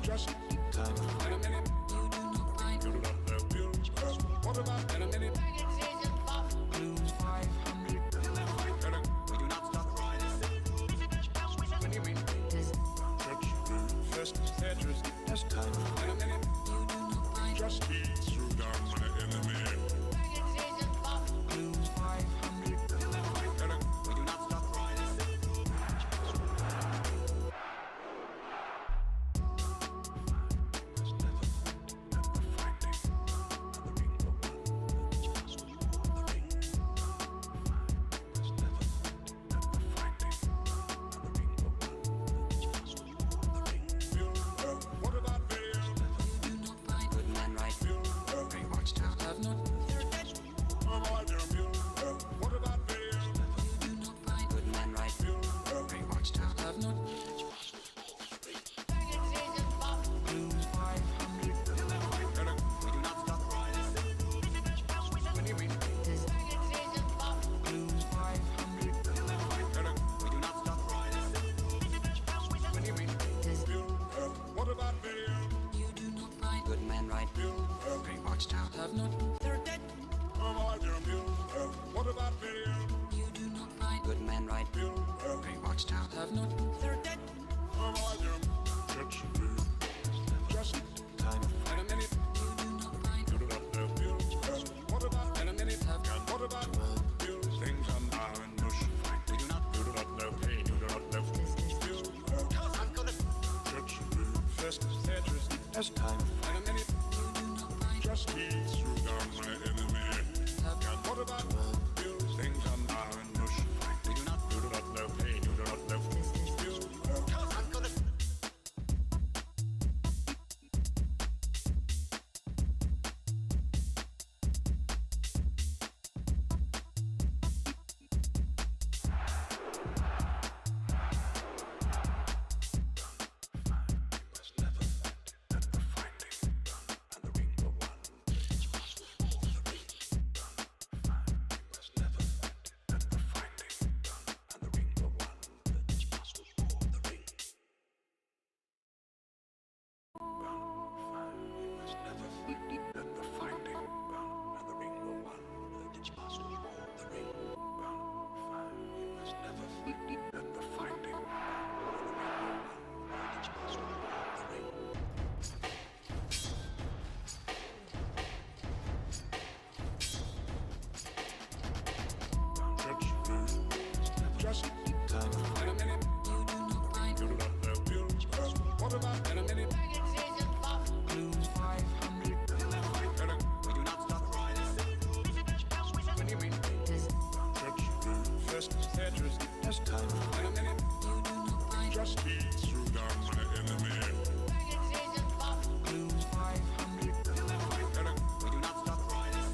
Just time. In a minute. You do not find. You do not know. What about in a minute? Blues 500. We do not stop riding. When you mean first address. Just time. In a minute. You do not find. Just be through down my enemy. Blues 500. We do not stop riding.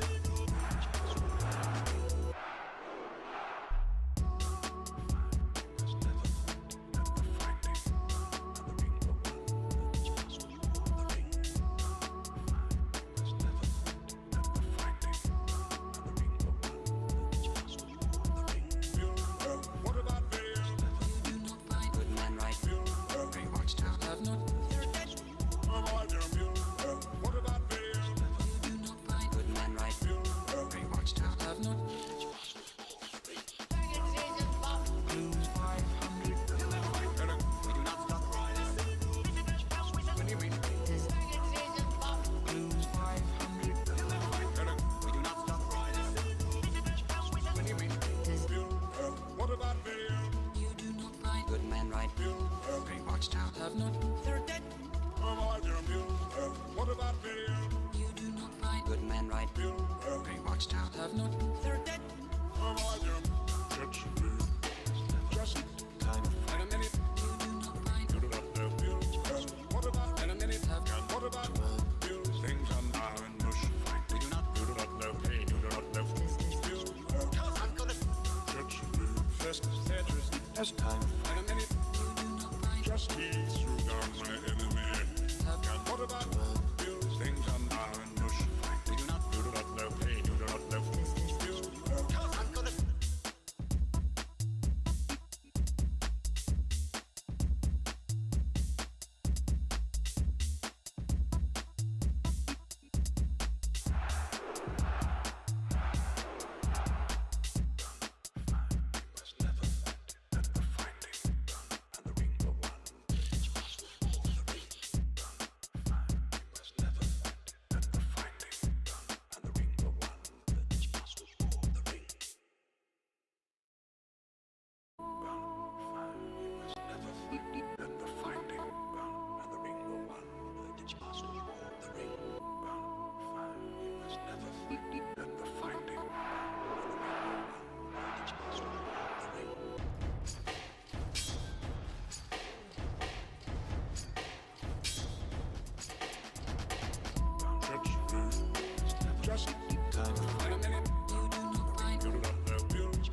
Just time. In a minute, you do not find. You do not have bills.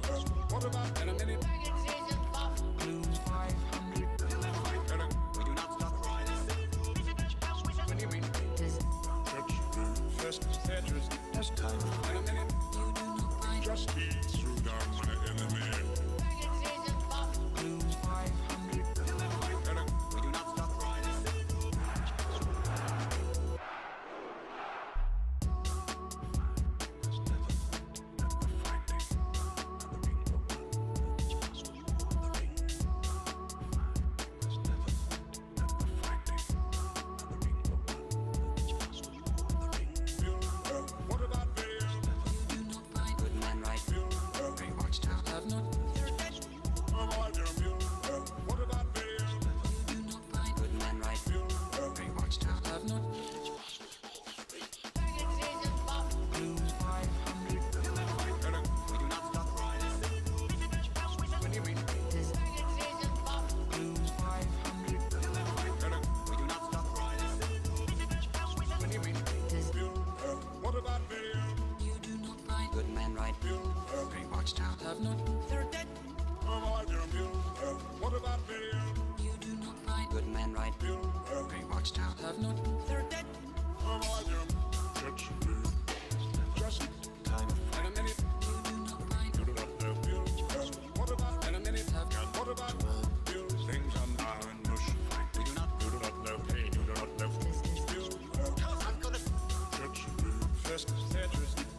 What about in a minute? Lose 500. We do not stop riding. What do you mean? Church, first, Tetris. Just time. In a minute, you do not find. Just eat through down my enemy. Lose 500. We do not stop riding.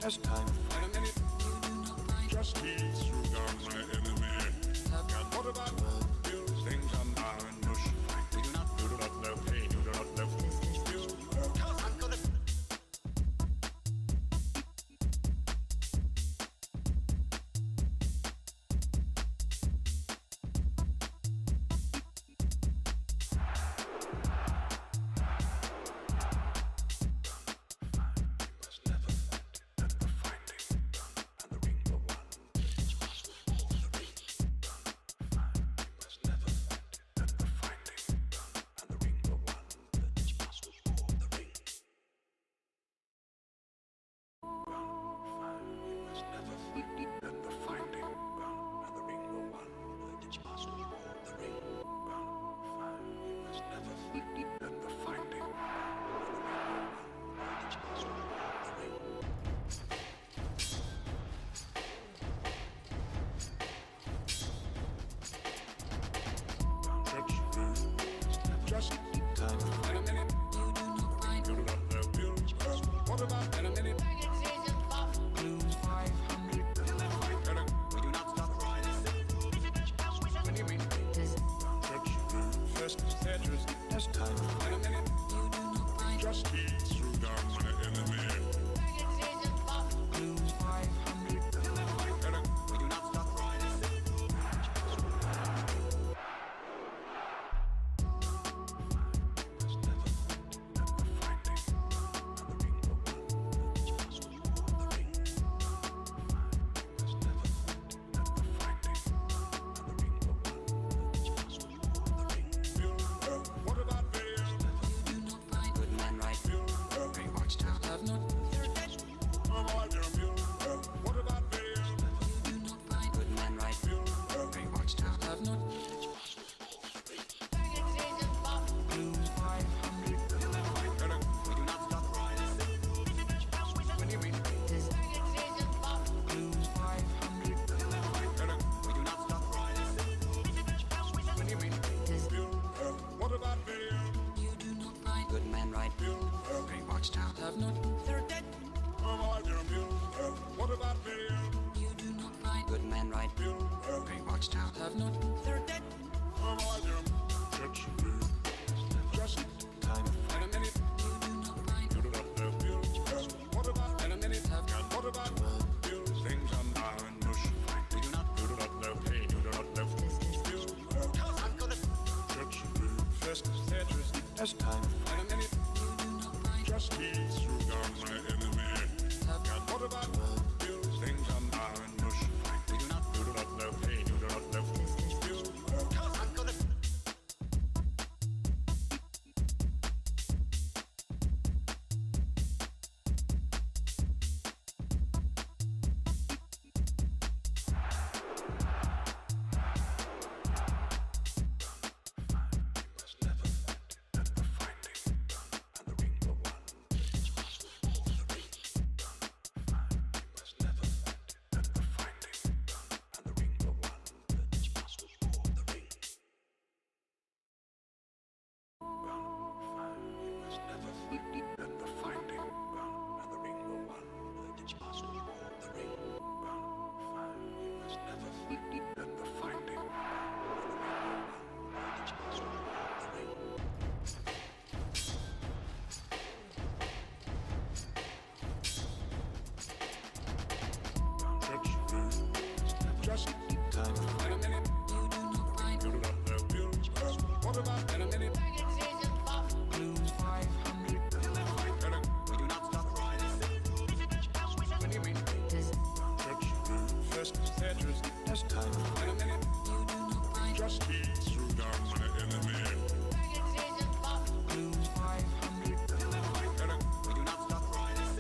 Just time. In a minute, just ease through down my enemy. What about you? Things are now in mush. You do not know pain, you do not know feel. I'm gonna. Just time. In a minute, you do not find. You do not have bills. What about in a minute? Lose 500. We do not stop riding. What do you mean? Church, first, Tetris. Just time. In a minute, you do not find. Just ease through down my enemy. Lose 500. We do not stop riding. Just time. In a minute, just ease through down my enemy. What about you? Things are now in mush. You do not know pain, you do not know feel. I'm gonna. Church, first, Tetris. Just time. In a minute, just ease through down my enemy. What about you? Things are now in mush. You do not know pain, you do not know feel. I'm gonna. Church, first, Tetris. Just time. In a minute, just ease through down my enemy. What about you? Things are now in mush. You do not know pain, you do not know feel. time. In a minute, you do not find. You do not have bills. What about in a minute? Lose 500. We do not stop riding. When you mean this? First Tetris. That's time. In a minute, you do not find. Just eat through down my enemy. Lose 500. We do not stop riding.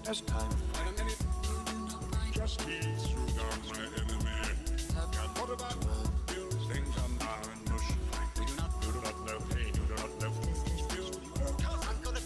That's time. In a minute, you do not find. Just ease through down my enemy. What about bills? Things are now in mush. We do not know pain. You do not know bills. I'm gonna.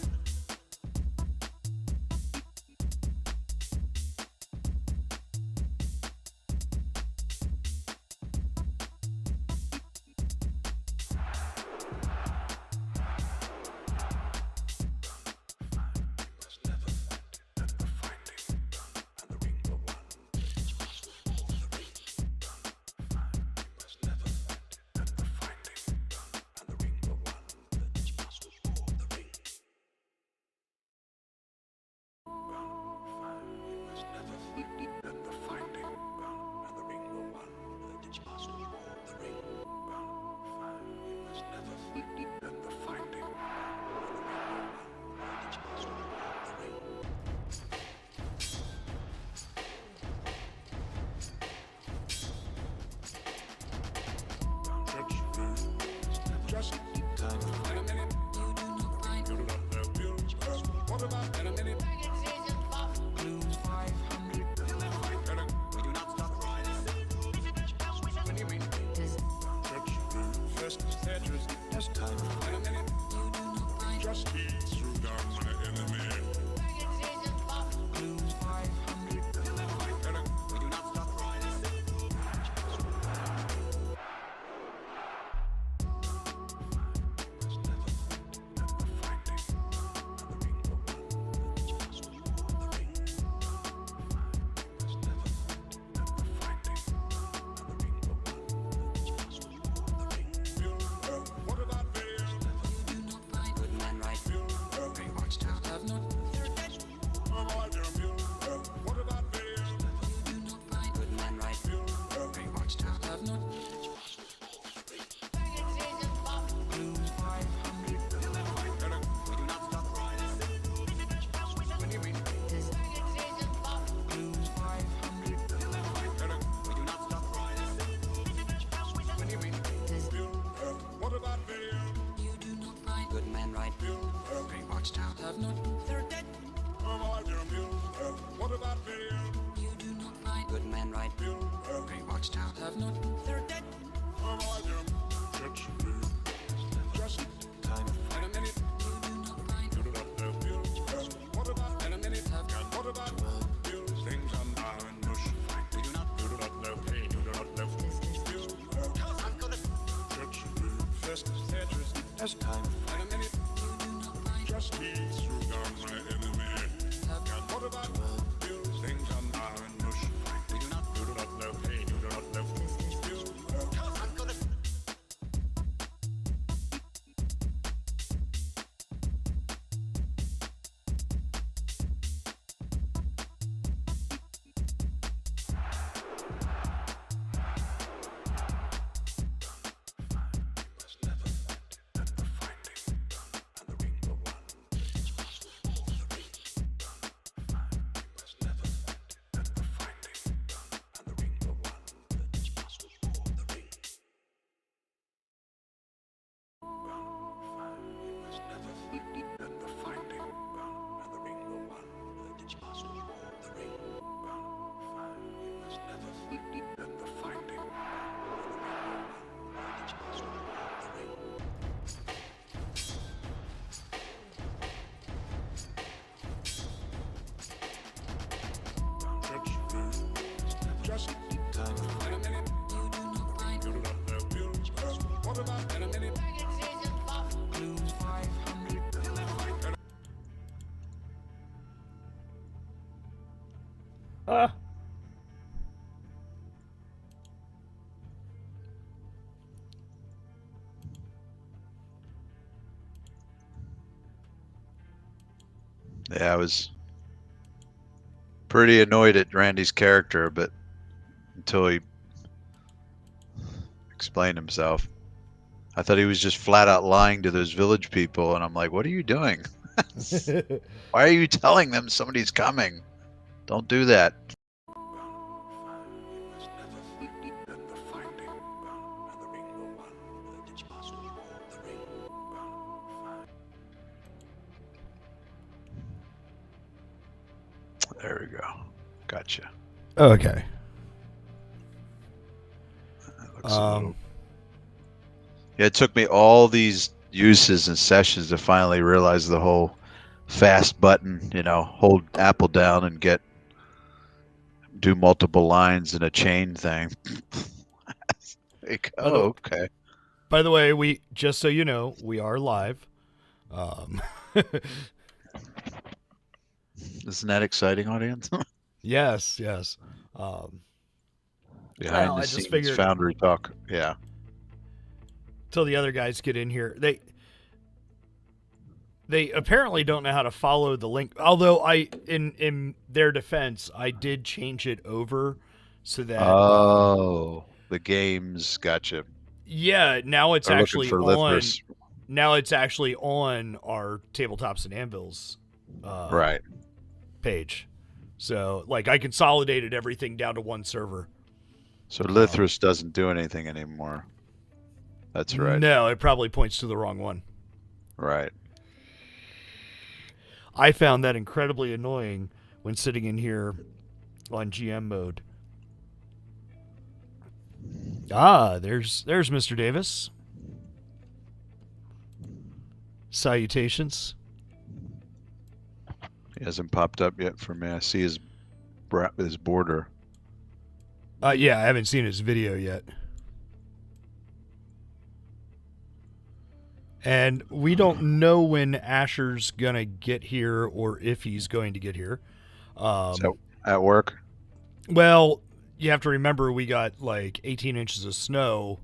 That's time. In a minute, you do not find. Just ease through down my enemy. What about bills? Things are now in mush. We do not know pain. You do not know bills. I'm gonna. Ah. Yeah, I was pretty annoyed at Randy's character, but until he explained himself. I thought he was just flat out lying to those village people, and I'm like, what are you doing? Why are you telling them somebody's coming? Don't do that. There we go. Gotcha. Okay. That looks a little. Yeah, it took me all these uses and sessions to finally realize the whole fast button, hold Apple down and do multiple lines in a chain thing. Like, By the oh, okay. by the way, we just so you know, we are live. Um, Isn't that exciting, audience? yes, yes. Um, Behind well, the I just scenes figured Foundry talk. Yeah. till the other guys get in here, they apparently don't know how to follow the link. Although in their defense, I did change it over so that Oh, the games. Gotcha. yeah, now it's Are looking actually for on. Lithris. Now it's actually on our Tabletops and Anvils Right. page. So like I consolidated everything down to one server. So Um, Lithris doesn't do anything anymore. That's right. no, it probably points to the wrong one. Right. I found that incredibly annoying when sitting in here on GM mode. Ah, there's Mr. Davis. Salutations. He hasn't popped up yet for me. I see his border. Yeah, I haven't seen his video yet. And we don't know when Asher's gonna get here or if he's going to get here. So at work. Well, you have to remember we got like 18 inches of snow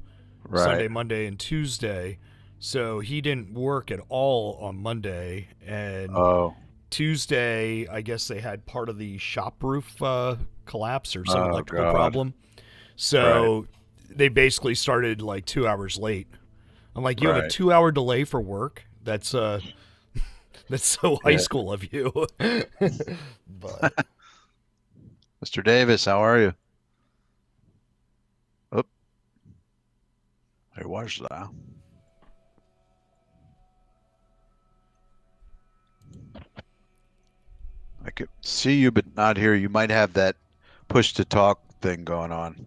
Right. Sunday, Monday, and Tuesday. So he didn't work at all on Monday. And Oh. Tuesday, I guess they had part of the shop roof collapse or some Oh electrical God. problem. Right. So they basically started like 2 hours late. I'm like, you have a Right. 2 hour delay for work? That's so high Yeah. school of you. But Mr. Davis, how are you? Oh, there was that. I could see you, but not hear you. You might have that push to talk thing going on.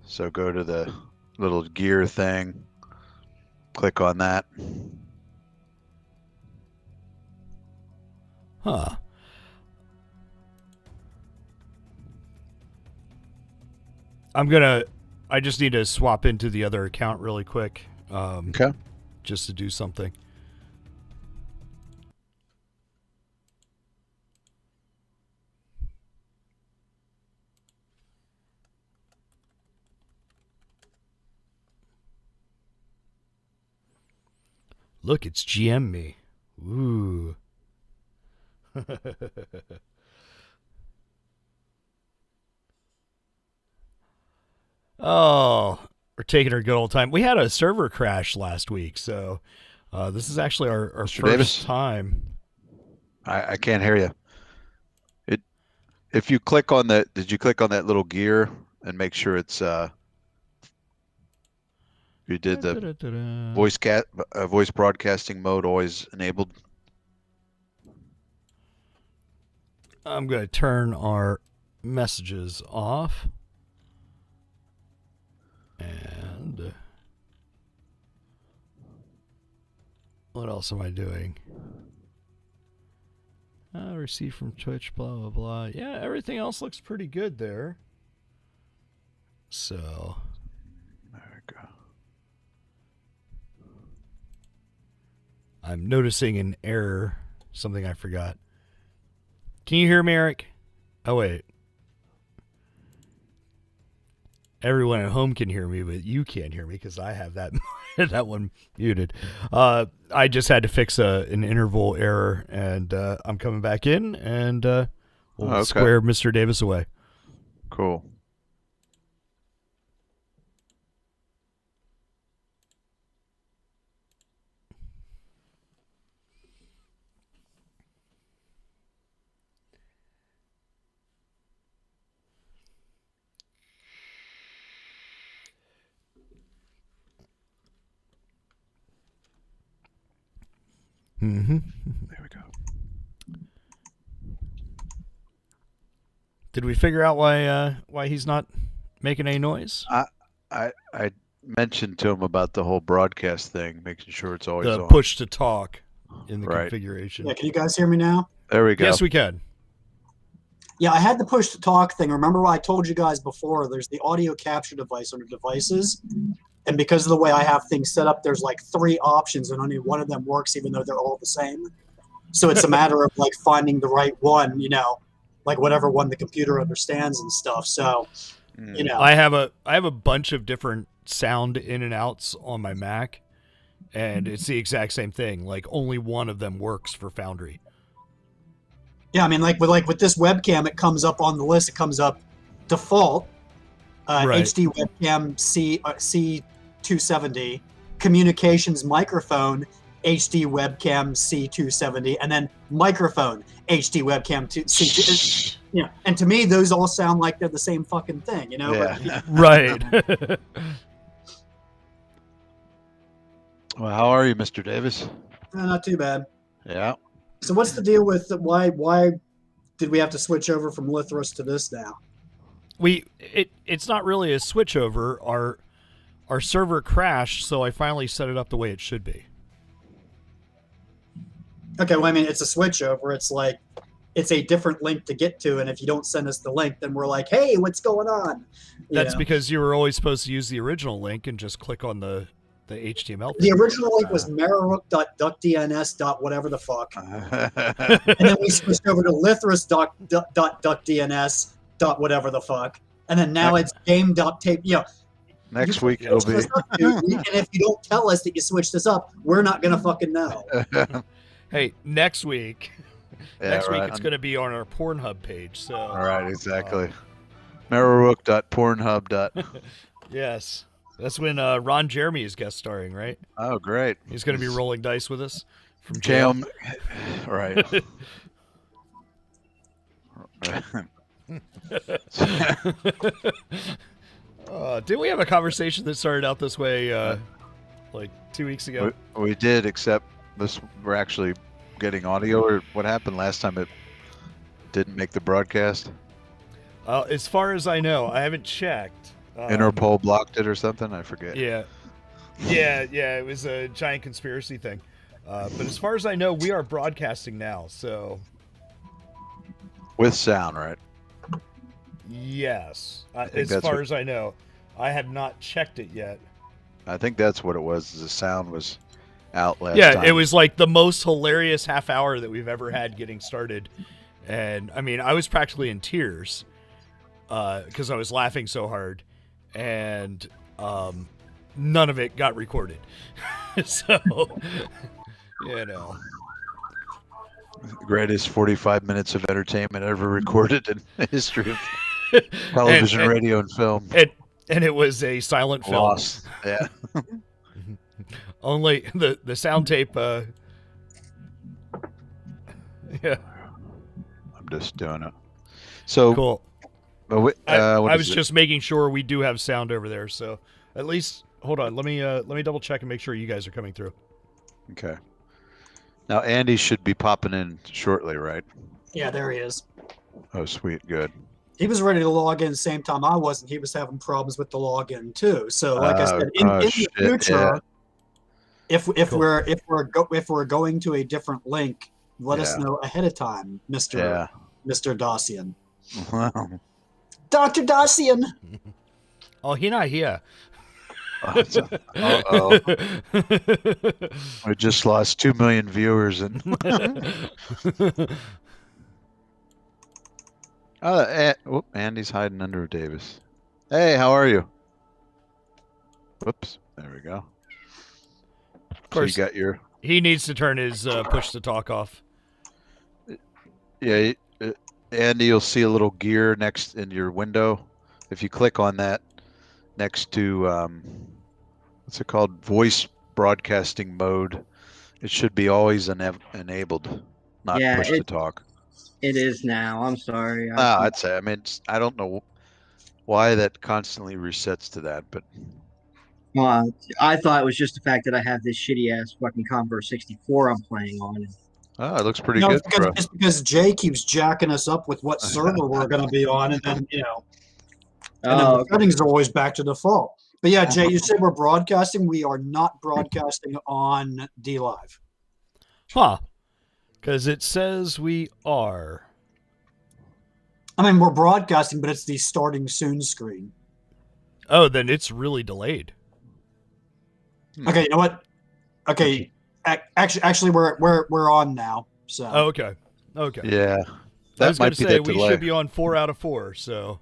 So go to the little gear thing, click on that. huh. I just need to swap into the other account really quick. Okay. Just to do something. Look, it's GM me. Ooh. Oh, we're taking our good old time. We had a server crash last week, so this is actually our Mr. first Davis, time. I can't hear you. It if you click on that, did you click on that little gear and make sure it's you did the voice broadcasting mode always enabled? I'm going to turn our messages off. And what else am I doing? Receive from Twitch, blah, blah, blah. Yeah, everything else looks pretty good there. So, There we go. I'm noticing an error, something I forgot. Can you hear me, Eric? Oh, wait. Everyone at home can hear me, but you can't hear me because I have that that one muted. I just had to fix an interval error, and I'm coming back in, and we'll square Mr. Davis away. Cool. Mm-hmm. There we go. Did we figure out why he's not making any noise? I mentioned to him about the whole broadcast thing, making sure it's always The on. push to talk in the configuration. Yeah, can you guys hear me now? There we go. Yes, we can. Yeah, I had the push to talk thing. Remember what I told you guys before? There's the audio capture device under devices. And because of the way I have things set up, there's like 3 options and only one of them works even though they're all the same. So it's a matter of like finding the right one, you know, like whatever one the computer understands and stuff. So, you know. I have a bunch of different sound in and outs on my Mac, and it's the exact same thing. Like only one of them works for Foundry. Yeah, I mean, like with this webcam, it comes up on the list. It comes up default, HD webcam C270, communications microphone HD webcam C270, and then microphone HD webcam C2. Yeah, and to me, those all sound like they're the same fucking thing, you know? Yeah. Right. Well, how are you, Mr. Davis? Not too bad. Yeah. So what's the deal with why did we have to switch over from Lithros to this now? It's not really a switchover. Our server crashed, so I finally set it up the way it should be. Okay, well, I mean, it's a switchover. It's like it's a different link to get to, and if you don't send us the link, then we're like, hey, what's going on? That's because you were always supposed to use the original link and just click on the HTML. The original link was marrowrook.duckdns.whatever the fuck. And then we switched over to lithros.duckdns.whatever the fuck. And then now it's game.tape. You know, Next week it'll be. And if you don't tell us that you switched this up, we're not going to fucking know. Hey, next week. Next week right. it's going to be on our Pornhub page. So. All right, exactly. Marrowrook.pornhub. Yes. That's when Ron Jeremy is guest starring, right? Oh, great. He's going to be rolling dice with us from jail. Right. Didn't we have a conversation that started out this way like 2 weeks ago? We did, except we're actually getting audio, or what happened last time it didn't make the broadcast? As far as I know, I haven't checked. Interpol blocked it or something? I forget. Yeah. It was a giant conspiracy thing. But as far as I know, we are broadcasting now, so... With sound, right? Yes. As far as I know. I have not checked it yet. I think that's what it was. The sound was out last time. It was like the most hilarious half hour that we've ever had getting started. And, I mean, I was practically in tears because I was laughing so hard. And none of it got recorded. So, you know. Greatest 45 minutes of entertainment ever recorded in the history of television, radio, and film. And it was a silent film. Lost. Yeah. Only the sound tape. Yeah. I'm just doing it. So cool. But I was just making sure we do have sound over there. So at least hold on. Let me double check and make sure you guys are coming through. Okay. Now Andy should be popping in shortly, right? Yeah, there he is. Oh, sweet, good. He was ready to log in the same time I was, and he was having problems with the login too. So, like I said, in the future, if we're going to a different link, let us know ahead of time, Mr. Dacian. Wow. Dr. Dacian. Oh, he not here. Uh-oh. We just lost 2 million viewers. And Andy's hiding under Davis. Hey, how are you? Whoops. There we go. Of course, so you got your. he needs to turn his push to talk off. Yeah, Andy, you'll see a little gear next in your window. If you click on that next to what's it called? Voice broadcasting mode. It should be always enabled, not push to talk. It is now. I'm sorry. I'd say. I mean, I don't know why that constantly resets to that, but I thought it was just the fact that I have this shitty ass fucking Converse 64 I'm playing on. it looks pretty No, good, because, bro. it's because Jay keeps jacking us up with what server we're going to be on, and then and then the settings are always back to default. But yeah, Jay, you said we're broadcasting. We are not broadcasting on DLive. Huh. Because it says we are. I mean, we're broadcasting, but it's the starting soon screen. Oh, then it's really delayed. Okay, you know what? Okay, actually, we're on now. So. Oh, okay. Okay. Yeah, I was going to say we delay. should be on 4 out of 4. So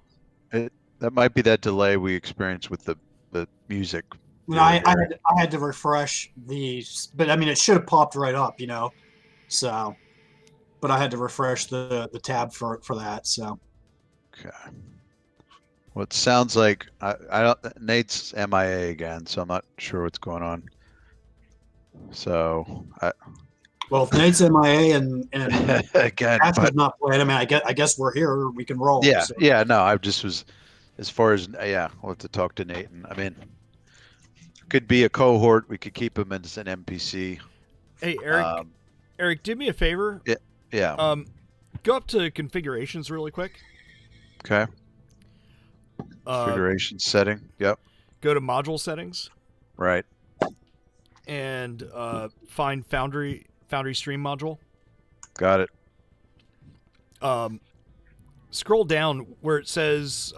that might be that delay we experienced with the music. I had to refresh these, but I mean, it should have popped right up, So, but I had to refresh the tab for that. So. Okay. Well, it sounds like I don't. Nate's MIA again, so I'm not sure what's going on. So well, if Nate's MIA and again, Patrick's not playing, I mean, I guess we're here. We can roll. Yeah, so. yeah. No, I just was as far as we'll have to talk to Nate. And I mean, could be a cohort. We could keep him as an NPC. Hey, Eric. Eric, do me a favor. Yeah. Go up to configurations really quick. Okay. Configuration setting. Yep. Go to module settings. Right. And find Foundry Stream module. Got it. Scroll down where it says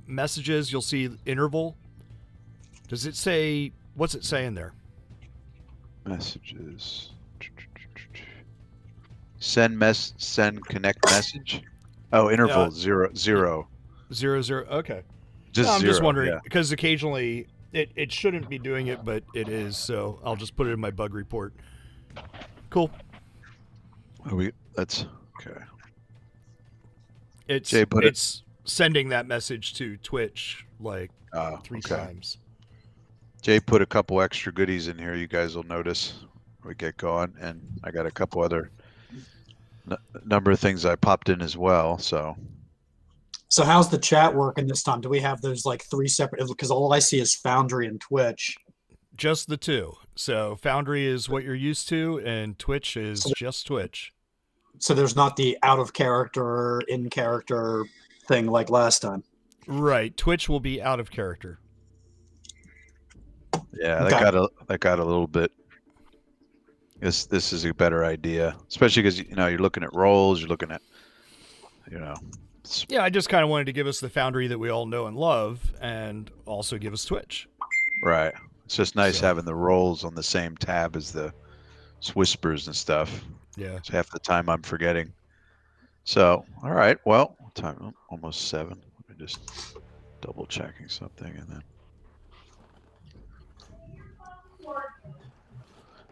messages. You'll see interval. Does it say, what's it saying there? Messages. Send connect message. Oh, interval 0 0. 0 0. Okay. Just I'm 0, just wondering because occasionally it shouldn't be doing it, but it is. So I'll just put it in my bug report. Cool. That's okay. It's sending that message to Twitch like 3 times. Jay put a couple extra goodies in here. You guys will notice when we get going, and I got a couple other number of things I popped in as well. So how's the chat working this time? Do we have those like 3 separate? Because all I see is Foundry and Twitch. Just the 2. So Foundry is what you're used to, and Twitch is just Twitch. So there's not the out of character, in character thing like last time. Right. Twitch will be out of character. Yeah, that got a little bit. This is a better idea, especially because you're looking at roles, you're looking at Yeah, I just kind of wanted to give us the Foundry that we all know and love, and also give us Twitch. Right. It's just nice having the roles on the same tab as the whispers and stuff. Yeah. So half the time I'm forgetting. So, all right. Well, time almost 7. Let me just double checking something and then.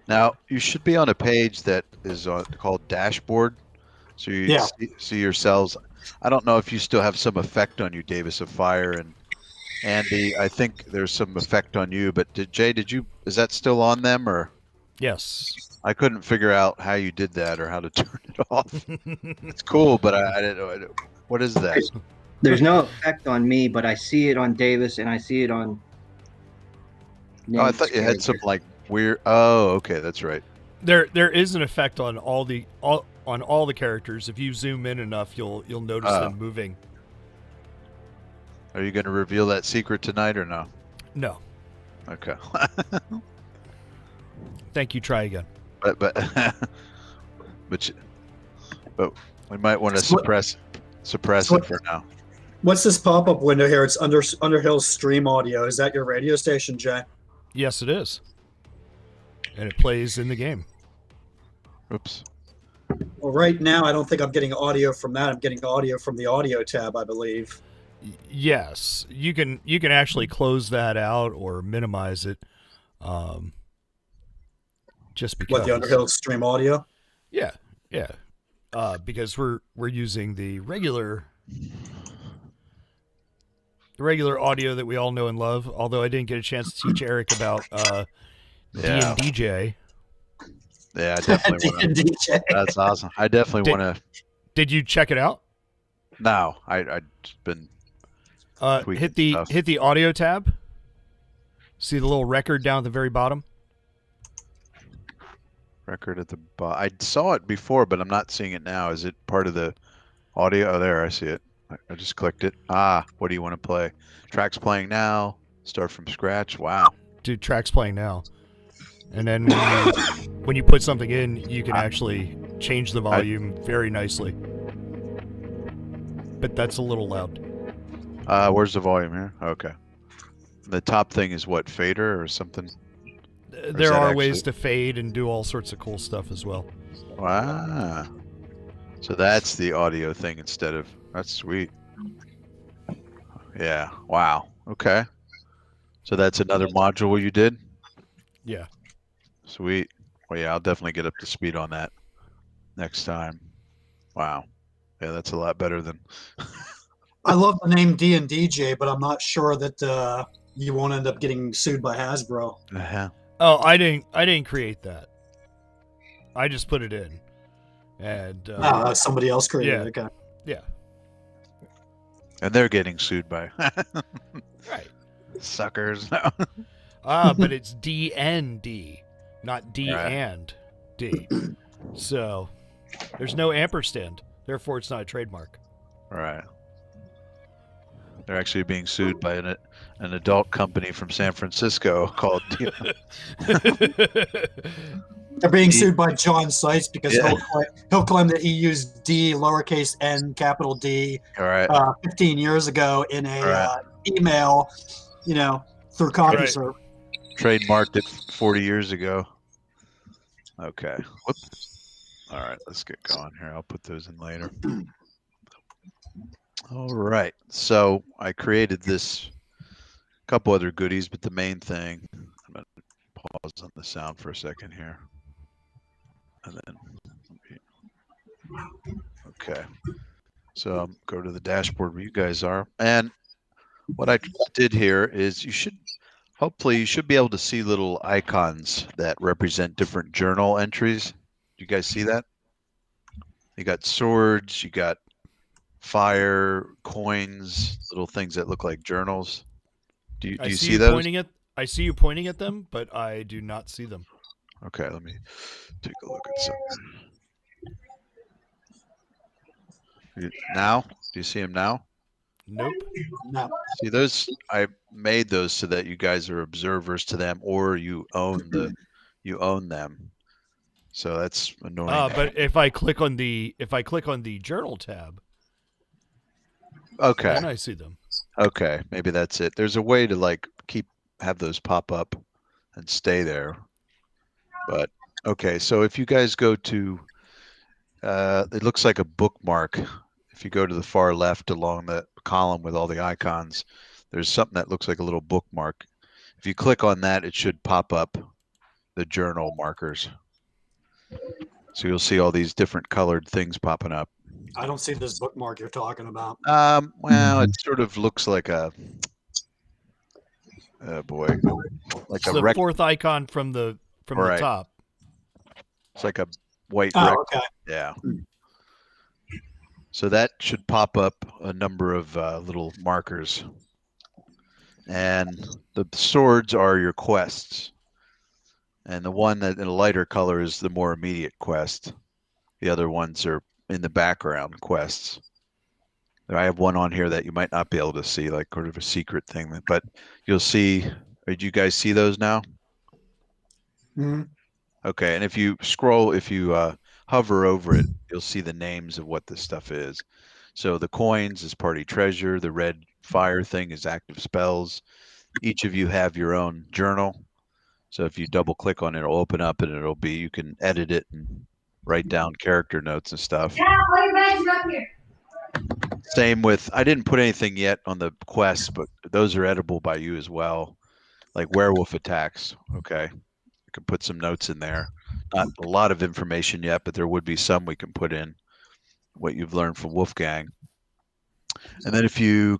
Now you should be on a page that is called dashboard, so you see yourselves. I don't know if you still have some effect on you, Davis of Fire and Andy. I think there's some effect on you, but Jay, is that still on them or? Yes. I couldn't figure out how you did that or how to turn it off. It's cool, but I didn't know. What is that? There's no effect on me, but I see it on Davis and I see it on. I thought you had some like weird. Oh, okay, that's right. There is an effect on all the characters. If you zoom in enough, you'll notice them moving. Are you going to reveal that secret tonight or no? No. Okay. Thank you. Try again. But we might want to suppress it for now. What's this pop-up window here? It's Underhill's stream audio. Is that your radio station, Jay? Yes, it is. And it plays in the game. Oops. Well, right now, I don't think I'm getting audio from that. I'm getting audio from the audio tab, I believe. Yes, you can actually close that out or minimize it, just because. What, the Underhill stream audio? Yeah, yeah. Because we're using the regular audio that we all know and love. Although I didn't get a chance to teach Eric about Yeah. D&DJ. Yeah, I definitely want to. DJ. That's awesome. I definitely want to. Did you check it out? No, I've been Hit the stuff. hit the audio tab. See the little record down at the very bottom? Record at the bottom. I saw it before, but I'm not seeing it now. Is it part of the audio? Oh, there, I see it. I just clicked it. Ah, what do you want to play? Tracks playing now. Start from scratch. Wow. Dude, tracks playing now. And then when you put something in, you can actually change the volume very nicely. But that's a little loud. Where's the volume here? Okay. The top thing is what, fader or something? There are ways to fade and do all sorts of cool stuff as well. Wow. So that's the audio thing instead of... That's sweet. Yeah. Wow. Okay. So that's another module you did? Yeah. Sweet. Well, yeah, I'll definitely get up to speed on that next time. Wow. Yeah, that's a lot better than... I love the name D&DJ, but I'm not sure that you won't end up getting sued by Hasbro. Uh-huh. Oh, I didn't create that. I just put it in. And somebody else created it. Okay. Yeah. And they're getting sued by... Right. Suckers. But it's DND, not D Right. and D. So there's no ampersand. Therefore, it's not a trademark. Right. They're actually being sued by an adult company from San Francisco called... They're being sued by John Seitz because Yeah. he'll claim that he used D, lowercase n, capital D, All right. 15 years ago in a Right. email, through CompuServe. Right. Trademarked it 40 years ago. Okay. Whoops. All right, let's get going here. I'll put those in later. All right. So I created this couple other goodies, but the main thing, I'm going to pause on the sound for a second here. And then, okay. So I'll go to the dashboard where you guys are. And what I did here is hopefully you should be able to see little icons that represent different journal entries. Do you guys see that? You got swords, you got fire, coins, little things that look like journals. Do you see those? I see you pointing at them, but I do not see them. Okay, let me take a look at some. Now? Do you see them now? Nope. No. See those? I made those so that you guys are observers to them, or you own them. So that's annoying. But if I click on the journal tab, Okay. then I see them. Okay, maybe that's it. There's a way to have those pop up and stay there. But okay, so if you guys go to it looks like a bookmark. If you go to the far left along the column with all the icons, there's something that looks like a little bookmark. If you click on that, it should pop up the journal markers. So you'll see all these different colored things popping up. I don't see this bookmark you're talking about. Well, it sort of looks like a oh boy, like It's a the fourth icon from the Right. top. It's like a white Oh, rec- okay. Yeah. So that should pop up a number of little markers. And the swords are your quests. And the one that in a lighter color is the more immediate quest. The other ones are in the background quests. I have one on here that you might not be able to see, like sort of a secret thing, but you'll see. Did you guys see those now? Mhm. Okay, and if you hover over it, you'll see the names of what this stuff is. So the coins is party treasure. The red fire thing is active spells. Each of you have your own journal. So if you double click on it, it'll open up and you can edit it and write down character notes and stuff. Yeah, all your bags are up here. Same with, I didn't put anything yet on the quests, but those are edible by you as well, like werewolf attacks. Okay, I can put some notes in there. Not a lot of information yet, but there would be some we can put in what you've learned from Wolfgang. And then if you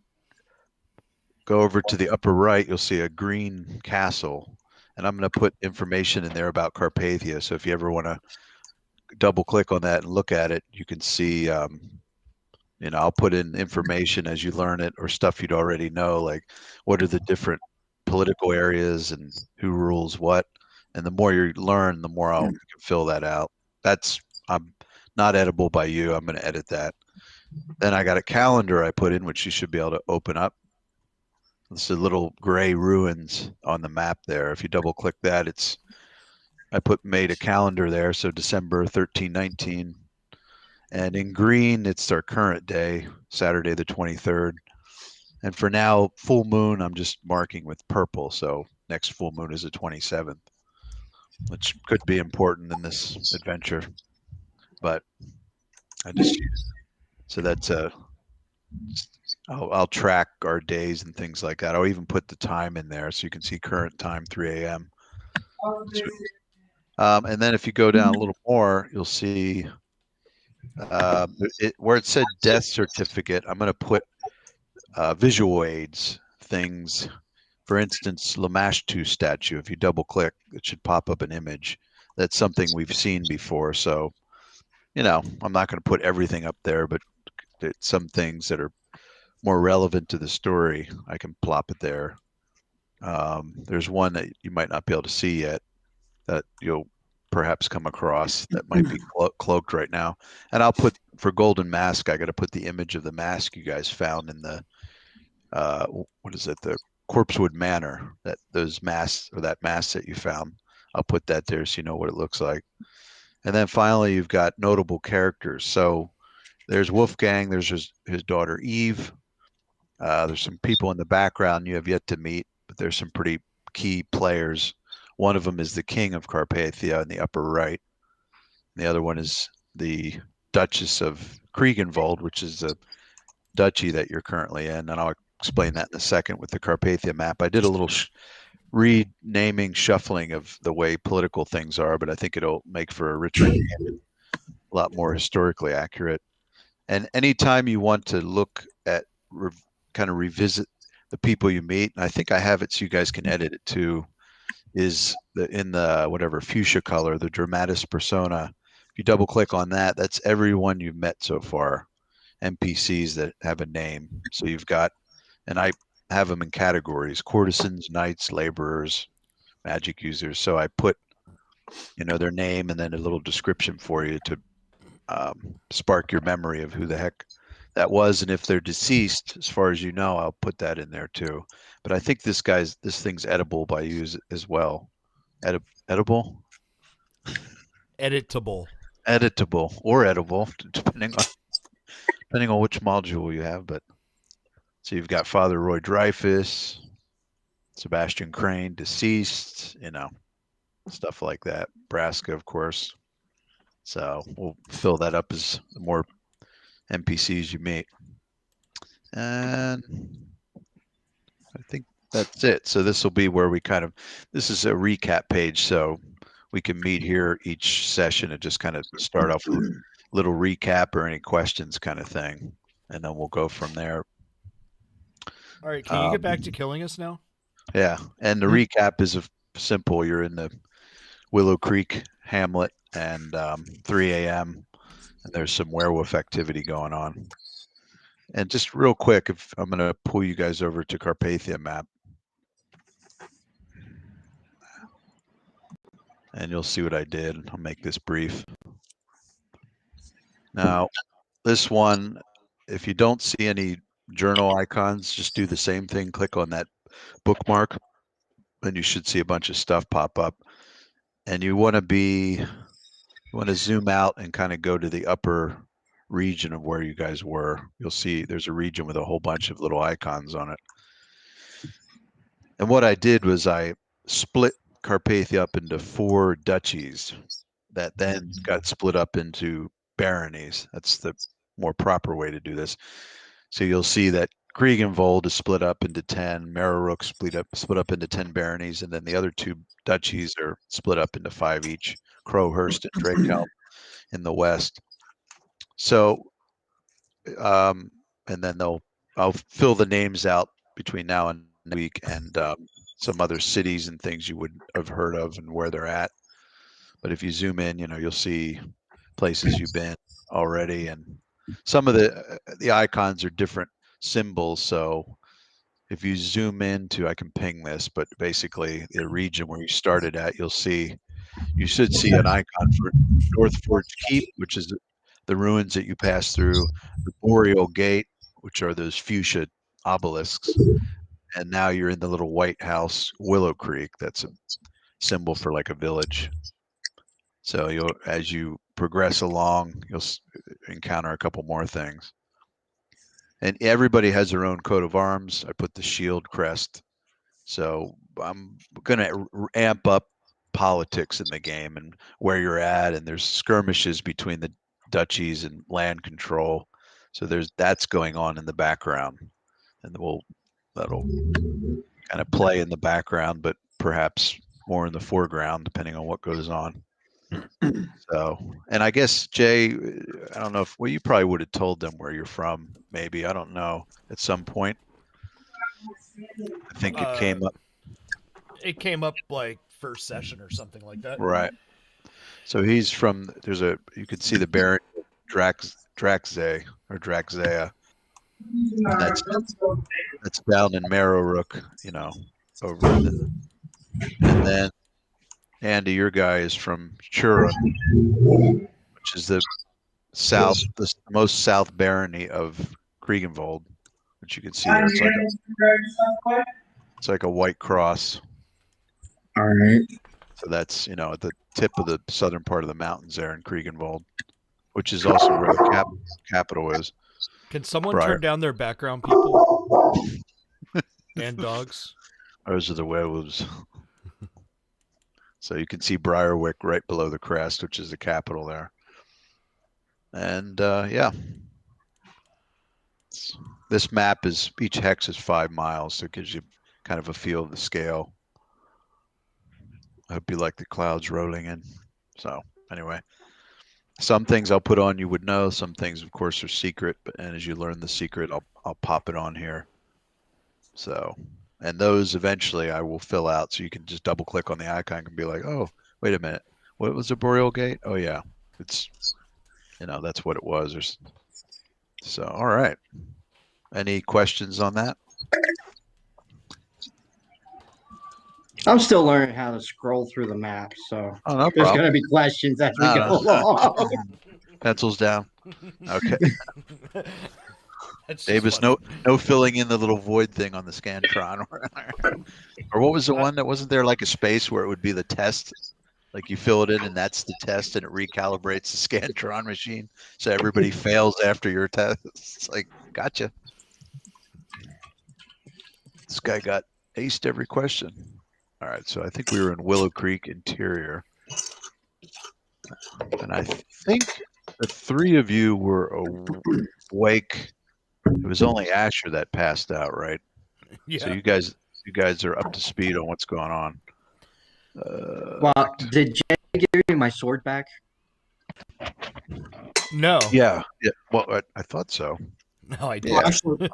go over to the upper right, you'll see a green castle. And I'm going to put information in there about Carpathia. So if you ever want to double click on that and look at it, you can see, I'll put in information as you learn it or stuff you'd already know, like what are the different political areas and who rules what. And the more you learn, the more I'll fill that out. That's not edible by you. I'm going to edit that. Then I got a calendar I put in, which you should be able to open up. It's the little gray ruins on the map there. If you double click that, I made a calendar there. So December 1319. And in green, it's our current day, Saturday the 23rd. And for now, full moon, I'm just marking with purple. So next full moon is the 27th, which could be important in this adventure. But so that's I'll track our days and things like that. I'll even put the time in there so you can see current time, 3 a.m. And then if you go down a little more, you'll see where it said death certificate, I'm going to put visual aids, things. For instance, Lamashtu statue, if you double click, it should pop up an image. That's something we've seen before. So, I'm not going to put everything up there, but some things that are more relevant to the story, I can plop it there. There's one that you might not be able to see yet that you'll perhaps come across that might be cloaked right now. And I'll put, for Golden Mask, I got to put the image of the mask you guys found in the, what is it, the Corpsewood Manor, those masks, or that mask that you found. I'll put that there so you know what it looks like. And then finally, you've got notable characters. So there's Wolfgang, there's his daughter Eve. There's some people in the background you have yet to meet, but there's some pretty key players. One of them is the King of Carpathia in the upper right. The other one is the Duchess of Kriegenwald, which is the duchy that you're currently in. And I'll explain that in a second with the Carpathia map. I did a little renaming, shuffling of the way political things are, but I think it'll make for a richer game, a lot more historically accurate. And anytime you want to look at, kind of revisit the people you meet, and I think I have it so you guys can edit it too, is in the whatever fuchsia color, the dramatis persona. If you double click on that, that's everyone you've met so far, NPCs that have a name. So you've got, and I have them in categories: courtesans, knights, laborers, magic users. So I put, their name and then a little description for you to spark your memory of who the heck that was. And if they're deceased, as far as you know, I'll put that in there too. But I think this thing's edible by you as well. Edible? Editable. Editable or edible, depending on which module you have. But so you've got Father Roy Dreyfus, Sebastian Crane, deceased, stuff like that. Braska, of course. So we'll fill that up as the more NPCs you meet. And I think that's it. So this will be where this is a recap page. So we can meet here each session and just kind of start off with a little recap or any questions kind of thing. And then we'll go from there. All right. Can you get back to killing us now? Yeah. And the recap is simple. You're in the Willow Creek Hamlet and 3 a.m. and there's some werewolf activity going on. And just real quick, if I'm going to pull you guys over to Carpathia map, and you'll see what I did. I'll make this brief. Now, this one, if you don't see any journal icons, just do the same thing. Click on that bookmark, and you should see a bunch of stuff pop up. And you want to zoom out and kind of go to the upper region of where you guys were. You'll see there's a region with a whole bunch of little icons on it. And what I did was I split Carpathia up into 4 duchies. that then got split up into baronies. That's the more proper way to do this. So you'll see that Kriegenwald is split up into 10, Marrowrook split up into 10 baronies, and then the other 2 duchies are split up into 5 each, Crowhurst and Drakehelm in the west. So, and then I'll fill the names out between now and next week, and some other cities and things you would have heard of and where they're at. But if you zoom in, you'll see places you've been already, and some of the icons are different symbols. So if you zoom into, I can ping this, but basically the region where you started at, you should see an icon for North Forge Keep, which is the ruins that you pass through, the Boreal Gate, which are those fuchsia obelisks, and now you're in the little white house, Willow Creek. That's a symbol for like a village. So as you progress along, you'll encounter a couple more things. And everybody has their own coat of arms. I put the shield crest. So I'm going to amp up politics in the game and where you're at. And there's skirmishes between the duchies and land control. So that's going on in the background. And that'll kind of play in the background, but perhaps more in the foreground, depending on what goes on. So, and I guess Jay, I don't know you probably would have told them where you're from, maybe, I don't know, at some point. I think it came up. It came up like first session or something like that. Right. So he's from, you could see the Baron Draxzea or Draxzea. And that's down in Marrowrook, over and then Andy, your guy is from Churin, which is the most south barony of Kriegenwald, which you can see there. It's like a white cross. All right. So that's, at the tip of the southern part of the mountains there in Kriegenwald, which is also where the capital is. Can someone turn down their background people? And dogs? Those are the werewolves. So you can see Briarwick right below the crest, which is the capital there. And yeah, this map each hex is 5 miles, so it gives you kind of a feel of the scale. I hope you like the clouds rolling in. So anyway, some things I'll put on you would know. Some things, of course, are secret. And as you learn the secret, I'll pop it on here. So, and those eventually I will fill out, so you can just double click on the icon and be like, oh, wait a minute, what was the Boreal Gate? Oh yeah, it's, that's what it was. So, all right. Any questions on that? I'm still learning how to scroll through the map, so no there's problem. going to be questions as we go along. Pencils down. Okay. That's Davis, no filling in the little void thing on the Scantron. Or what was the one that wasn't there, like a space where it would be the test? Like you fill it in and that's the test, and it recalibrates the Scantron machine. So everybody fails after your test. It's like, gotcha. This guy got aced every question. All right, so I think we were in Willow Creek Interior. And I think the 3 of you were awake. It was only Asher that passed out, right? Yeah. So you guys are up to speed on what's going on. Well, did Jay give me my sword back? No. Yeah. Well, I thought so. No, I didn't. Yeah. Actually,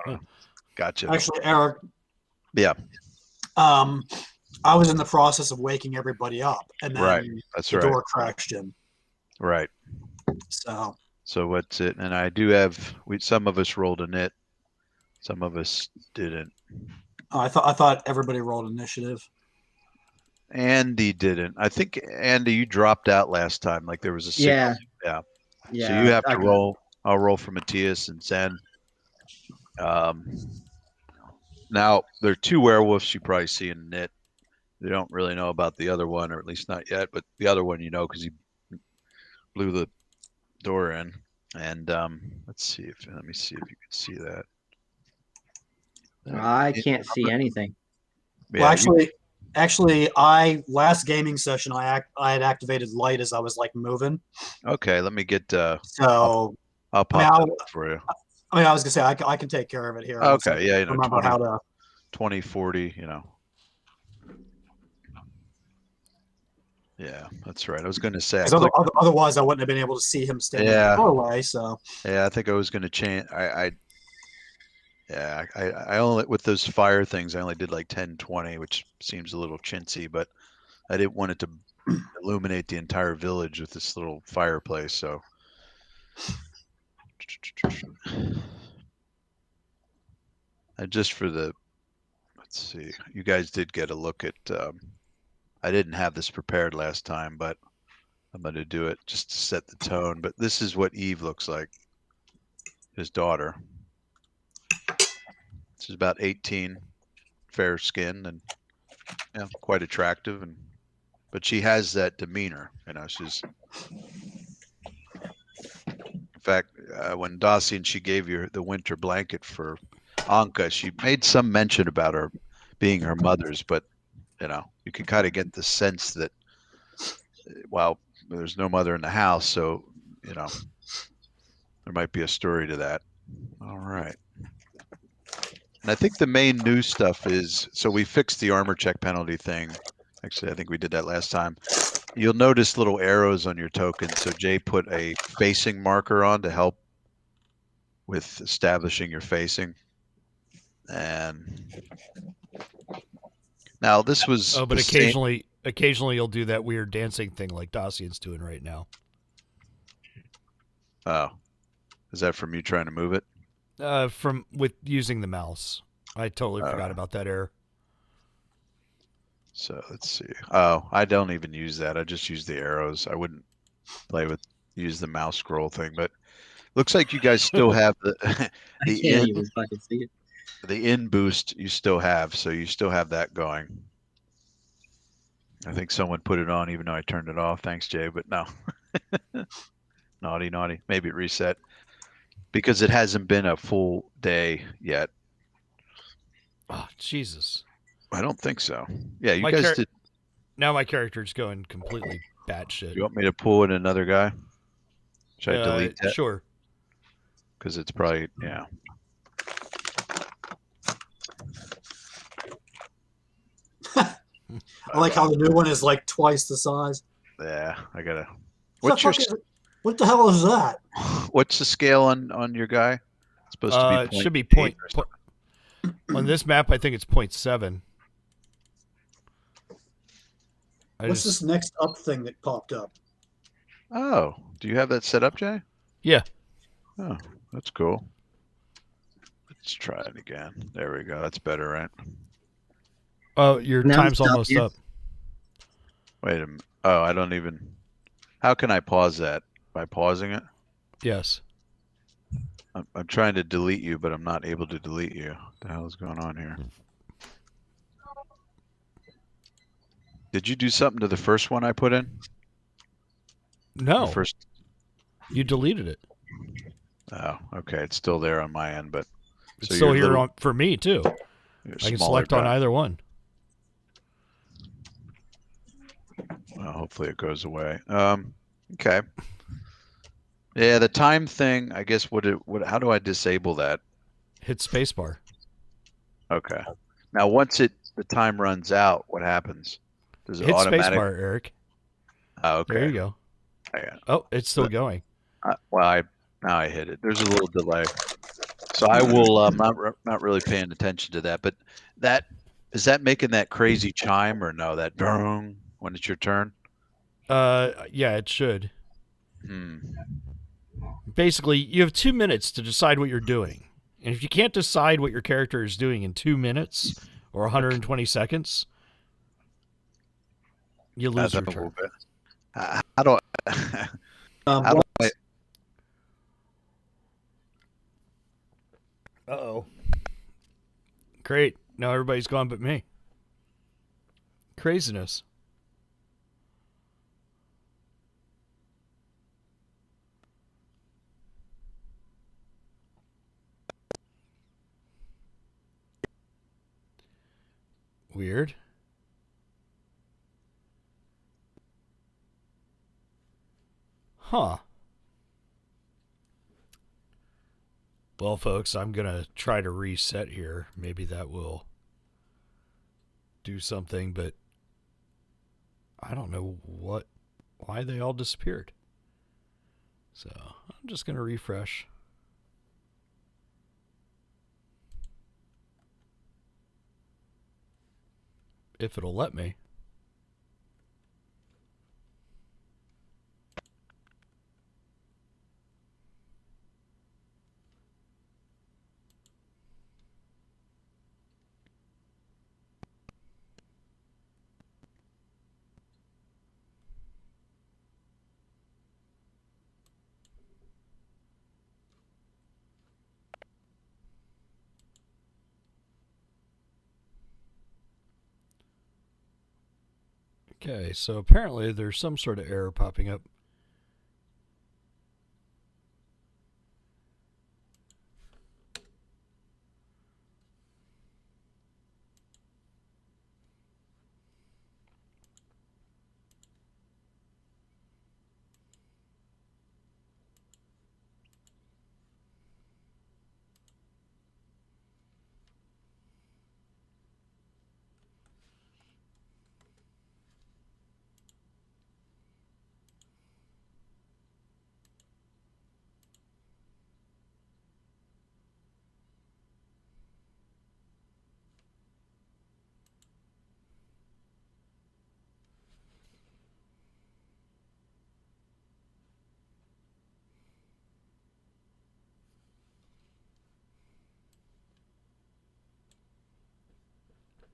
Gotcha. actually, Eric, Yeah. I was in the process of waking everybody up, and then Right. That's the right. door crashed in. Right. So what's it? And I do have some of us rolled a nit, some of us didn't. I thought everybody rolled initiative. Andy didn't. I think Andy, you dropped out last time. Like there was a signal. Yeah. So you have to roll. I'll roll for Matthias and Zen. Now there are 2 werewolves you probably see in Nit. You don't really know about the other one, or at least not yet. But the other one, because he blew the door in. And let me see if you can see that. I can't see anything. Yeah, Well, actually, Actually, last gaming session I had activated light as I was like moving. Okay, let me get. So I'll I mean, pop that up for you. I was gonna say I can take care of it here once I Okay, yeah, remember 20, how to. 20, 40, Yeah, that's right. I was going to say I Because clicked. otherwise, I wouldn't have been able to see him standing in the Yeah, doorway. So yeah. I think I was going to change. Yeah. I only with those fire things. I only did like 10, 20, which seems a little chintzy, but I didn't want it to illuminate the entire village with this little fireplace. So, and just for the, let's see, you guys did get a look at. I didn't have this prepared last time, but I'm going to do it just to set the tone. But this is what Eve looks like, his daughter. She's about 18, fair skin, and quite attractive. But she has that demeanor. She's. In fact, when Dacian she gave you the winter blanket for Anka, she made some mention about her being her mother's, but you can kind of get the sense that well, there's no mother in the house, so there might be a story to that. All right. And I think the main new stuff is so we fixed the armor check penalty thing. Actually, I think we did that last time. You'll notice little arrows on your token. So Jay put a facing marker on to help with establishing your facing. And now this was Oh, but the same. occasionally you'll do that weird dancing thing like Dacian's doing right now. Oh, is that from you trying to move it? From with using the mouse. I totally forgot about that error. So let's see. Oh, I don't even use that. I just use the arrows. I wouldn't use the mouse scroll thing, but looks like you guys still have the I can't even fucking see it. the in boost you still have, so you still have that going. I think someone put it on even though I turned it off. Thanks, Jay, but no. Naughty. Maybe it reset because it hasn't been a full day yet. Oh, Jesus. I don't think so. Yeah, you guys did. Now my character's going completely batshit. You want me to pull in another guy? Should I delete that? Sure. Because it's probably, yeah. I like how the new one is like twice the size. Yeah, I gotta. What the hell is that? What's the scale on your guy? It's supposed to be it should be point. On this map, I think it's 0.7. What's this next up thing that popped up? Oh, do you have that set up, Jay? Yeah. Oh, that's cool. Let's try it again. There we go. That's better, right? Oh, your time's almost up. Wait a minute. Oh, I don't even. How can I pause that? By pausing it? Yes. I'm trying to delete you, but I'm not able to delete you. What the hell is going on here? Did you do something to the first one I put in? No. You deleted it. Oh, okay. It's still there on my end, but it's still here for me too. I can select on either one. Well, hopefully it goes away. Okay. Yeah, the time thing. I guess how do I disable that? Hit spacebar. Okay. Now, once the time runs out, what happens? Does it hit automatic? Spacebar, Eric? Oh, okay. There you go. Oh, it's still going. Well, now I hit it. There's a little delay, so I will. I'm not really paying attention to that. But is that making that crazy chime or no? That brrrr when it's your turn. Yeah, it should. Basically, you have 2 minutes to decide what you're doing. And if you can't decide what your character is doing in 2 minutes or 120 seconds, you lose your turn. How do I? Uh-oh. Great. Now everybody's gone but me. Craziness. Weird. Huh. Well, folks, I'm going to try to reset here. Maybe that will do something, but I don't know why they all disappeared. So I'm just going to refresh. If it'll let me. Okay, so apparently there's some sort of error popping up.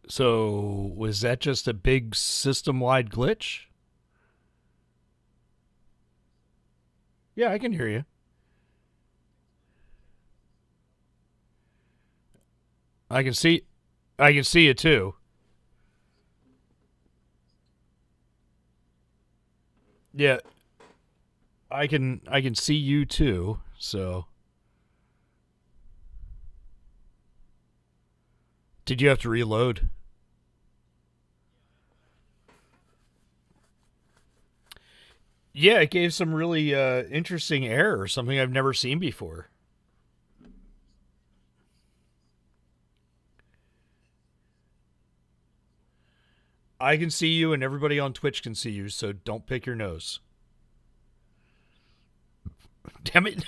So, was that just a big system-wide glitch? Yeah, I can hear you. I can see it too. Yeah, I can see you too. So, did you have to reload? Yeah, it gave some really interesting error, something I've never seen before. I can see you, and everybody on Twitch can see you, so don't pick your nose. Damn it.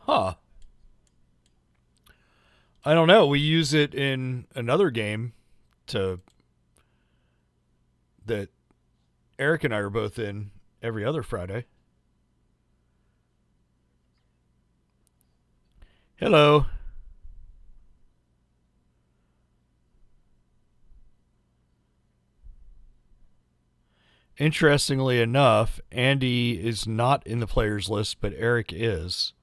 Huh. I don't know. We use it in another game to that Eric and I are both in every other Friday. Hello. Interestingly enough, Andy is not in the players list, but Eric is.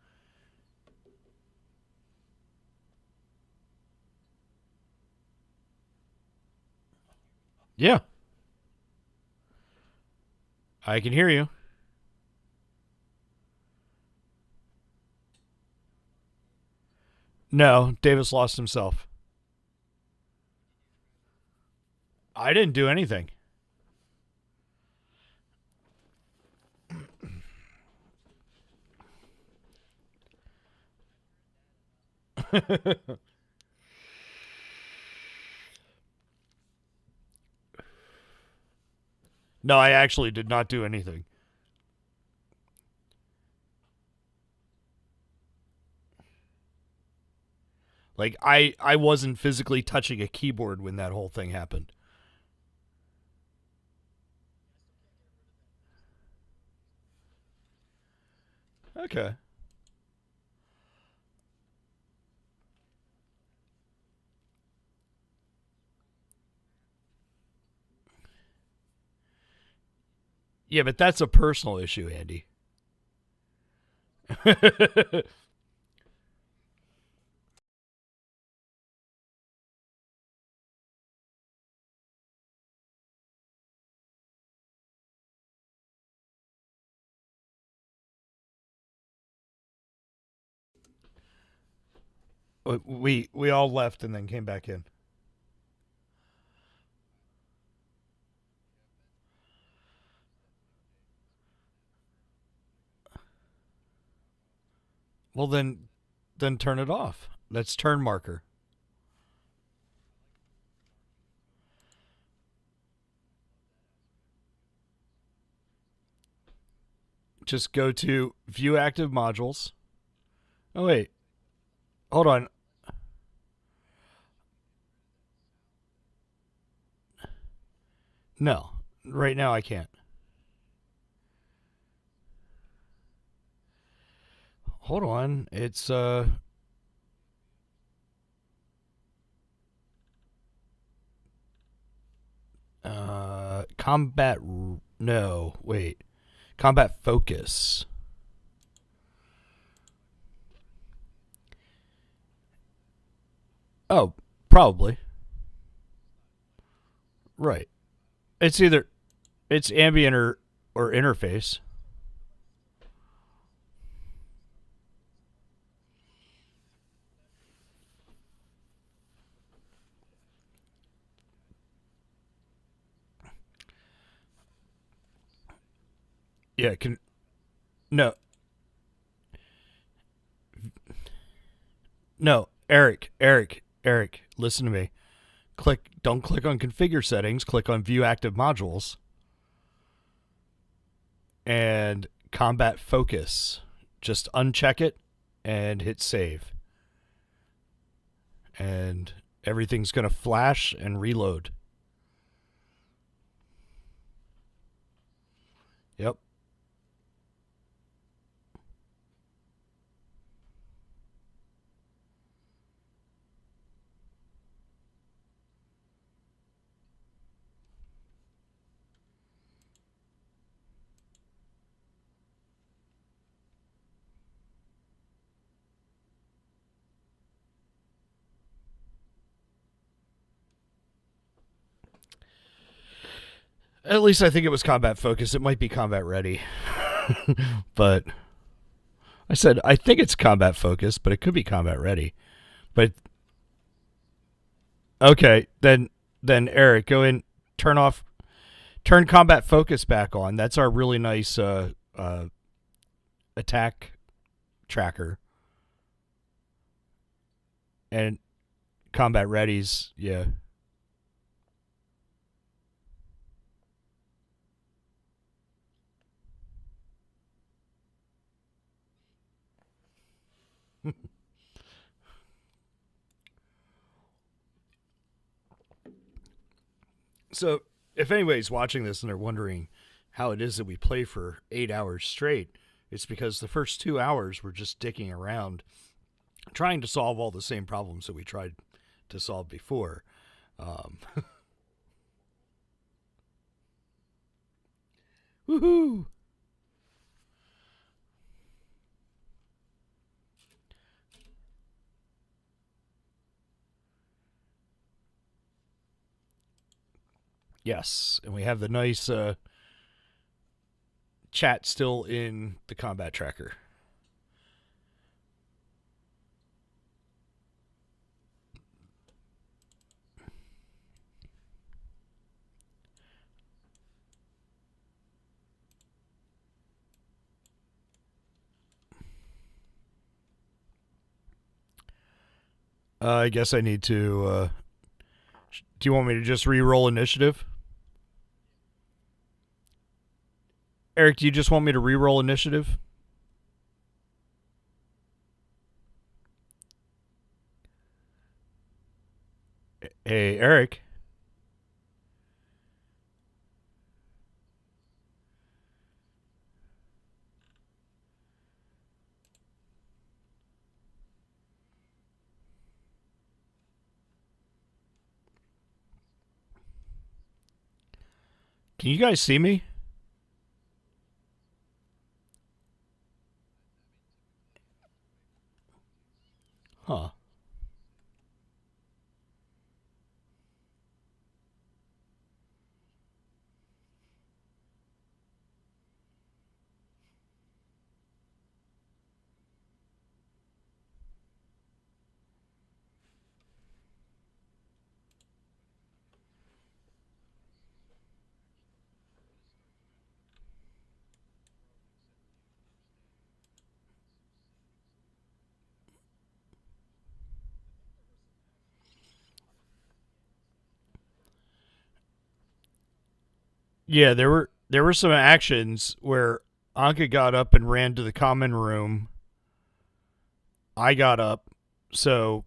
Yeah. I can hear you. No, Davis lost himself. I didn't do anything. No, I actually did not do anything. Like I wasn't physically touching a keyboard when that whole thing happened. Okay. Yeah, but that's a personal issue, Andy. We all left and then came back in. Well, then turn it off. That's turn marker. Just go to view active modules. Oh wait, hold on. No, right now I can't. Hold on, it's combat. No, wait, combat focus. Oh, probably. Right. It's either it's ambient or interface. Yeah, can no. No, Eric, listen to me. Don't click on configure settings, click on view active modules and combat focus. Just uncheck it and hit save. And everything's going to flash and reload. Yep. At least I think it was combat focus. It might be combat ready. But I said I think it's combat focus, but it could be combat ready. But okay, then Eric, go in, turn combat focus back on. That's our really nice attack tracker. And combat readies, yeah. So, if anybody's watching this and they're wondering how it is that we play for 8 hours straight, it's because the first 2 hours we're just dicking around trying to solve all the same problems that we tried to solve before. Woohoo! Yes, and we have the nice chat still in the combat tracker. I guess I need to. Do you want me to just re-roll initiative? Eric, do you just want me to re-roll initiative? Hey, Eric. Can you guys see me? Huh. Yeah, there were some actions where Anka got up and ran to the common room. I got up, so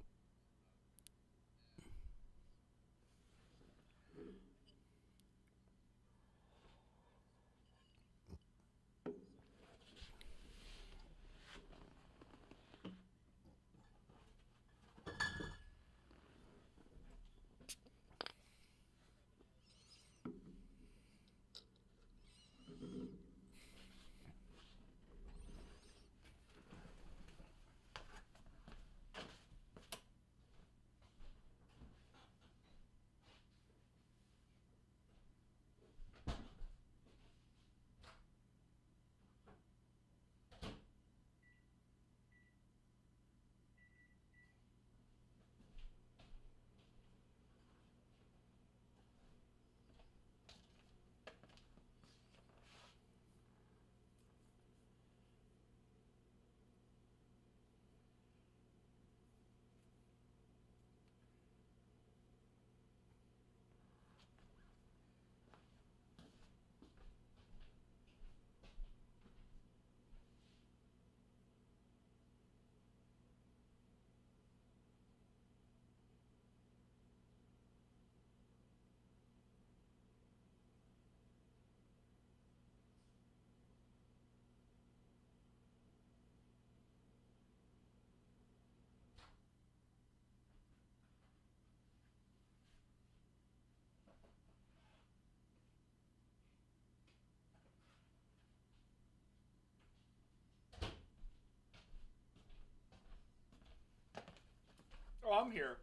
I'm here.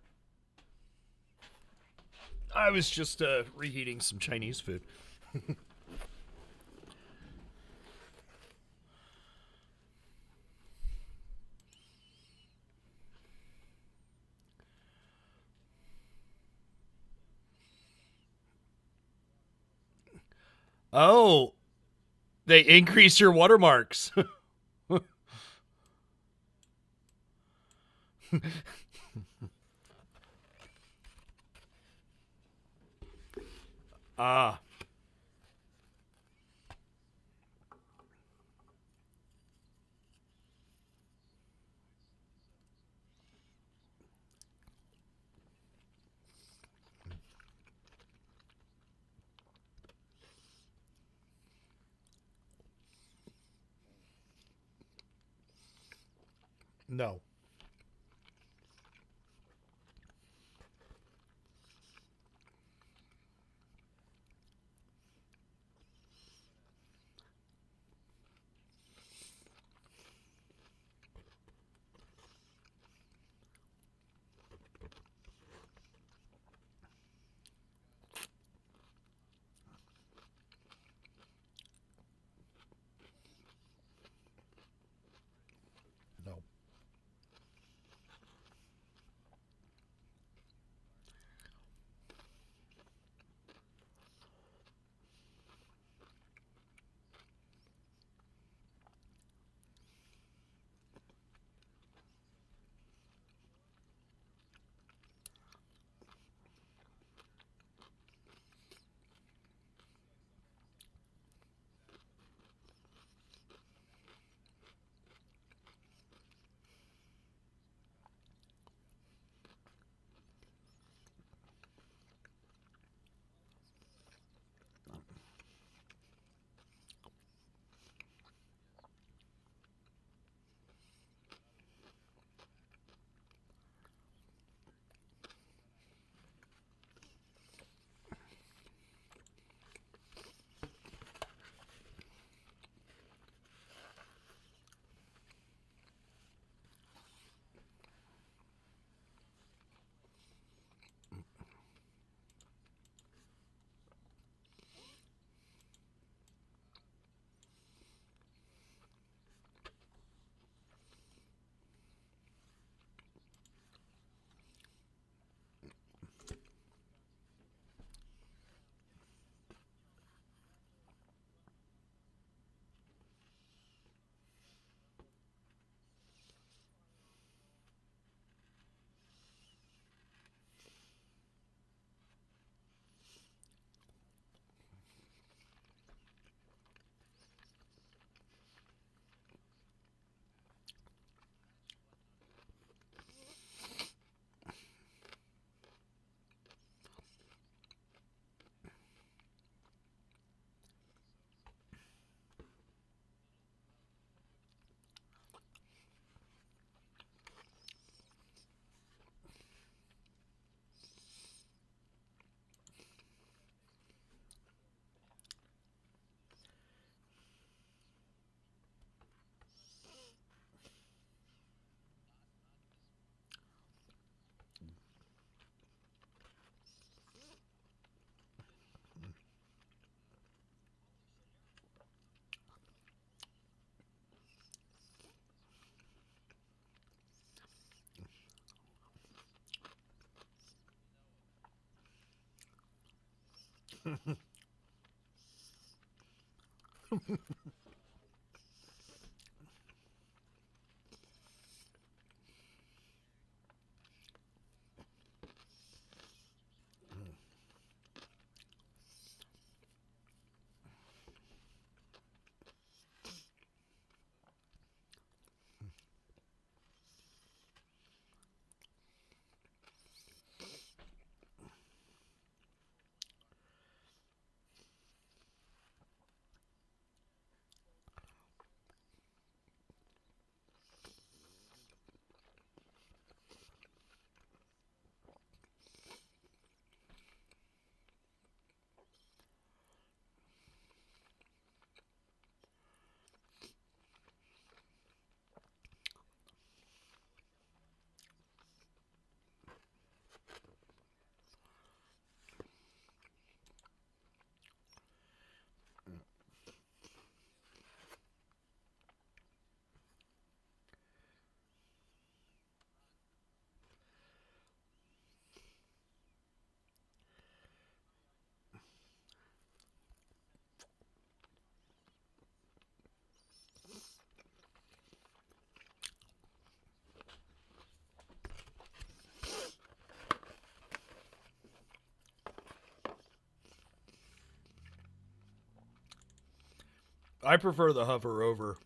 I was just reheating some Chinese food. Oh, they increase your watermarks. Ah, no. No. I prefer the hover over.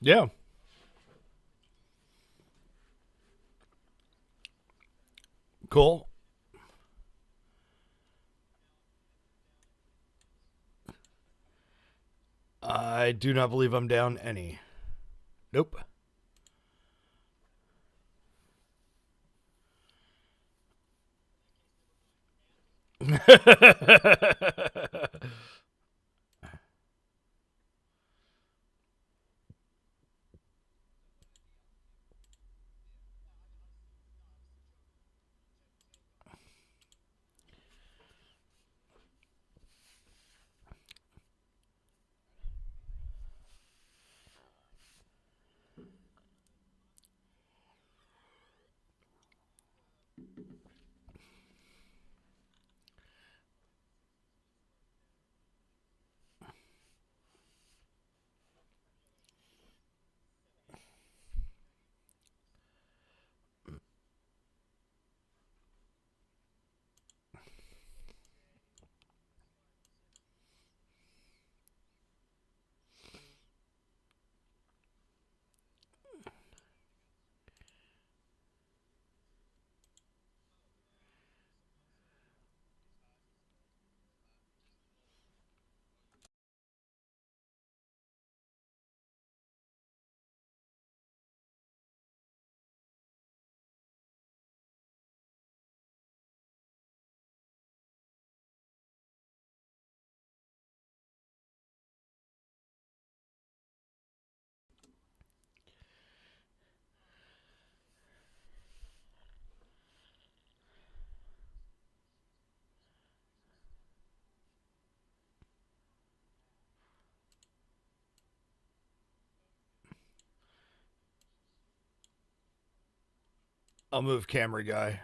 Yeah. Cool. I do not believe I'm down any. Nope. I'll move camera guy.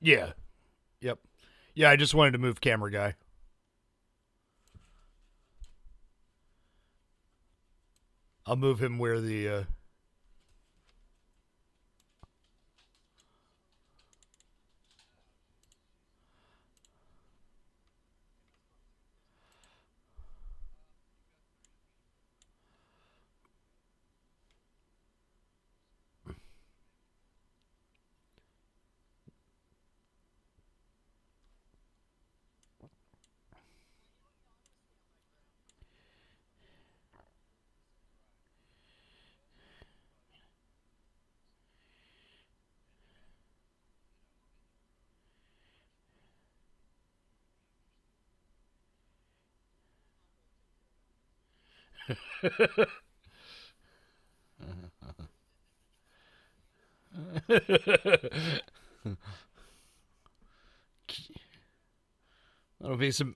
Yeah. Yep. Yeah, I just wanted to move camera guy. I'll move him where the that'll be some.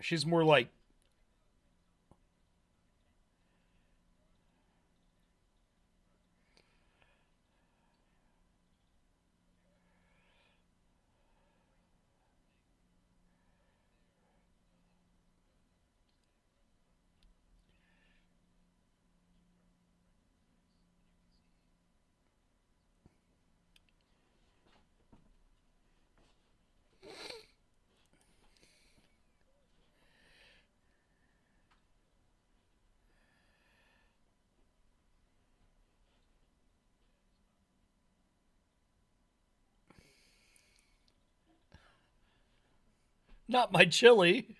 She's more like Not my chili.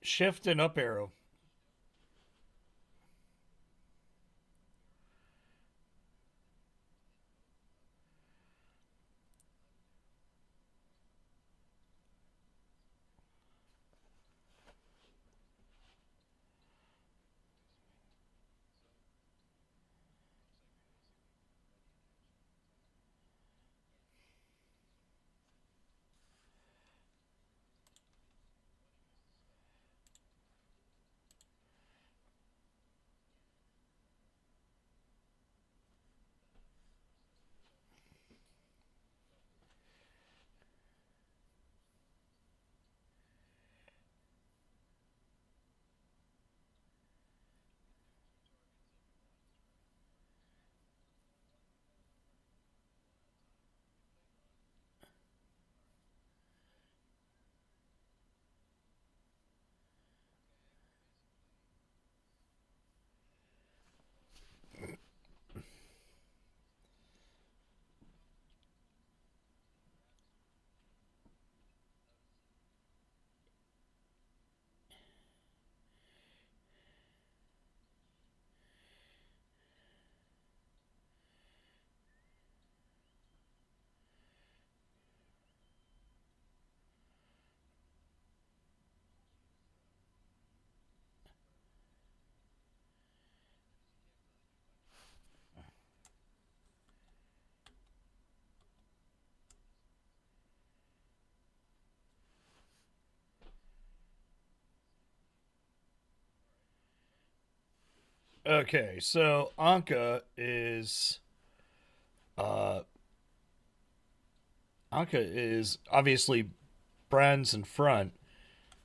Shift and up arrow. Okay, so uh Anka is obviously Bran's in front,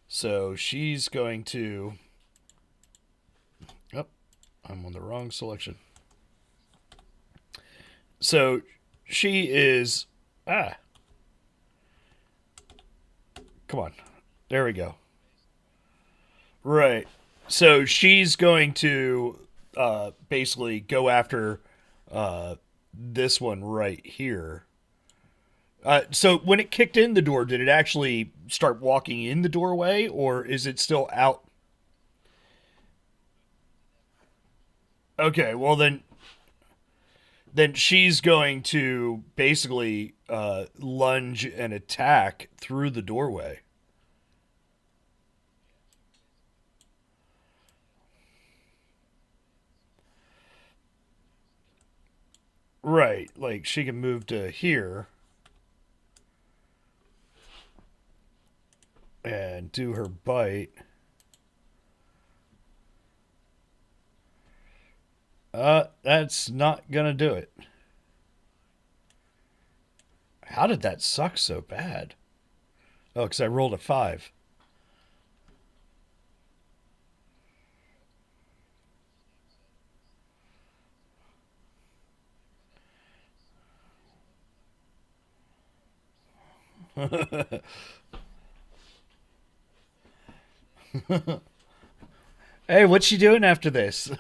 so she's going to. Oh, I'm on the wrong selection. So she is. Ah, come on. There we go. Right. So she's going to basically go after this one right here. So when it kicked in the door, did it actually start walking in the doorway, or is it still out? Okay, well then she's going to basically lunge and attack through the doorway. Right, like she can move to here and do her bite. That's not gonna do it. How did that suck so bad? Oh, because I rolled a 5. Hey, what's she doing after this?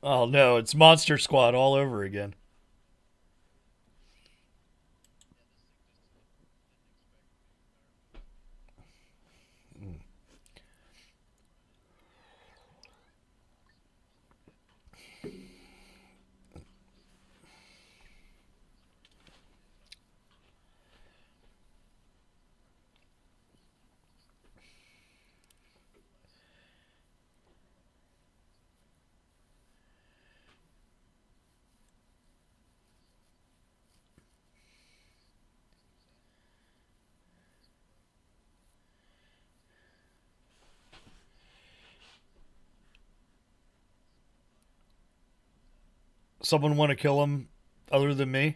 Oh no, it's Monster Squad all over again. Someone want to kill him other than me?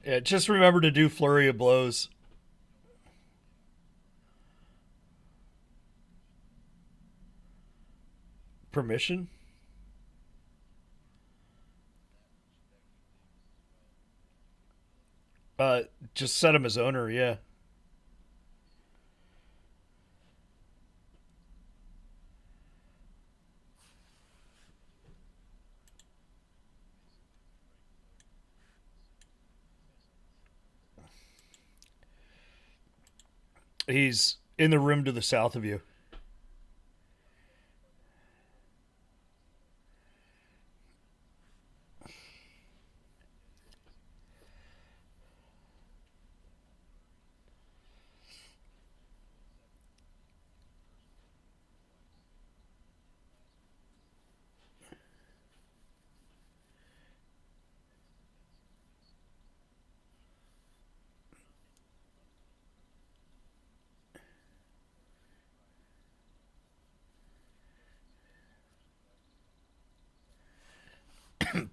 Yeah, just remember to do flurry of blows. Permission? Just set him as owner, yeah. He's in the room to the south of you.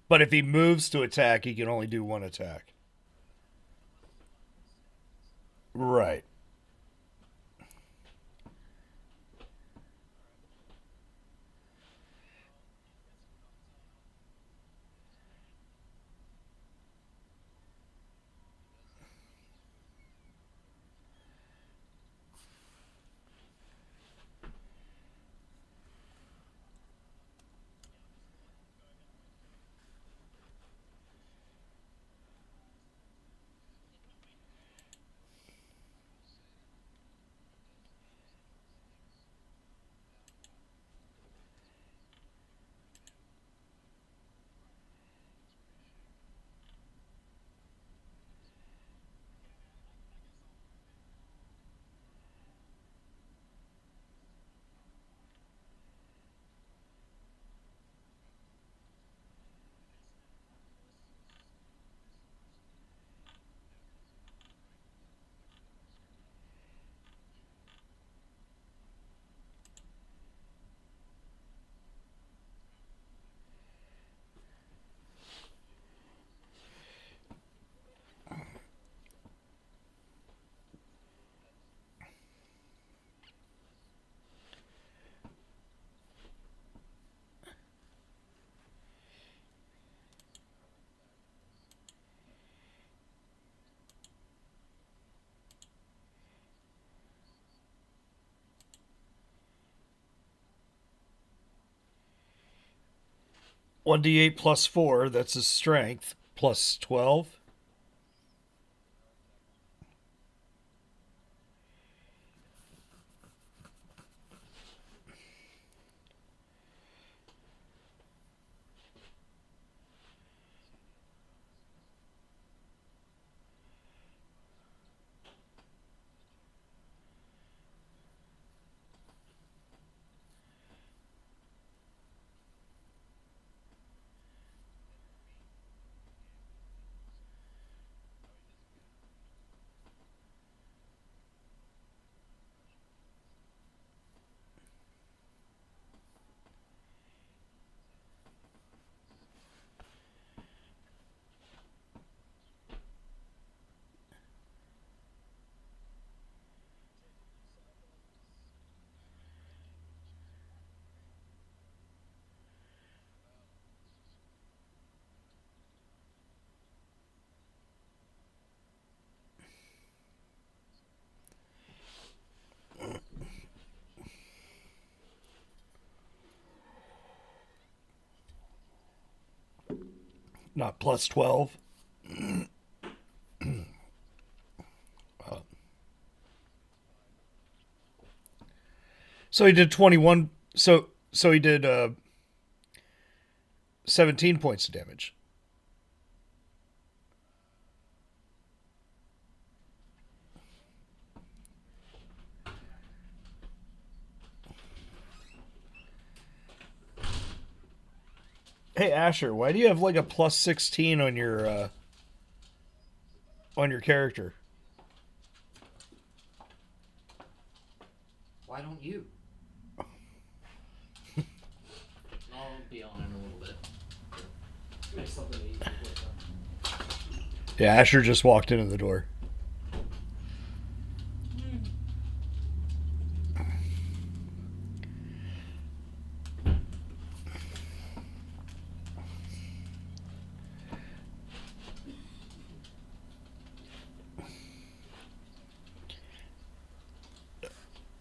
But if he moves to attack, he can only do one attack. Right. One d8 plus 4, that's his strength, plus 12. Not plus 12. So he did 21. So he did 17 points of damage. Hey Asher, why do you have like a plus 16 on your character? Why don't you? I'll be on in a little bit. Make something to eat. Yeah, Asher just walked into the door.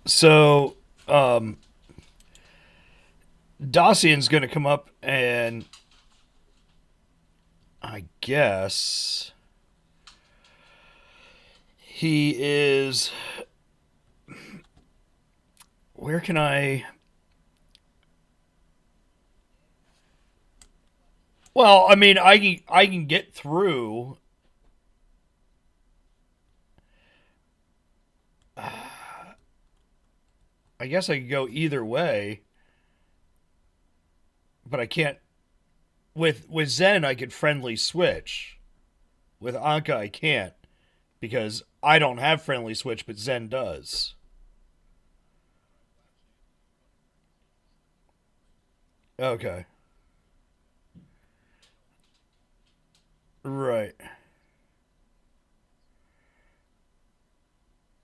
So, Dacian's going to come up and I guess he is. Where can I? Well, I mean, I can get through. I guess I could go either way, but I can't. With Zen, I could friendly switch. With Anka, I can't because I don't have friendly switch, but Zen does. Okay. Right.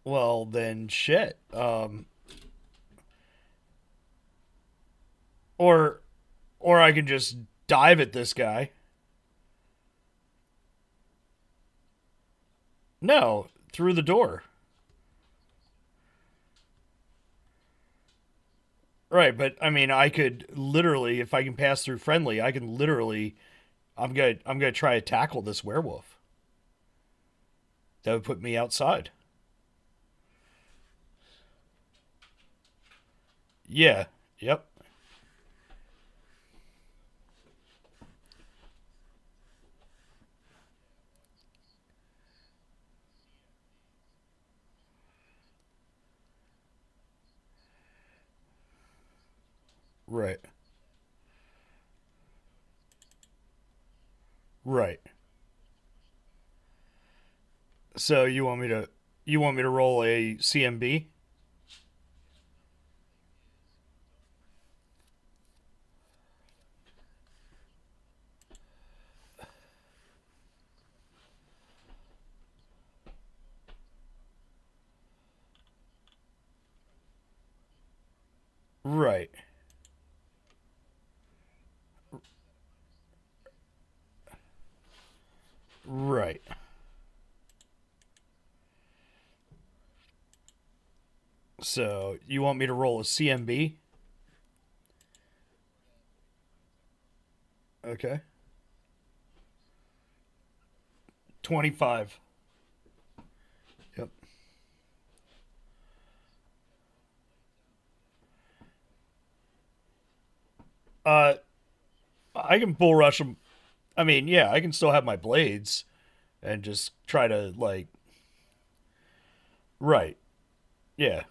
Well, then shit. Or or I can just dive at this guy. No, through the door. Right, but I mean, I could literally, if I can pass through friendly, I can literally. I'm gonna try to tackle this werewolf. That would put me outside. Yeah. Yep. Right. Right. So you want me to roll a CMB? Right. Right. So you want me to roll a CMB? Okay. 25. Yep. Uh, I can bull rush him. I mean, yeah, I can still have my blades and just try to like. Right. Yeah.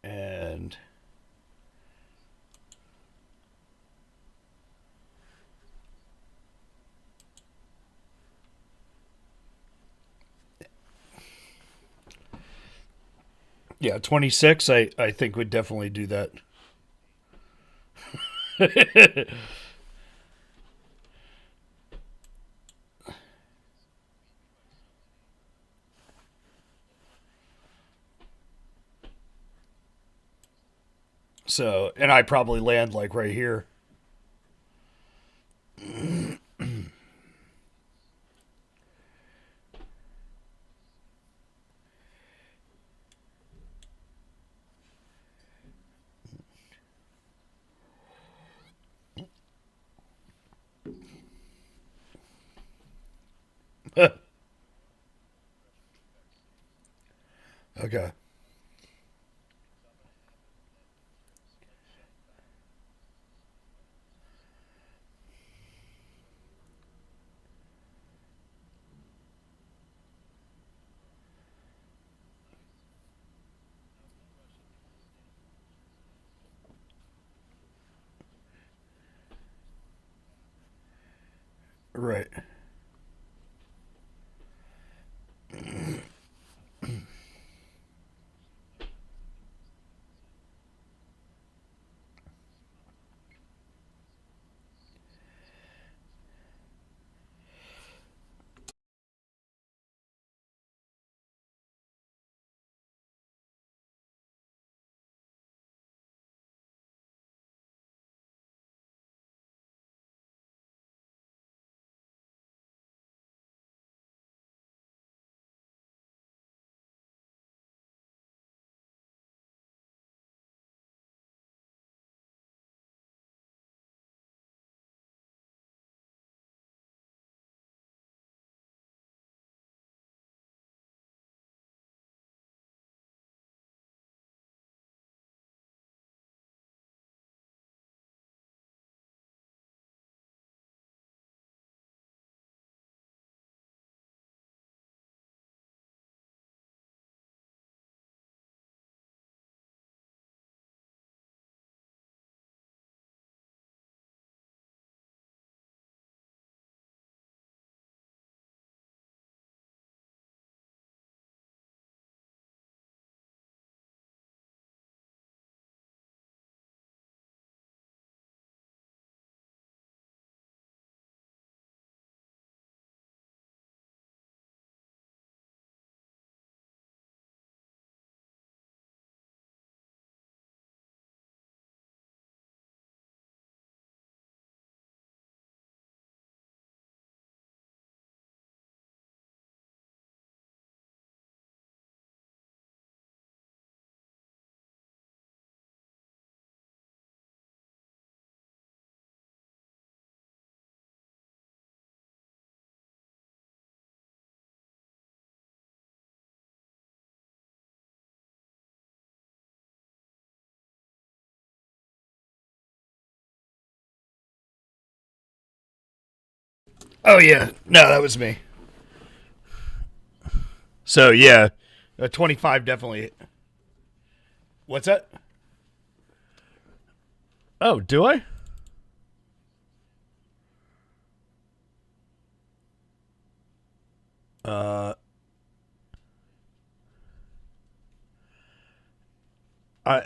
And yeah, 26. I think would definitely do that. So, and I probably land like right here. Okay. Right. Oh yeah, no, that was me. So yeah, 25 definitely. What's that? Oh, do I? Uh, I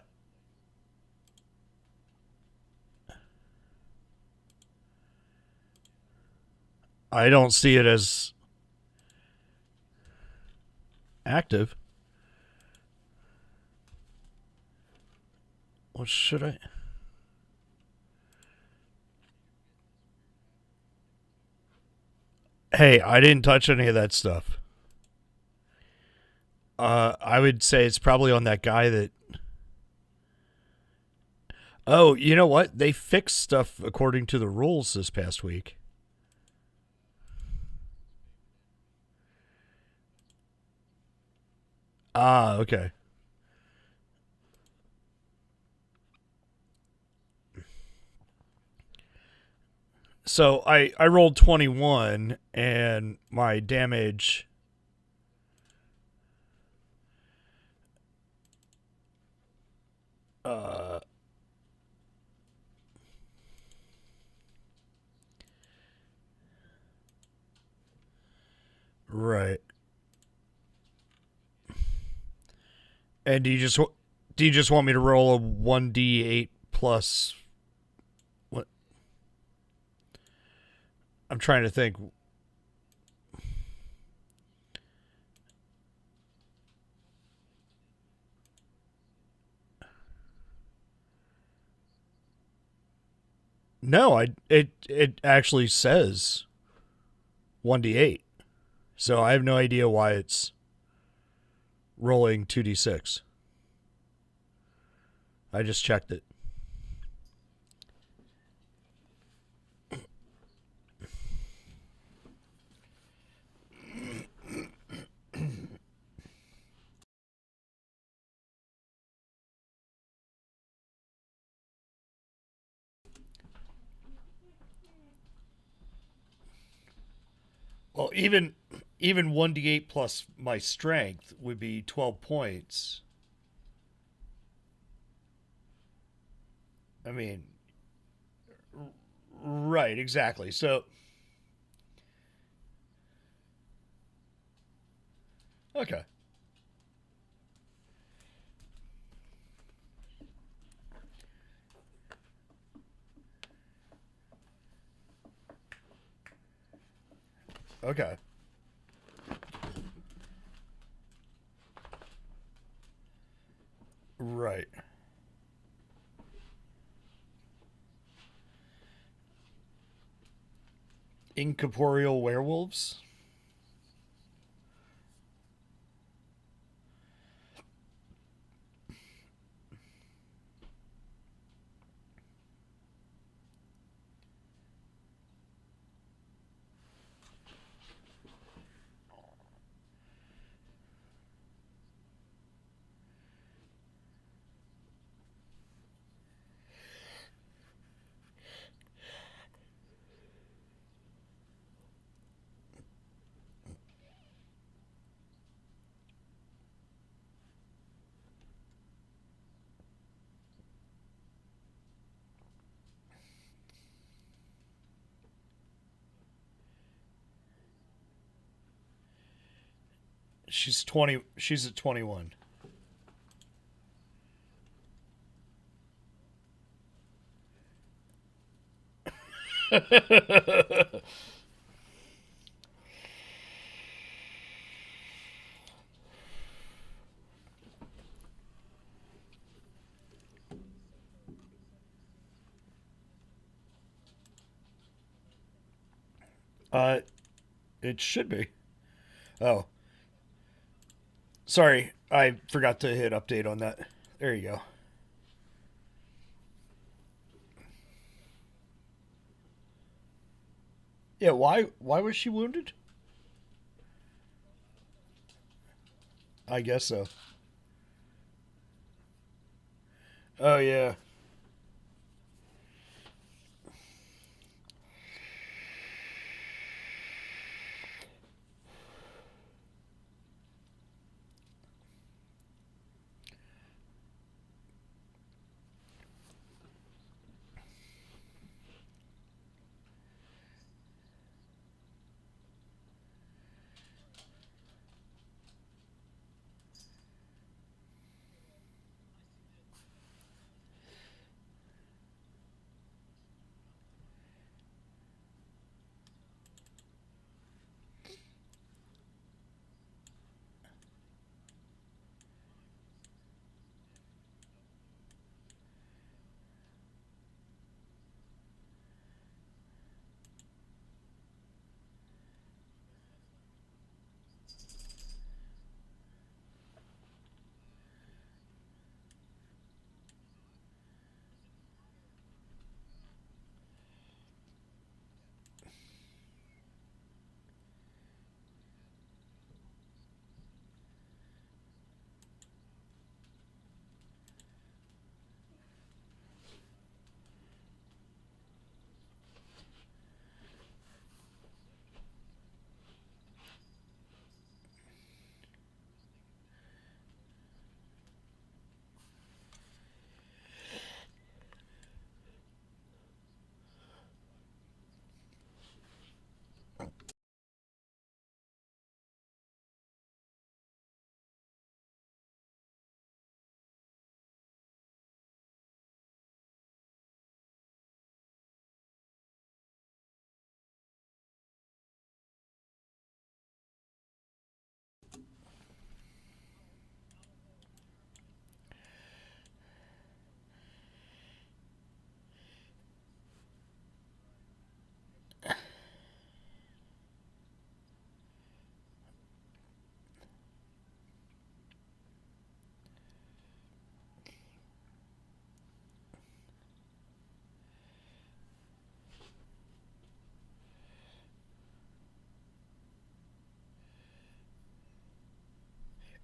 I don't see it as active. What should I? Hey, I didn't touch any of that stuff. I would say it's probably on that guy that. Oh, you know what? They fixed stuff according to the rules this past week. Ah, okay. So I rolled 21 and my damage. Uh, right. And do you just want me to roll a 1d8 plus what? I'm trying to think. No, it actually says 1d8. So I have no idea why it's rolling 2d6. I just checked it. Well, even 1d8 plus my strength would be 12 points. I mean, right, exactly. So, okay. Okay. Right. Incorporeal werewolves? She's 20. She's at 21. uh, it should be. Oh, sorry. I forgot to hit update on that. There you go. Yeah, why was she wounded? I guess so. Oh yeah.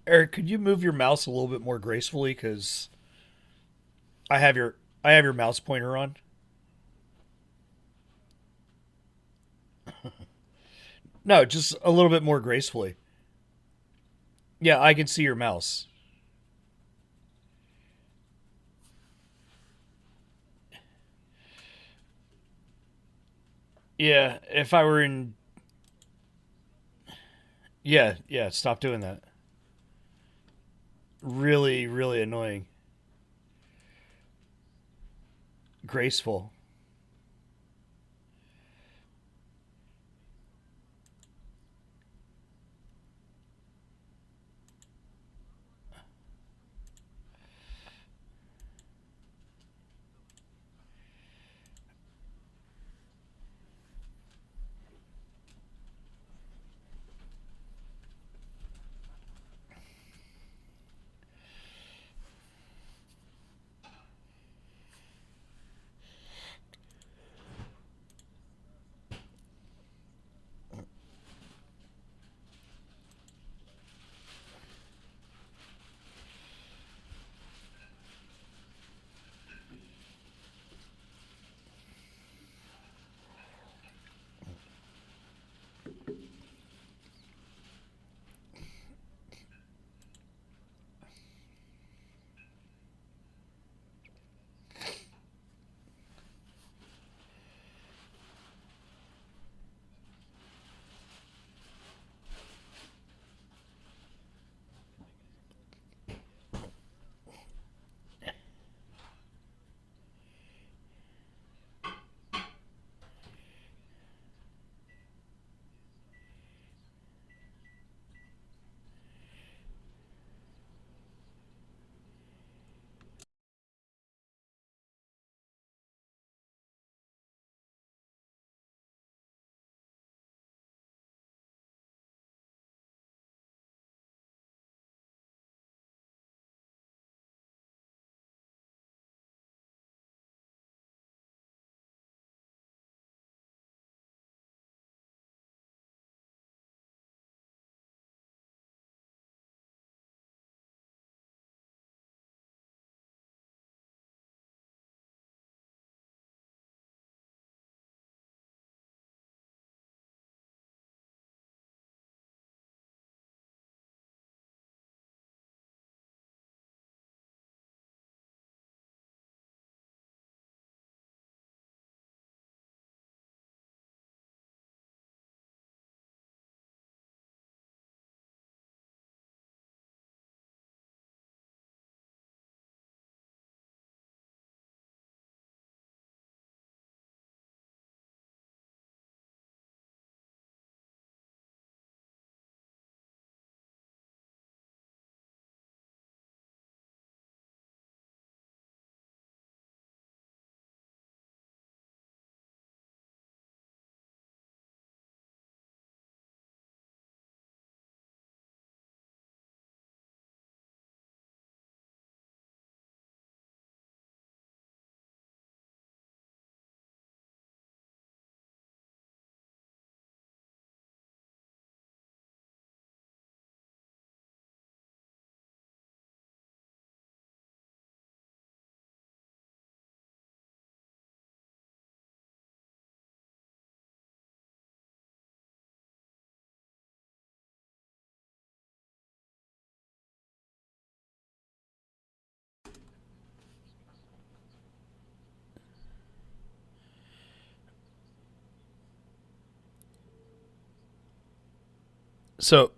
Eric, could you move your mouse a little bit more gracefully? Because I have your mouse pointer on. No, just a little bit more gracefully. Yeah, I can see your mouse. Yeah, if I were in. Yeah, yeah, stop doing that. Really, really annoying. Graceful. So,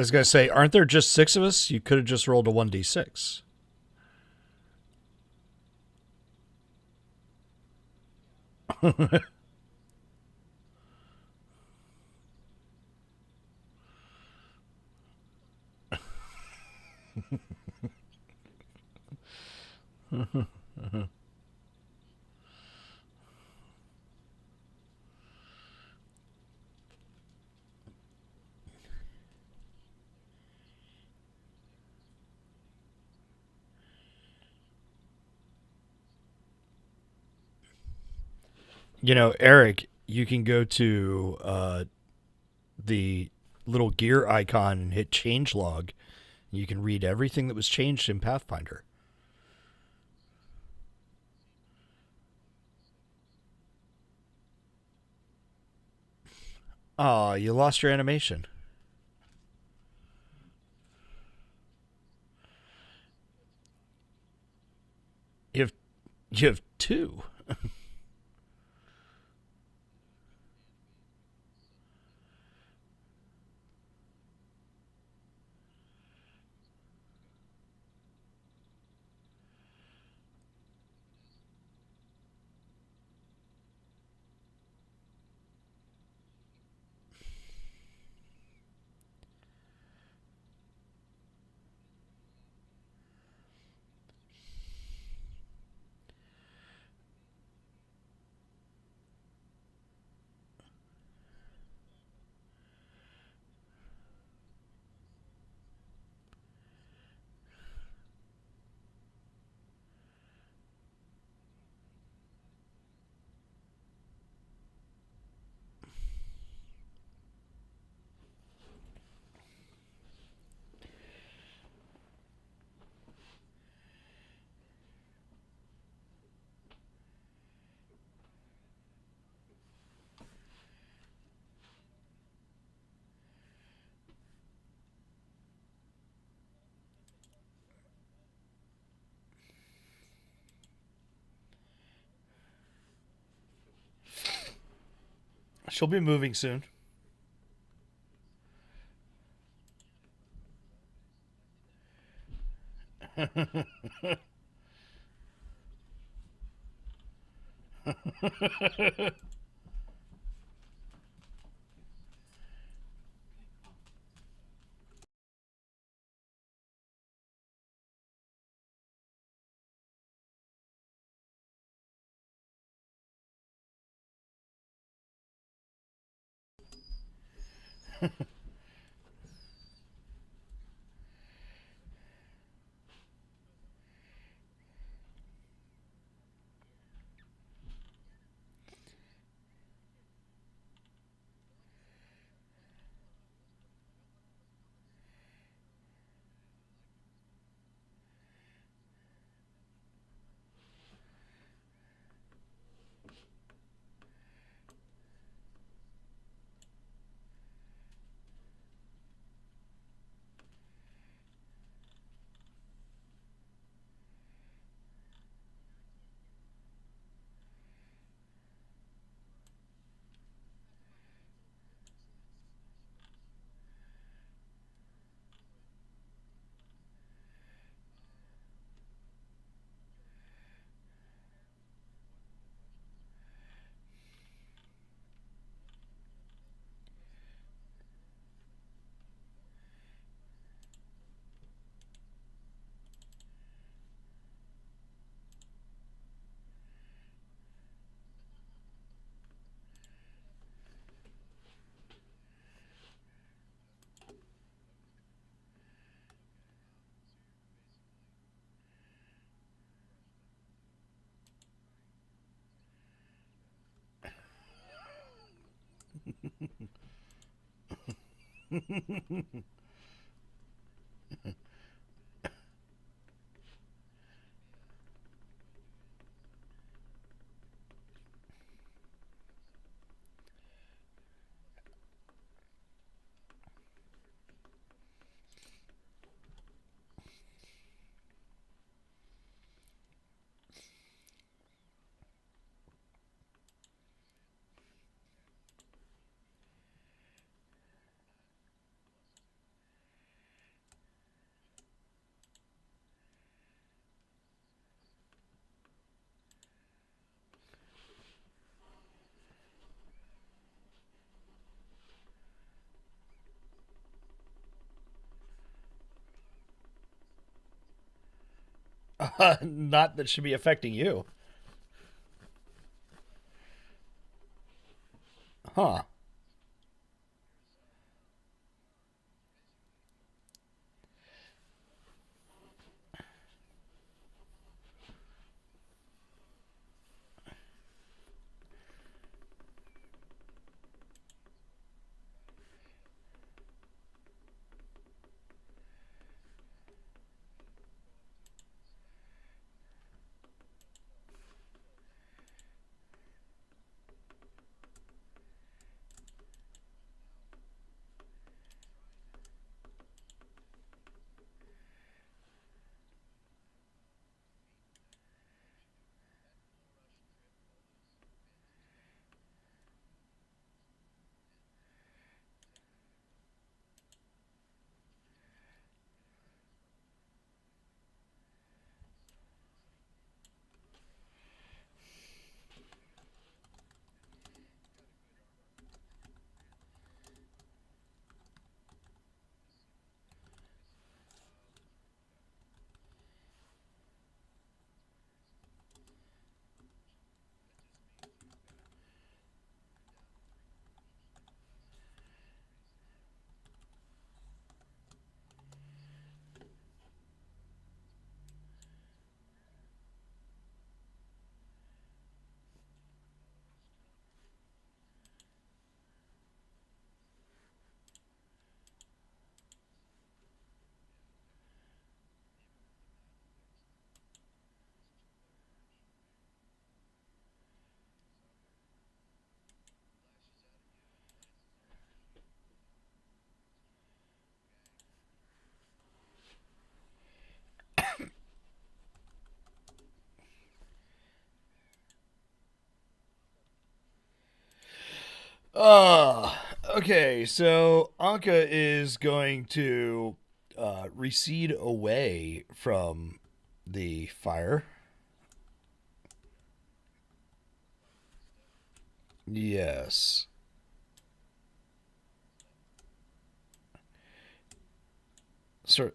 was gonna say, aren't there just 6 of us? You could have just rolled a 1d6. You know, Eric, you can go to the little gear icon and hit change log. You can read everything that was changed in Pathfinder. Oh, you lost your animation. You have you have 2. She'll be moving soon. Not that should be affecting you. Huh. Uh, okay, so Anka is going to recede away from the fire. Yes. So,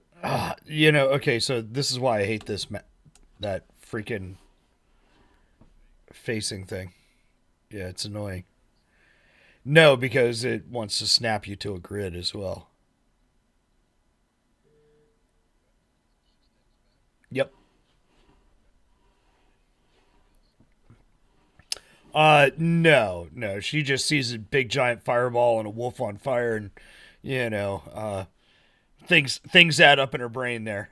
okay, so this is why I hate that freaking facing thing. Yeah, it's annoying. No, because it wants to snap you to a grid as well. Yep. No, no. She just sees a big giant fireball and a wolf on fire, and things add up in her brain there.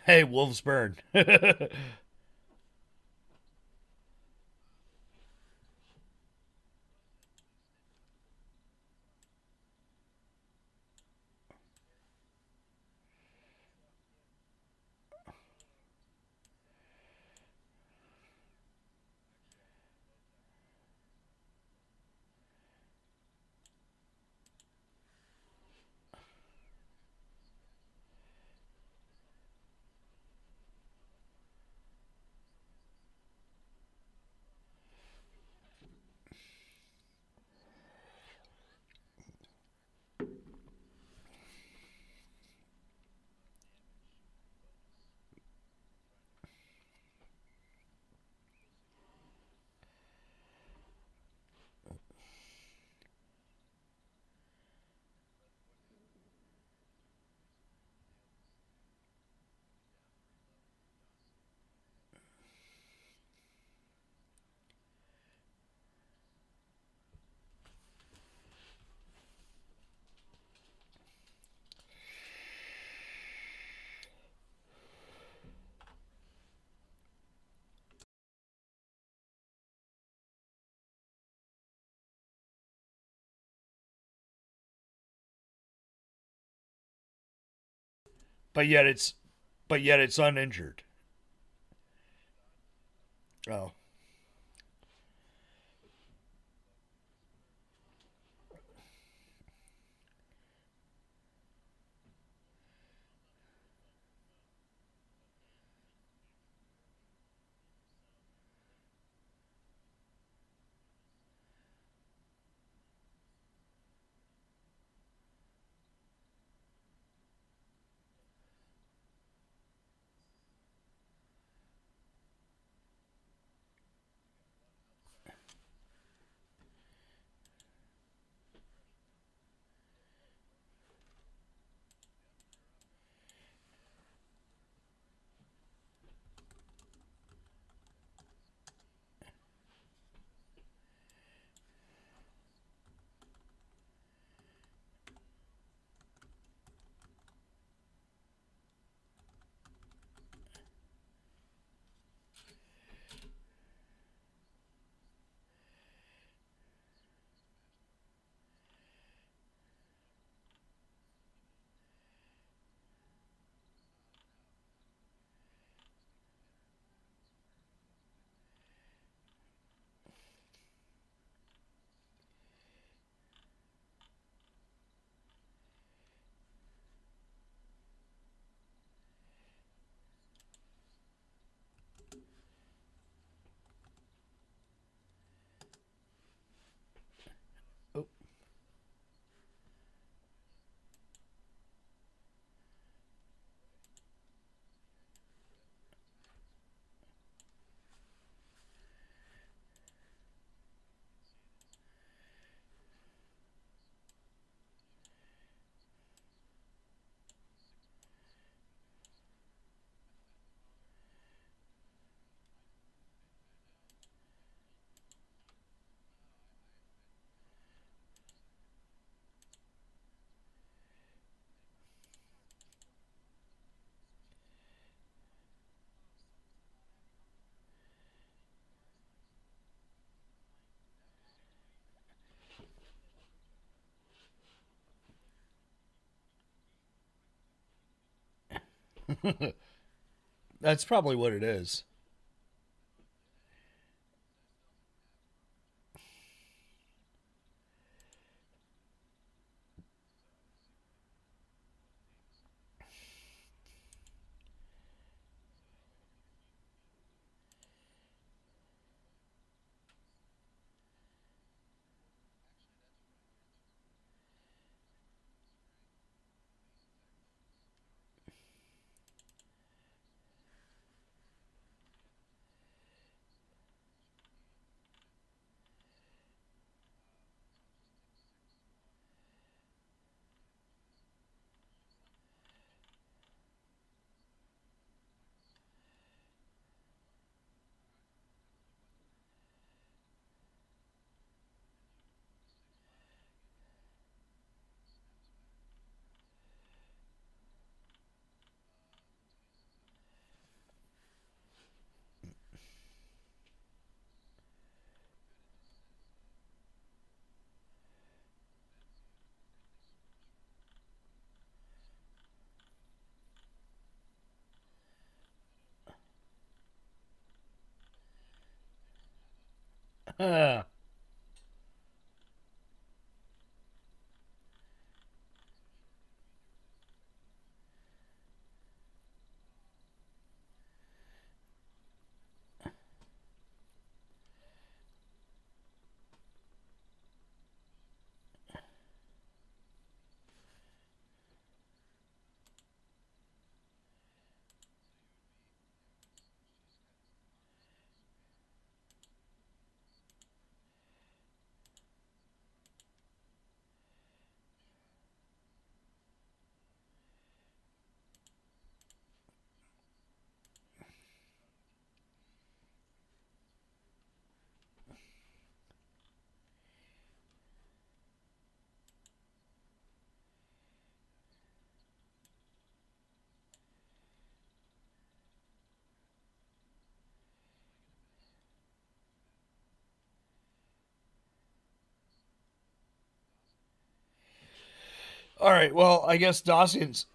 Hey, wolves burn. but yet it's but yet it's uninjured. Oh. That's probably what it is. All right. Well, I guess Dacian's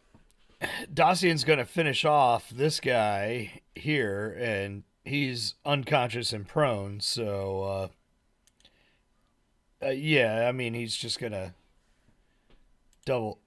going to finish off this guy here, and he's unconscious and prone. So, yeah, I mean, he's just going to double.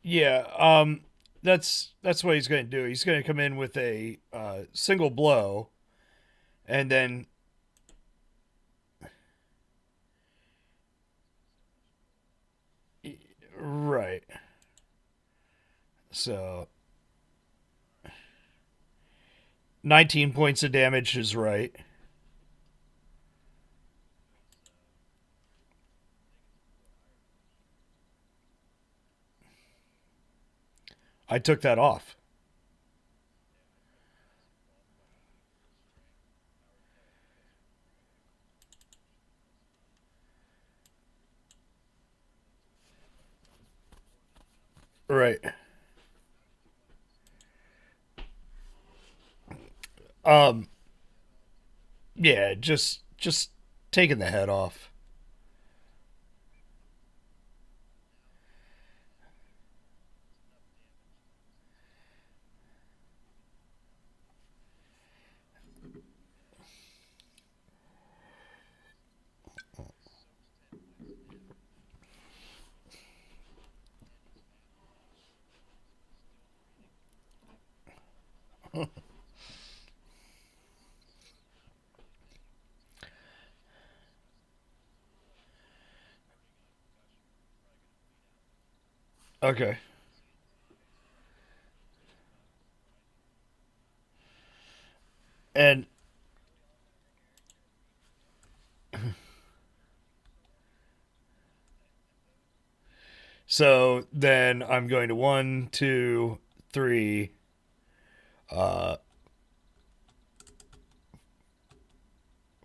Yeah, that's what he's going to do. He's going to come in with a single blow, and then right. So 19 points of damage is right. I took that off. Right. Um. Yeah. Just taking the head off. Okay. And so then I'm going to one, two, three, uh,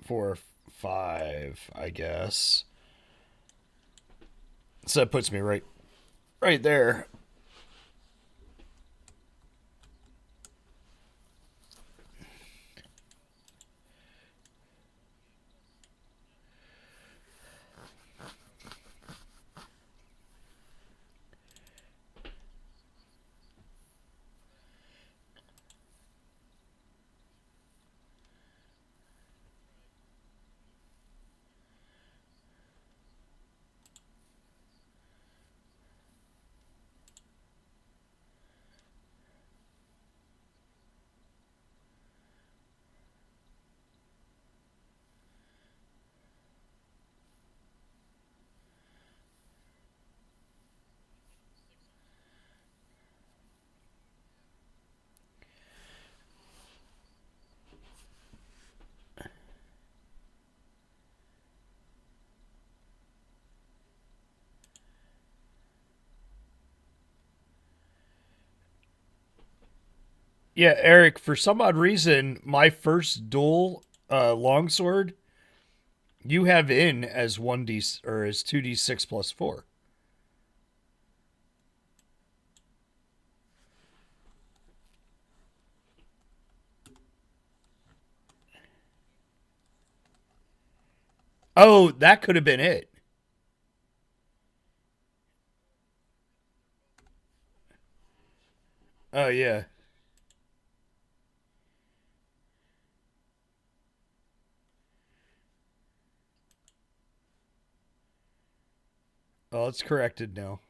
four, five, I guess. So that puts me right right there. Yeah, Eric, for some odd reason, my first dual longsword, you have in as 1d or as 2d6 plus 4. Oh, that could have been it. Oh, yeah. Oh, it's corrected now.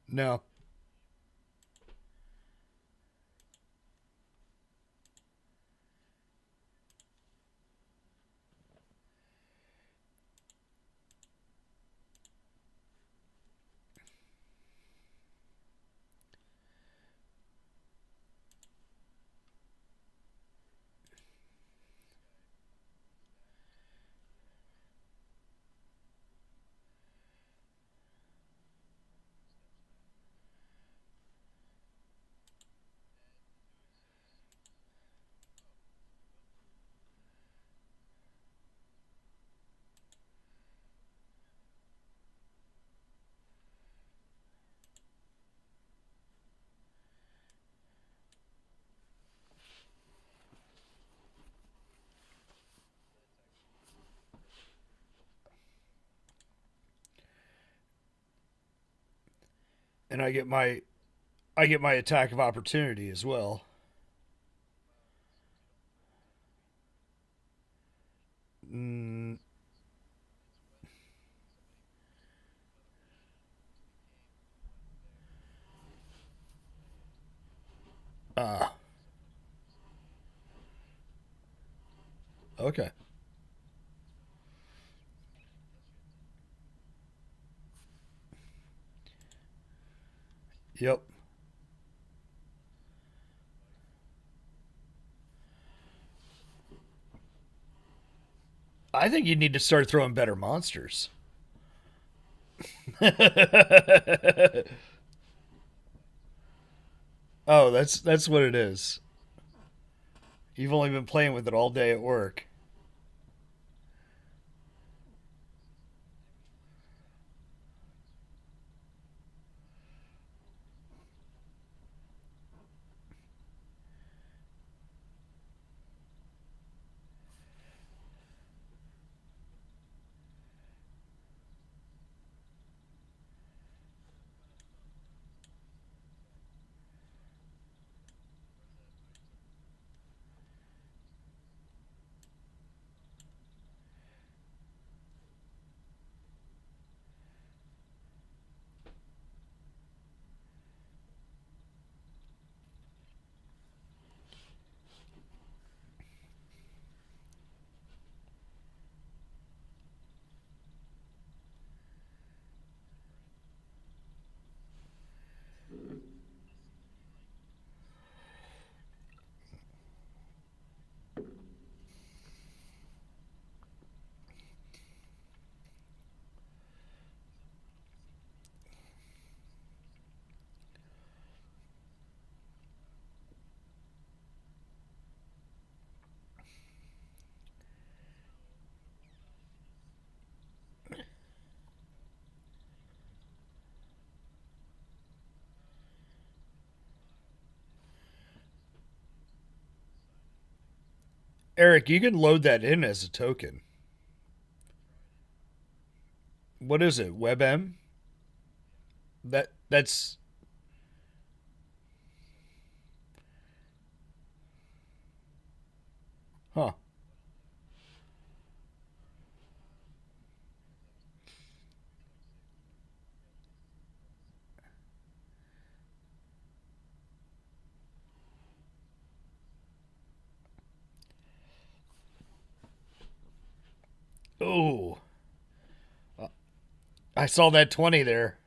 No. And I get my attack of opportunity as well. Mm, ah, okay. Yep. I think you need to start throwing better monsters. Oh, that's what it is. You've only been playing with it all day at work. Eric, you can load that in as a token. What is it? WebM? That's huh. Oh, I saw that 20 there.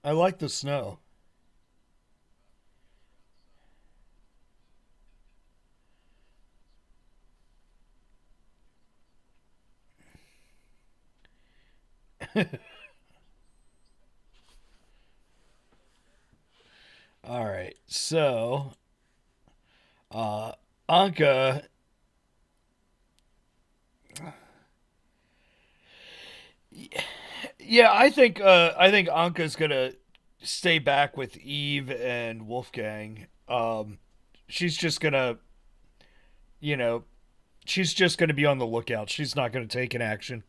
I like the snow. All right. So, uh, Anka. Yeah, I think Anka's gonna stay back with Eve and Wolfgang. She's just gonna, you know, she's just gonna be on the lookout. She's not gonna take an action.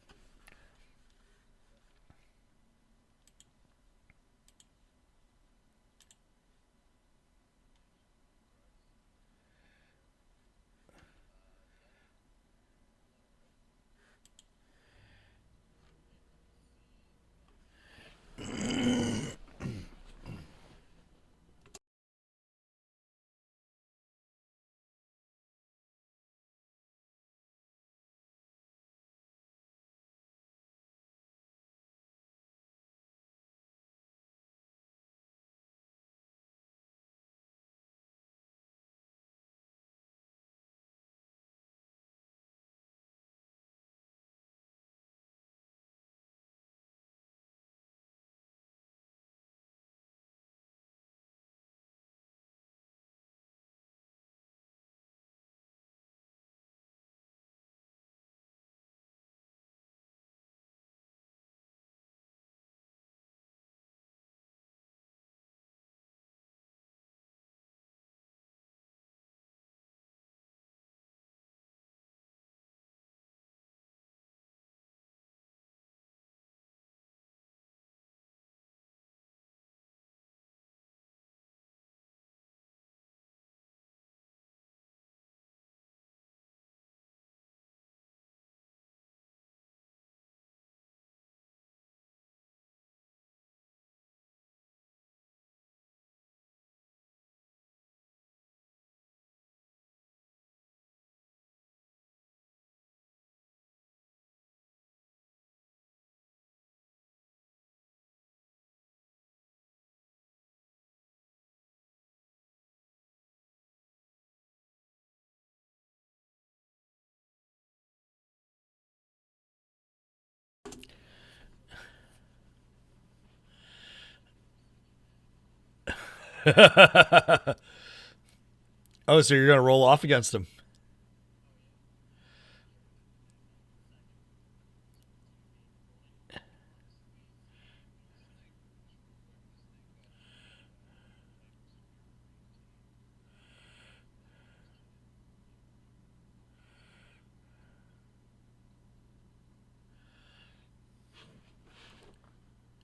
Oh, so you're gonna roll off against him?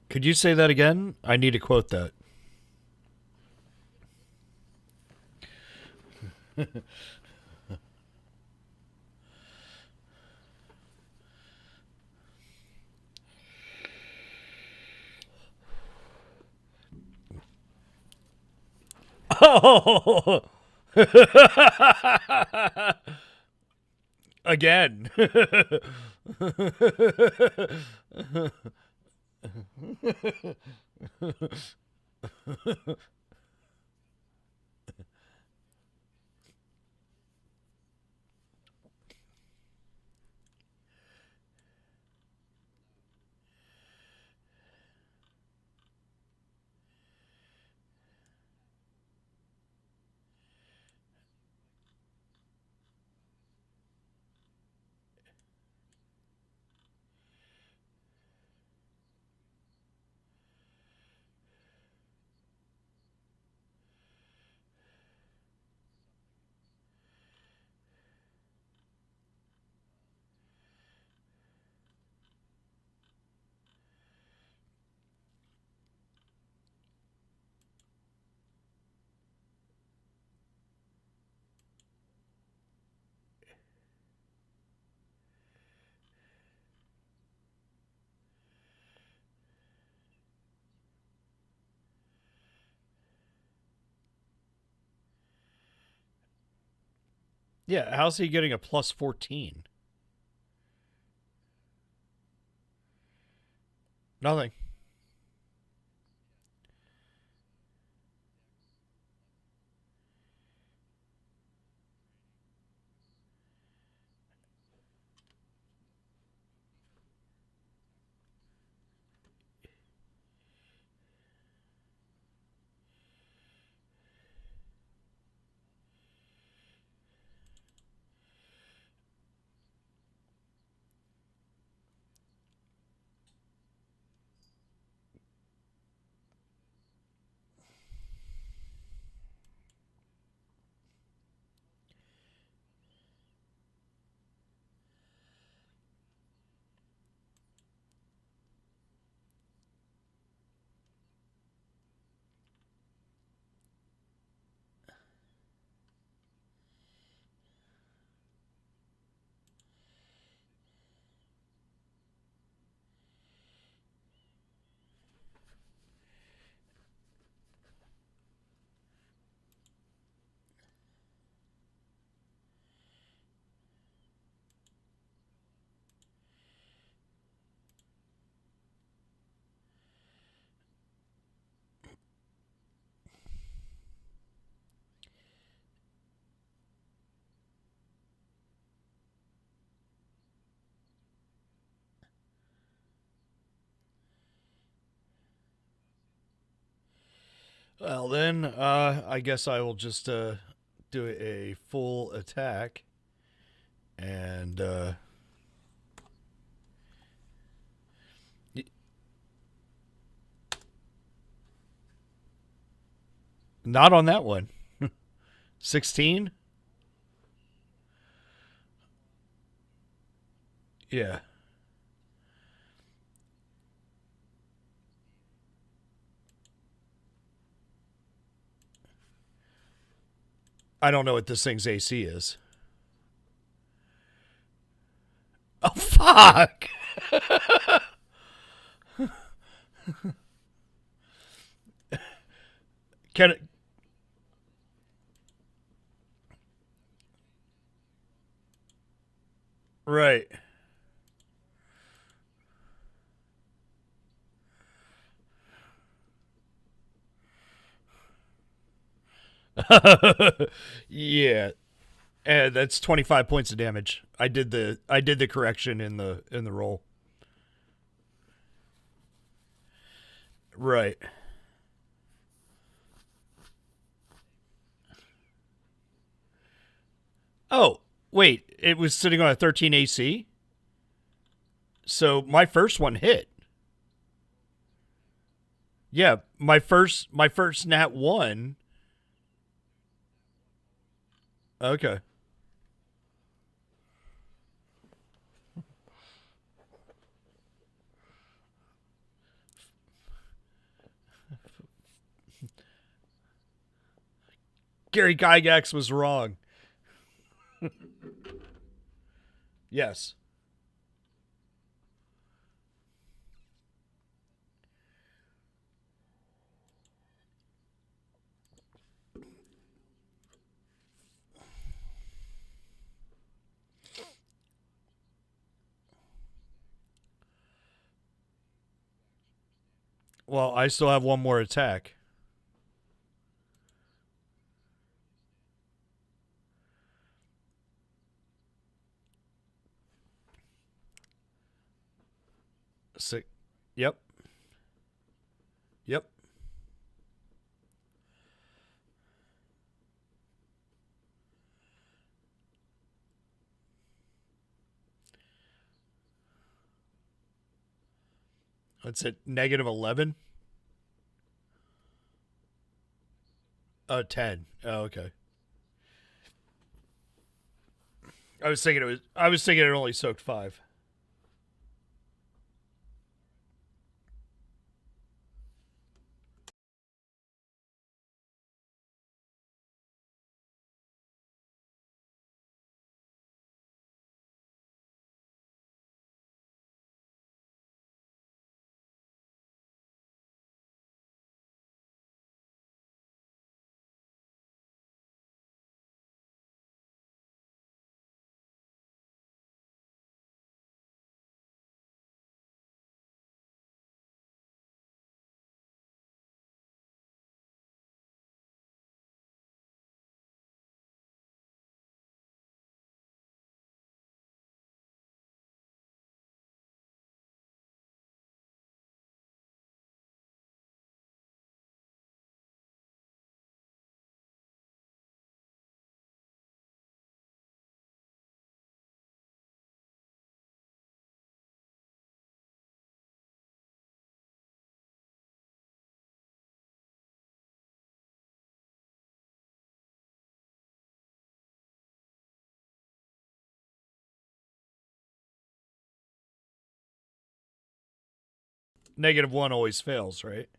Could you say that again? I need to quote that. Oh, again. Yeah, how's he getting a plus 14? Nothing. Well, then, I guess I will just do a full attack. And, not on that one. 16? Yeah. I don't know what this thing's AC is. Oh, fuck! Can it. Right. Yeah. And that's 25 points of damage. I did the correction in the roll. Right. Oh, wait. It was sitting on a 13 AC? So my first one hit. Yeah, my first nat 1. Okay. Gary Gygax was wrong. Yes. Well, I still have one more attack. Six. Yep. Yep. That's at negative 11. Oh, 10. Oh, okay. I was thinking it only soaked 5. Negative 1 always fails, right?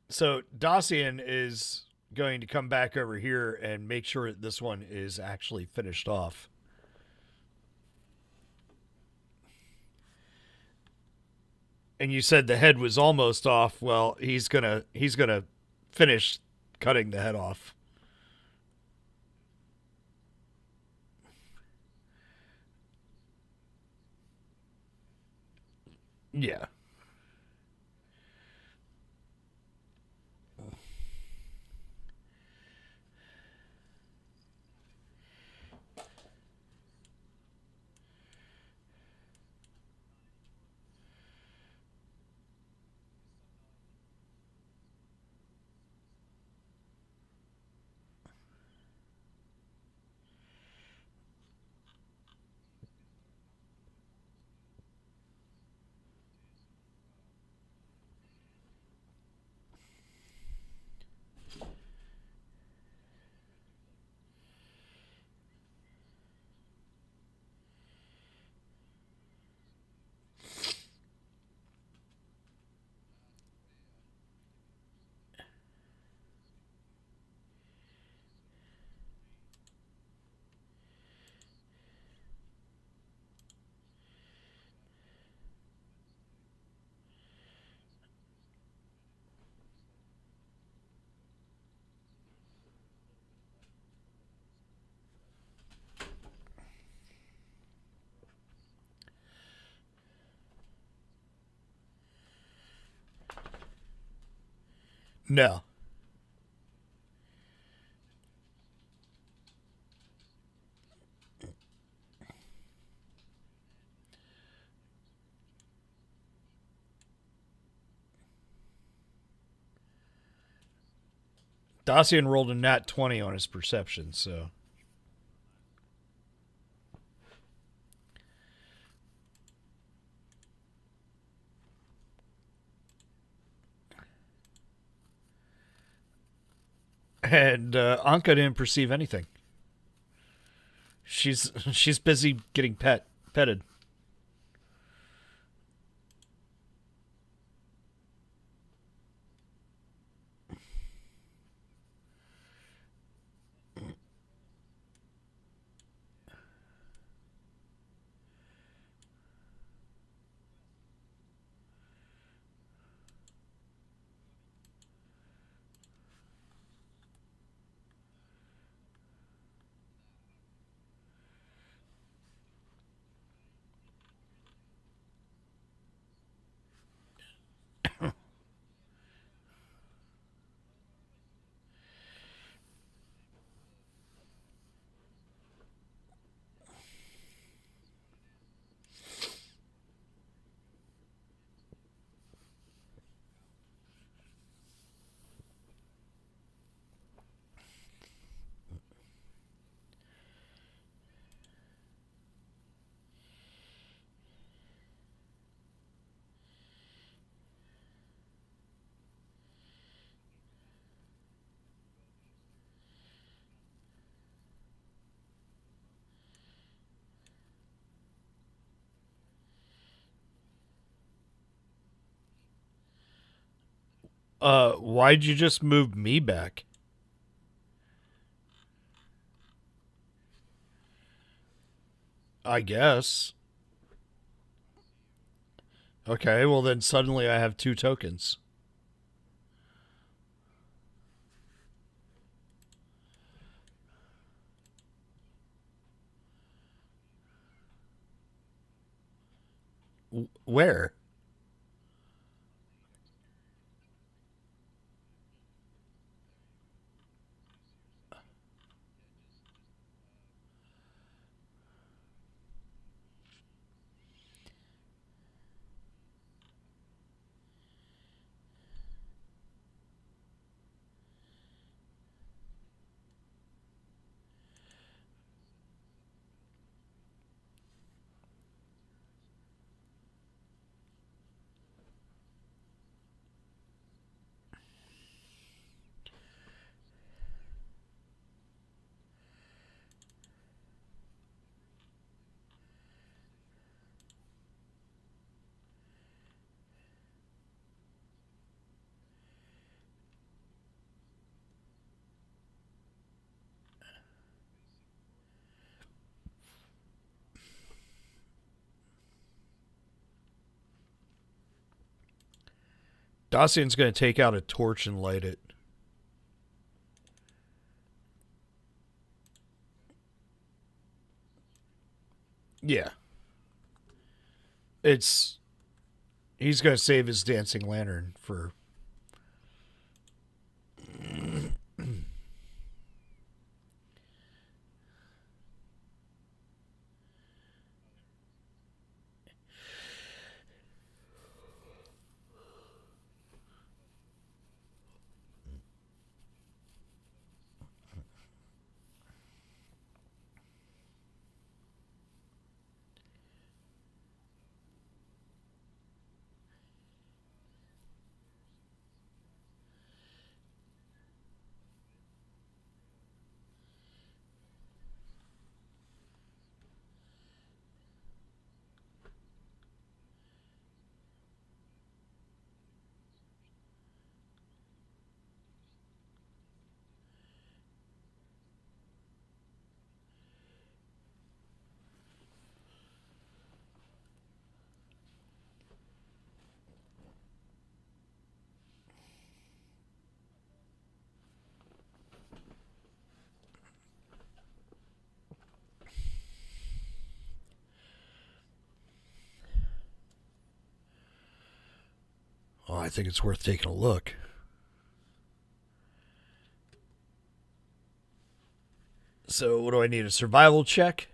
So Dacian is going to come back over here and make sure that this one is actually finished off. And you said the head was almost off. Well, he's gonna finish cutting the head off. Yeah. No. Dacian rolled a nat 20 on his perception, so. And Anka didn't perceive anything. She's busy getting petted. Why'd you just move me back? I guess. Okay, well then suddenly I have 2 tokens. Where? Dacian's going to take out a torch and light it. Yeah. He's going to save his dancing lantern for... Oh, I think it's worth taking a look. So, what do I need? A survival check?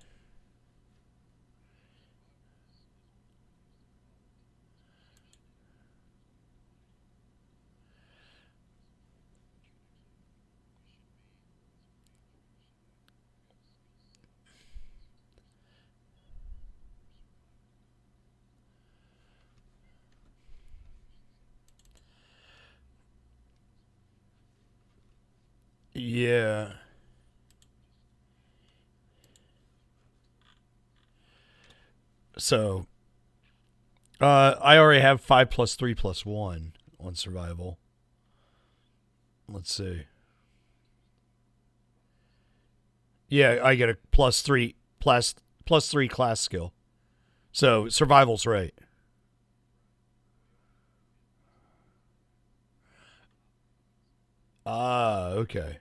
Yeah. So, I already have 5 plus 3 plus 1 on survival. Let's see. Yeah, I get a plus 3 class skill. So, survival's right. Ah, okay.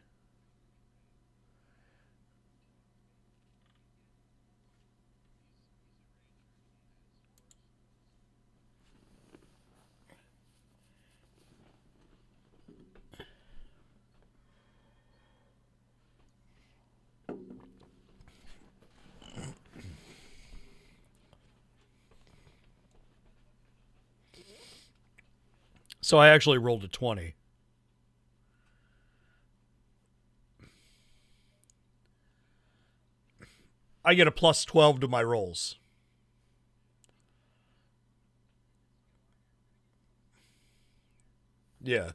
So I actually rolled a 20. I get a plus 12 to my rolls. Yeah.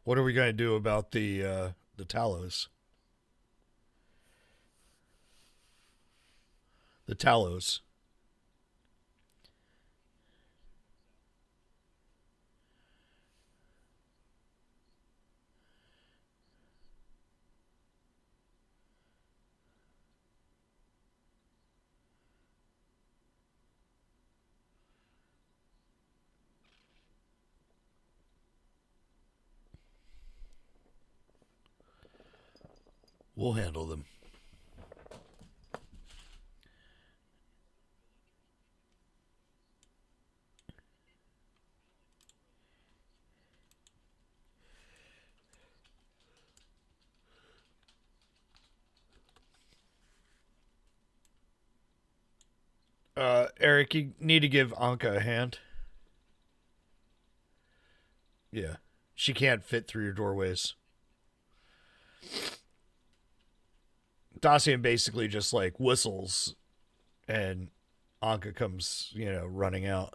What are we going to do about the Talos? The Talos. We'll handle them. Eric, you need to give Anka a hand. Yeah. She can't fit through your doorways. Dacian basically just like whistles and Anka comes, running out.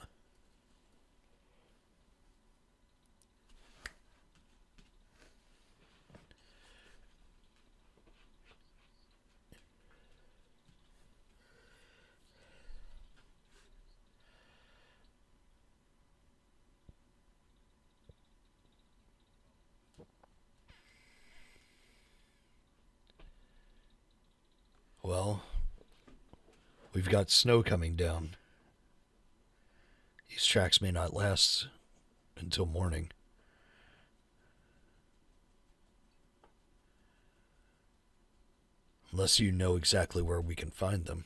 We've got snow coming down. These tracks may not last until morning. Unless you know exactly where we can find them.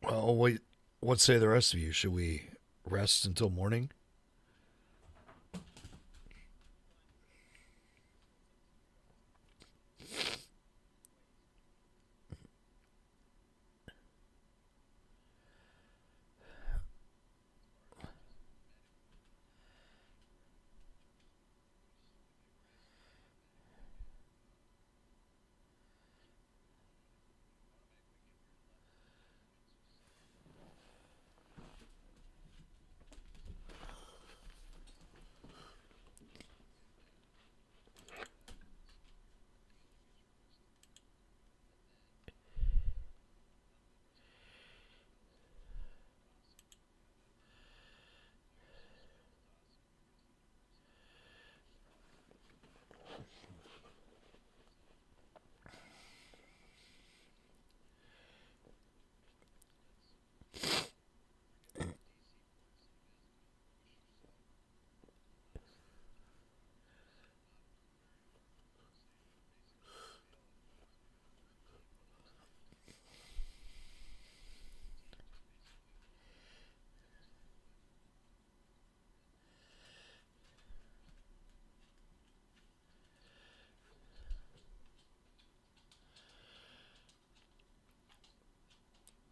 Well, wait. What say the rest of you? Should we rest until morning?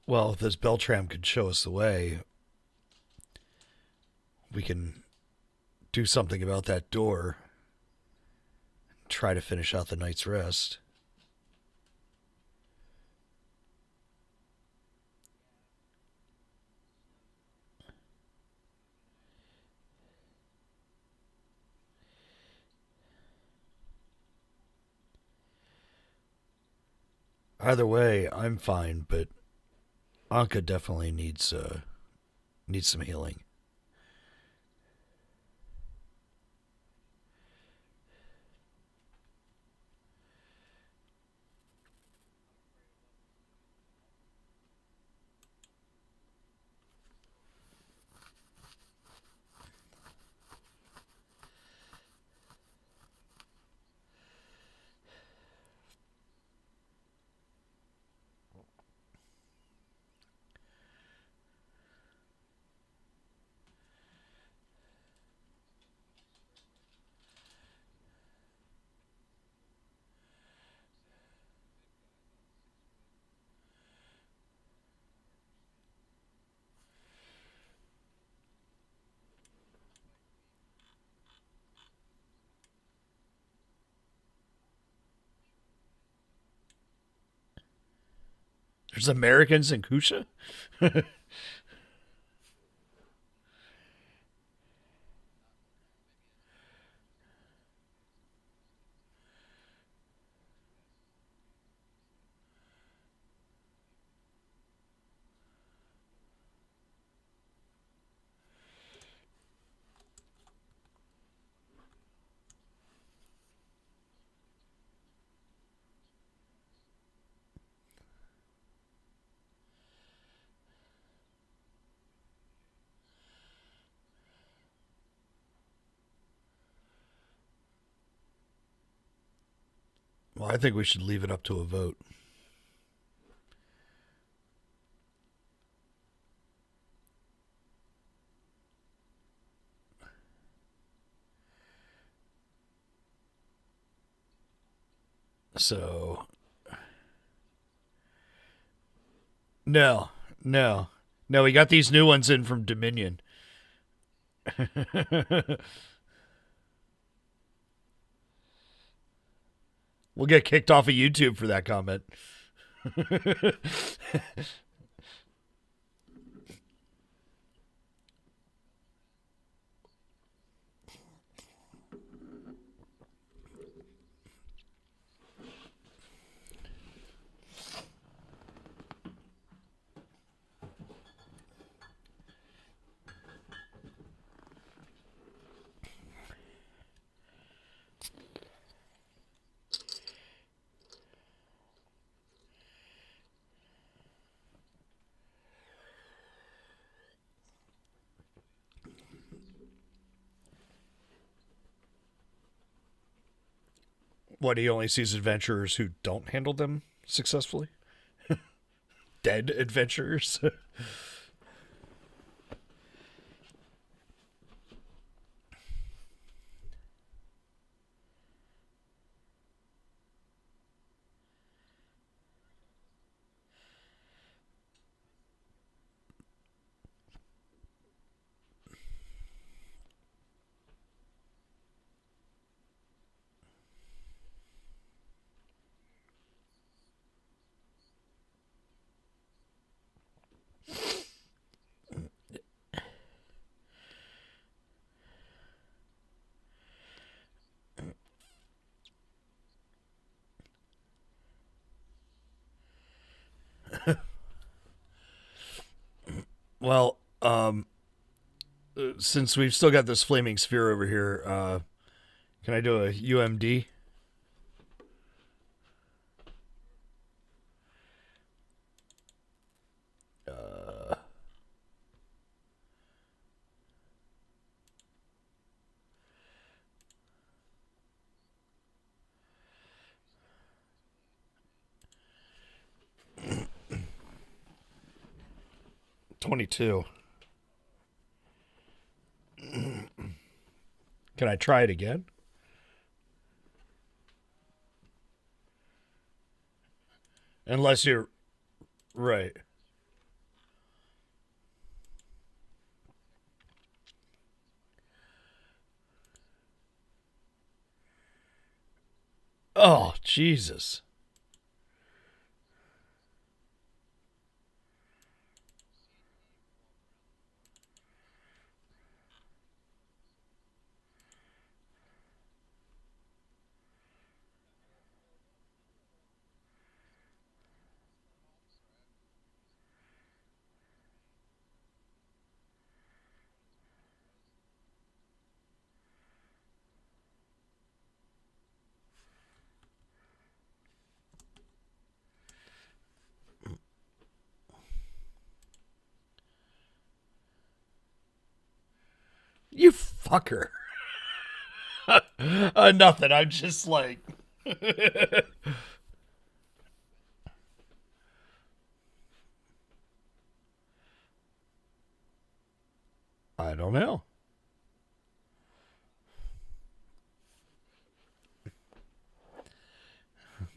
Well, if this Beltram could show us the way, we can do something about that door. Try to finish out the night's rest. Either way, I'm fine, but Anka definitely needs some healing. There's Americans in Kusha? Well, I think we should leave it up to a vote. So, no, we got these new ones in from Dominion. We'll get kicked off of YouTube for that comment. What, he only sees adventurers who don't handle them successfully? Dead adventurers? Well, since we've still got this flaming sphere over here, can I do a UMD? 22. Can I try it again? Unless you're right. Oh, Jesus. You fucker. Nothing. I'm just like. I don't know.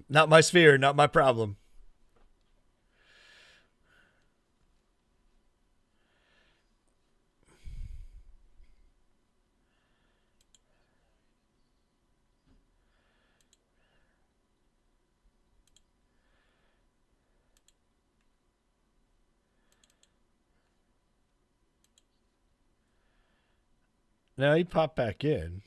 Not my sphere, not my problem. Now he popped back in.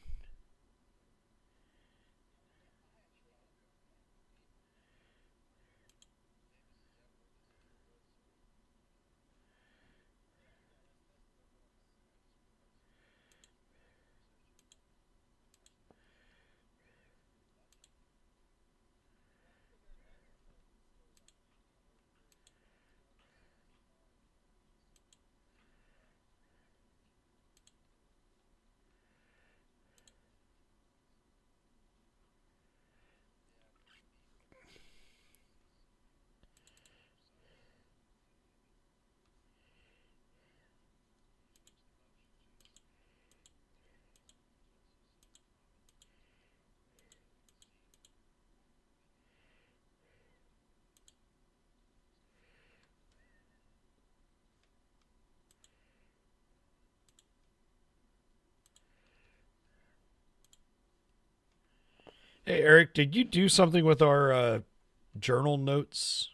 Hey, Eric, did you do something with our journal notes?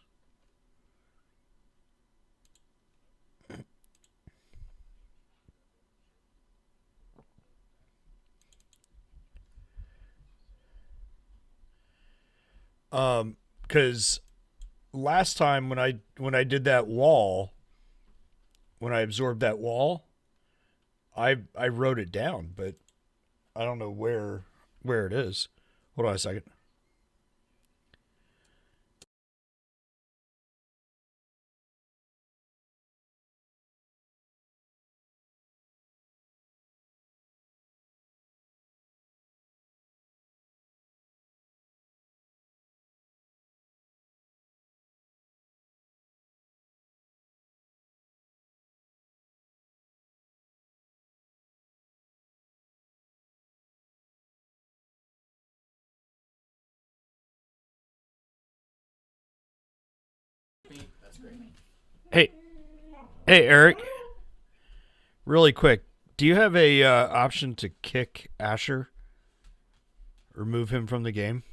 Because last time when I did that wall, when I absorbed that wall, I wrote it down, but I don't know where it is. Hold on a second. Hey, hey, Eric. Really quick, do you have a option to kick Asher? Remove him from the game?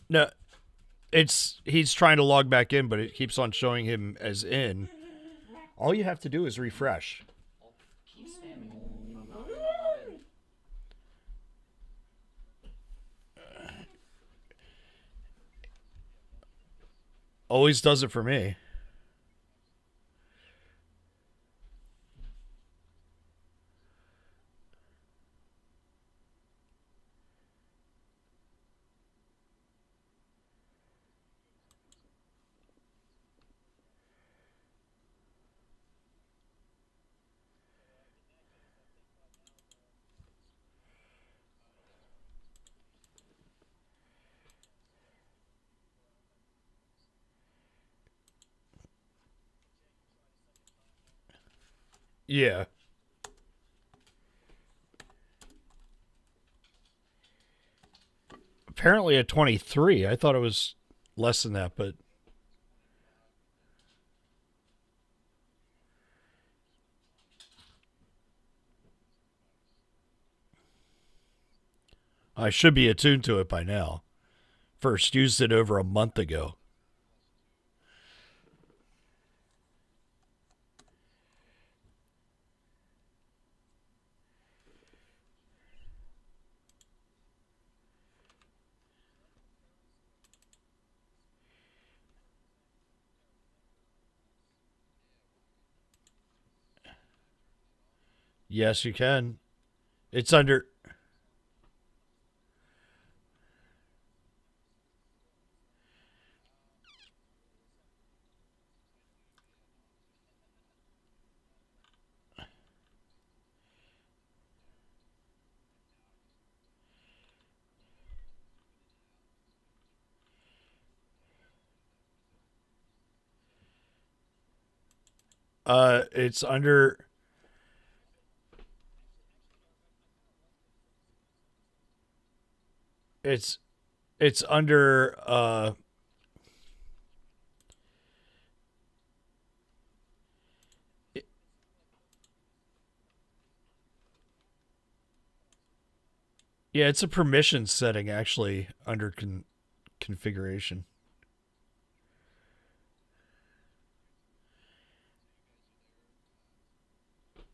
No, he's trying to log back in, but it keeps on showing him as in. All you have to do is refresh. Always does it for me. Yeah. Apparently at 23. I thought it was less than that, but I should be attuned to it by now. First used it over a month ago. Yes, you can. It's under. It's under. It's it's under. Yeah, it's a permission setting actually under configuration.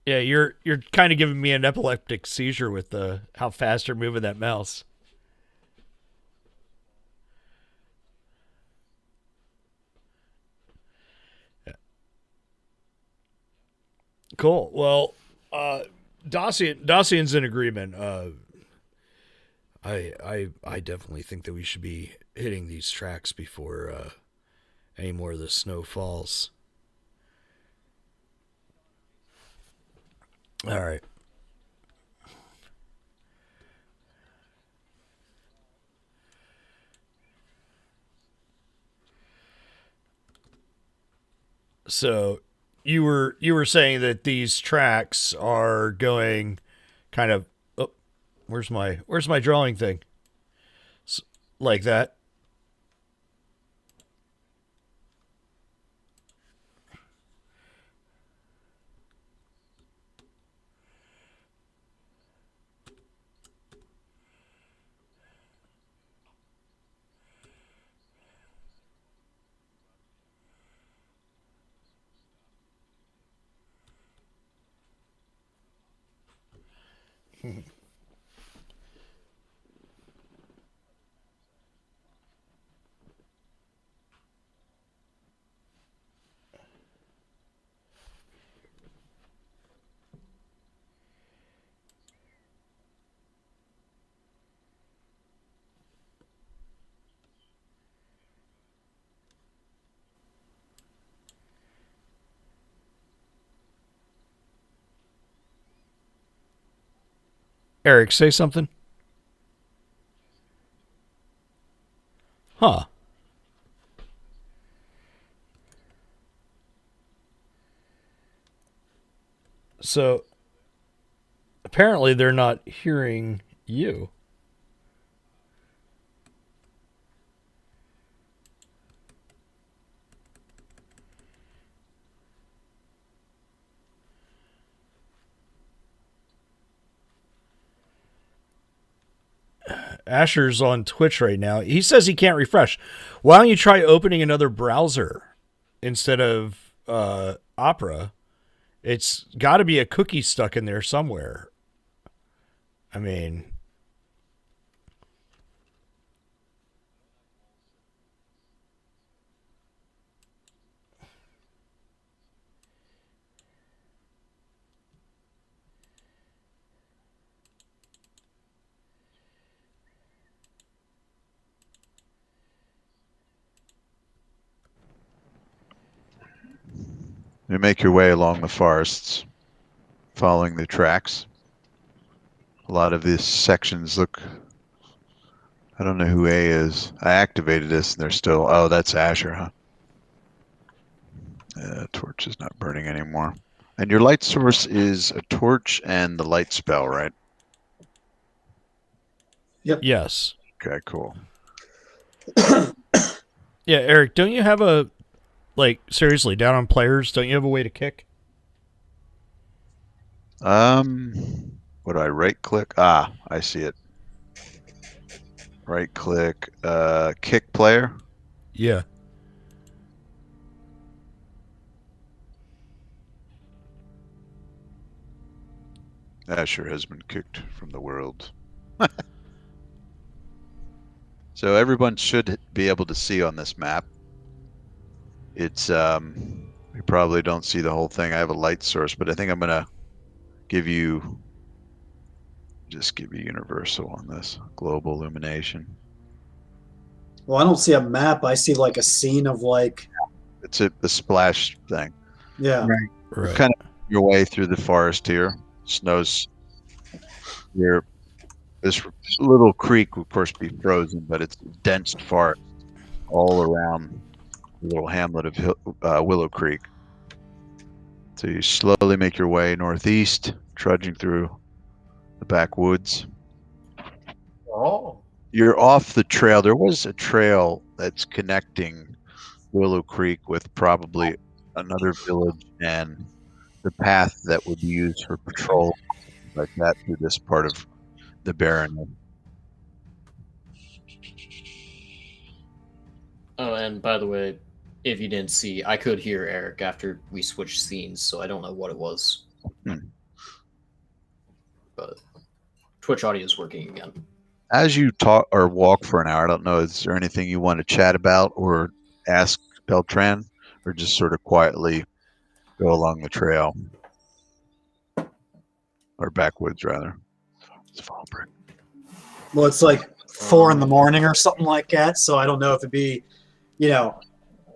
Yeah, you're kind of giving me an epileptic seizure with the how fast you're moving that mouse. Cool. Well, uh, Dacian's in agreement. I definitely think that we should be hitting these tracks before any more of the snow falls. All right. So you were saying that these tracks are going kind of. Oh, where's my drawing thing? S- like that. Eric, say something. Huh. So apparently they're not hearing you. Asher's on Twitch right now. He says he can't refresh. Why don't you try opening another browser instead of Opera? It's got to be a cookie stuck in there somewhere. I mean, You make your way along the forests, following the tracks. A lot of these sections look... I don't know who A is. I activated this and they're still... Oh, that's Asher, huh? Torch is not burning anymore. And your light source is a torch and the light spell, right? Yep. yes. Okay, cool. Yeah, Eric, don't you have a, like, seriously, down on players, don't you have a way to kick? Would I right click? Ah, I see it. Right click, kick player. Yeah. Asher has been kicked from the world. So everyone should be able to see on this map. It's, you probably don't see the whole thing. I have a light source, but I think I'm going to just give you universal on this. Global illumination. Well, I don't see a map. I see like a scene of like. It's the splash thing. Yeah. Right. Right. Kind of your way through the forest here. Snow's here. This little creek will, of course, be frozen, but it's dense forest all around the little hamlet of Willow Creek. So you slowly make your way northeast, trudging through the backwoods. Oh. You're off the trail. There was a trail that's connecting Willow Creek with probably another village and the path that would be used for patrol like that through this part of the Barren. Oh, and by the way, if you didn't see, I could hear Eric after we switched scenes, so I don't know what it was. But Twitch audio is working again. As you talk or walk for an hour, I don't know, is there anything you want to chat about or ask Beltran, or just sort of quietly go along the trail? Or backwoods, rather. It's fall break. Well, it's like 4 in the morning or something like that. So I don't know if it'd be, you know,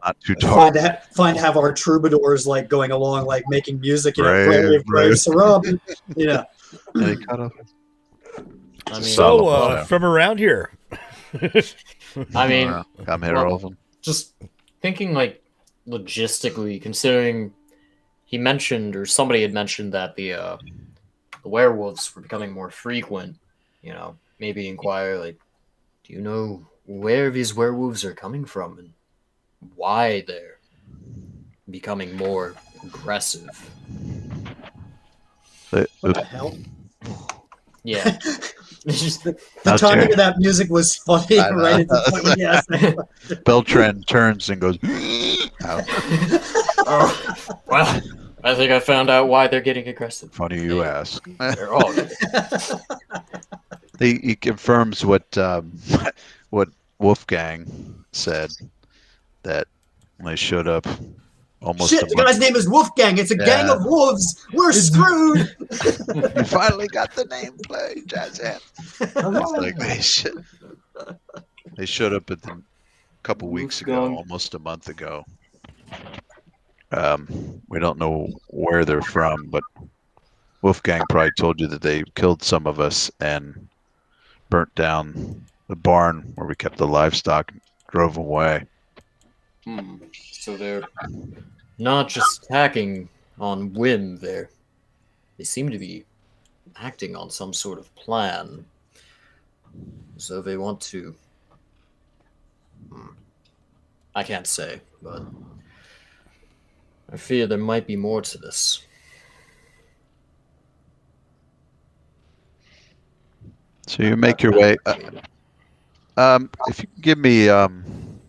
Not too dark. fine to have our troubadours like going along, like making music, you know, Brave, brave Sarab, you know. Any cut off? I mean, So, Solid. from around here. I mean, Come here, well, Olven. just thinking like logistically, considering he mentioned or somebody had mentioned that the werewolves were becoming more frequent, you know, maybe inquire like, do you know where these werewolves are coming from and why they're becoming more aggressive? What the hell? Yeah. It's just, The timing of that music was funny, I know. right? At the point when he asked that. Beltran turns and goes. Out. oh, well, I think I found out why they're getting aggressive. Funny you ask. They're all He confirms what what Wolfgang said, that when they showed up almost Shit, the guy's name is Wolfgang. It's a gang of wolves. We're screwed. You finally got the name play, Jazz Hands. It's like they showed up a couple weeks ago, almost a month ago. We don't know where they're from, but Wolfgang probably told you that they killed some of us and burnt down the barn where we kept the livestock and drove away. So they're not just attacking on whim there. They seem to be acting on some sort of plan. So they want to... I can't say, but I fear there might be more to this. So you make your way. If you can give me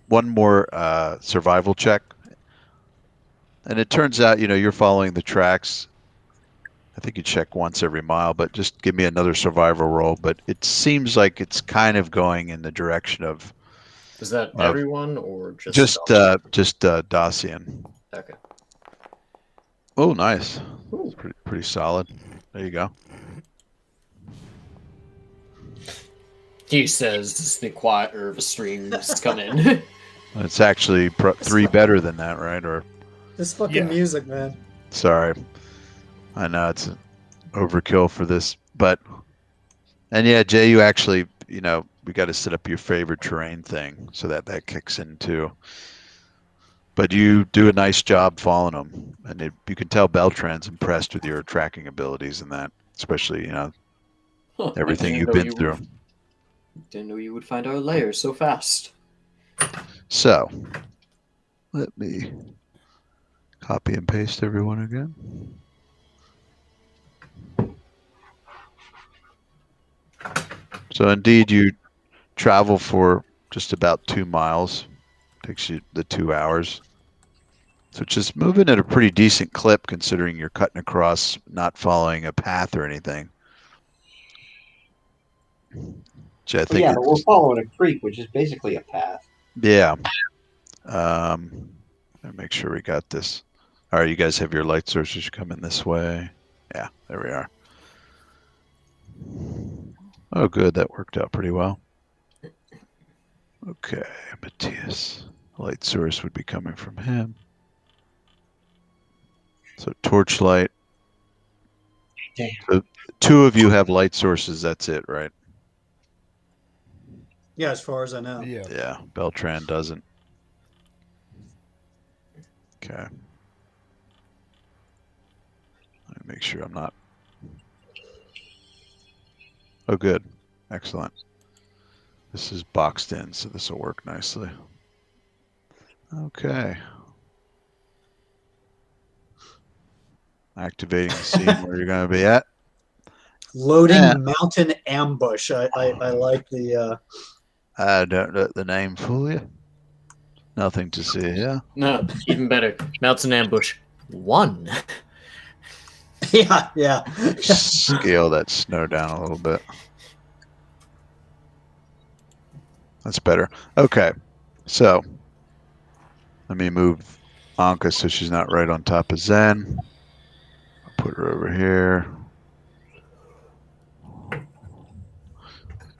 one more survival check. And it turns out, you're following the tracks. I think you check once every mile, but just give me another survival roll. But it seems like it's kind of going in the direction of... Is that everyone or just Dacian? Okay. Oh, nice. Pretty solid. There you go. He says the quiet or the streams come in. It's actually 3 better than that, right? Or This fucking music, man. sorry, I know it's overkill for this, and yeah, Jay, you actually, we got to set up your favorite terrain thing so that kicks in too. But you do a nice job following them, and you can tell Beltran's impressed with your tracking abilities and that, especially everything you've been through. Didn't know you would find our lair so fast. So, let me copy and paste everyone again. So indeed, you travel for just about 2 miles. Takes you the 2 hours. So just moving at a pretty decent clip considering you're cutting across, not following a path or anything. Which I think but we're following a creek, which is basically a path. Yeah. Let me make sure we got this. All right, you guys have your light sources coming this way. Yeah, there we are. Oh, good. That worked out pretty well. Okay, Matthias. Light source would be coming from him. So torchlight. Damn. So 2 of you have light sources. That's it, right? Yeah, as far as I know. Yeah, Beltran doesn't. Okay. Let me make sure I'm not. Oh, good. Excellent. This is boxed in, so this will work nicely. Okay. Activating the scene where you're going to be at. Loading mountain ambush. I like the... I don't let the name fool you. Nothing to see here. No, even better. Mountain ambush 1. Yeah. Scale that snow down a little bit. That's better. Okay, so let me move Anka so she's not right on top of Zen. I'll put her over here.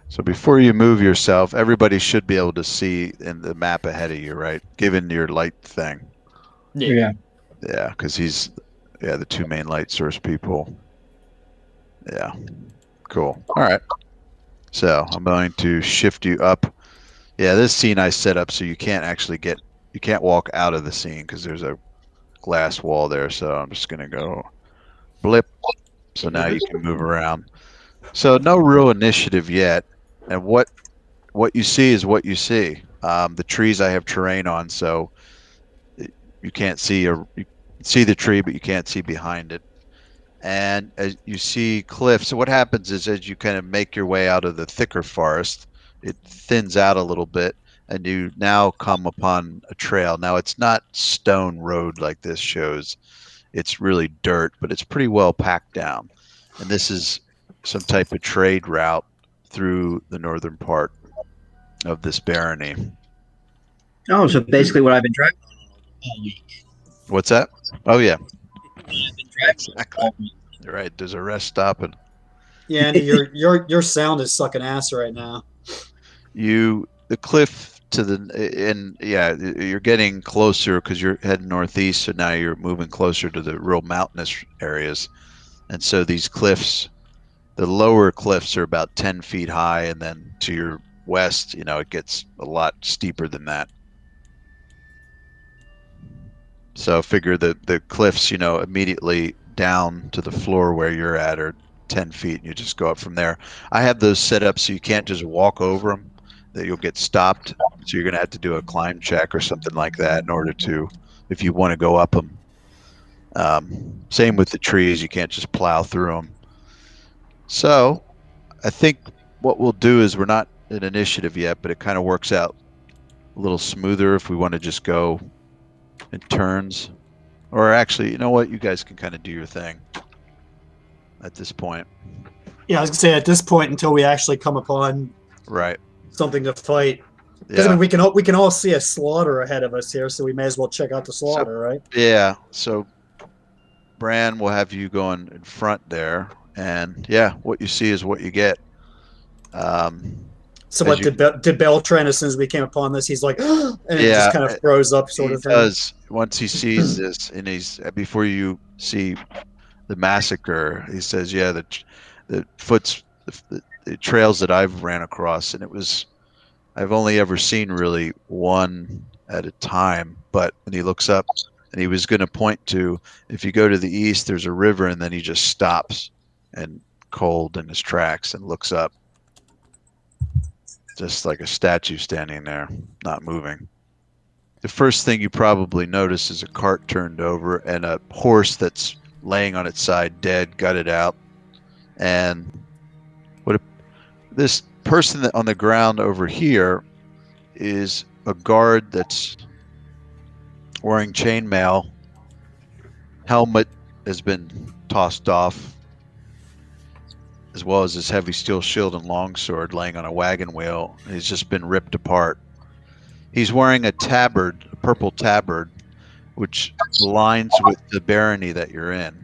So before you move yourself, everybody should be able to see in the map ahead of you, right? Given your light thing. Yeah. Yeah, because he's the 2 main light source people. Yeah, cool. All right. So I'm going to shift you up. Yeah, this scene I set up so you can't actually you can't walk out of the scene because there's a glass wall there. So I'm just going to go blip. So now you can move around. So no real initiative yet. And what you see is what you see. The trees I have terrain on, so you can't see you see the tree, but you can't see behind it. And as you see cliffs, so what happens is as you kind of make your way out of the thicker forest, it thins out a little bit, and you now come upon a trail. Now it's not stone road like this shows. it's really dirt, but it's pretty well packed down. And this is some type of trade route through the northern part of this barony. Oh, so basically what I've been driving on all week. What's that? Oh yeah, What I've been driving exactly. all week. You're right. There's a rest stop, and Yeah, Andy, your sound is sucking ass right now. the cliff to the and yeah, you're getting closer because you're heading northeast, so now you're moving closer to the real mountainous areas, and so these cliffs, the lower cliffs are about 10 feet high, and then to your west, it gets a lot steeper than that. So figure that the cliffs, immediately down to the floor where you're at are 10 feet, and you just go up from there. I have those set up so you can't just walk over them, that you'll get stopped. So you're going to have to do a climb check or something like that in order to, if you want to go up them. Same with the trees. You can't just plow through them. So I think what we'll do is, we're not an initiative yet, but it kind of works out a little smoother if we want to just go in turns. Or actually, you know what? You guys can kind of do your thing at this point. Yeah, I was gonna say at this point until we actually come upon Right. something to fight. Because Yeah. we can all see a slaughter ahead of us here, so we may as well check out the slaughter, right? Yeah. So Bran will have you going in front there, and yeah, what you see is what you get. So what did Beltran, as soon as we came upon this, he's like, and it just kind of froze up, sort He of thing. does. Once he sees this, and he's before you see the massacre, he says, "Yeah, the trails that I've ran across, and I've only ever seen really one at a time." But when he looks up, and he was going to point to, if you go to the east, there's a river, and then he just stops, and cold in his tracks, and looks up, just like a statue standing there, not moving. The first thing you probably notice is a cart turned over and a horse that's laying on its side, dead, gutted out. And this person that on the ground over here is a guard that's wearing chainmail. Helmet has been tossed off, as well as his heavy steel shield and longsword laying on a wagon wheel. He's just been ripped apart. He's wearing a tabard, a purple tabard, which aligns with the barony that you're in.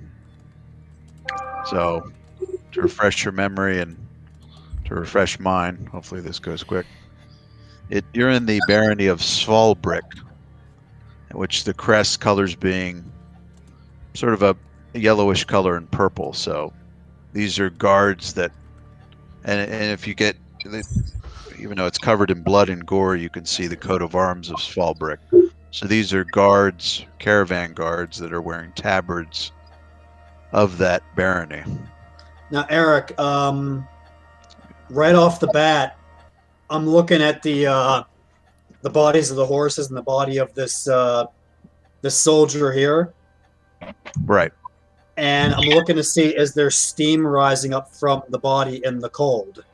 So, to refresh your memory and to refresh mine, hopefully this goes quick. You're in the barony of Svalbard, in which the crest colors being sort of a yellowish color and purple. So these are guards that, and if you get, even though it's covered in blood and gore, you can see the coat of arms of Svalbard. So these are guards, caravan guards, that are wearing tabards of that barony. Now, Eric, right off the bat, I'm looking at the bodies of the horses and the body of this soldier here. Right. And I'm looking to see, is there steam rising up from the body in the cold?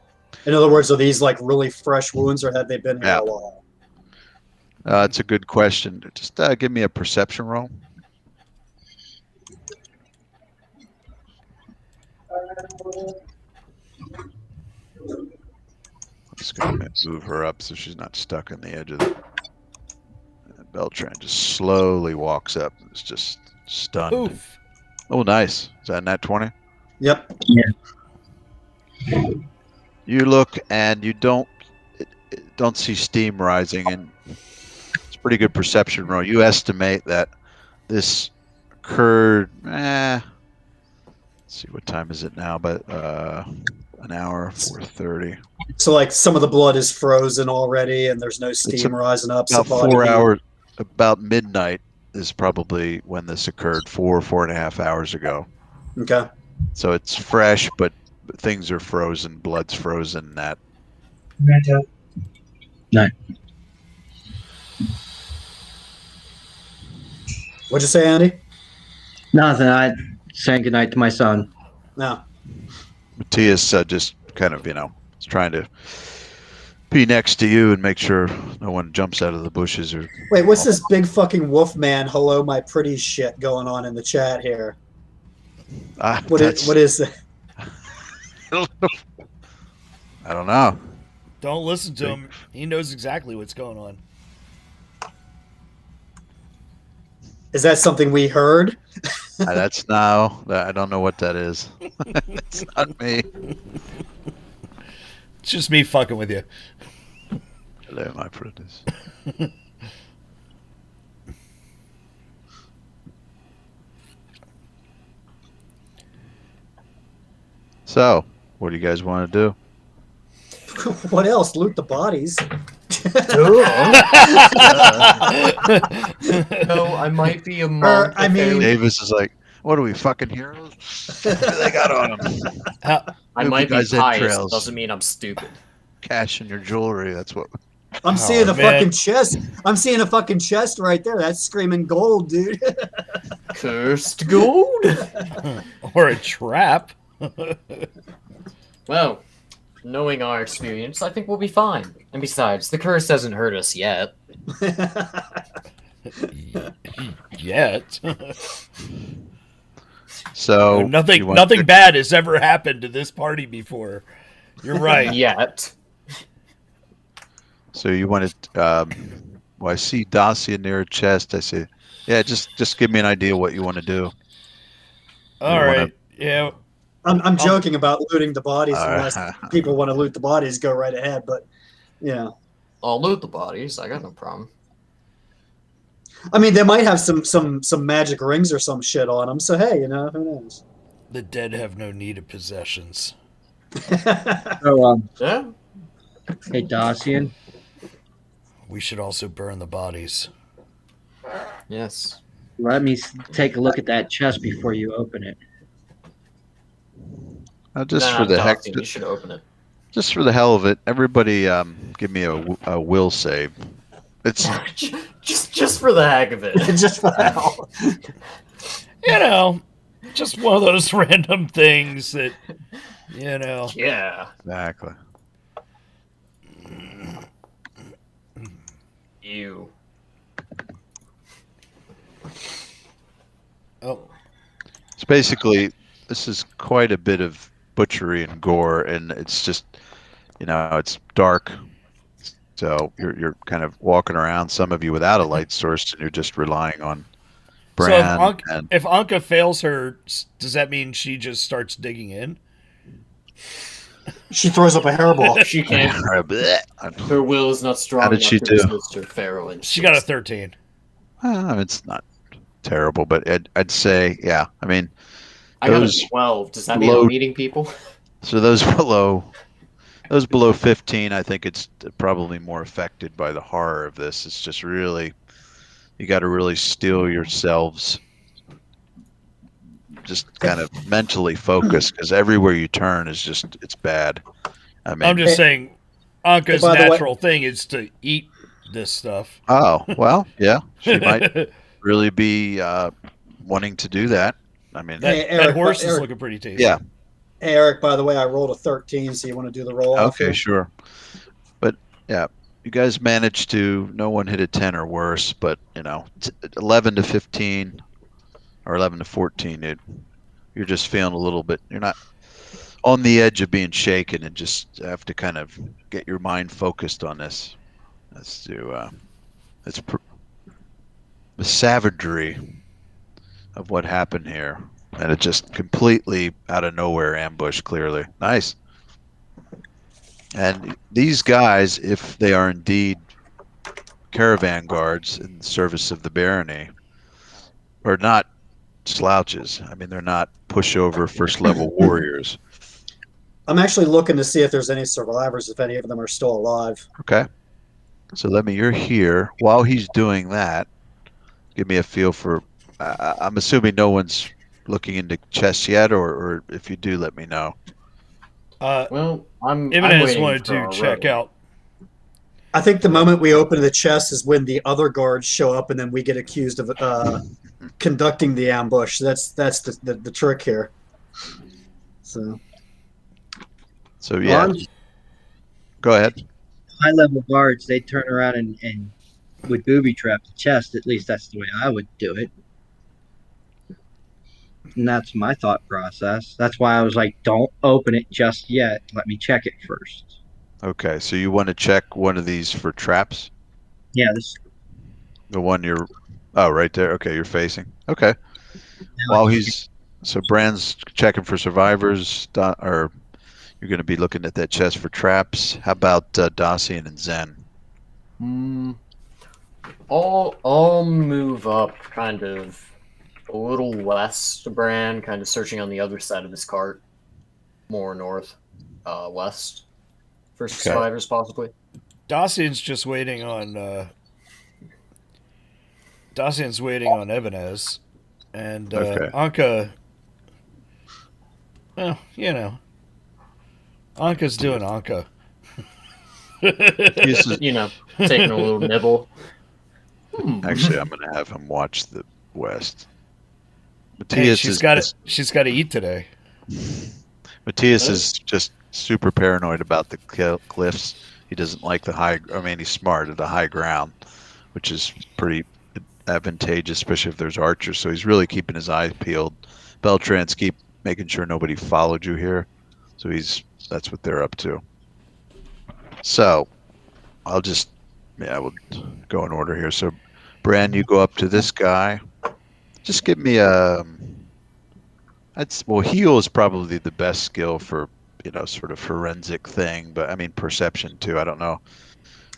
In other words, are these like really fresh wounds, or have they been here a while? It's a good question. Just give me a perception roll. I'm just going to move her up so she's not stuck on the edge of the... Beltran just slowly walks up and is just stunned. Oof. Oh, nice. Is that nat 20? Yep. Yeah. You look and you don't see steam rising, and it's a pretty good perception roll. You estimate that this occurred, let's see, what time is it now? But an hour, 4:30. So like some of the blood is frozen already, and there's no steam rising up. About so 4 hours, about midnight is probably when this occurred, 4.5 hours ago. Okay. So it's fresh, but things are frozen, blood's frozen, that. No. What'd you say, Andy? Nothing. I sang goodnight to my son. No. Matthias just kind of, is trying to be next to you and make sure no one jumps out of the bushes or. Wait, what's this big fucking wolf man? Hello, my pretty shit going on in the chat here. What is it? I don't know. Don't listen to him. He knows exactly what's going on. Is that something we heard? That's no. I don't know what that is. It's not me. It's just me fucking with you. Hello, my prentice. So, what do you guys want to do? What else? Loot the bodies. No, I might be a monk. I mean- Davis is like, what are we, fucking heroes? What do they got on them? I Move might you be guys' pious. entrails. Doesn't mean I'm stupid. Cash in your jewelry. That's what. I'm seeing a man. fucking chest. I'm seeing a fucking chest right there. That's screaming gold, dude. Cursed gold. Or a trap. Well, knowing our experience, I think we'll be fine. And besides, the curse hasn't hurt us yet. Yet. So nothing you want nothing to- bad has ever happened to this party before. You're right. Yet. So you want to? Well, I see Dacia near a chest. I say, yeah, just give me an idea what you want to do. All You right. wanna- Yeah. I'm joking about looting the bodies. Unless Uh, people want to loot the bodies, go right ahead. But yeah, I'll loot the bodies. I got no problem. I mean, they might have some magic rings or some shit on them. So hey, who knows? The dead have no need of possessions. So, Yeah. hey, Dacian. We should also burn the bodies. Yes. Let me take a look at that chest before you open it. Just Nah, for the heck, Dawson, you should open it. just for the hell of it, everybody, give me a will save. It's just for the heck of it. Just for hell. You know, just one of those random things that, you know. Yeah. exactly. You. Oh, It's basically this is quite a bit of butchery and gore, and it's just, it's dark. So you're kind of walking around, some of you without a light source, and you're just relying on Bran. and if Anka fails her, does that mean she just starts digging in? She throws up a hairball. She can't. Her will is not strong How did enough she to do? resist her pharaoh instinct. She got a 13. It's not terrible, but I'd say, yeah. I mean, I got those a 12. Does that mean low- I'm eating people? so those below 15, I think it's probably more affected by the horror of this. It's just really, you got to really steel yourselves, just kind of mentally focus, because everywhere you turn is just, it's bad. I mean, I'm just saying, Anka's by the way- natural thing is to eat this stuff. oh, well, yeah, she might really be wanting to do that. I mean, That, Hey, that Eric, horse is Eric- looking pretty tasty. yeah, Hey, Eric, by the way, I rolled a 13, so you want to do the roll? okay, sure. But yeah, you guys managed to, no one hit a 10 or worse, but 11 to 15 or 11 to 14, you're just feeling a little bit, you're not on the edge of being shaken, and just have to kind of get your mind focused on this. Let's do, the savagery of what happened here. And it just completely out of nowhere ambush, clearly. Nice. And these guys, if they are indeed caravan guards in service of the barony, are not slouches. I mean, they're not pushover first level warriors. I'm actually looking to see if there's any survivors, if any of them are still alive. Okay. So you're here. While he's doing that, give me a feel for, I'm assuming no one's looking into chests yet, or if you do, let me know. Well, I'm Ibanez waiting wanted for to our check road. out. I think the moment we open the chest is when the other guards show up, and then we get accused of conducting the ambush. That's the trick here. So So yeah, I'm, go ahead. high level guards, they turn around and would booby trap the chest. At least that's the way I would do it. And that's my thought process. That's why I was like, don't open it just yet. Let me check it first. Okay, so you want to check one of these for traps? Yeah, this. The one you're, oh, right there. Okay, you're facing. Okay. Now While so Brand's checking for survivors, or you're going to be looking at that chest for traps. How about Dacian and Zen? I'll move up kind of a little west of Bran, kind of searching on the other side of this cart, more north, west, for survivors possibly. Dacian's just waiting on. Dacian's waiting on Ebenez, and Anka. Well, you know, Anka's doing Anka. You know, taking a little nibble. Actually, I'm going to have him watch the west. Hey, she's got to eat today. Matthias is just super paranoid about the cliffs. He doesn't like the high. I mean, he's smart at the high ground, which is pretty advantageous, especially if there's archers. So he's really keeping his eyes peeled. Beltrans keep making sure nobody followed you here. So that's what they're up to. So we'll go in order here. So Bran, you go up to this guy. Just give me heal is probably the best skill for, sort of forensic thing, but I mean perception too. I don't know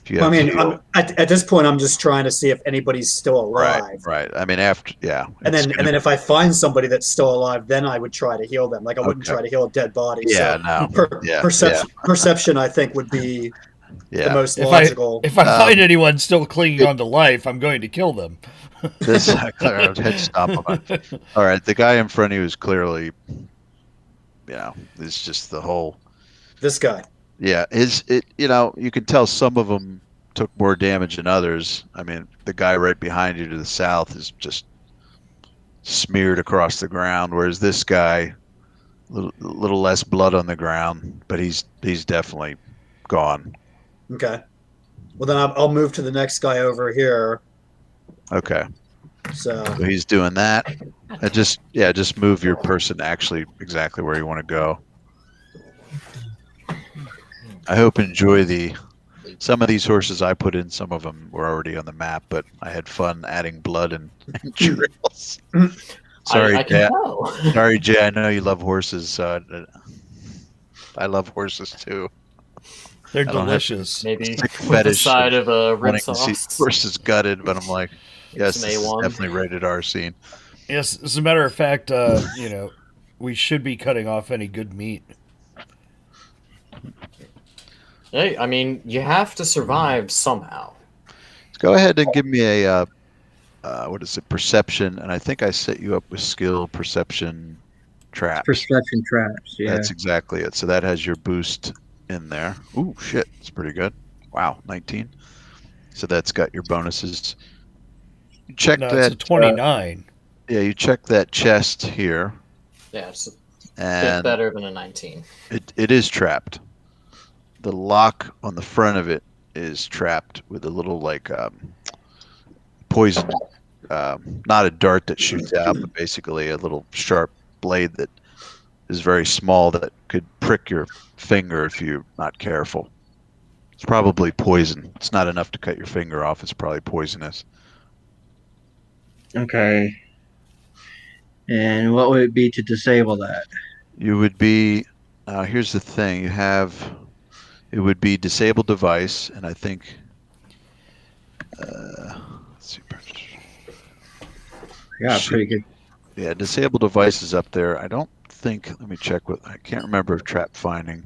if you have at this point I'm just trying to see if anybody's still alive. Right. I mean and then if I find somebody that's still alive, then I would try to heal them. Like I wouldn't try to heal a dead body. Yeah, so perception I think would be the most logical. If I find anyone still clinging on to life, I'm going to kill them. Head stop on it. All right, the guy in front of you is clearly, it's just the whole. This guy. Yeah, you can tell some of them took more damage than others. I mean, the guy right behind you to the south is just smeared across the ground, whereas this guy, a little less blood on the ground, but he's definitely gone. Okay. Well, then I'll move to the next guy over here. Okay. So he's doing that. Just move your person actually exactly where you want to go. I hope you enjoy some of these horses I put in. Some of them were already on the map, but I had fun adding blood and trails. Sorry, Jay. Sorry, Jay. I know you love horses. I love horses too. They're delicious. Maybe with the side of a red sauce. Horses gutted, but I'm like, yes, this is definitely rated R scene. Yes, as a matter of fact, we should be cutting off any good meat. Hey, I mean, you have to survive somehow. Go ahead and give me a perception, and I think I set you up with skill, perception, traps. Perception traps, yeah. That's exactly it. So that has your boost in there. Ooh, shit, it's pretty good. Wow, 19. So that's got your bonuses. You check that. It's a 29. You check that chest here. Yeah, it's a bit better than a 19. It is trapped. The lock on the front of it is trapped with a little poison, not a dart that shoots out, but basically a little sharp blade that is very small that could prick your finger if you're not careful. It's probably poison. It's not enough to cut your finger off. It's probably poisonous. Okay. And what would it be to disable that? You would be, here's the thing, it would be disable device, and I think, let's see. Yeah, pretty good. Yeah, disable device is up there. I don't think, let me check I can't remember if trap finding.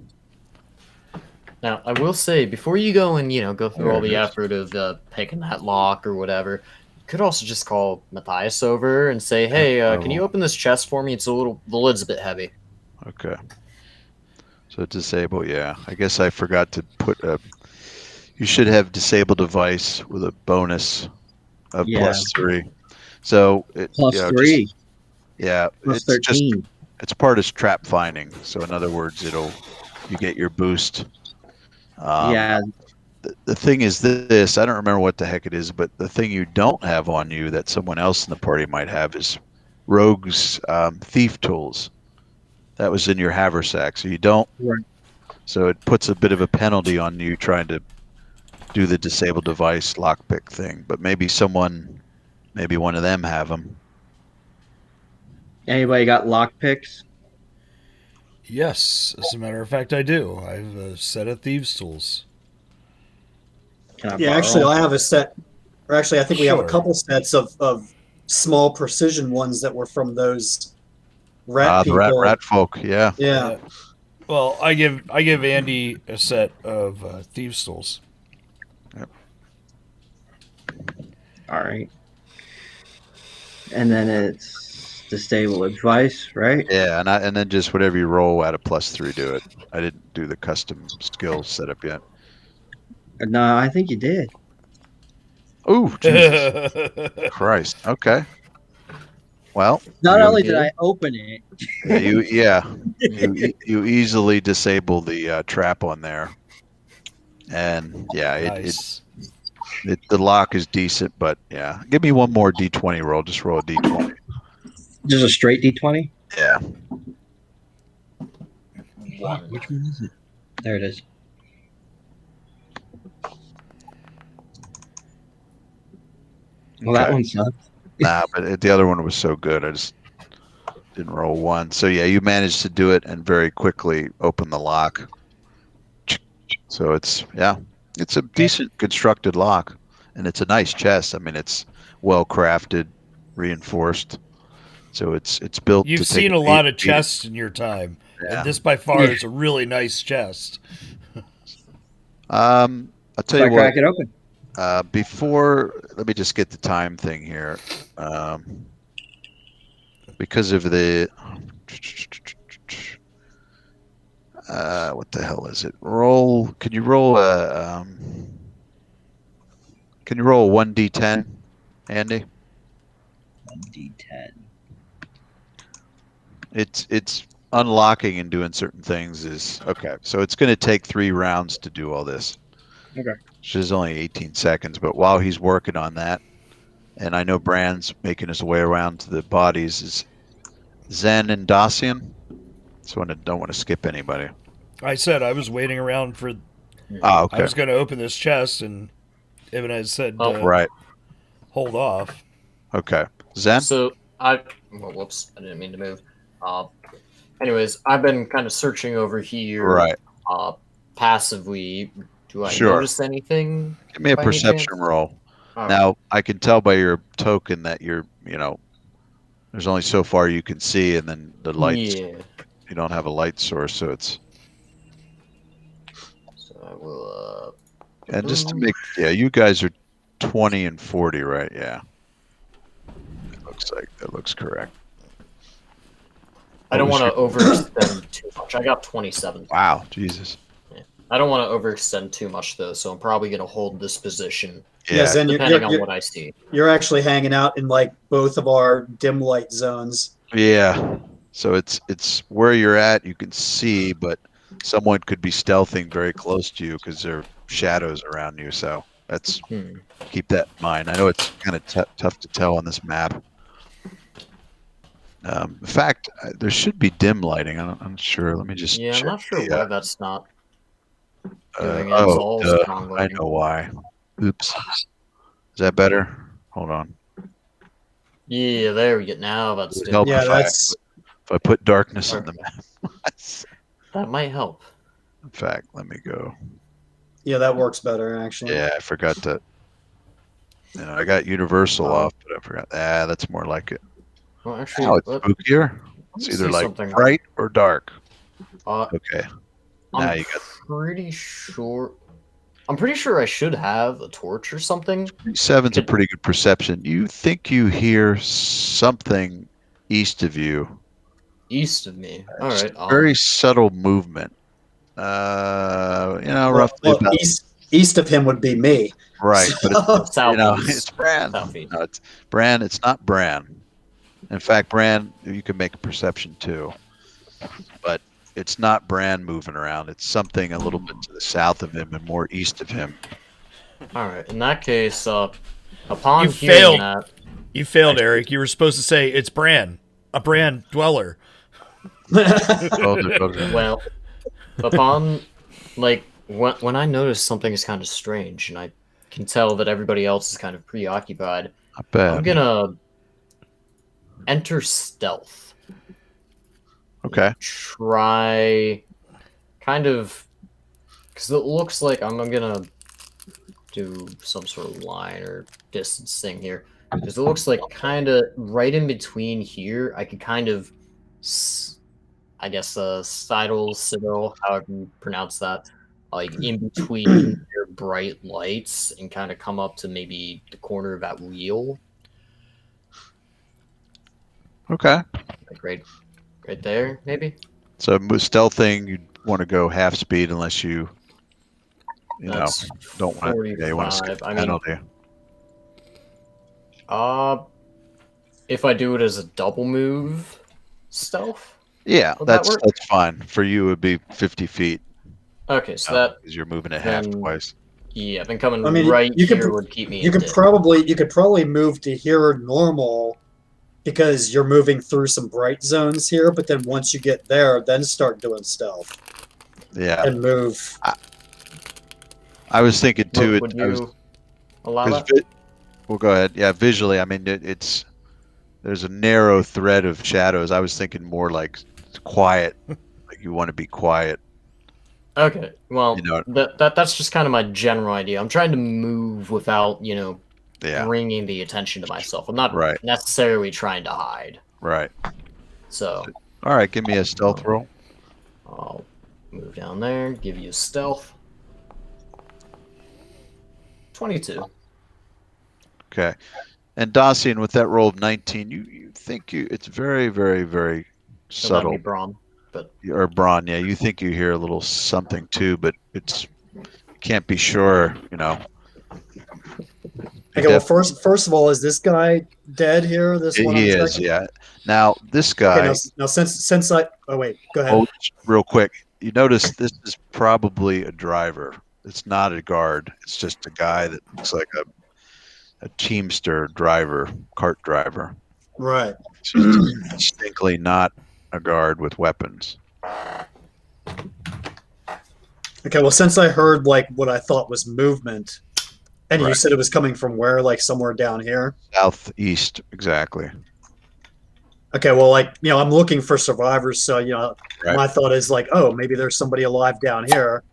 Now, I will say, before you go and, go through all the effort of picking that lock or whatever, you could also just call Matthias over and say, hey, can you open this chest for me? The lid's a bit heavy. Okay. So disable, yeah. I guess I forgot to put you should have disable device with a bonus of +3. So +3. Plus 13. It's part of trap finding. So in other words, you get your boost. the thing is this. I don't remember what the heck it is, but the thing you don't have on you that someone else in the party might have is rogue's thief tools. That was in your haversack, so you don't. Right. So it puts a bit of a penalty on you trying to do the disable device lockpick thing. But maybe one of them have them. Anybody got lock picks? Yes, as a matter of fact, I do. I have a set of thieves' tools. Can I Yeah, borrow actually, them? I have a set, or actually, I think we have a Sure. couple sets of small precision ones that were from those rat The people. rat folk, yeah. Yeah. Well, I give Andy a set of thieves' tools. All right. And then it's disable advice, right? Yeah, and then just whatever you roll, add a +3 to it. I didn't do the custom skill setup yet. No, I think you did. Oh, Jesus Christ. Okay. Well, Not you, only did I open it, you easily disable the trap on there, and yeah, Nice. the lock is decent, but yeah, give me one more D20 roll. Just roll a D20. just a straight D20. Yeah. One. Which one is it? There it is. Well, that Okay. one sucked. Nah, but the other one was so good. I just didn't roll one. So yeah, you managed to do it and very quickly open the lock. So it's a decent constructed lock, and it's a nice chest. I mean, it's well crafted, reinforced. So it's built. You've to take seen a lot of beat- chests in your time, Yeah. and this by far Yeah. is a really nice chest. I'll tell So I you what. crack it open. Let me just get the time thing here. Because of the what the hell is it? Can you roll a 1d10, Andy? 1d10. It's unlocking and doing certain things is okay. So it's going to take 3 rounds to do all this. Okay. Which is only 18 seconds, but while he's working on that, and I know Brand's making his way around to the bodies, is Zen and Dacian. So I don't want to skip anybody. I said I was waiting around for. Oh, okay. I was going to open this chest, and Evan had said, Right. hold off. Okay. Zen? So whoops, I didn't mean to move. Anyways, I've been kind of searching over here. Right. Passively. Do I Sure. notice anything? Give me a by any perception chance? roll. All right. Now, I can tell by your token that there's only so far you can see, and then the lights, Yeah. you don't have a light source, so it's. So I will. And just to make, you guys are 20 and 40, right? Yeah. That looks correct. I don't What want was to overextend too much. I got 27. Wow, Jesus. I don't want to overextend too much though, so I'm probably gonna hold this position Yeah, Zen, depending on what I see. you're actually hanging out in like both of our dim light zones. Yeah. So it's where you're at. You can see, but someone could be stealthing very close to you because there are shadows around you. So that's keep that in mind. I know it's kind of tough to tell on this map. In fact, there should be dim lighting. I'm sure. Let me just. Yeah, I'm check not sure the, why that's not doing it. It's all strong I lighting. know why. Oops. Is that better? Hold on. Yeah, there we go. Now that's Would good. help Yeah, if that's I put darkness in the map. That might help. In fact, let me go. yeah, that works better actually. Yeah, I forgot to. I got universal off, but I forgot. That's more like it. Well, actually, Now it's let spookier. me It's see either like something. bright or dark. uh, Okay. Now I'm you got pretty sure. I'm pretty sure I should have a torch or something. 7's a pretty good perception. You think you hear something east of you. East of me. All It's right. very subtle movement. Roughly Well, about east of him would be me. right, but it's, southeast. it's Bran. Southeast. No, it's Bran. It's not Bran. In fact, Bran, you can make a perception too. But it's not Bran moving around. It's something a little bit to the south of him and more east of him. All right. In that case, upon You hearing failed. that, You failed, Eric. You were supposed to say it's Bran, a Bran dweller. well, upon like when I notice something is kind of strange, and I can tell that everybody else is kind of preoccupied, Not bad. I'm gonna enter stealth. Okay. Try kind of because it looks like I'm gonna do some sort of line or distance thing here because it looks like kind of right in between here. I could kind of, I guess, sidle, however you pronounce that, like in between their bright lights and kind of come up to maybe the corner of that wheel, Okay. like right there, maybe. So stealthing, you want to go half speed unless you That's don't want to. 45. Yeah, you want to skip the I mean, penalty. if I do it as a double move stealth, Yeah, would that that's work? fine. For you, it would be 50 feet. Okay, so that Because you're moving it half then- twice. yeah, then coming I mean, right you could here pr- would keep me. you in could dip. probably move to here normal because you're moving through some bright zones here, but then once you get there, then start doing stealth Yeah, and move. I was thinking too. Would you allow that? Well, go ahead. Yeah, visually, I mean, it's there's a narrow thread of shadows. I was thinking more like quiet, like you want to be quiet. Okay, well, You know- that's just kind of my general idea. I'm trying to move without, Yeah, bringing the attention to myself. I'm not Right. necessarily trying to hide. right. So All right, give me a stealth roll. I'll move down there, give you a stealth. 22. Okay. And Dacian, with that roll of 19, you think it's very, very, very So that'd subtle. be Braun. But Or Braun, yeah, you think you hear a little something too, but you can't be sure, Okay, well, first of all, is this guy dead here? This one He I'm is, checking? yeah. Now, this Okay, guy, now since I wait, go ahead. real quick, you notice this is probably a driver. It's not a guard. It's just a guy that looks like a teamster driver, cart driver. Right. It's just distinctly not a guard with weapons. Okay, well, since I heard like what I thought was movement, and you Right. said it was coming from where, like somewhere down here. Southeast, exactly. Okay, well, like I'm looking for survivors, so Right. my thought is like, oh, maybe there's somebody alive down here.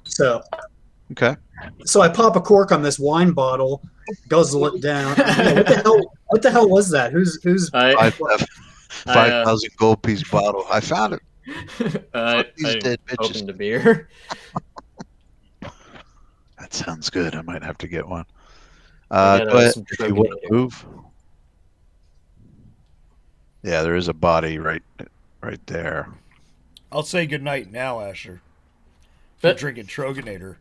So Okay. I pop a cork on this wine bottle, guzzle it down. What the hell? What the hell was that? Who's? 5,000 gold piece bottle. I found it. These dead bitches. opened a beer. That sounds good. I might have to get one. Yeah, Go ahead some if you want to Trogonator. move. Yeah, there is a body right there. I'll say goodnight now, Asher. But- Drinking Trogonator.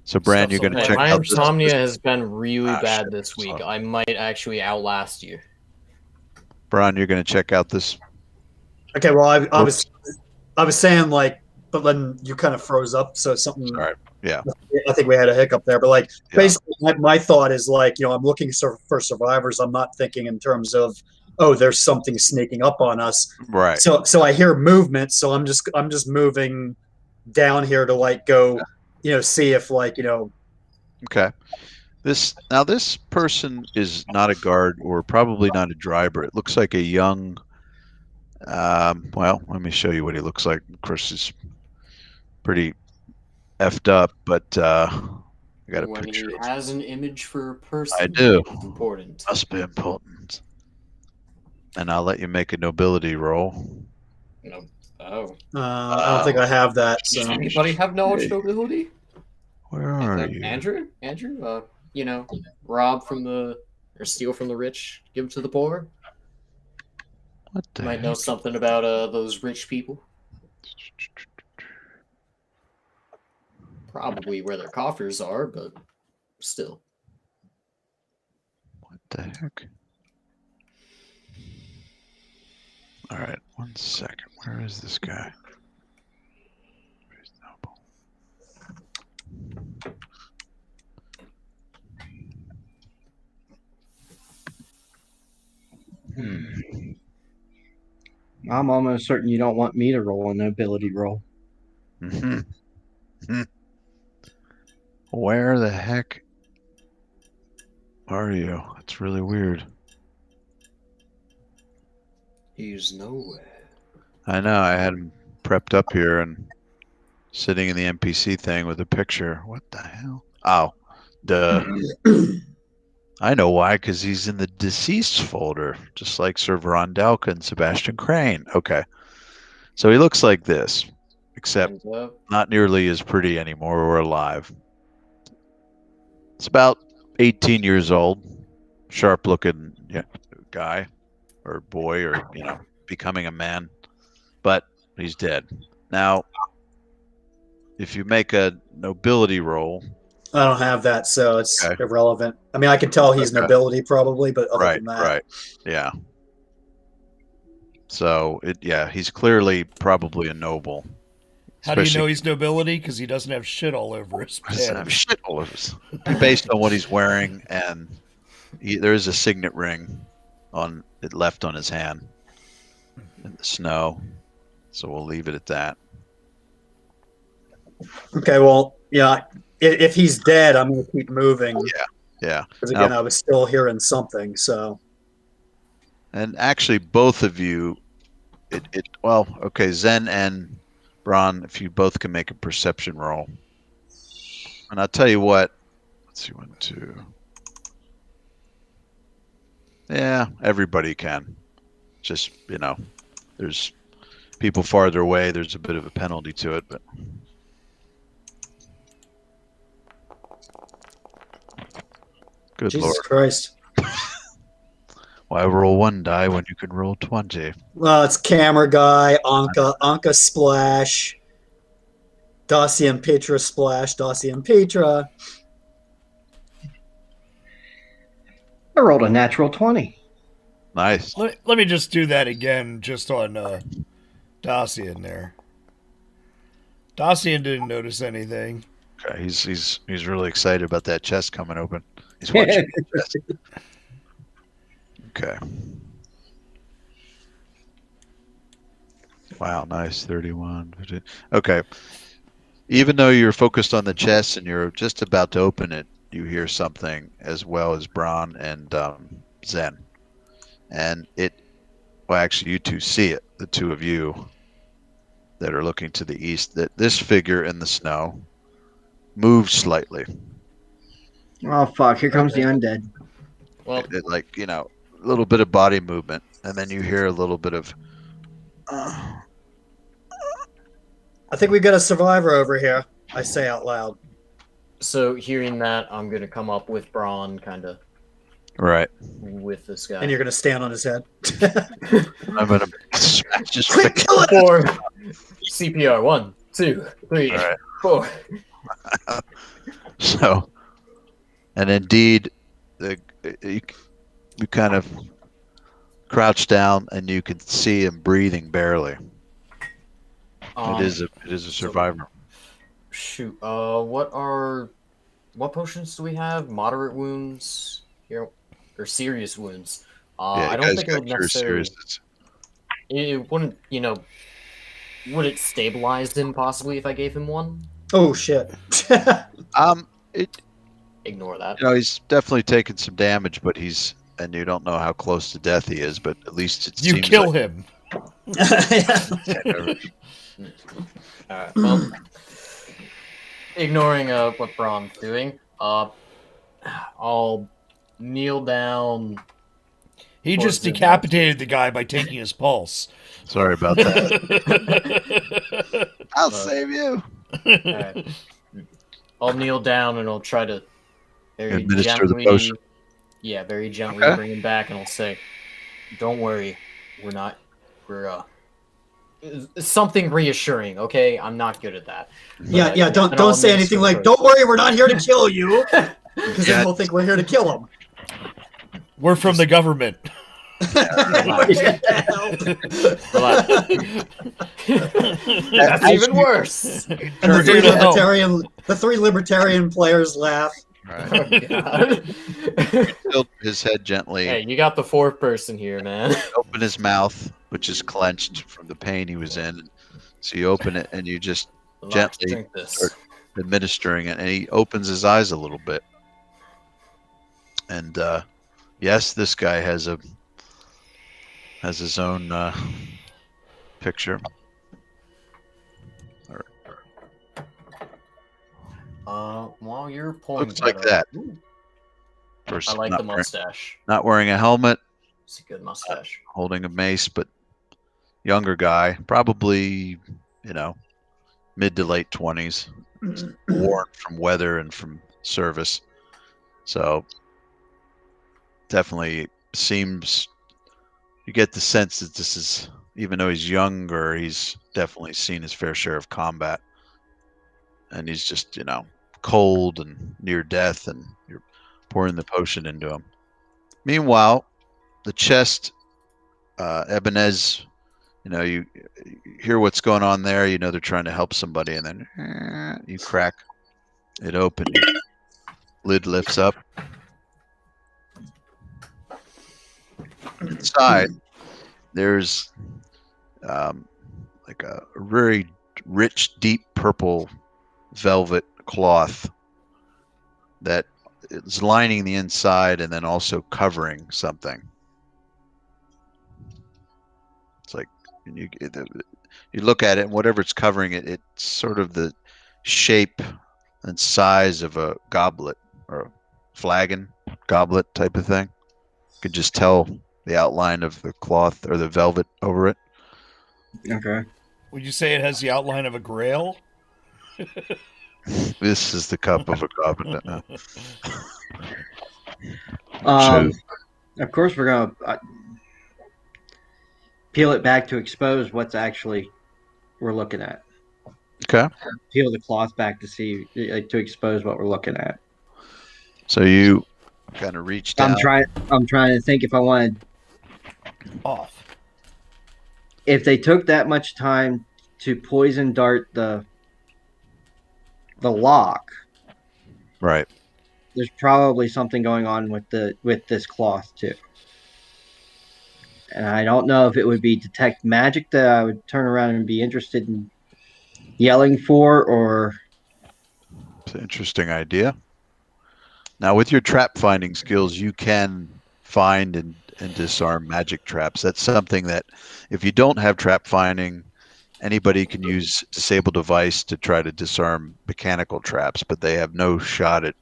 So, Bran, you're going to Hey, check my out this. insomnia has been really Ah, bad shit, this week. sorry. I might actually outlast you. Bran, you're going to check out this. Okay, well, I was saying like, but then you kind of froze up, so something. Sorry. Yeah. I think we had a hiccup there, but like Yeah. basically, my thought is like, I'm looking for survivors. I'm not thinking in terms of, oh, there's something sneaking up on us. Right. So I hear movement, so I'm just moving down here to like go, see if like Okay. This person is not a guard or probably not a driver. It looks like a young. Well, let me show you what he looks like. Of course, he's pretty effed up, but I got a When picture. he has an image for a person, I do. it's important. Must be important. And I'll let you make a nobility roll. No. Oh. I don't think I have that. Does So anybody have knowledge nobility? Where are you? Andrew? Rob or steal from the rich, give to the poor. What the Might know heck? something about those rich people. Probably where their coffers are, but still. What the heck? All right, 1 second. Where is this guy? Where's Noble? I'm almost certain you don't want me to roll an ability roll. Where the heck are you? It's really weird. He's nowhere. I know. I had him prepped up here and sitting in the NPC thing with a picture. What the hell? Oh, duh. I know why, because he's in the deceased folder, just like Sir Verondelka and Sebastian Crane. Okay. So he looks like this, except not nearly as pretty anymore or alive. It's about 18 years old, sharp-looking guy or boy or, becoming a man, but he's dead. Now, if you make a nobility roll... I don't have that, so it's irrelevant. I mean, I can tell he's nobility probably, but other than that... Right, yeah. So, he's clearly probably a noble. How do you know he's nobility? Because he doesn't have shit all over his pants. He doesn't have shit all over his... Based on what he's wearing, and there is a signet ring left on his hand in the snow. So we'll leave it at that. Okay, well, yeah, if he's dead, I'm going to keep moving. Yeah. Because again, I was still hearing something, so... And actually, both of you, Zen and Bron, if you both can make a perception roll. And I'll tell you what, let's see, 1, 2. Yeah, everybody can. Just, there's people farther away, there's a bit of a penalty to it, but... Good Jesus Lord. Christ. Why roll 1 die when you can roll 20? Well, it's Camera Guy, Anka Splash, Dacian Petra Splash, Dacian Petra. I rolled a natural 20. Nice. Let me just do that again, just on Dacian there. Dacian didn't notice anything. Okay, he's really excited about that chest coming open. He's watching the chest. Okay. Wow, nice. 31. Okay. Even though you're focused on the chest and you're just about to open it, you hear something as well as Bron and Zen. And actually you two see it, the two of you that are looking to the east, that this figure in the snow moves slightly. Oh, fuck. Here comes the undead. Well, a little bit of body movement, and then you hear a little bit of... I think we got a survivor over here, I say out loud. So hearing that, I'm going to come up with Braun, kind of. Right. With this guy. And you're going to stand on his head. I'm going to smash his quick, kill it! Or CPR, 1, 2, 3, 4. So, and indeed, you kind of crouch down, and you can see him breathing barely. It is a survivor. Shoot. What potions do we have? Moderate wounds here, or serious wounds? I don't think it would necessarily. It wouldn't. Would it stabilize him possibly if I gave him one? Oh shit. Ignore that. He's definitely taken some damage, but and you don't know how close to death he is, but at least it seems kill him. Alright, well, ignoring what Braun's doing, I'll kneel down. He just decapitated the guy by taking his pulse. Sorry about that. I'll save you. Alright. I'll kneel down and I'll try to very administer gently, the potion. Yeah, very gently bring him back, and I'll say, "Don't worry, we're something reassuring, okay? I'm not good at that." But, yeah. Don't say anything like, "Don't worry, we're not here to kill you," because then we'll think we're here to kill him. We're from the government. Relax. That's even worse. And the three libertarian players laugh. Right. Oh, God. Tilt his head gently. Hey, you got the fourth person here, man. Open his mouth, which is clenched from the pain he was in. So you open it and you just Relax, gently drink this. start administering it, and he opens his eyes a little bit. And yes, this guy has his own picture. While you're pulling Looks like up- that. Ooh, Person I like not the wearing- mustache. not wearing a helmet, It's a good mustache. holding a mace, but younger guy, probably, mid to late 20s, worn from weather and from service. So definitely seems, you get the sense that this is, even though he's younger, he's definitely seen his fair share of combat. And he's just, cold and near death, and you're pouring the potion into him. Meanwhile, the chest, Ebenez, you hear what's going on there. They're trying to help somebody, and then you crack it open. Your lid lifts up. Inside, there's like a very rich, deep purple velvet cloth that is lining the inside and then also covering something. It's like you look at it, and whatever it's covering it's sort of the shape and size of a goblet or a flagon goblet type of thing. You could just tell the outline of the cloth or the velvet over it. Okay. Would you say it has the outline of a grail? This is the cup of a goblet. Of course, we're gonna peel it back to expose what's actually we're looking at. Okay. Peel the cloth back to see to expose what we're looking at. So you kind of reach down. I'm trying to think if I wanted. Off. If they took that much time to poison dart the lock, Right. there's probably something going on with this cloth too. And I don't know if it would be detect magic that I would turn around and be interested in yelling for, or It's an interesting idea. Now, with your trap finding skills, you can find and disarm magic traps. That's something that, if you don't have trap finding, anybody can use disable device to try to disarm mechanical traps, but they have no shot at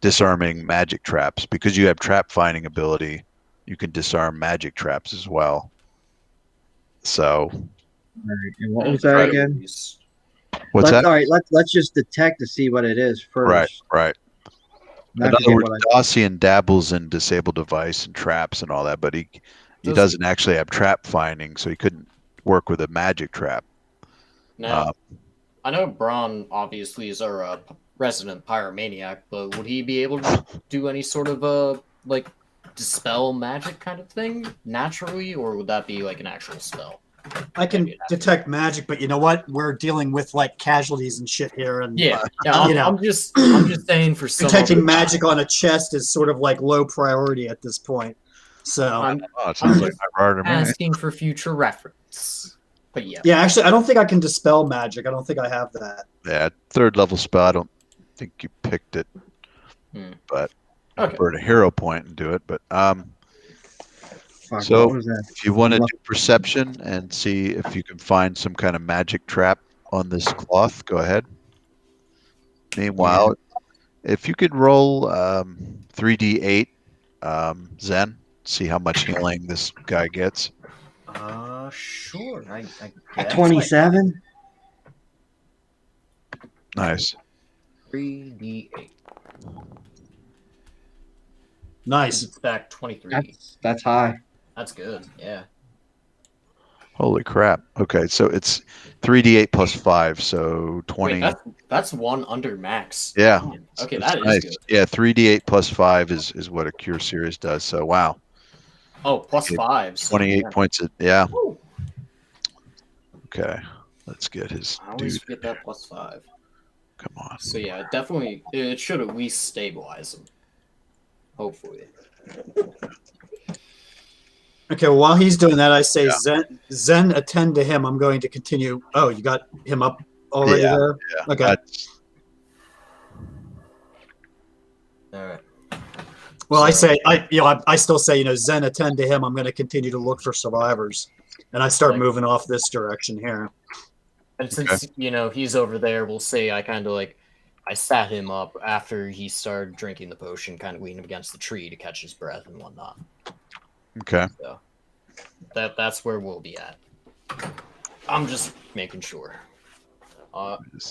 disarming magic traps. Because you have trap finding ability, you can disarm magic traps as well. So, and what was that again? what's that? All right, let's just detect to see what it is first. Right. In I other forget words, what Dossian dabbles in disable device and traps and all that, but he doesn't actually have trap finding, so he couldn't work with a magic trap. Now, I know Braun obviously is our resident pyromaniac, but would he be able to do any sort of dispel magic kind of thing naturally, or would that be like an actual spell? I can detect magic, but you know what? We're dealing with casualties and shit here, and I'm just saying for some detecting magic on a chest is sort of like low priority at this point. So I'm like asking for future reference. But yeah, actually, I don't think I can dispel magic. I don't think I have that. Yeah, 3rd level spell. I don't think you picked it, but okay. burn a hero point and do it. But Fuck, so what was that? if you want to do perception and see if you can find some kind of magic trap on this cloth, go ahead. Meanwhile, if you could roll 3d8 Zen, see how much healing this guy gets. Sure. I guess 27. Nice. 3d8. Nice. It's back 23. That's high. That's good. Yeah. Holy crap. Okay, so it's 3d8 plus 5, so 20. Wait, that's one under max. Yeah. Okay, That's that nice. is good. Yeah, 3d8 plus 5 is what a Cure Series does. So, wow. Oh, plus Okay. 5. So 28 yeah. points. Yeah. Woo. Okay. Let's get his I always dude. forget that plus 5. Come on. So yeah, definitely, it should at least stabilize him. Hopefully. Okay, well, while he's doing that, I say, Yeah. Zen, attend to him. I'm going to continue. Oh, you got him up already Yeah, there? Yeah. Okay. That's- All right. Well, I So- say, I still say, Zen, attend to him. I'm going to continue to look for survivors. And I start moving off this direction here. And since, he's over there, we'll say I kind of I sat him up after he started drinking the potion, kind of leaned him against the tree to catch his breath and whatnot. okay. So that's where we'll be at. I'm just making sure.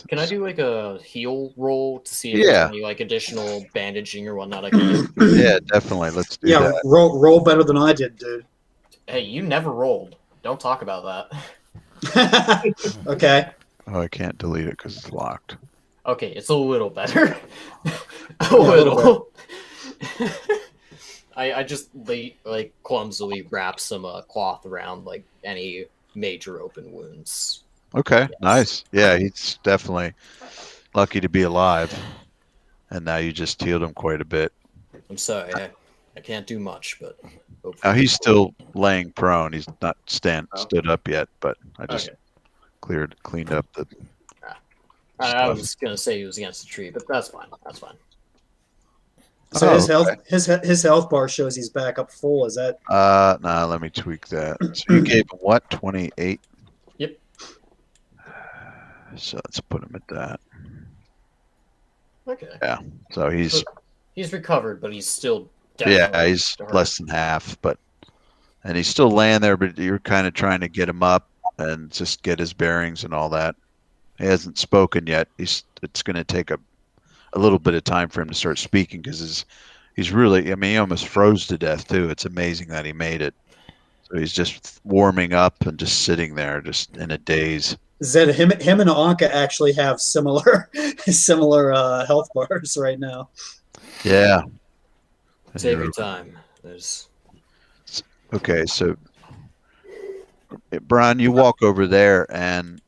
Can I do a heal roll to see if there's any additional bandaging or whatnot I can do? Yeah, definitely. Let's do that. Roll better than I did, dude. Hey, you never rolled. Don't talk about that. Okay. Oh, I can't delete it because it's locked. Okay, it's a little better. a little. I just clumsily wrap some cloth around any major open wounds. Okay, Yes. nice. Yeah, he's definitely lucky to be alive. And now you just healed him quite a bit. I'm sorry, I can't do much, but hopefully. Now he's still laying prone. He's not stood up yet, but I just cleaned up the I stuff. was gonna say he was against the tree, but that's fine. That's fine. So okay. his health bar shows he's back up full. Is that? Nah, let me tweak that. So you gave him what? 28? Yep. So let's put him at that. Okay. Yeah. So he's recovered, but he's still definitely he's less than half, and he's still laying there, but you're kind of trying to get him up and just get his bearings and all that. He hasn't spoken yet. It's going to take a little bit of time for him to start speaking because he's really, he almost froze to death too. It's amazing that he made it. So he's just warming up and just sitting there, just in a daze. Zed, him and Anka actually have similar health bars right now. Yeah. Take your time. Okay, so Brian, you walk over there and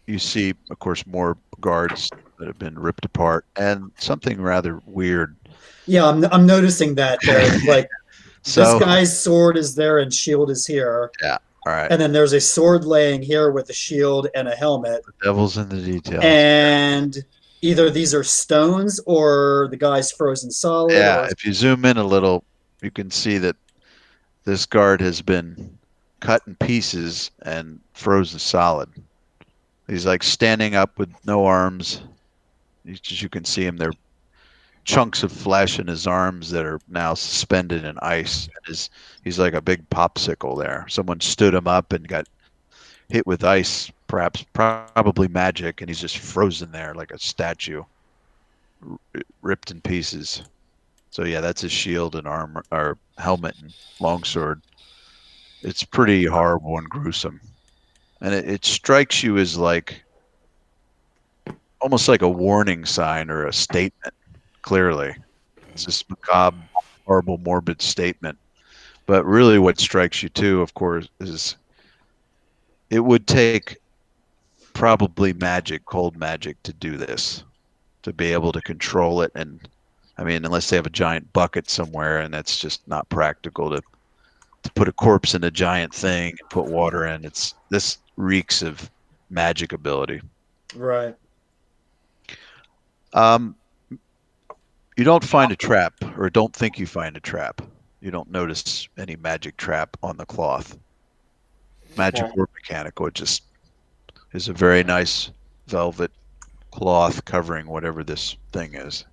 you see, of course, more guards that have been ripped apart and something rather weird. Yeah, I'm noticing that. This guy's sword is there and shield is here. Yeah, all right. And then there's a sword laying here with a shield and a helmet. The devil's in the details. And either these are stones or the guy's frozen solid. Yeah, if you zoom in a little, you can see that this guard has been cut in pieces and frozen solid. He's standing up with no arms. You can see him. They're chunks of flesh in his arms that are now suspended in ice. He's like a big popsicle there. Someone stood him up and got hit with ice, probably magic, and he's just frozen there like a statue, ripped in pieces. So yeah, that's his shield and armor, or helmet and longsword. It's pretty horrible and gruesome. And it strikes you as almost like a warning sign or a statement, clearly. It's this macabre, horrible, morbid statement. But really what strikes you too, of course, is it would take probably cold magic to do this, to be able to control it. And unless they have a giant bucket somewhere, and that's just not practical to put a corpse in a giant thing and put water in. This reeks of magic ability. Right. You don't find a trap, or don't think you find a trap. You don't notice any magic trap on the cloth. Magic or mechanical. It just is a very nice velvet cloth covering whatever this thing is.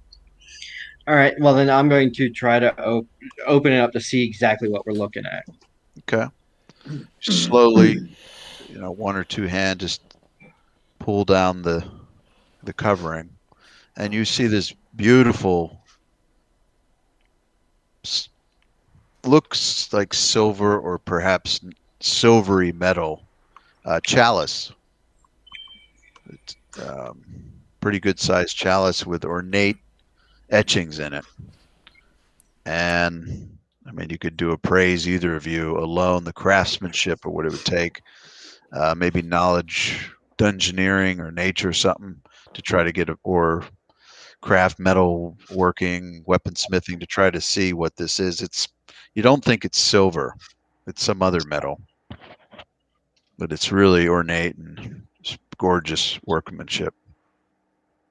All right. Well, then I'm going to try to open it up to see exactly what we're looking at. Okay. Slowly, one or two hands just pull down the covering, and you see this beautiful, looks like silver or perhaps silvery metal chalice. It's, pretty good sized chalice with ornate etchings in it. And I mean, you could do appraise either of you alone, the craftsmanship or what it would take. Maybe knowledge, dungeoneering or nature or something to try to get or craft metal working, weaponsmithing to try to see what this is. You don't think it's silver. It's some other metal. But it's really ornate and gorgeous workmanship.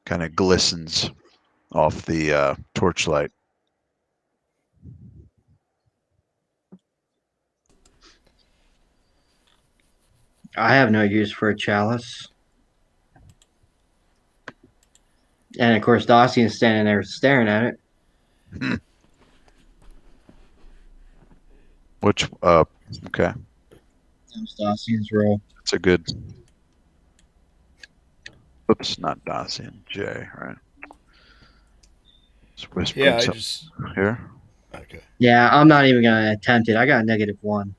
Kind of glistens off the torchlight. I have no use for a chalice. And of course, Dacian's standing there staring at it. Which, okay. That's Dacian's role. That's a good. Oops, not Dacian. Jay, right? Just whispering Yeah, I something just. here. Okay. Yeah, I'm not even going to attempt it. I got a -1.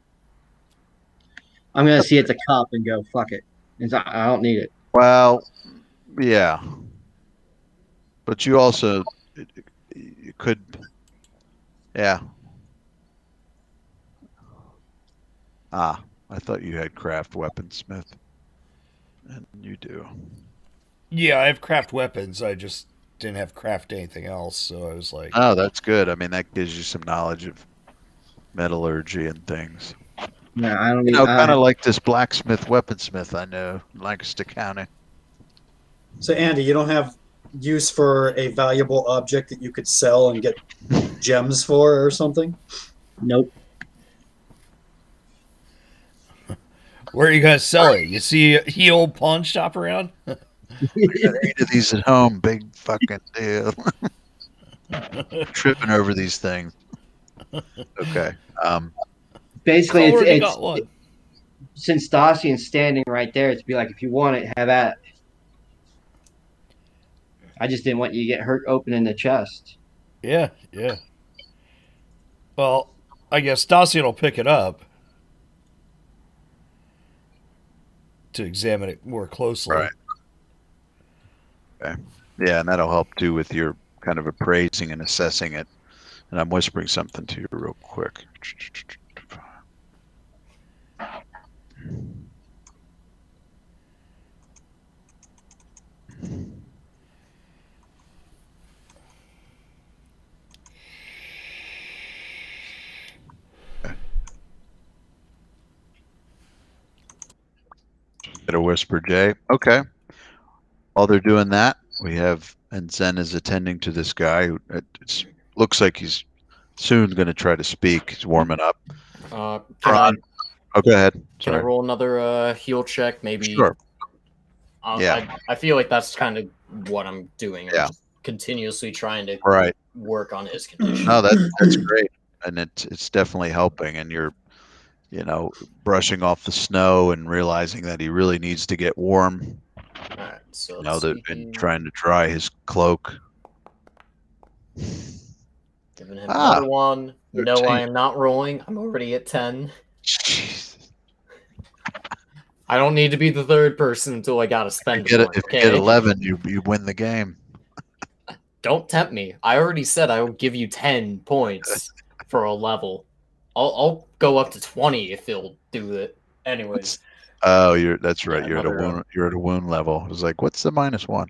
I'm going to see it's a cup and go, fuck it. I don't need it. Well, yeah. But you also, you could, yeah. Ah, I thought you had craft weaponsmith. And you do. Yeah, I have craft weapons. I just didn't have craft anything else, so I was like, Oh, that's good. I mean, that gives you some knowledge of metallurgy and things. Yeah, I don't You need. know, kind of like this blacksmith, weaponsmith I know, Lancaster County. So Andy, you don't have use for a valuable object that you could sell and get gems for or something? Nope. where are you guys sell it? You see a old pawn shop around? I got 8 of these at home. Big fucking deal. Tripping over these things. Okay. Basically, I've already it's got one. since Dacian's standing right there, it'd be like, if you want it, have at it. I just didn't want you to get hurt opening the chest. Yeah, yeah. Well, I guess Dacian will pick it up to examine it more closely. Right. Okay. Yeah, and that'll help too with your kind of appraising and assessing it. And I'm whispering something to you real quick. Get a whisper, Jay. Okay. While they're doing that, we have, and Zen is attending to this guy who looks like he's soon going to try to speak. He's warming up. Can I Oh, go ahead. can I Sorry. roll another heal check? Maybe. Sure. Yeah. I feel like that's kind of what I'm doing. I'm Yeah. just continuously trying to Right. work on his condition. No, that's great, and it's definitely helping. And you're, brushing off the snow and realizing that he really needs to get warm. All right, so And trying to dry his cloak. Giving him another one. 13. No, I am not rolling. I'm already at 10. Jeez. I don't need to be the third person until I gotta spend If you one. get 11, you win the game. Don't tempt me. I already said I will give you 10 points for a level. I'll go up to 20 if they'll do it. Anyways. Oh, that's right. Yeah, You're at a wound level. I was like, what's the -1?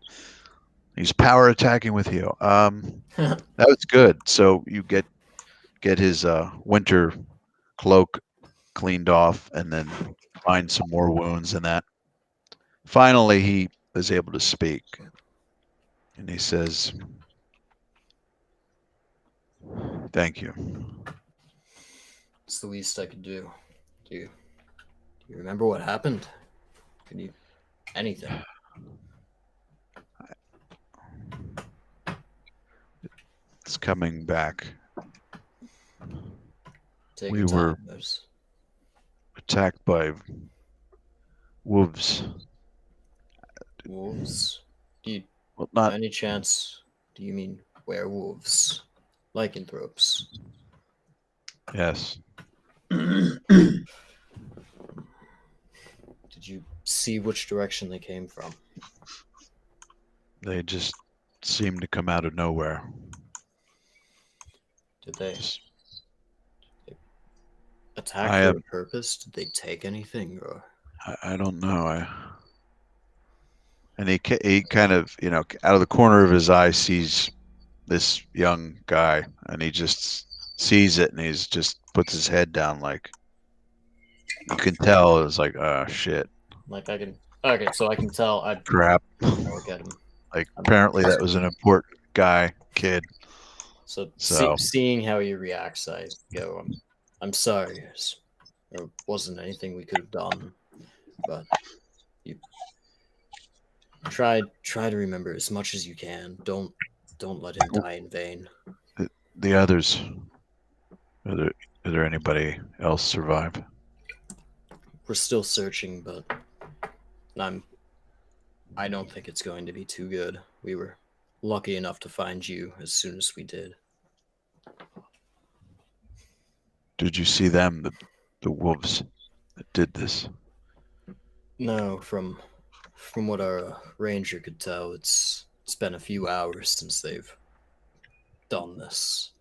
He's power attacking with you. That was good. So you get his winter cloak cleaned off, and then find some more wounds in that. Finally, he is able to speak, and he says, "Thank you." It's the least I could do. Do you remember what happened? Can you anything? It's coming back. Take We your time. were attacked by wolves. Wolves? Well, By not any chance, do you mean werewolves? Lycanthropes? yes. Did you see which direction they came from? They just seem to come out of nowhere. Did they attack I for have. a purpose? Did they take anything? Or I don't know. And he kind of, out of the corner of his eye sees this young guy, and he just sees it, and he's just puts his head down, like you can tell it's like, oh shit, like I can. Okay, so I can tell. I crap. look at him. Like apparently that was an important kid. So, So seeing how he reacts, I go, I'm sorry. There wasn't anything we could have done, but you try to remember as much as you can. Don't let him die in vain. the others, is there anybody else survive? We're still searching, but I don't think it's going to be too good. We were lucky enough to find you as soon as we did. Did you see them, the wolves that did this? No, from what our ranger could tell, it's been a few hours since they've done this.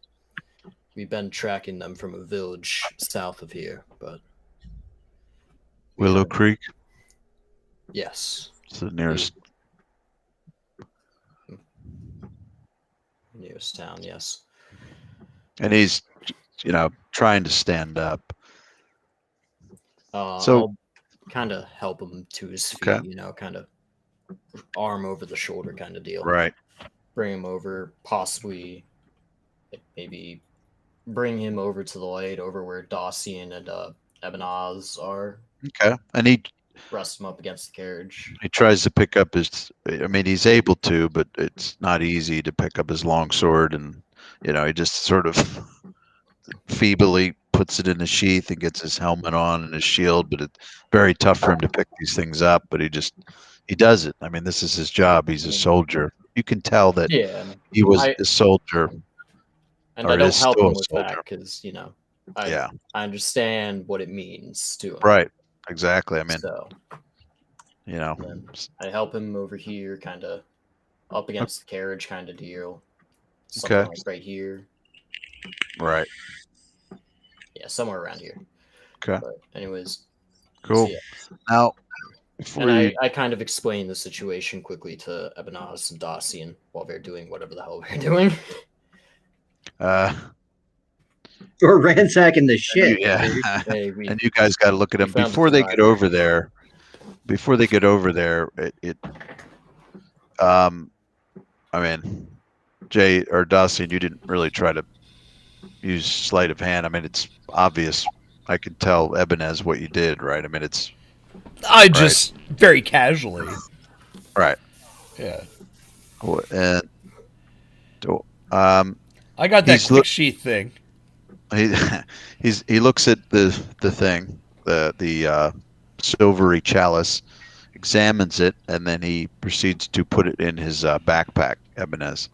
We've been tracking them from a village south of here, but Willow Creek? Yes. It's the nearest. Nearest town, yes. And he's, trying to stand up. So I'll kind of help him to his feet, okay. Kind of arm over the shoulder kind of deal. Right. Bring him over, possibly maybe bring him over to the light, over where Dacian and Ebenaz are. Okay. And he Rest him up against the carriage. He tries to pick up he's able to, but it's not easy to pick up his long sword, and he just sort of feebly puts it in the sheath and gets his helmet on and his shield, but it's very tough for him to pick these things up, but he does it. I mean, this is his job. He's a soldier. You can tell that he was a soldier. And I don't help him with that because, I understand what it means to him. Right. Exactly. I mean, I help him over here, kind of up against the carriage kind of deal. Something like right here. Right. Yeah, somewhere around here. Okay. But anyways. Cool. So, now, I kind of explain the situation quickly to Ebenaz and Dacian while they're doing whatever the hell they're doing. We're ransacking the shit. And you guys got to look at them before they get over there. Before they get over there, I mean, Jay or Dacian, you didn't really try to use sleight of hand. I mean, it's obvious. I can tell Ebenez what you did, right? I mean, I just very casually. Right. Yeah. And I got that quick sheath thing. He looks at the thing, the silvery chalice, examines it, and then he proceeds to put it in his backpack, Ebenez.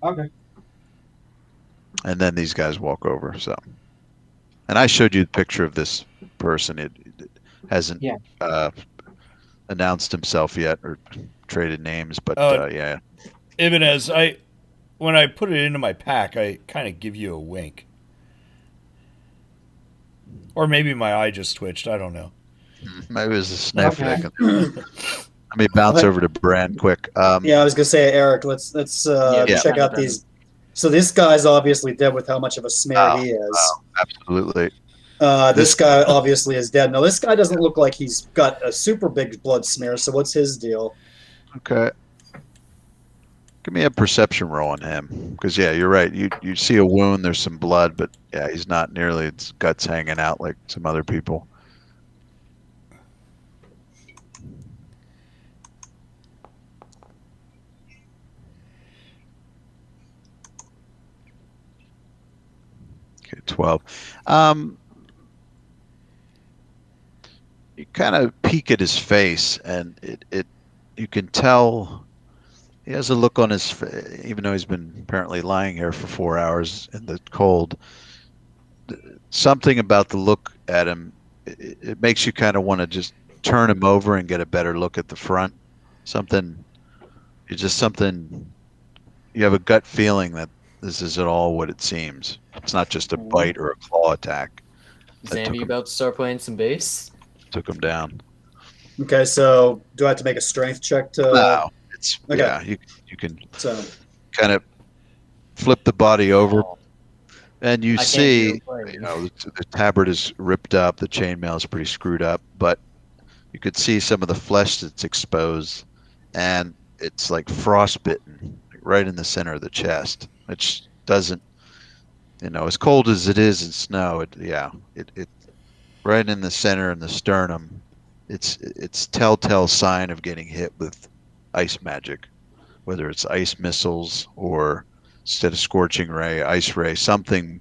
Okay. And then these guys walk over. So, and I showed you the picture of this person. It hasn't announced himself yet or traded names, but yeah. Ibanez, when I put it into my pack, I kind of give you a wink. Or maybe my eye just twitched. I don't know. Maybe it was a sniff. Okay. Let me bounce over to Bran quick. I was gonna say, Eric, let's check out these. So this guy's obviously dead with how much of a smear he is. Absolutely. This guy obviously is dead. Now this guy doesn't look like he's got a super big blood smear. So what's his deal? Okay. Give me a perception roll on him, because you're right. You see a wound. There's some blood, but he's not nearly his guts hanging out like some other people. Okay, 12. You kind of peek at his face, and you can tell. He has a look on his face, even though he's been apparently lying here for 4 hours in the cold. Something about the look at him, it makes you kind of want to just turn him over and get a better look at the front. You have a gut feeling that this isn't all what it seems. It's not just a bite or a claw attack. Zambi about to start playing some bass? Took him down. Okay, so do I have to make a strength check to? No, it's okay. yeah. You can So kind of flip the body over, Oh, and you I can't see, hear him playing. you know, the tabard is ripped up, the chainmail is pretty screwed up, but you could see some of the flesh that's exposed, and it's like frostbitten right in the center of the chest, which doesn't, you know, as cold as it is in snow, it right in the center in the sternum. It's telltale sign of getting hit with ice magic, whether it's ice missiles or instead of scorching ray, ice ray, something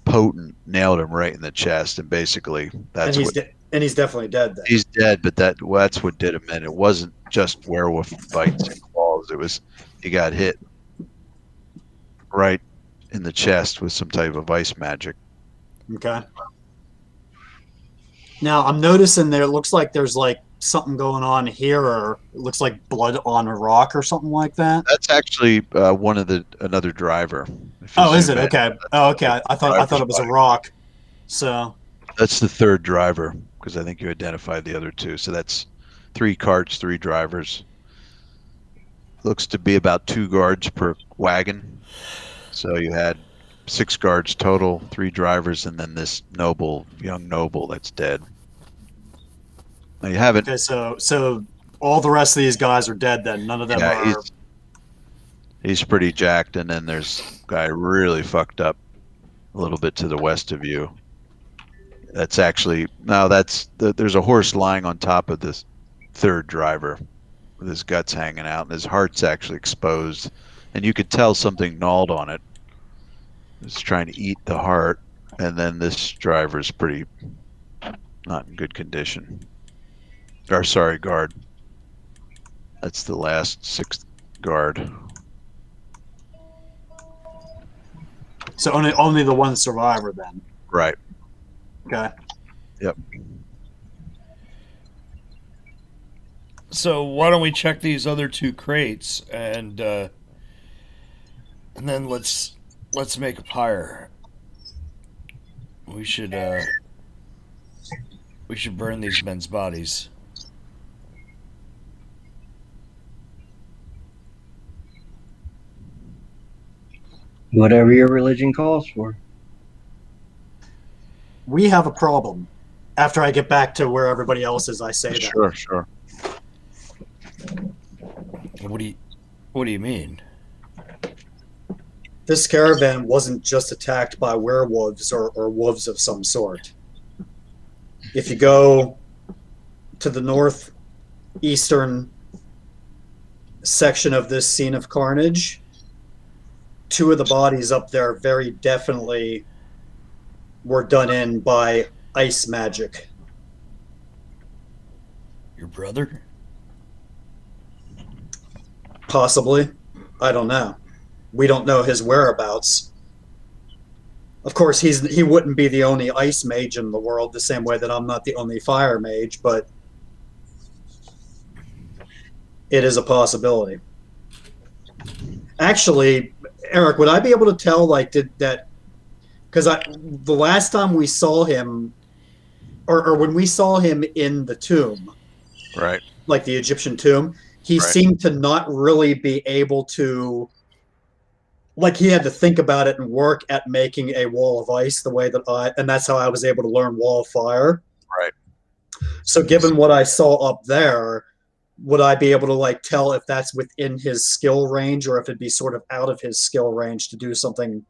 potent nailed him right in the chest, and basically that's what and he's definitely dead then. he's dead. But that's what did him in. It wasn't just werewolf bites and claws. It was he got hit right in the chest with some type of ice magic. Okay. Now I'm noticing there looks like there's like something going on here, or it looks like blood on a rock or something like that. That's actually one of another driver. Oh, is it? Okay. Oh, okay. I thought it was a rock. So that's the third driver, because I think you identified the other two. So that's 3 carts, 3 drivers. Looks to be about 2 guards per wagon. So you had 6 guards total, 3 drivers, and then this young noble that's dead. Now you haven't. okay. So all the rest of these guys are dead then. None of them are. He's pretty jacked, and then there's a guy really fucked up a little bit to the west of you. That's actually there's a horse lying on top of this third driver with his guts hanging out, and his heart's actually exposed, and you could tell something gnawed on it. It's trying to eat the heart, and then this driver's pretty not in good condition. Or sorry, guard. That's the last 6th guard. So only the one survivor then. Right. Okay. Yep. So why don't we check these other 2 crates and then let's make a pyre. We should burn these men's bodies. Whatever your religion calls for. We have a problem. After I get back to where everybody else is, I say that. Sure. What do you mean? This caravan wasn't just attacked by werewolves or wolves of some sort. If you go to the northeastern section of this scene of carnage, 2 of the bodies up there very definitely were done in by ice magic. Your brother? Possibly. I don't know. We don't know his whereabouts. Of course, he wouldn't be the only ice mage in the world, the same way that I'm not the only fire mage, but it is a possibility. Actually, Eric, would I be able to tell, like, did that... Because the last time we saw him, or when we saw him in the tomb, Right. like the Egyptian tomb, he seemed to not really be able to... Like, he had to think about it and work at making a wall of ice the way that and that's how I was able to learn wall of fire. Right. So given what I saw up there, would I be able to, like, tell if that's within his skill range or if it'd be sort of out of his skill range to do something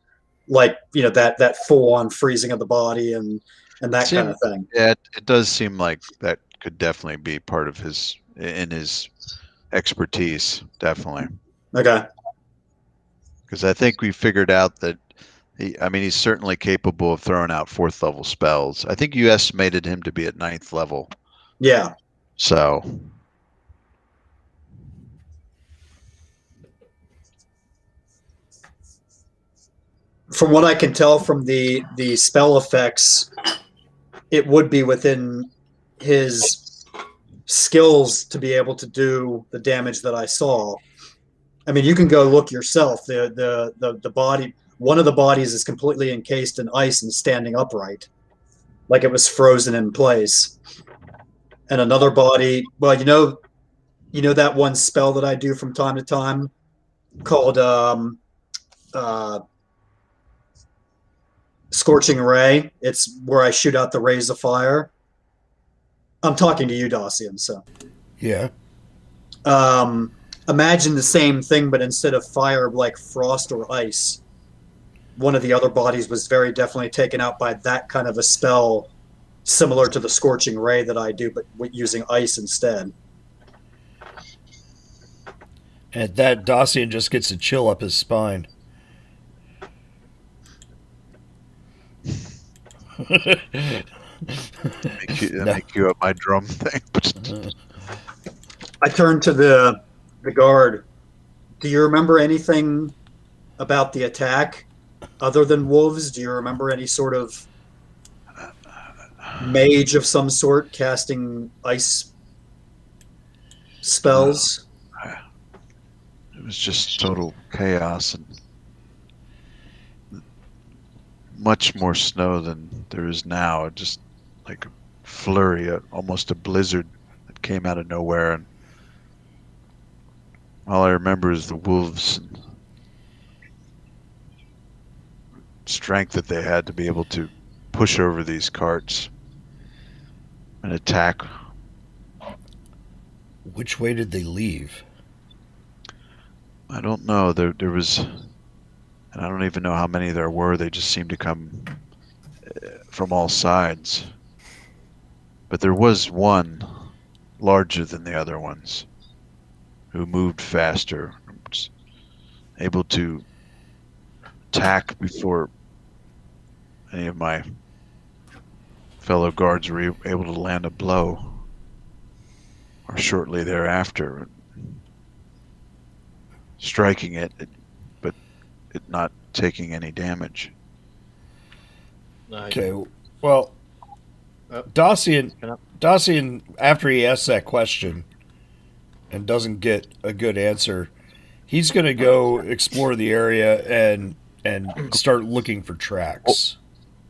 like, you know, that full-on freezing of the body and that kind of thing? Yeah, it does seem like that could definitely be part of his expertise, definitely. Okay. Because I think we figured out that he's certainly capable of throwing out 4th level spells. I think you estimated him to be at 9th level. Yeah. So from what I can tell from the spell effects, it would be within his skills to be able to do the damage that I saw. I mean, you can go look yourself. The body, one of the bodies is completely encased in ice and standing upright. like it was frozen in place. And another body, well, you know that one spell that I do from time to time called uh, Scorching Ray. It's where I shoot out the rays of fire. I'm talking to you, Dacian. So, Yeah. imagine the same thing, but instead of fire, like frost or ice. One of the other bodies was very definitely taken out by that kind of a spell, similar to the Scorching Ray that I do, but using ice instead. At that, Dacian just gets a chill up his spine. Make you up my drum thing. I turn to the guard. Do you remember anything about the attack other than wolves? Do you remember any sort of mage of some sort casting ice spells? It was just total chaos and much more snow than there is now. Just like a flurry, almost a blizzard that came out of nowhere. And all I remember is the wolves and strength that they had to be able to push over these carts and attack. Which way did they leave? I don't know. There was, and I don't even know how many there were. They just seemed to come from all sides. But there was one larger than the other ones who moved faster, was able to attack before any of my fellow guards were able to land a blow, or shortly thereafter, striking it, but it not taking any damage. Okay, well, Dacian, after he asks that question and doesn't get a good answer, he's going to go explore the area and start looking for tracks.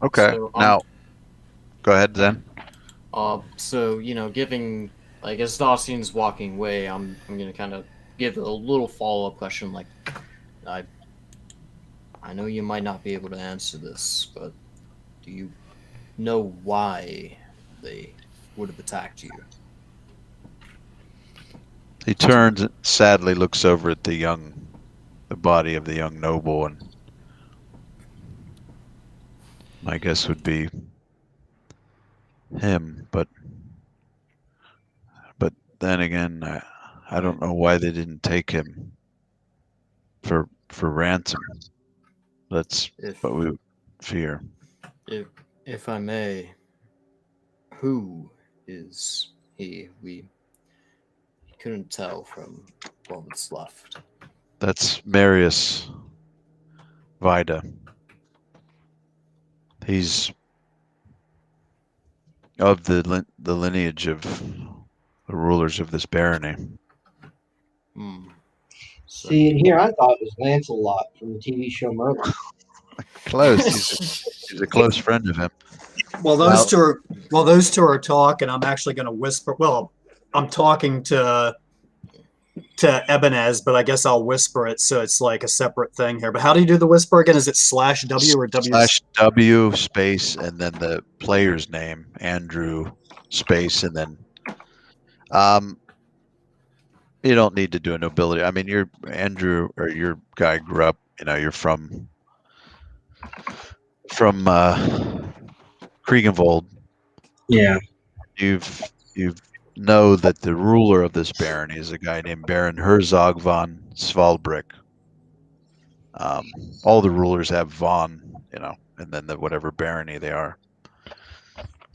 Okay, So, now, go ahead, Zen. So, giving, like, as Dacian's walking away, I'm going to kind of give a little follow-up question, like, I know you might not be able to answer this, but do you know why they would have attacked you? He turns and sadly looks over at the body of the young noble, and my guess would be him, but then again, I don't know why they didn't take him for ransom. That's what we would fear. If I may, who is he? We couldn't tell from what was left. That's Marius Vida. He's of the lineage of the rulers of this barony. So, See, and here I thought it was Lancelot from the TV show Merlin. Close. He's a close friend of him. Well, those two are talking. I'm actually going to whisper. Well, I'm talking to Ebenez, but I guess I'll whisper it so it's like a separate thing here. But how do you do the whisper again? Is it /W or W? /W space and then the player's name, Andrew space, and then you don't need to do a nobility. I mean, you're Andrew, or your guy grew up, you're from Kriegenwald. Yeah. You've know that the ruler of this barony is a guy named Baron Herzog von Svalbrik. All the rulers have von, and then whatever barony they are.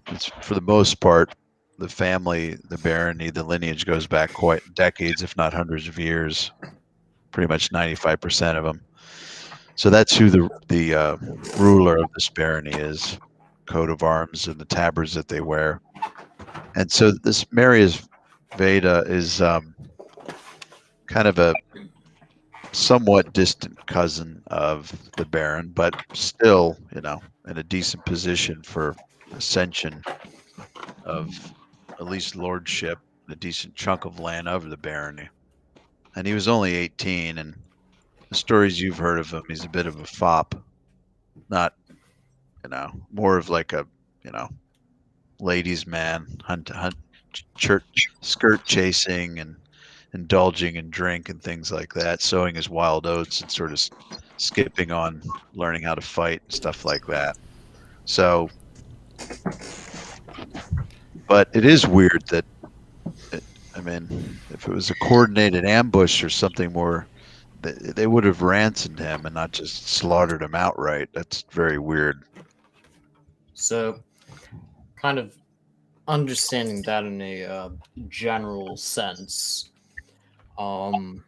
It's, for the most part, the family, the barony, the lineage goes back quite decades, if not hundreds of years. Pretty much 95% of them. So that's who the ruler of this barony is. Coat of arms and the tabards that they wear. And so this Marius Veda is kind of a somewhat distant cousin of the Baron, but still, in a decent position for ascension of at least lordship, a decent chunk of land over the barony. And he was only 18, and the stories you've heard of him, he's a bit of a fop. Not, more of like a, ladies' man, church, skirt chasing and indulging in drink and things like that, sowing his wild oats and sort of skipping on learning how to fight and stuff like that. So, but it is weird that, if it was a coordinated ambush or something more, they would have ransomed him and not just slaughtered him outright. That's very weird. So, kind of understanding that in a general sense, how do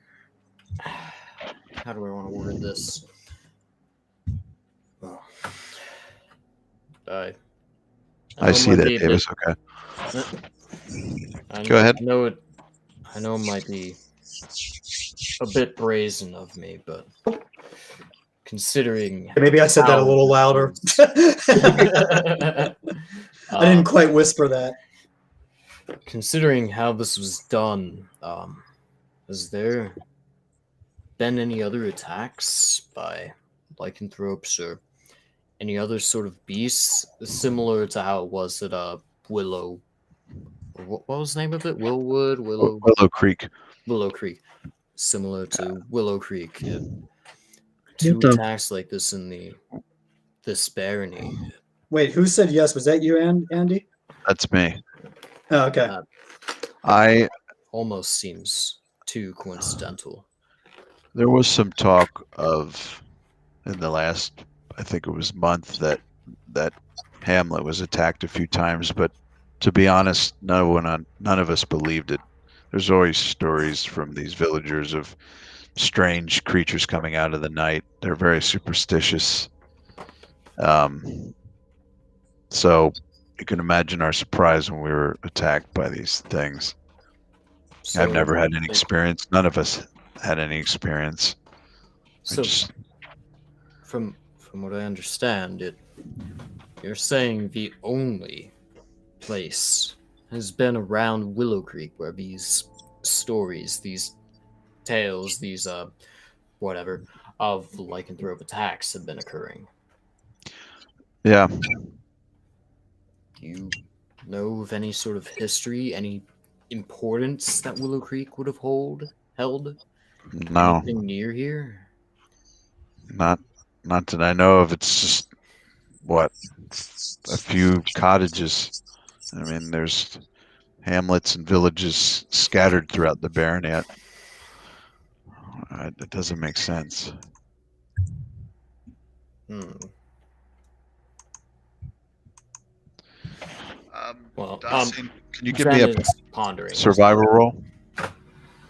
I want to word this? Oh. I I see that, Davis. Okay. Go ahead. I know it might be a bit brazen of me, but considering Maybe I said that a little louder. I didn't quite whisper that. Considering how this was done, has there been any other attacks by lycanthropes or any other sort of beasts similar to how it was at Willow? What was the name of it? Willow Creek. Willow Creek. Similar to Willow Creek. Two attacks like this in this barony. Wait, who said yes? Was that you, Andy? That's me. Oh, okay. I almost seems too coincidental. There was some talk of in the last, I think it was month, that Hamlet was attacked a few times, but to be honest, none of us believed it. There's always stories from these villagers of strange creatures coming out of the night. They're very superstitious. So you can imagine our surprise when we were attacked by these things. So I've never had any experience. None of us had any experience. So, from what I understand, you're saying the only place has been around Willow Creek where these stories, these tales, these whatever of lycanthrope attacks have been occurring. Yeah. Do you know of any sort of history, any importance that Willow Creek would have held? No. Anything near here? Not that I know of. It's just a few cottages. I mean, there's hamlets and villages scattered throughout the Baronet. It doesn't make sense. Well, Dawson, can you give me a pondering survival roll?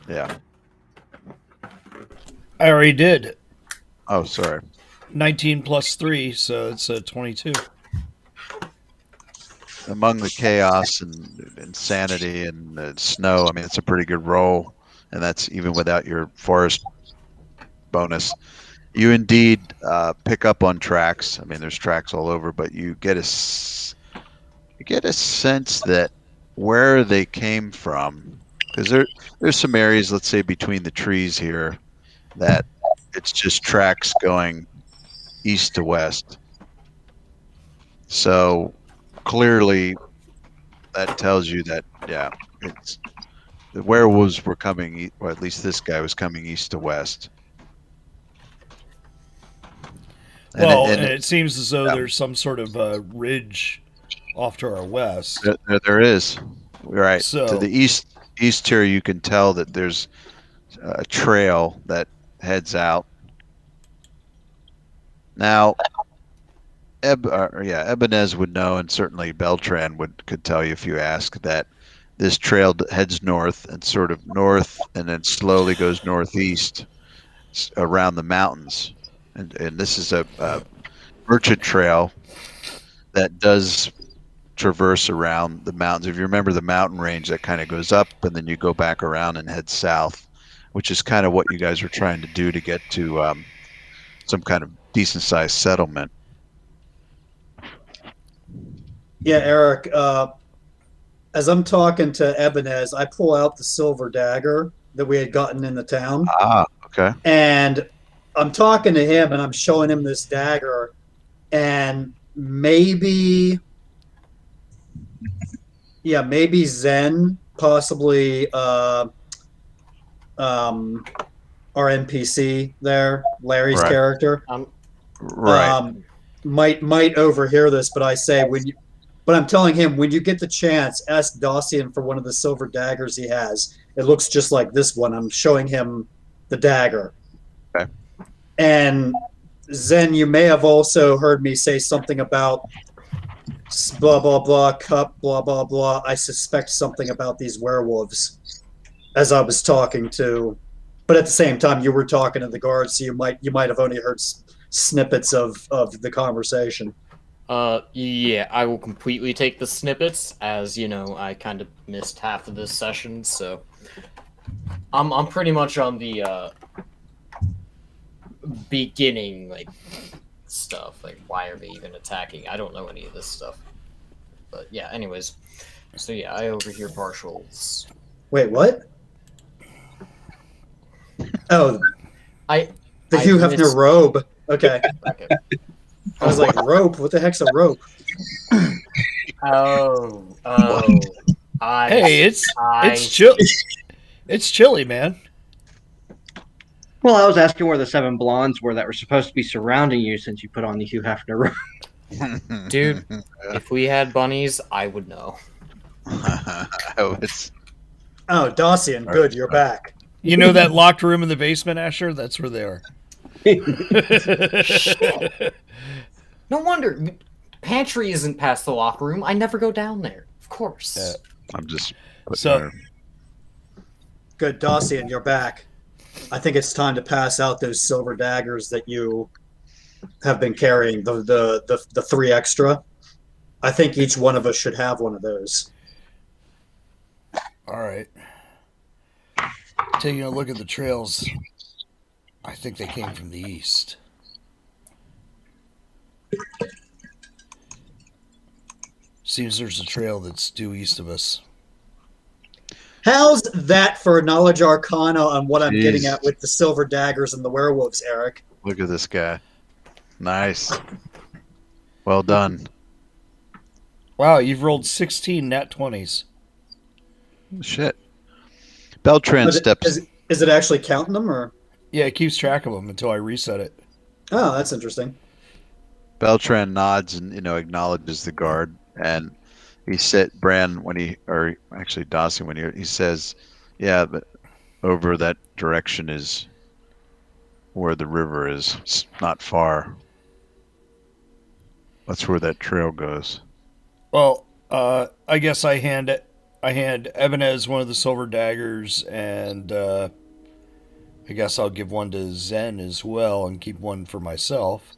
Yeah. I already did. Oh, sorry. 19 plus 3, so it's a 22. Among the chaos and insanity and the snow, I mean, it's a pretty good roll, and that's even without your forest bonus. You indeed pick up on tracks. I mean, there's tracks all over, but you get a sense that where they came from, because there's some areas, let's say, between the trees here, that it's just tracks going east to west. So clearly that tells you that, yeah, it's the werewolves were coming, or at least this guy was coming east to west. And it seems as though there's some sort of ridge off to our west. There is. Right. So, to the east here, you can tell that there's a trail that heads out. Now, Ebenez would know, and certainly Beltran could tell you if you ask, that this trail heads north and sort of north and then slowly goes northeast around the mountains. And this is a merchant trail that does traverse around the mountains. If you remember the mountain range that kind of goes up and then you go back around and head south, which is kind of what you guys were trying to do to get to some kind of decent sized settlement. Yeah, Eric. As I'm talking to Ebenez, I pull out the silver dagger that we had gotten in the town, Ah, okay. and I'm talking to him, and I'm showing him this dagger, and maybe Zen, possibly um, our NPC there, Larry's Right. character, Right. might overhear this, but I say but I'm telling him when you get the chance, ask Dossian for one of the silver daggers he has. It looks just like this one. I'm showing him the dagger. Okay. And Zen, you may have also heard me say something about blah blah blah cup blah blah blah. I suspect something about these werewolves as I was talking to, but at the same time you were talking to the guards, so you might have only heard snippets of the conversation. Yeah, I will completely take the snippets, as you know, I kind of missed half of this session, so I'm pretty much on the beginning, like, stuff. Like, why are they even attacking? I don't know any of this stuff. But yeah, anyways. So yeah, I overhear partials. Wait, what? Oh, I Hugh Hefner missed- robe. Okay. Okay. I was like, rope? What the heck's a rope? Oh. Hey, it's chilly, man. Well, I was asking where the 7 blondes were that were supposed to be surrounding you since you put on the Hugh Hefner robe. Dude, if we had bunnies, I would know. Oh, Dossian, good, you're back. You know that locked room in the basement, Asher? That's where they are. No wonder. Pantry isn't past the locker room. I never go down there. Of course. I'm just Good, Dossian, you're back. I think it's time to pass out those silver daggers that you have been carrying, the 3 extra. I think each one of us should have one of those. All right. Taking a look at the trails, I think they came from the east. Seems there's a trail that's due east of us. How's that for knowledge arcana on what I'm Jeez. getting at with the silver daggers and the werewolves, Eric? Look at this guy. Nice. Well done. Wow, you've rolled 16 nat 20s. Shit. Beltran steps. Is it actually counting them, or? Yeah, it keeps track of them until I reset it. Oh, that's interesting. Beltran nods and acknowledges the guard, and he said, Bran, Dawson, when he says, yeah, but over that direction is where the river is. It's not far. That's where that trail goes. Well, I guess I hand Ebenez one of the silver daggers, and I guess I'll give one to Zen as well and keep one for myself.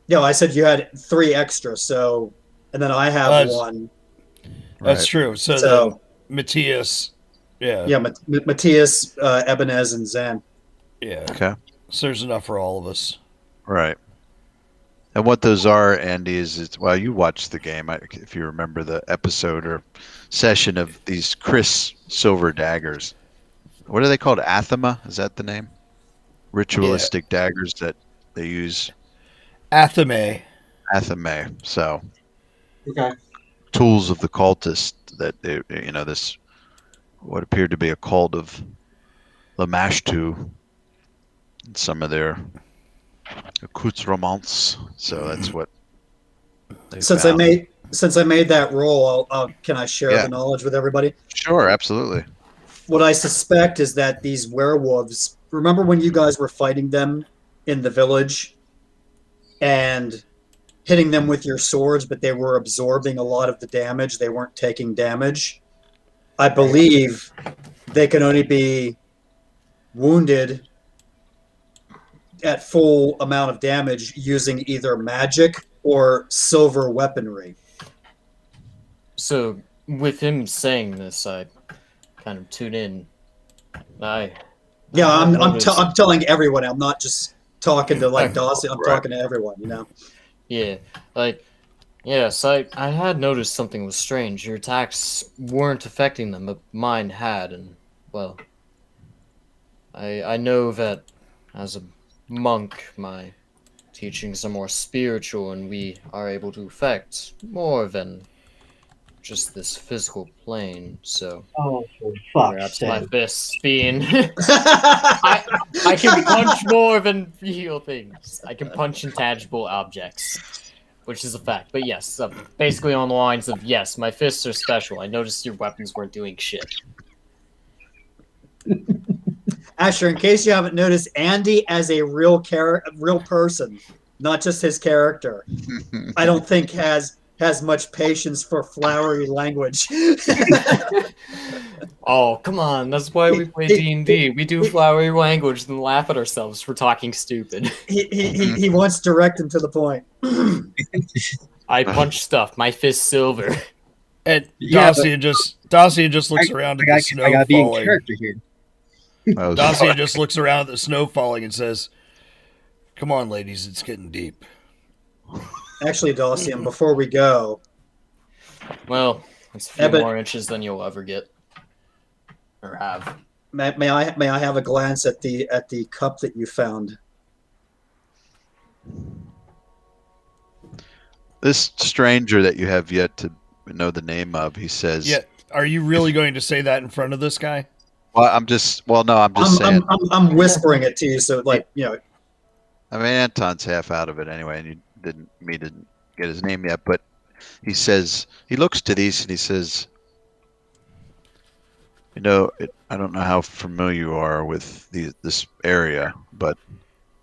No, I said you had 3 extra, and then I have 1. That's true. So Matthias, yeah. Yeah, Matthias, Ebenez, and Zen. Yeah. Okay. So there's enough for all of us. Right. And what those are, Andy, is you watched the game, if you remember the episode or session of these Chris silver daggers. What are they called? Athema? Is that the name? Ritualistic daggers that they use. Athame. So, Okay. tools of the cultist that they, this what appeared to be a cult of Lamashtu. Some of their accoutrements. So that's what. Since I made that roll, can I share the knowledge with everybody? Sure, absolutely. What I suspect is that these werewolves. Remember when you guys were fighting them in the village, and hitting them with your swords, but they were absorbing a lot of the damage. They weren't taking damage. I believe they can only be wounded at full amount of damage using either magic or silver weaponry. So, with him saying this, I kind of tune in. I'm telling everyone. I'm not just talking to Dawson. I'm talking to everyone. Yeah, like, yes, I had noticed something was strange. Your attacks weren't affecting them, but mine had, and, well, I know that as a monk, my teachings are more spiritual, and we are able to affect more than just this physical plane, so Oh, for fuck's perhaps my sake. fists being... I can punch more than real things. I can punch intangible objects, which is a fact. But yes, basically on the lines of, yes, my fists are special. I noticed your weapons weren't doing shit. Asher, in case you haven't noticed, Andy as a real person, not just his character, I don't think has much patience for flowery language. Oh, come on. That's why we play D&D. We do flowery language and laugh at ourselves for talking stupid. he wants direct and to the point. I punch stuff. My fist silver. And Yeah, Dacia just looks around at the snow I gotta be in falling. character here. Dacia just looks around at the snow falling and says, "Come on, ladies, it's getting deep." Actually, Dawson, before we go, Well, it's a few more inches than you'll ever get. Or have. may I have a glance at the cup that you found? This stranger that you have yet to know the name of, he says. Yeah, are you really going to say that in front of this guy? Well, I'm just saying. I'm whispering it to you, so I mean, Anton's half out of it anyway, and you didn't get his name yet. But he says he looks to these and he says, I don't know how familiar you are with this area, but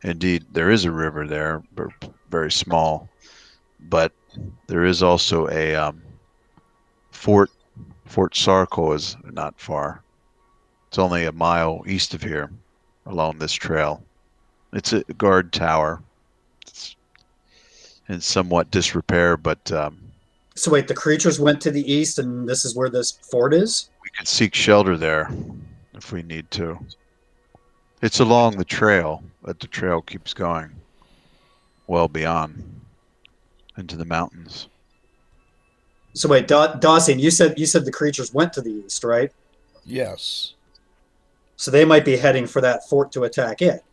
indeed there is a river there, very small. But there is also a Fort Sarkle is not far. It's only a mile east of here, along this trail. It's a guard tower. It's in somewhat disrepair, but so wait, the creatures went to the east, and this is where this fort is? we could seek shelter there if we need to. It's along the trail, but the trail keeps going well beyond into the mountains. So wait, Dawson, you said the creatures went to the east, right? Yes. So they might be heading for that fort to attack it.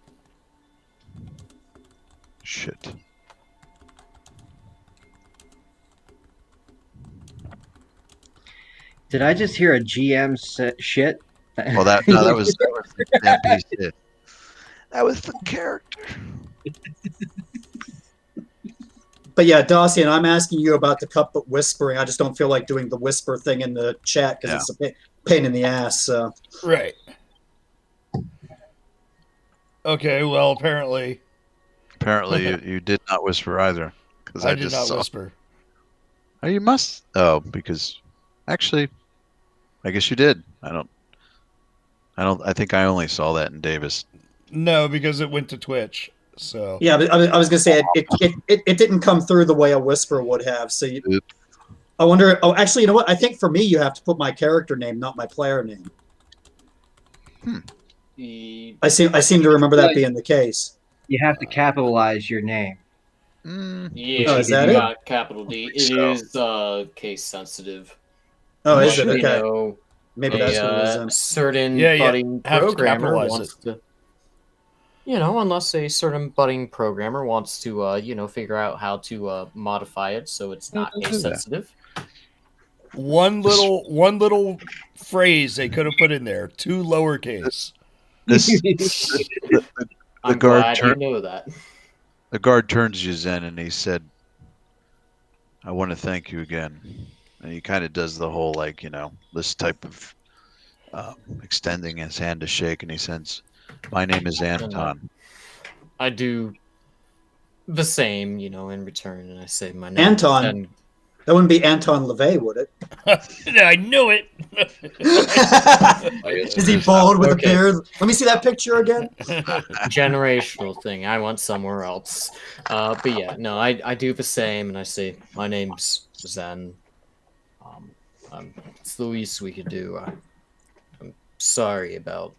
Shit. Did I just hear a GM shit? Well, that was the NPC. That was the character. But yeah, Dawson, I'm asking you about the cup, but whispering. I just don't feel like doing the whisper thing in the chat because it's a pain in the ass. So. Right. Okay, well, apparently you did not whisper either. Because I did not whisper. Oh, you must. Oh, because actually, I guess you did. I think I only saw that in Davis. No, because it went to Twitch. So yeah, I was gonna say it didn't come through the way a whisper would have. So I wonder. Oh, actually, you know what? I think for me, you have to put my character name, not my player name. I seem to remember that being the case. You have to capitalize your name. Yeah, is that it? Got capital D. It is case sensitive. Oh, is it? Okay. Know, maybe that's what it is. Then. Certain budding programmer wants to. Unless a certain budding programmer wants to, figure out how to modify it so it's not case sensitive. One little phrase they could have put in there, too lowercase. I'm glad you know that. The guard turns to you, Zen, and he said, "I want to thank you again." And he kind of does the whole this type of extending his hand to shake, and he says, "My name is Anton." I do the same, in return, and I say my name. Anton. That wouldn't be Anton LaVey, would it? I knew it. Is he bald with a beard? Let me see that picture again. Generational thing. I went somewhere else. But yeah, no, I do the same, and I say my name's Zen. It's the least we could do. I'm sorry about.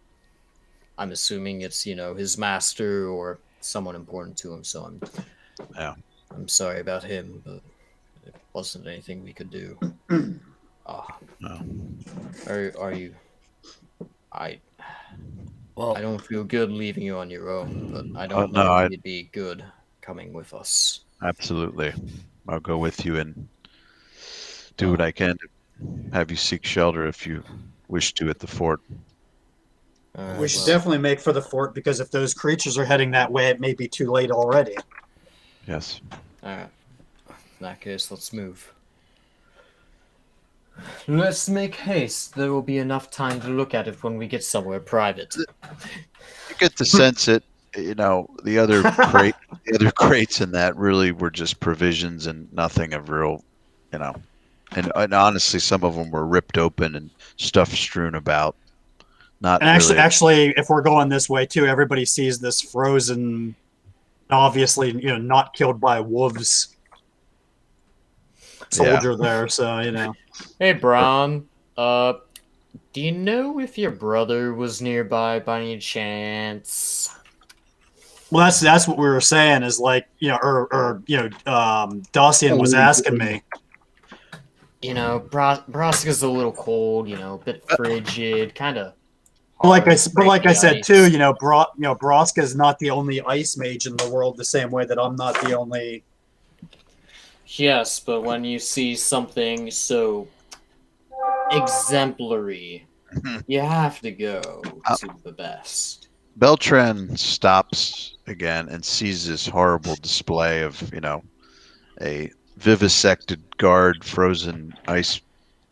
I'm assuming it's his master or someone important to him. So I'm sorry about him, but it wasn't anything we could do. No. Are you? I Well, don't feel good leaving you on your own, but I Oh, don't no, know if you'd be good coming with us. absolutely. I'll go with you and do what I can to have you seek shelter if you wish to at the fort. We should Well, definitely make for the fort because if those creatures are heading that way, it may be too late already. Yes. alright. In that case, let's move. Let's make haste. There will be enough time to look at it when we get somewhere private. You get the sense that the other crates in that really were just provisions and nothing of real, and honestly, some of them were ripped open and stuff strewn about. Not And really. actually, if we're going this way too, everybody sees this frozen, obviously, not killed by wolves soldier there. So. Hey, Brown. Do you know if your brother was nearby by any chance? Well, that's what we were saying is like, Dacian was asking me. Braska's a little cold, a bit frigid, kind of. Like I said too, Braska is not the only ice mage in the world. The same way that I'm not the only. Yes, but when you see something so exemplary, you have to go to the best. Beltran stops again and sees this horrible display of, a vivisected guard, frozen ice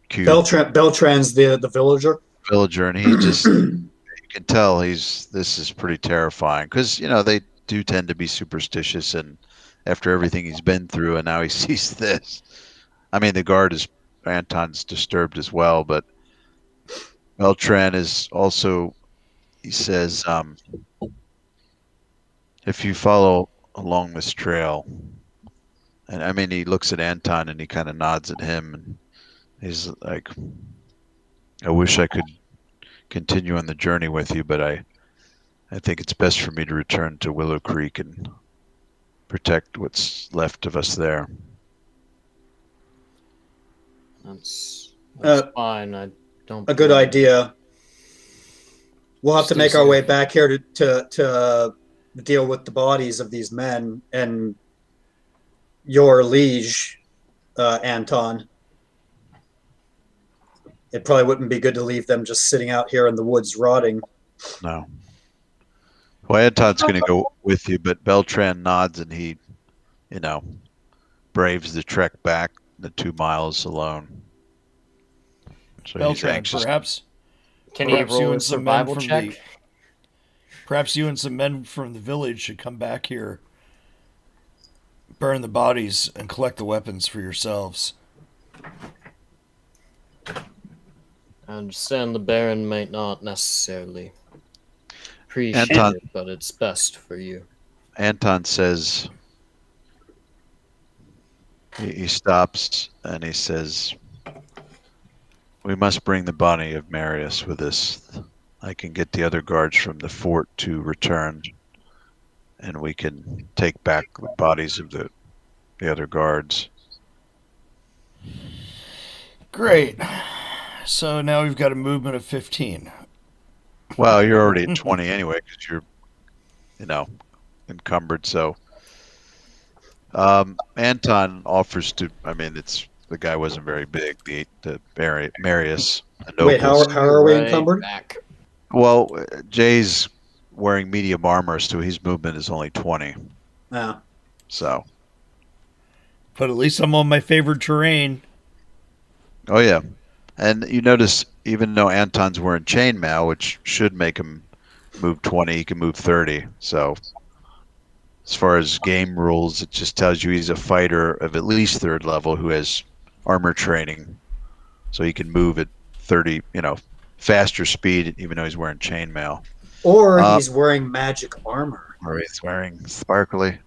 cube Beltran's the villager. villager, and he just you can tell this is pretty terrifying because they do tend to be superstitious, and after everything he's been through, and now he sees this. I mean, the guard is Anton's disturbed as well, but Beltran is also. He says, if you follow along this trail, and I mean, he looks at Anton and he kind of nods at him, and he's like, I wish I could continue on the journey with you, but I think it's best for me to return to Willow Creek and protect what's left of us there. That's fine. I don't. A good idea. We'll have to make our way back here to deal with the bodies of these men and your liege, Anton. It probably wouldn't be good to leave them just sitting out here in the woods rotting. No. Well, Anton's going to go with you, but Beltran nods and he, braves the trek back the 2 miles alone. So Beltran, he's perhaps. Can you roll a and some men survival from check? Perhaps you and some men from the village should come back here, burn the bodies, and collect the weapons for yourselves. I understand the Baron might not necessarily appreciate it, but it's best for you. Anton says, he stops and he says, we must bring the body of Marius with us. I can get the other guards from the fort to return, and we can take back the bodies of the other guards. Great. So now we've got a movement of 15. Well, you're already at 20 anyway because you're, encumbered. So Anton offers to. I mean, the guy wasn't very big. The Marius. Wait, how are we encumbered? Back. Well, Jay's wearing medium armor, so his movement is only 20. Yeah. So. But at least I'm on my favorite terrain. Oh yeah, and you notice even though Anton's wearing chainmail, which should make him move 20, he can move 30. So as far as game rules, it just tells you he's a fighter of at least 3rd level who has armor training, so he can move at 30, faster speed, even though he's wearing chainmail. Or he's wearing magic armor. Or he's wearing sparkly.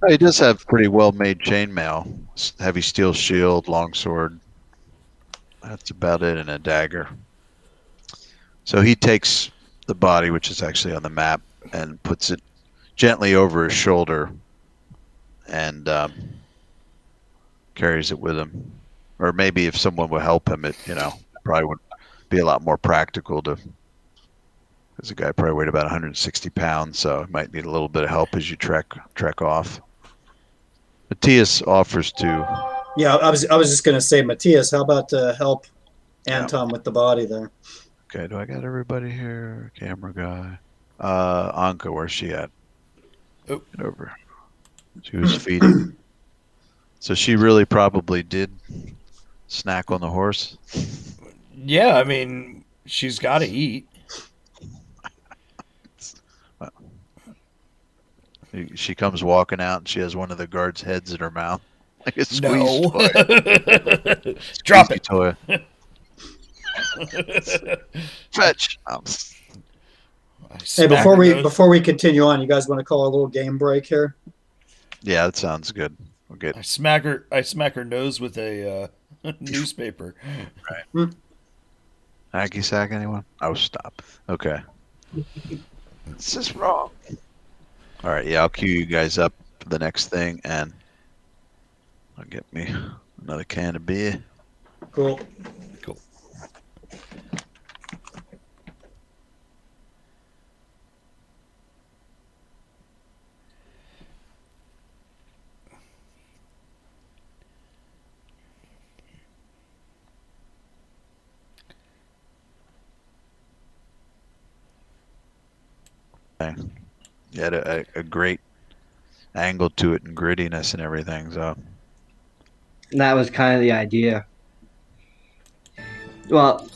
He does have pretty well-made chainmail, heavy steel shield, longsword. That's about it, and a dagger. So he takes the body, which is actually on the map, and puts it gently over his shoulder, and carries it with him. Or maybe if someone would help him, it probably would be a lot more practical to. Because the guy probably weighed about 160 pounds, so it might need a little bit of help as you trek off. Matthias offers to. Yeah, I was just gonna say, Matthias, how about help Anton with the body there? Okay, do I got everybody here? Camera guy. Anka, where's she at? Oh. Get over. She was feeding. So she really probably did snack on the horse. Yeah, I mean, she's got to eat. She comes walking out and she has one of the guards' heads in her mouth. Like a squeeze No. toy. Drop Squeezy it. Toy. Fetch. Hey, before we continue on, you guys want to call a little game break here? Yeah, that sounds good. We'll get. I smack her nose with a newspaper. Right. Hacky sack, anyone? Oh, stop. Okay. This is wrong. All right, yeah, I'll cue you guys up for the next thing, and I'll get me another can of beer. Cool. Okay. You had a great angle to it and grittiness and everything, so. And that was kind of the idea. Well,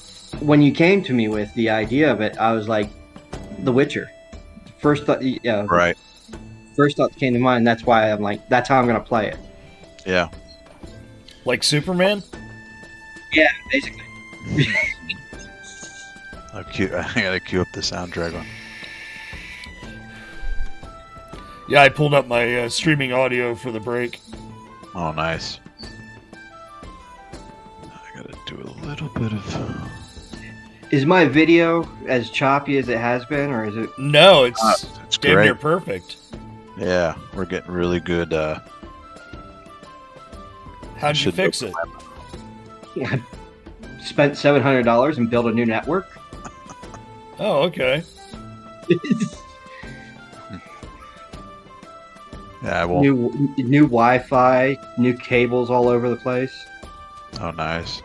when you came to me with the idea of it, I was like, The Witcher. First thought, Right. First thought that came to mind. That's why I'm like, that's how I'm gonna play it. Yeah. Like Superman? Yeah, basically. I gotta cue up the soundtrack one. Yeah, I pulled up my streaming audio for the break. Oh, nice. I gotta do a little bit of. Is my video as choppy as it has been, or is it? No, it's damn great. near perfect. Yeah, we're getting really good. How'd you fix it? I spent $700 and built a new network. Oh, okay. Yeah, I won't. New Wi-Fi, new cables all over the place. Oh, nice.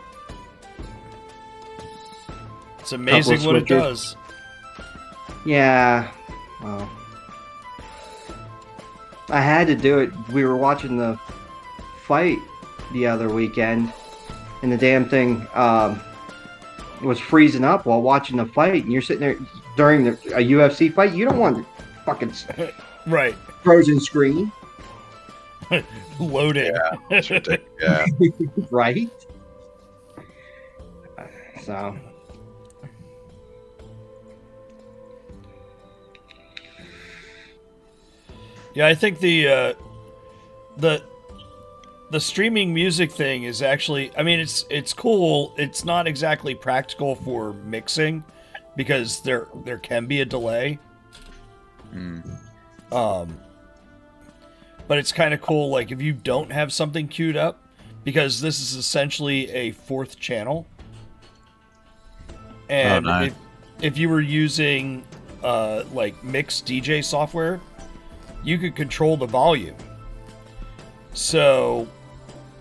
It's amazing what it switchers. does. Yeah. Well, I had to do it. We were watching the fight the other weekend, and the damn thing was freezing up while watching the fight. And you're sitting there during a UFC fight. You don't want fucking Right. frozen screen, Loading. Yeah, it's ridiculous. Yeah. right? So. Yeah, I think the streaming music thing is actually, I mean, it's cool. It's not exactly practical for mixing because there can be a delay. But it's kind of cool, like if you don't have something queued up, because this is essentially a fourth channel. And nice. if you were using like mix DJ software, you could control the volume. So,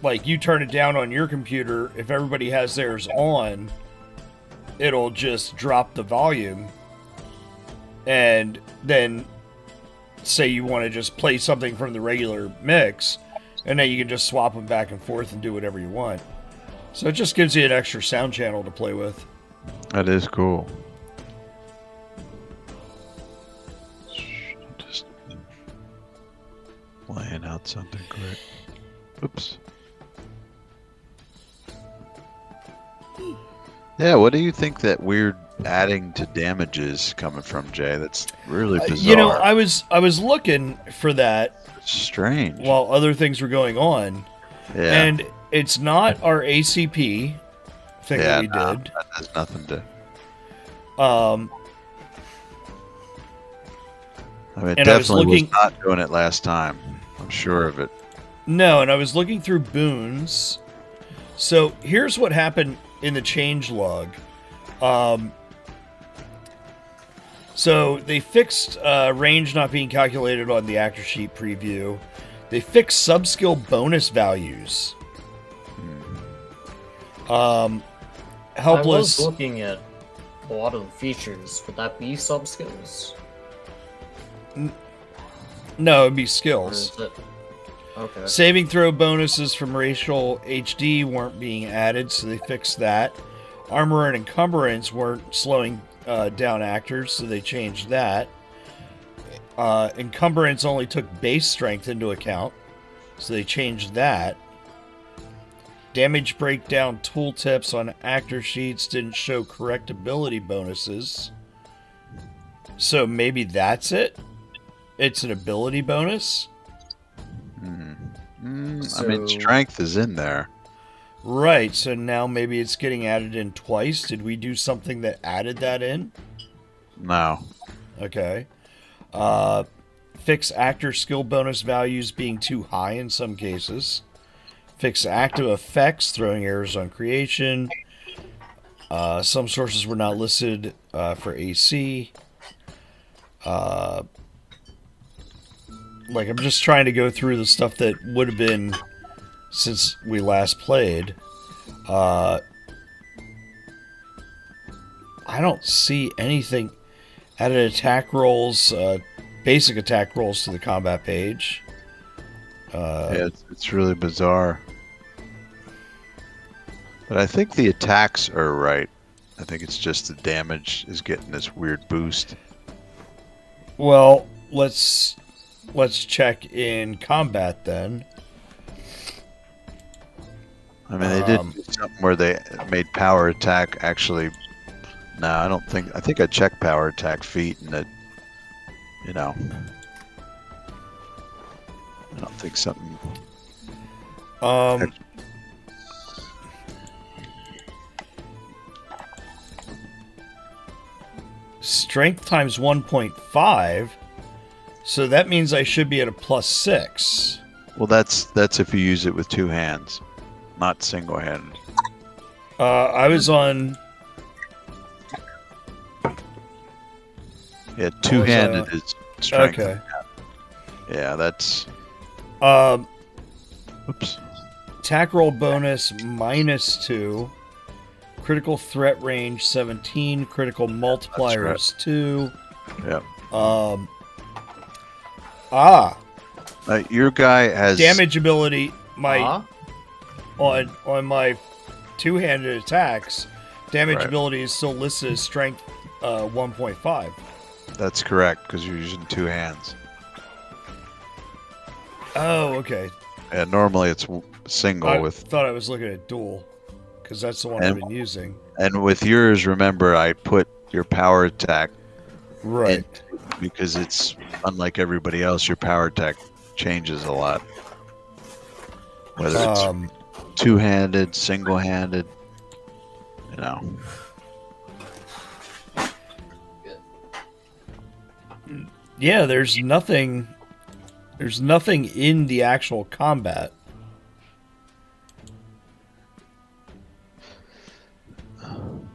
like, you turn it down on your computer, if everybody has theirs on, it'll just drop the volume. And then, say you want to just play something from the regular mix, and then you can just swap them back and forth and do whatever you want. So it just gives you an extra sound channel to play with. That is cool. Just laying out something quick. Oops. Yeah, what do you think that weird adding to damage is coming from, Jay? That's really bizarre. You know, I was looking for that Strange. while other things were going on. Yeah. And it's not our ACP thing that we did. That has nothing to. I I mean, it and I was definitely was looking- not doing it last time. I'm sure of it. No, and I was looking through boons. So here's what happened in the change log. So they fixed range not being calculated on the actor sheet preview. They fixed sub-skill bonus values. I Helpless. was looking at a lot of the features. Would that be sub-skills? No, it'd be Or skills. is it... Okay. Saving throw bonuses from racial HD weren't being added, so they fixed that. Armor and encumbrance weren't slowing down actors, so they changed that. Encumbrance only took base strength into account, so they changed that. Damage breakdown tooltips on actor sheets didn't show correct ability bonuses. So maybe that's it? It's an ability bonus? I mean, strength is in there. Right, so now maybe it's getting added in twice. Did we do something that added that in? No. Okay. Fix actor skill bonus values being too high in some cases. Fix active effects, throwing errors on creation. Some sources were not listed for AC. Like, I'm just trying to go through the stuff that would have been since we last played. I don't see anything. Added attack rolls, basic attack rolls to the combat page. Yeah, it's really bizarre. But I think the attacks are right. I think it's just the damage is getting this weird boost. Well, let's check in combat then. I mean, they did do something where they made power attack actually. No, I don't think. I think I checked power attack feat, and that, you know, I don't think something. Strength times 1.5, so that means I should be at a +6. Well, that's if you use it with two hands, not single-handed. I was on. Yeah, two-handed is strength. Okay. Yeah, that's. Oops. Attack roll bonus -2. Critical threat range 17. Critical multipliers 2. Yep. Your guy has Damage ability. On my two-handed attacks, damage ability is still listed as strength 1.5. That's correct because you're using two hands. Oh, okay. And normally it's single I with. thought I was looking at dual, because that's the one I've been using. And with yours, remember, I put your power attack. Right. Because it's unlike everybody else, your power attack changes a lot. Whether it's two-handed, single-handed, you know. Yeah, there's nothing in the actual combat.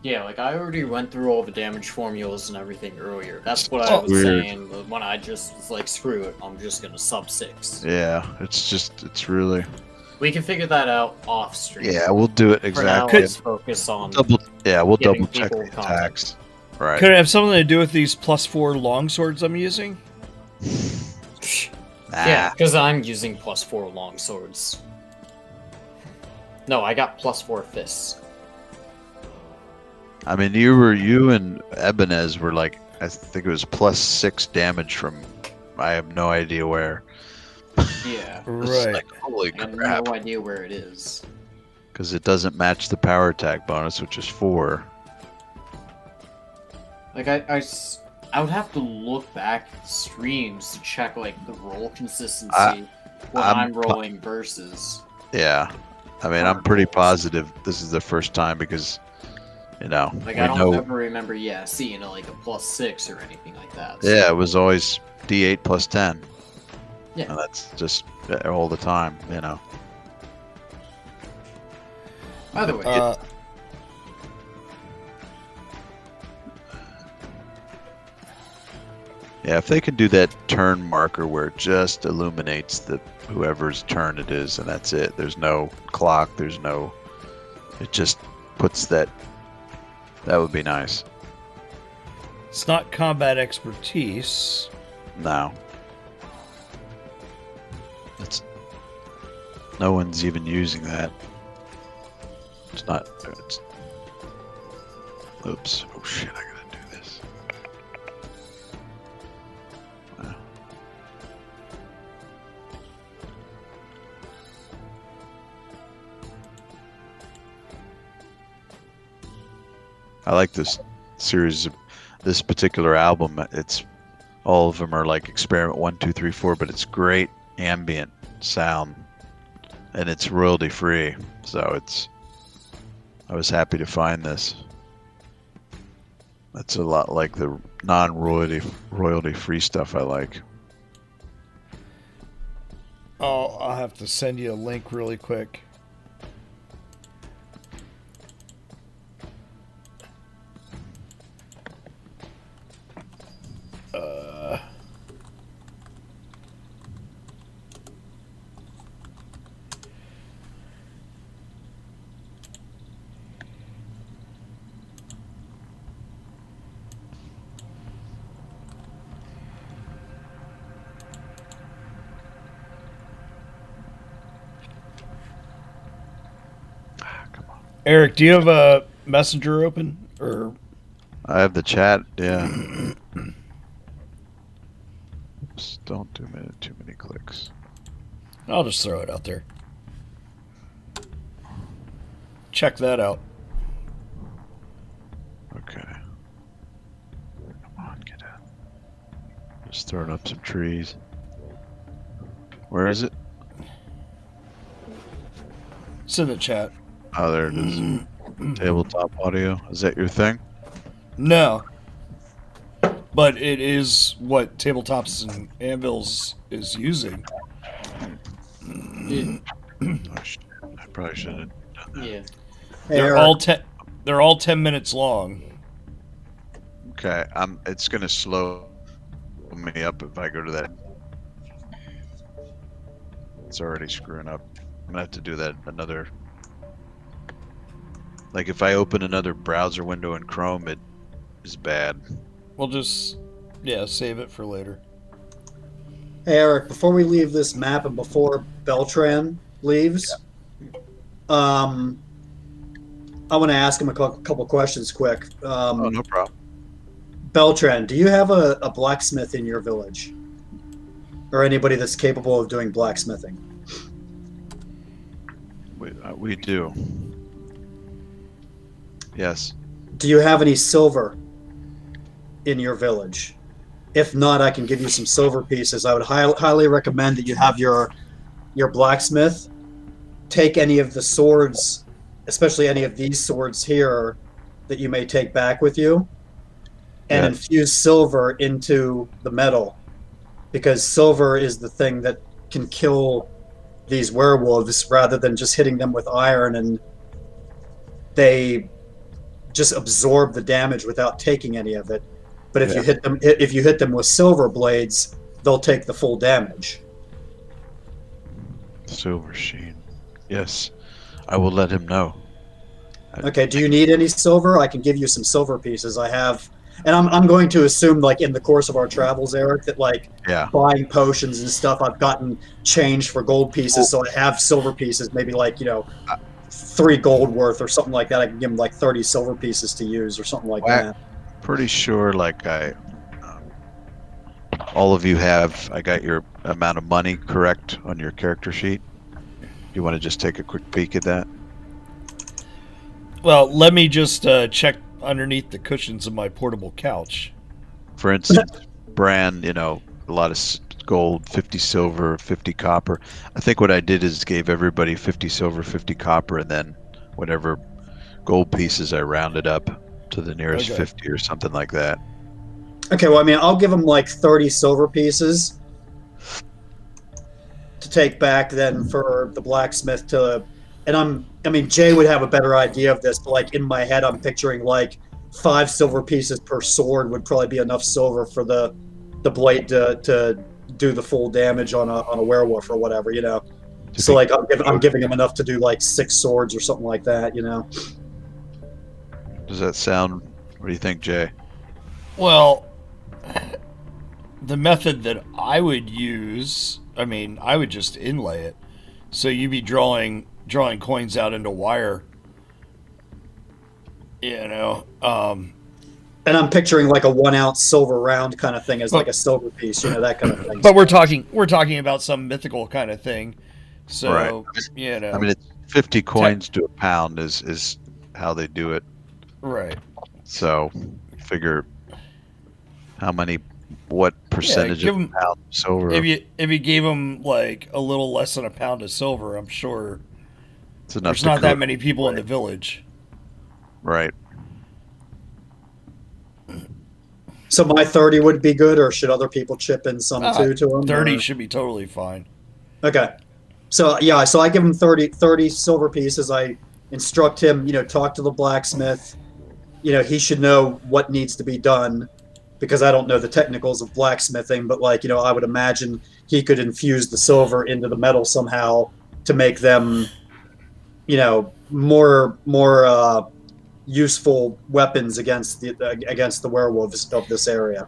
Yeah, like I already went through all the damage formulas and everything earlier. That's what I was saying when I just was like, screw it, I'm just gonna sub 6. Yeah, it's really. We can figure that out off stream. Yeah, we'll do it For now, exactly. let's focus on. We'll getting double check people the content. attacks. Right. Could it have something to do with these +4 longswords I'm using? Yeah, because I'm using +4 longswords. No, I got +4 fists. I mean, you and Ebenez were like, I think it was +6 damage from, I have no idea where. Yeah. It's Right. like, holy I have crap. no idea where it is. Because it doesn't match the power attack bonus, which is 4. Like, I would have to look back at streams to check, like, the roll consistency when I'm rolling versus. Yeah. I mean, I'm pretty positive this is the first time because, you know, Like, we I don't know. ever remember, seeing, like, a +6 or anything like that. So. Yeah, it was always D8 +10. Yeah. And that's just all the time, you know. By the way, Yeah, if they can do that turn marker where it just illuminates the whoever's turn it is, and that's it. There's no clock. There's no. It just puts that. That would be nice. It's not combat expertise. No. It's. No one's even using that. It's not. It's, oops. Oh shit! I gotta do this. I like this series of this particular album. It's all of them are like experiment 1, 2, 3, 4, but it's great ambient sound, and it's royalty free. So it's. I was happy to find this. That's a lot like the royalty free stuff I like. Oh, I'll have to send you a link really quick. Eric, do you have a messenger open? Or I have the chat, yeah. Just don't do too many clicks. I'll just throw it out there. Check that out. Okay. Come on, get out. Just throwing up some trees. Where is it? It's in the chat. Oh, there it is. Tabletop audio. Is that your thing? No. But it is what Tabletops and Anvils is using. Oh, shit. I probably should have done that. yeah. They're all 10 minutes long. Okay, it's gonna slow me up if I go to that. It's already screwing up. I'm gonna have to do that another. Like if I open another browser window in Chrome, it is bad. We'll just, save it for later. Hey, Eric, before we leave this map and before Beltran leaves, I want to ask him a couple questions quick. Oh, no problem. Beltran, do you have a blacksmith in your village? Or anybody that's capable of doing blacksmithing? We do. Yes. Do you have any silver in your village? If not, I can give you some silver pieces. I would highly recommend that you have your blacksmith take any of the swords, especially any of these swords here that you may take back with you, and infuse silver into the metal, because silver is the thing that can kill these werewolves rather than just hitting them with iron, and they just absorb the damage without taking any of it. But if you hit them with silver blades, they'll take the full damage. Silver sheen. Yes, I will let him know. Okay. Do you need any silver? I can give you some silver pieces. I have, and I'm going to assume, like in the course of our travels, Eric, that like buying potions and stuff, I've gotten change for gold pieces, so I have silver pieces. Maybe like 3 gold worth or something like that. I can give them like 30 silver pieces to use or something like that. Pretty sure, like all of you have. I got your amount of money correct on your character sheet. You want to just take a quick peek at that? Well, let me just check underneath the cushions of my portable couch. For instance, Bran, a lot of gold, 50 silver, 50 copper. I think what I did is gave everybody 50 silver, 50 copper, and then whatever gold pieces I rounded up to the nearest 50 or something like that. Okay, well, I mean, I'll give them like 30 silver pieces. to take back then for the blacksmith to, and I mean, Jay would have a better idea of this, but like in my head, I'm picturing like 5 silver pieces per sword would probably be enough silver for the blade to do the full damage on a werewolf or whatever, you know. So like I'm giving him enough to do like 6 swords or something like that, you know. Does that sound? What do you think, Jay? Well, the method that I would use, I mean, I would just inlay it. So you'd be drawing coins out into wire. You know. And I'm picturing like a 1 ounce silver round kind of thing as like a silver piece, you know, that kind of thing. But we're talking about some mythical kind of thing. So, right. You know. I mean, it's 50 coins to a pound is how they do it. Right. So, figure what percentage of a pound of silver. If you gave them like a little less than a pound of silver, I'm sure it's enough. There's not that many people in the village. Right. So my 30 would be good, or should other people chip in some too to them? 30 should be totally fine. Okay. So yeah, so I give him 30 silver pieces. I instruct him, you know, talk to the blacksmith. You know, he should know what needs to be done, because I don't know the technicals of blacksmithing, but like, you know, I would imagine he could infuse the silver into the metal somehow to make them, you know, more useful weapons against the werewolves of this area.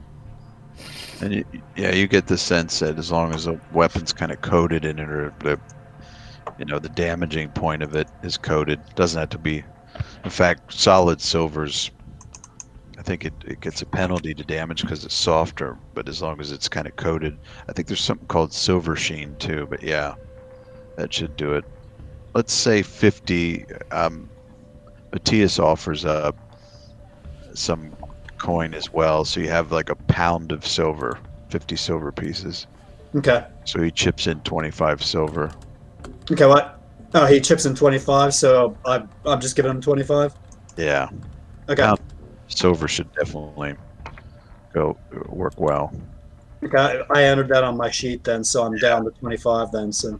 And you get the sense that as long as the weapon's kind of coated in it, or the damaging point of it is coated, doesn't have to be. In fact, solid silver's, I think it gets a penalty to damage because it's softer, but as long as it's kind of coated. I think there's something called silver sheen too, but yeah, that should do it. Let's say 50. Matthias offers up some coin as well, so you have like a pound of silver, 50 silver pieces. Okay. So he chips in 25 silver. Okay, what? Oh, he chips in 25, so I'm just giving him 25? Yeah. Okay. Pound silver should definitely work well. Okay, I entered that on my sheet then, so I'm down to 25 then, so.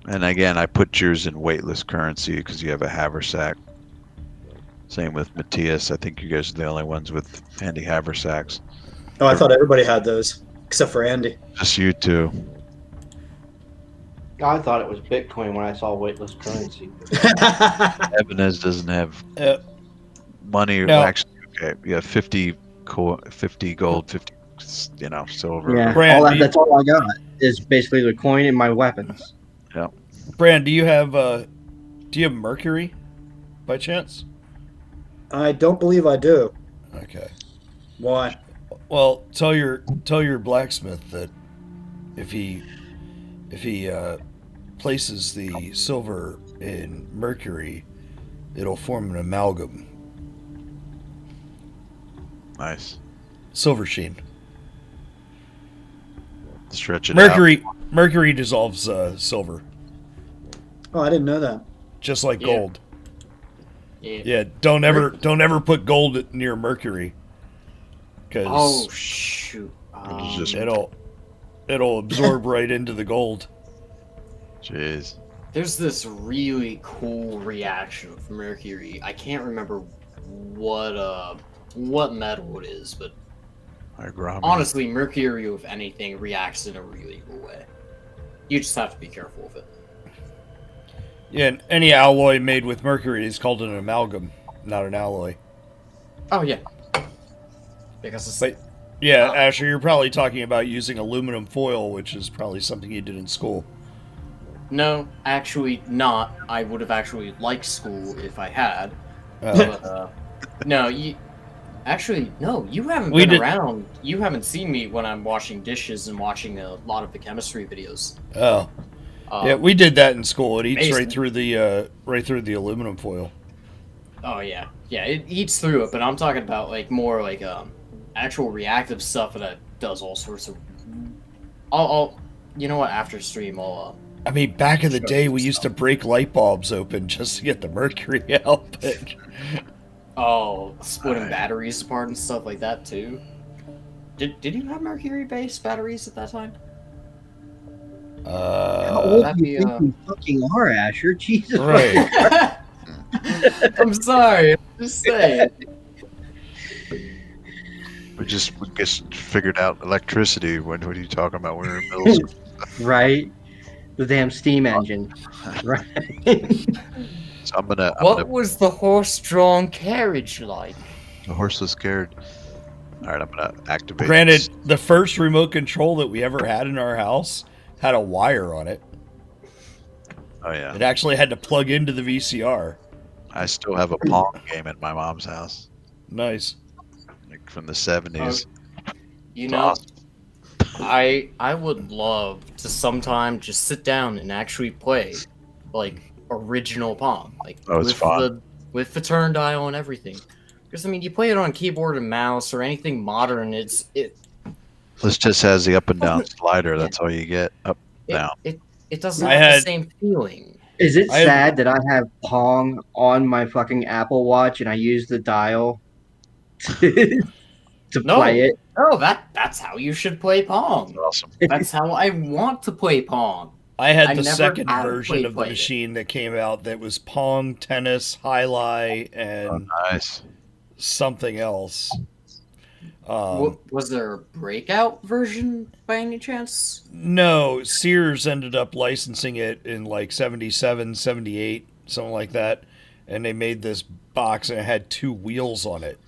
And again, I put yours in weightless currency because you have a haversack. Same with Matthias. I think you guys are the only ones with handy haversacks. Oh, I thought everybody had those, except for Andy. Just you two. I thought it was Bitcoin when I saw weightless currency. Ebenezer doesn't have money. No. Actually, okay, you have 50 gold, 50 silver. Yeah, that's all I got is basically the coin and my weapons. Yeah. Brand, do you have mercury by chance? I don't believe I do. Okay. Why? Well, tell your blacksmith that if he places the silver in mercury, it'll form an amalgam. Nice. Silver sheen. Stretch it out. Mercury dissolves silver. Oh, I didn't know that. Just like gold. Yeah. Yeah, don't ever put gold near mercury. Oh shoot! It'll absorb right into the gold. Jeez. There's this really cool reaction of mercury. I can't remember what metal it is, but honestly, mercury, if anything, reacts in a really cool way. You just have to be careful with it. Yeah, and any alloy made with mercury is called an amalgam, not an alloy. Oh yeah. Because it's... Yeah, Asher, you're probably talking about using aluminum foil, which is probably something you did in school. No, actually not. I would have actually liked school if I had. But, no, you haven't been around. You haven't seen me when I'm washing dishes and watching a lot of the chemistry videos. Oh. Yeah, we did that in school. It eats right through the aluminum foil. Oh yeah. Yeah, it eats through it, but I'm talking about like more like actual reactive stuff that does all sorts of I'll you know what, after stream I'll I mean, back in the day, we used to break light bulbs open just to get the mercury out. Splitting batteries apart and stuff like that too. Did you have mercury-based batteries at that time? How old that'd do you be, think you fucking are, Asher? Jesus. Right. I'm sorry. I'm just saying. We just figured out electricity. What are you talking about? We were in middle school. Right? The damn steam engine. Right. So I'm gonna. What was the horse-drawn carriage like? The horse was scared. All right, I'm gonna activate. Granted, the first remote control that we ever had in our house had a wire on it. Oh yeah. It actually had to plug into the VCR. I still have a Pong game at my mom's house, Nice. like from the 70s. You It's know, awesome. I would love to sometime just sit down and actually play like original Pong, like Oh, it's fun. with the turn dial and everything. Because I mean, you play it on keyboard and mouse or anything modern, This just has the up and down slider. Yeah. That's all you get. Up, down. it doesn't I have the had- same feeling. Is it I had- sad that I have Pong on my fucking Apple Watch and I use the dial to No. play it? Oh, that's how you should play Pong. Awesome. That's how I want to play Pong. I had I the never second actually version of the played it. machine that came out that was Pong, tennis, highlight, and Oh, nice. something else. Was there a breakout version by any chance? No, Sears ended up licensing it in like 77, 78, something like that. And they made this box and it had 2 wheels on it.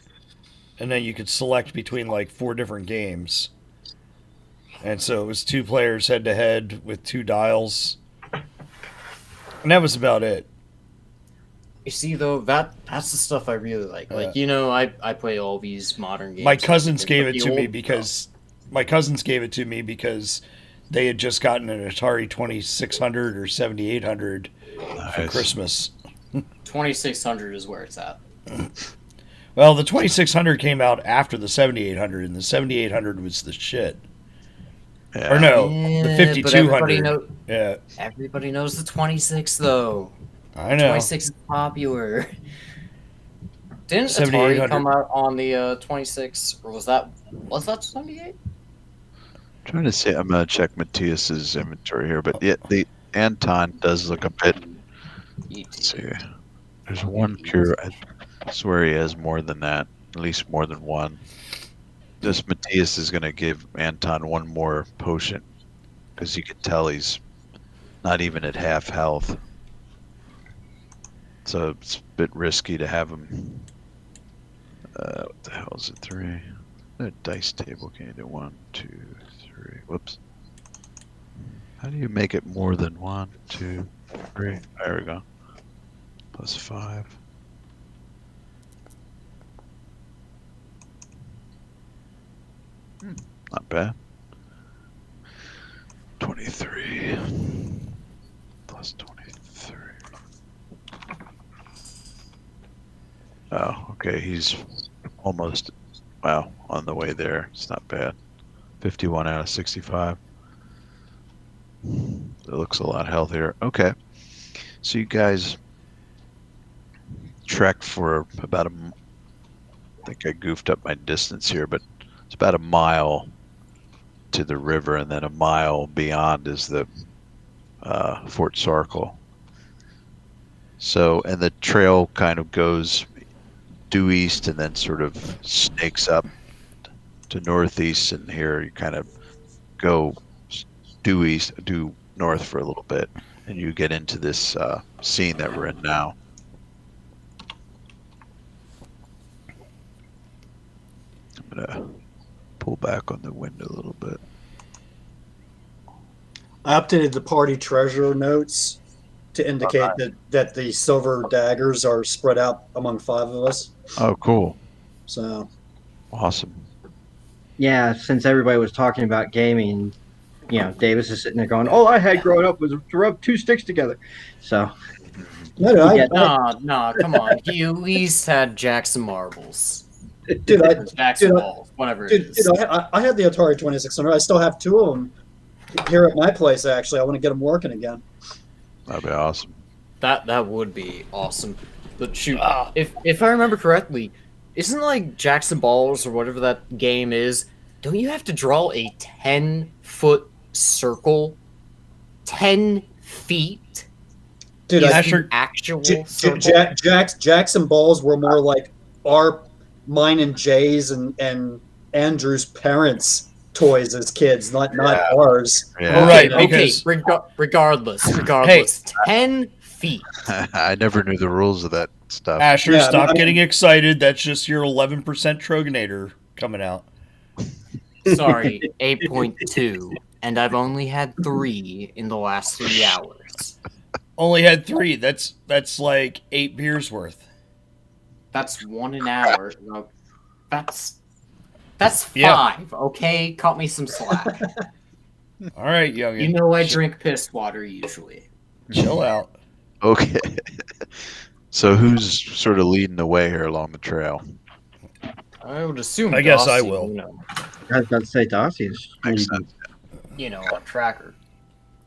And then you could select between like 4 different games. And so it was 2 players head to head with 2 dials. And that was about it. You see, though, that's the stuff I really like. Like, you know, I play all these modern games. My cousins gave but it the to me old because they had just gotten an Atari 2600 or 7800 for Nice. Christmas. 2600 is where it's at. Well, the 2600 came out after the 7800, and the 7800 was the shit. Yeah. Or no, Yeah, the but 5200. Yeah, everybody knows the 26, though. I know. 26 is popular. Didn't Atari 7800. come out on the 26, or was that 78? Trying to see. I'm gonna check Matthias's inventory here, but yeah, the Anton does look a bit. Let's see. There's one cure. I swear he has more than that. At least more than one. This Matthias is gonna give Anton one more potion because you can tell he's not even at half health. So it's a bit risky to have him. What the hell is it? 3. A dice table. Can you do 1, 2, 3? Whoops. How do you make it more than 1, 2, 3? There we go. Plus 5. Not bad. 23. Plus 23. Oh, okay. He's almost, wow, on the way there. It's not bad. 51 out of 65. It looks a lot healthier. Okay. So you guys trek for about I think I goofed up my distance here, but it's about a mile to the river, and then a mile beyond is the Fort Sarkle. So, and the trail kind of goes due east and then sort of snakes up to northeast, and here you kind of go due north for a little bit, and you get into this scene that we're in now. I'm gonna pull back on the window a little bit. I updated the party treasure notes to indicate that the silver daggers are spread out among 5 of us. Oh, cool. So Awesome. Yeah, since everybody was talking about gaming, you know, Davis is sitting there going, "All I had growing up was to rub 2 sticks together." So, no, No, come on. He at least had Jackson marbles. dude, Or Jackson dude, balls, whatever it dude, is. I had the Atari 2600. I still have 2 of them here at my place. Actually, I want to get them working again. That'd be awesome. That would be awesome. But shoot, if I remember correctly, isn't like Jackson Balls or whatever that game is, don't you have to draw a 10-foot circle 10 feet Dude, is Asher- the actual J- circle? Jackson balls were more like mine and Jay's and Andrew's parents' toys as kids, not ours. Yeah. Right, Okay, because- regardless, Hey. 10 feet. I never knew the rules of that stuff. Asher, Yeah, stop I mean- getting excited. That's just your 11% Troganator coming out. Sorry, 8.2. And I've only had 3 in the last 3 hours. Only had 3. That's like 8 beers worth. That's 1 an hour. No, that's 5, Yeah. okay? Cut me some slack. All right, youngin. You know I drink piss water usually. Chill out. Okay. So who's sort of leading the way here along the trail? I would assume I guess I Dossie, will. I was about to say Darcy is Makes leading. sense. A tracker.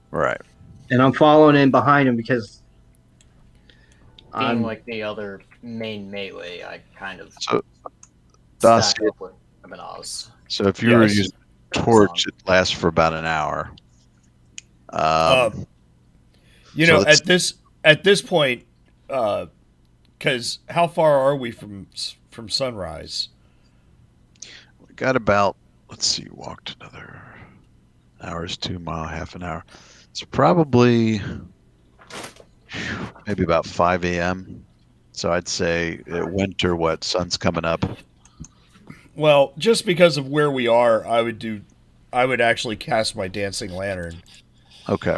Right. And I'm following in behind him because Being I'm like the other main melee, I kind of So, stack Dossie, up with Oz. so if you were Yes. using a torch, it lasts for about an hour. So At this point, because how far are we from sunrise? we got about, let's see, walked another hour's 2 mile, half an hour. It's probably maybe about 5 a.m. So I'd say winter, sun's coming up. Well, just because of where we are, I would actually cast my dancing lantern. Okay.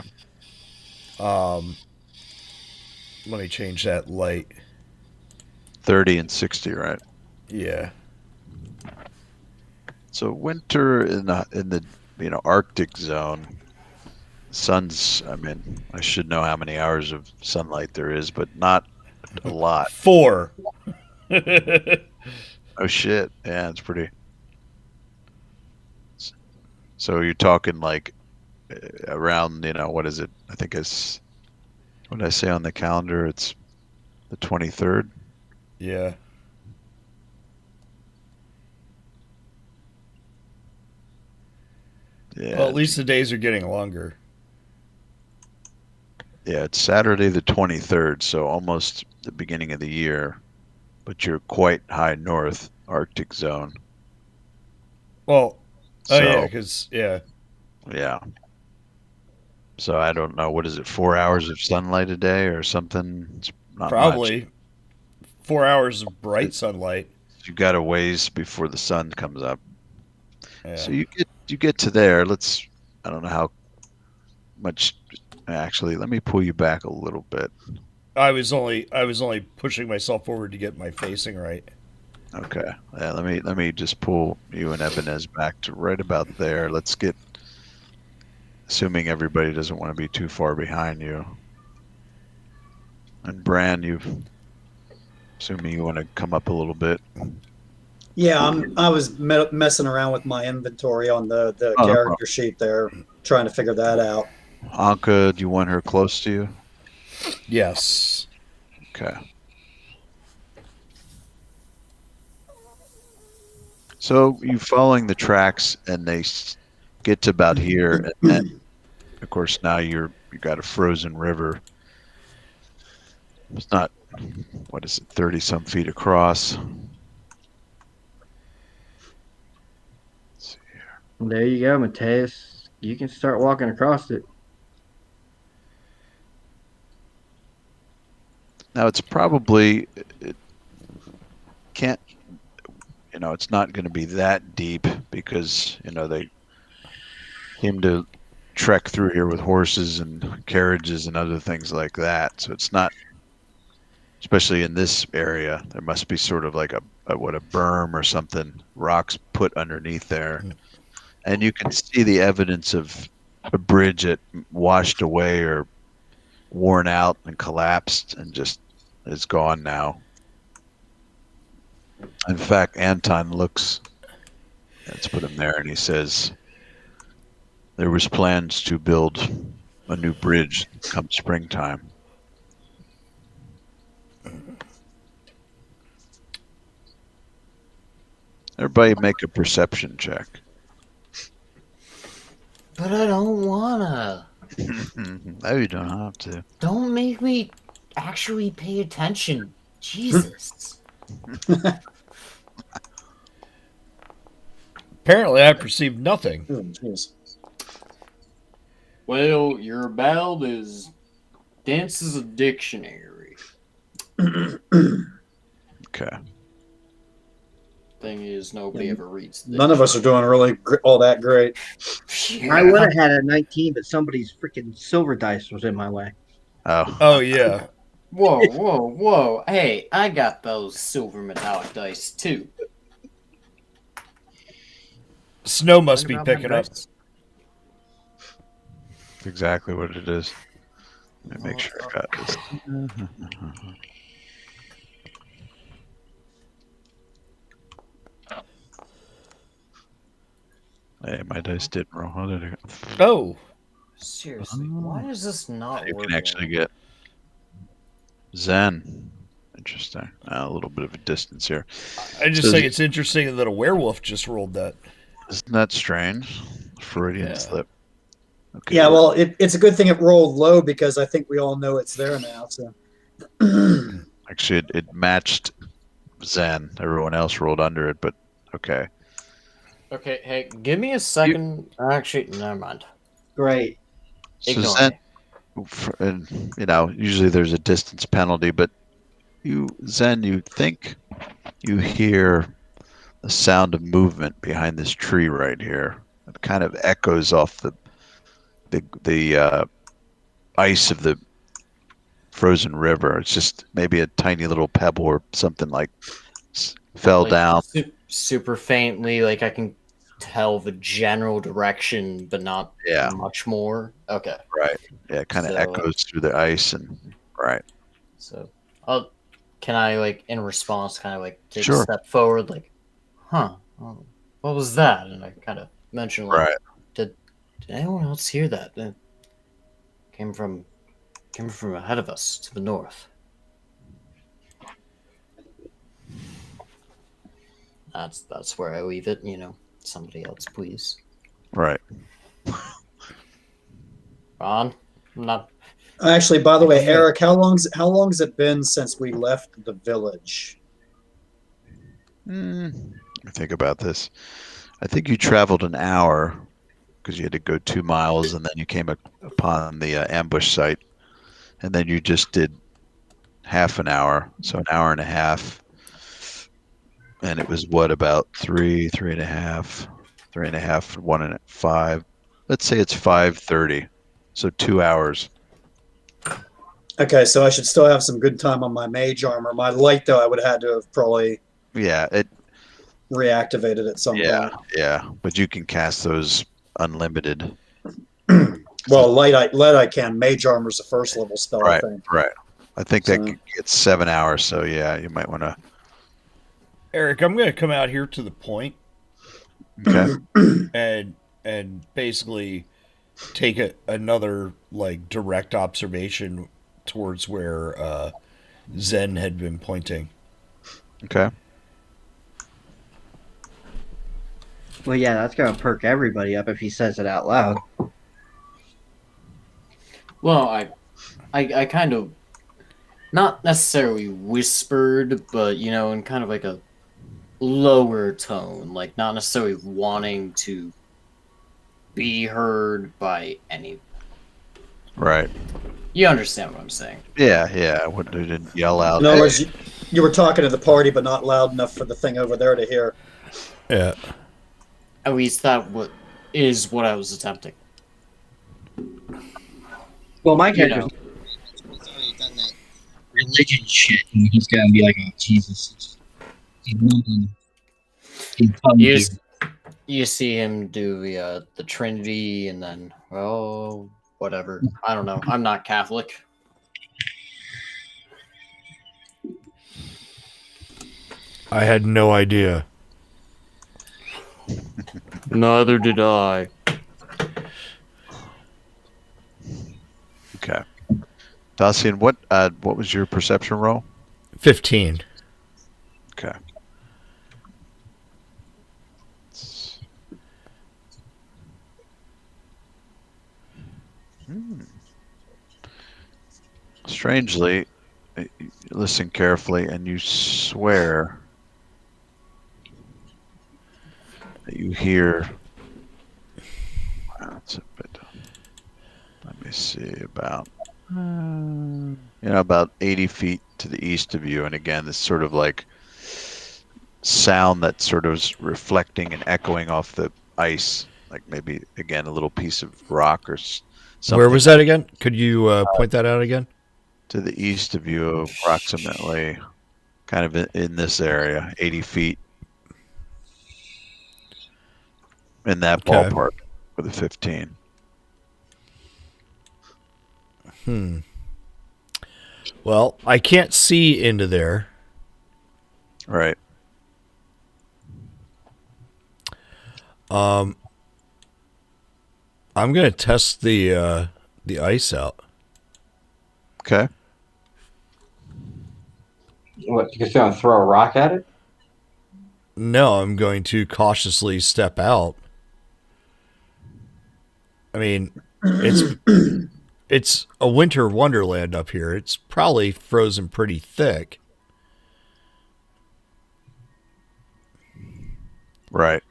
Let me change that light. 30 and 60, right? Yeah. So winter in the Arctic zone, sun's, I should know how many hours of sunlight there is, but not a lot. 4. Oh shit. Yeah, it's pretty. So you're talking like around, what is it? I think it's, what did I say on the calendar? It's the 23rd. Yeah. Yeah. Well, at least the days are getting longer. Yeah, it's Saturday the 23rd, so almost the beginning of the year, but you're quite high north, Arctic zone. Well, So, yeah, because yeah. So I don't know, what is it, 4 hours of sunlight a day or something? It's not probably much. 4 hours of bright sunlight. You got a ways before the sun comes up. Yeah. So you get to there. I don't know how much. Actually, let me pull you back a little bit. I was only pushing myself forward to get my facing right. Okay. Yeah, let me just pull you and Ebenez back to right about there. Let's get, assuming everybody doesn't want to be too far behind you. And Bran, assuming you want to come up a little bit. Yeah, I was messing around with my inventory on the no character problem. sheet there, trying to figure that out. Anka, do you want her close to you? Yes. Okay. So you following the tracks, and they get to about here, and then, of course, now you got a frozen river. It's not, what is it, 30 some feet across. Let's see here. there. You go, Mateus. You can start walking across it. Now it's probably, it can't, it's not going to be that deep because, they came to trek through here with horses and carriages and other things like that. So it's not, especially in this area, there must be sort of like a berm or something, rocks put underneath there. And you can see the evidence of a bridge that washed away or worn out and collapsed and just is gone now. In fact, Anton looks, let's put him there, and he says there was plans to build a new bridge come springtime. Everybody make a perception check. But I don't wanna. No, you don't have to. Don't make me actually pay attention. Jesus. Apparently, I perceived nothing. Oh, jeez. Well, your ballad is dense as a dictionary. Okay. Thing is, nobody ever reads the None of us are doing really all that great. I would have had a 19, but somebody's freaking silver dice was in my way. Oh. Oh yeah. Whoa, whoa, whoa. Hey, I got those silver metallic dice too. Snow must What be about my picking up. dice? That's exactly what it is. Let me make sure I got this. Hey, my dice didn't roll. How did it go? Oh, Seriously, why is this not You working? can actually get Zen. Interesting. A little bit of a distance here. I just So think it's interesting that a werewolf just rolled that. Isn't that strange? Freudian Yeah. slip. Okay. Yeah, well, it's a good thing it rolled low because I think we all know it's there now. So. Actually, it matched Zen. Everyone else rolled under it, but okay. Okay, hey, give me a second. Actually, never mind. Great. So Ignore Zen, me. and usually there's a distance penalty, but Zen, you think you hear the sound of movement behind this tree right here. It kind of echoes off the ice of the frozen river. It's just maybe a tiny little pebble or something like fell Like, down. super faintly, like I can tell the general direction, but not Yeah. much more. Okay. Right. Yeah, it kind of So, echoes through the ice and right. So, can I, like, in response, kind of like take Sure. a step forward, like, huh, what was that? And I kind of mention, like, Right. did anyone else hear that? It came from ahead of us to the north. That's where I leave it. Somebody else, please. Right. Ron, I'm not. Actually, by the way, Okay. Eric, how long's it been since we left the village? Let me think about this. I think you traveled an hour because you had to go 2 miles, and then you came upon the ambush site, and then you just did half an hour, so an hour and a half, and it was what, about 3.5, 5. Let's say it's 5:30, so 2 hours. Okay, so I should still have some good time on my mage armor. My light, though, I would have had to have probably Yeah, reactivated at some point. yeah, but you can cast those unlimited. Well, light I can. Mage armor's a first level spell, Right, I think. right. I think that So- gets 7 hours, so yeah, you might want to. Eric, I'm going to come out here to the point Okay. and basically take another like direct observation towards where Zen had been pointing. Okay. Well, yeah, that's gonna perk everybody up if he says it out loud. Well, I kind of not necessarily whispered, but in kind of like a lower tone, like not necessarily wanting to be heard by any. Right. You understand what I'm saying? Yeah, yeah. I didn't yell out. In other words, you were talking to the party, but not loud enough for the thing over there to hear. Yeah. At least that is what I was attempting. Well, my You character's know. He's done that religion shit, and he's gonna be like, "Oh Jesus!" He's mumbling. He's You see him do the Trinity, and then whatever. I don't know. I'm not Catholic. I had no idea. Neither did I. Okay. Dacian, what was your perception roll? 15. Okay. Strangely, you listen carefully, and you swear that you hear. That's a bit. Let me see about. About 80 feet to the east of you, and again, this sort of like sound that sort of is reflecting and echoing off the ice, like maybe again a little piece of rock or something. Where was that again? Could you point that out again? To the east of you, approximately, kind of in this area, 80 feet, in that Okay. ballpark with a 15. Well, I can't see into there. Right. I'm gonna test the ice out. Okay. What? You're just gonna throw a rock at it? No, I'm going to cautiously step out. I mean, it's a winter wonderland up here. It's probably frozen pretty thick. Right.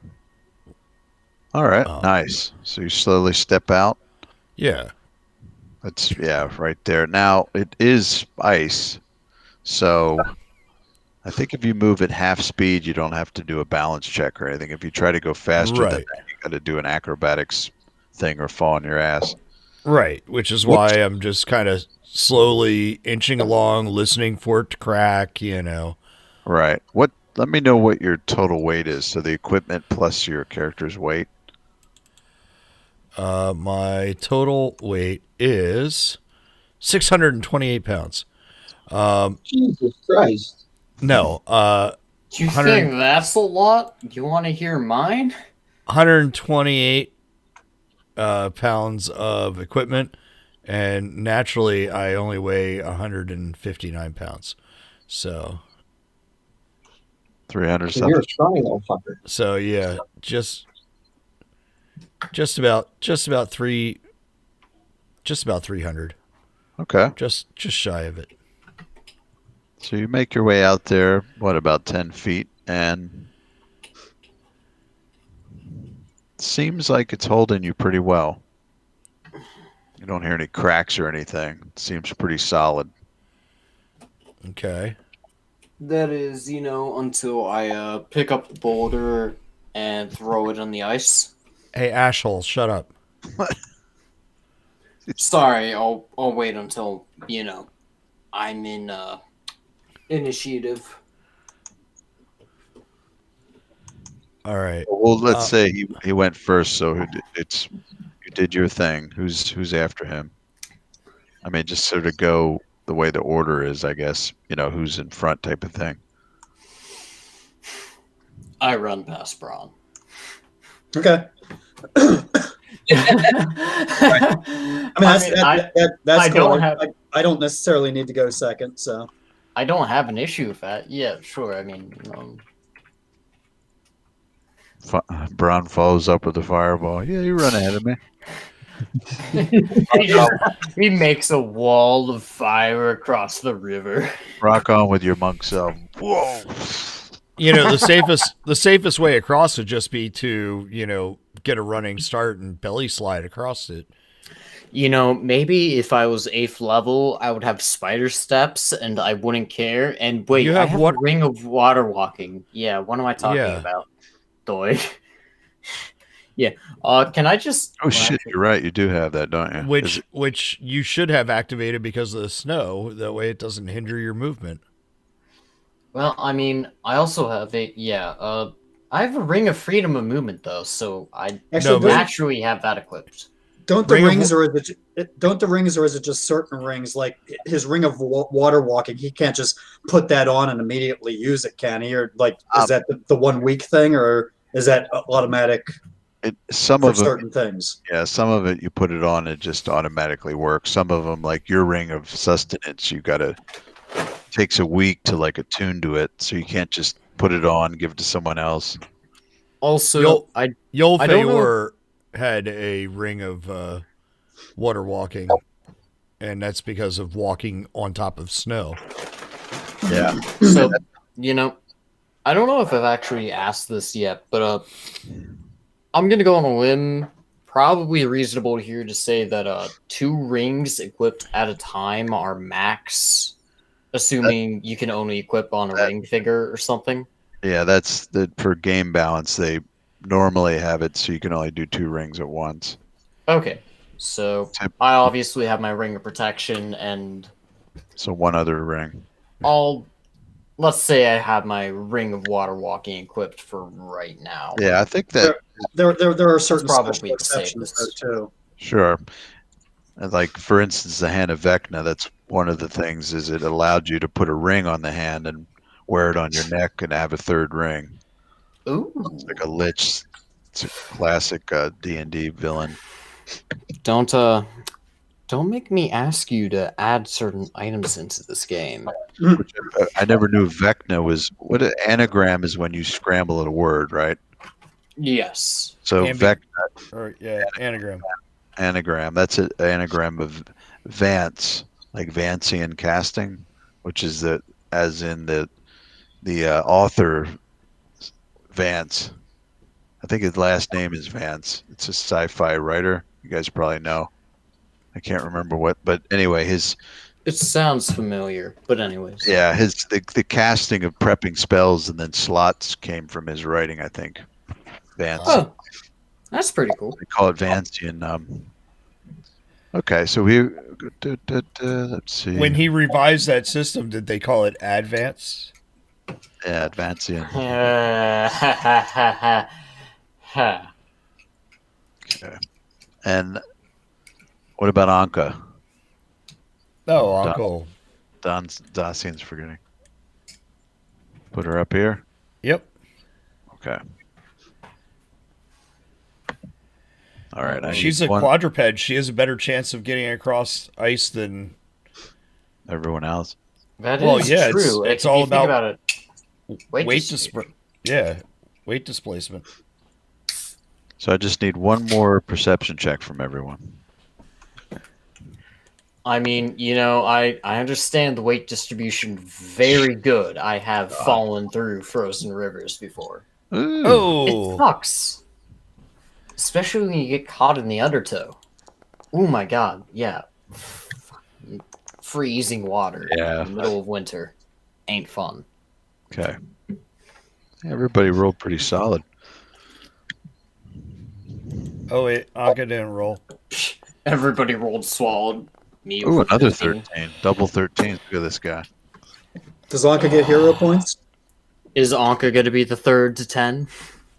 All right. Nice. So you slowly step out. Yeah. That's right there. Now it is ice, so I think if you move at half speed, you don't have to do a balance check or anything. If you try to go faster than Right. that, you got to do an acrobatics thing or fall on your ass. Right, which is why I'm just kind of slowly inching along, listening for it to crack, Right. Let me know what your total weight is. So the equipment plus your character's weight. My total weight is 628 pounds. Jesus Christ. No, Do you 100 think that's a lot? Do you want to hear mine? 128 pounds of equipment, and naturally I only weigh 159 pounds. So 300 So you're something. a strong little fucker. So yeah, just about 300. Okay. Just shy of it. So you make your way out there, what, about 10 feet, and seems like it's holding you pretty well. You don't hear any cracks or anything. It seems pretty solid. Okay. That is, until I pick up the boulder and throw it on the ice. Hey, asshole, shut up. Sorry, I'll wait until, I'm in initiative. All right. Well, let's say he went first, so you did your thing. Who's after him? I mean, just sort of go the way the order is, I guess. Who's in front type of thing. I run past Braun. Okay. That's I cool. don't have- I don't necessarily need to go second, so. I don't have an issue with that. Yeah, sure. I mean, Braun follows up with the fireball. Yeah, you run ahead of me. he makes a wall of fire across the river. Rock on with your monk self. Whoa. The safest way across would just be to, get a running start and belly slide across it. Maybe if I was 8th level, I would have spider steps and I wouldn't care. And wait, You I have have what- a ring of water walking. Yeah, what am I talking about? Doy. Yeah. Can I just? Oh shit, you're right. You do have that, don't you? Which you should have activated because of the snow. That way, it doesn't hinder your movement. Well, I mean, I also have I have a ring of freedom of movement though, so I Actually, naturally have that equipped. Don't the rings, or is it just certain rings? Like his ring of water walking, he can't just put that on and immediately use it, can he? Or is that the 1 week thing, or is that automatic? Some for of them, certain things. Yeah, some of it you put it on, it just automatically works. Some of them, like your ring of sustenance, takes a week to attune to it, so you can't just put it on, give it to someone else. Also, Yolfeor had a ring of water walking, and that's because of walking on top of snow. Yeah. So, I don't know if I've actually asked this yet, but I'm gonna go on a limb. Probably reasonable here to say that 2 rings equipped at a time are max, assuming you can only equip on a ring figure or something. Yeah, that's for game balance. They normally have it so you can only do 2 rings at once. Okay, so I obviously have my ring of protection, and So 1 other ring. let's say I have my ring of water walking equipped for right now. Yeah, I think that There are certain probably special the exceptions there safest. too. sure. And like for instance, the hand of Vecna. That's one of the things is it allowed you to put a ring on the hand and wear it on your neck and have a 3rd ring. Ooh. It's like a lich. It's a classic D&D villain. Don't make me ask you to add certain items into this game. Which I never knew Vecna was. What an anagram is when you scramble a word, right? Yes. So Can be- Vecna Or anagram. anagram. That's an anagram of Vance, like Vancian casting, which is as in the author Vance. I think his last name is Vance. It's a sci-fi writer. You guys probably know. I can't remember what, but anyway, It sounds familiar, but anyways. the casting of prepping spells and then slots came from his writing, I think. Vance. Oh, that's pretty cool. They call it Vancian. Okay, so let's see. When he revised that system, did they call it Advance? Yeah, Vancian. Okay. And what about Anka? Oh, Uncle. Dacian's forgetting. Put her up here. Yep. Okay. All right. She's a quadruped. She has a better chance of getting across ice than everyone else. That is true. It's If all you think about it. Weight displacement. So I just need 1 more perception check from everyone. I mean, I understand the weight distribution very good. I have fallen through frozen rivers before. Ooh. Oh, It sucks. Especially when you get caught in the undertow. Oh my god, yeah. Freezing water in the middle of winter. Ain't fun. Okay. Everybody rolled pretty solid. Oh wait, Anka didn't roll. Everybody rolled swallowed. Me Ooh, over another 15. 13. Double 13. Look at this guy. Does Anka get hero points? Is Anka going to be the 3rd to 10?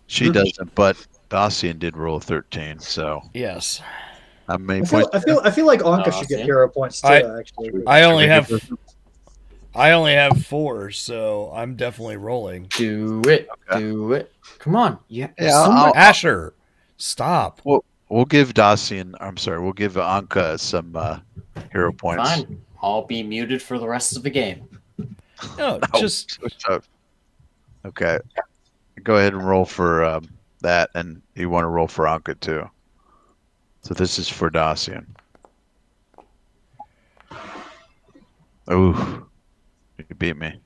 She doesn't, but Dacian did roll a 13, so Yes. how many I feel, points? I feel like Anka should get hero points too. Actually, I only have 4, so I'm definitely rolling. Do it. Okay. Do it. Come on. Yeah. Asher, stop. We'll give Dacian. I'm sorry. We'll give Anka some hero points. Fine. I'll be muted for the rest of the game. No, just okay. Go ahead and roll for that, and you want to roll for Anka too. So this is for Dacian. Ooh, you beat me.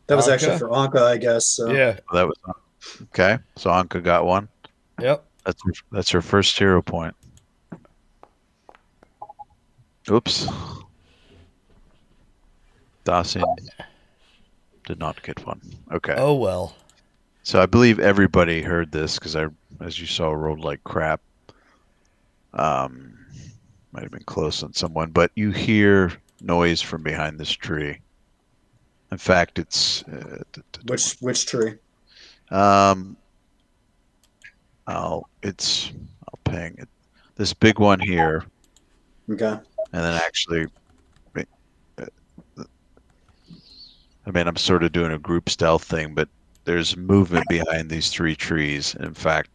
that was Anka? actually for Anka, I guess. So. yeah. That was okay. So Anka got 1. Yep. That's her first hero point. Oops. Dacian did not get 1. Okay. Oh well. So I believe everybody heard this because as you saw, rolled like crap. Might have been close on someone, but you hear noise from behind this tree. In fact, it's Which tree? I'll ping it. This big one here, Okay. and then actually, I mean, I'm sort of doing a group stealth thing, but there's movement behind these 3 trees. In fact,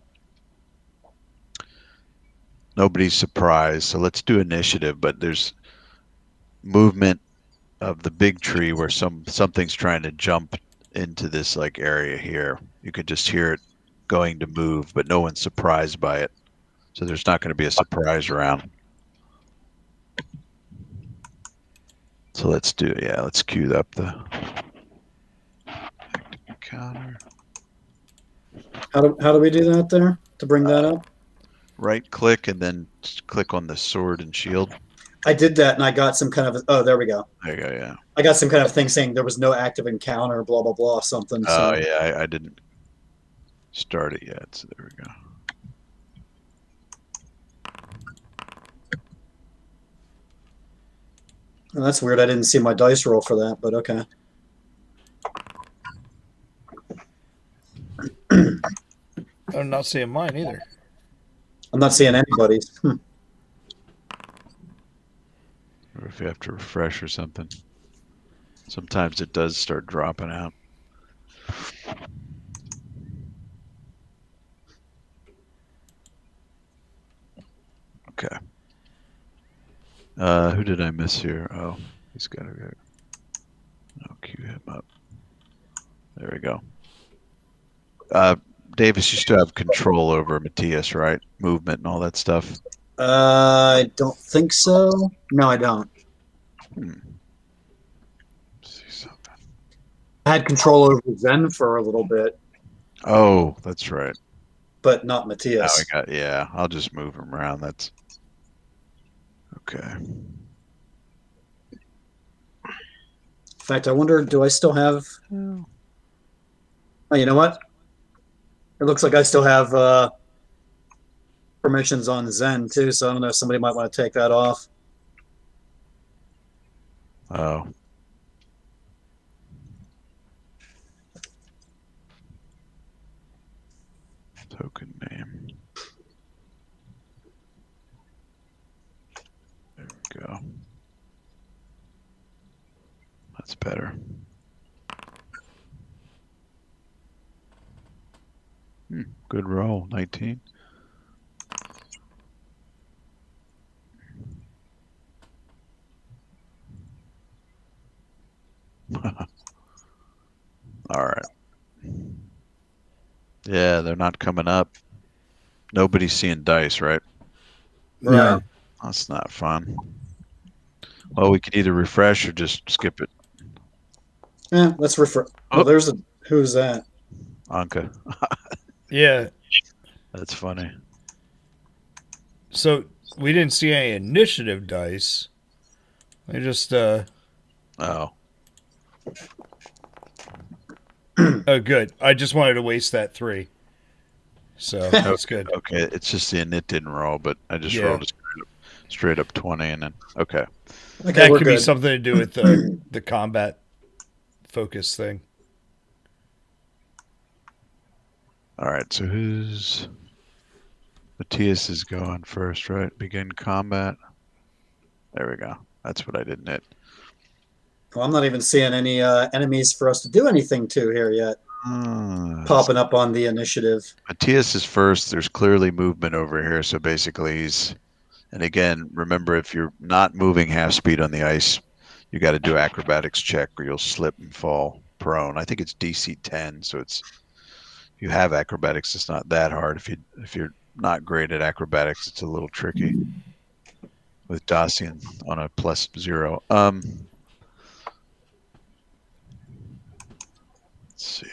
nobody's surprised. So let's do initiative, but there's movement of the big tree where something's trying to jump into this like area here. You can just hear it going to move, but no one's surprised by it. So there's not going to be a surprise round. So let's queue up the active encounter. How do we do that there to bring that up? Right click and then just click on the sword and shield. I did that and I got some kind of there we go. There you go, yeah. I got some kind of thing saying there was no active encounter, blah blah blah, something. Oh So. yeah, I didn't start it yet, so there we go. Well, that's weird. I didn't see my dice roll for that, but okay. I'm not seeing mine either. I'm not seeing anybody's. Or if you have to refresh or something. Sometimes it does start dropping out. Okay. Who did I miss here? Oh, he's got to go. I'll queue him up. There we go. Davis, you still have control over Matthias, right? Movement and all that stuff. I don't think so. No, I don't. See something. I had control over Zen for a little bit, Oh, that's right. but not Now Matthias. yeah, I'll just move him around. That's okay. In fact, I wonder, do I still have? Oh, you know what? It looks like I still have permissions on Zen too, so I don't know. Somebody might want to take that off. Oh. Token name. There we go. That's better. Good roll, 19. All right. Yeah, they're not coming up. Nobody's seeing dice, right? No. That's not fun. Well, we could either refresh or just skip it. Yeah, let's refer. Oh. Well, there's a who's that? Anka. Yeah. That's funny. So we didn't see any initiative dice. They just Oh. oh good. I just wanted to waste that 3. So that's good. Okay, it's just the init didn't roll, but I just Yeah. rolled a straight up 20 and then okay. Okay, That we're could be good. something to do with the combat focus thing. All right, so who's Matthias is going first, right? Begin combat. There we go. That's what I didn't hit. Well, I'm not even seeing any enemies for us to do anything to here yet. Popping up on the initiative. Matthias is first. There's clearly movement over here, so basically he's. And again, remember if you're not moving half speed on the ice, you got to do acrobatics check or you'll slip and fall prone. I think it's DC 10, so it's. You have acrobatics. It's not that hard. If you're not great at acrobatics, it's a little tricky. With Dacian on a +0. Let's see.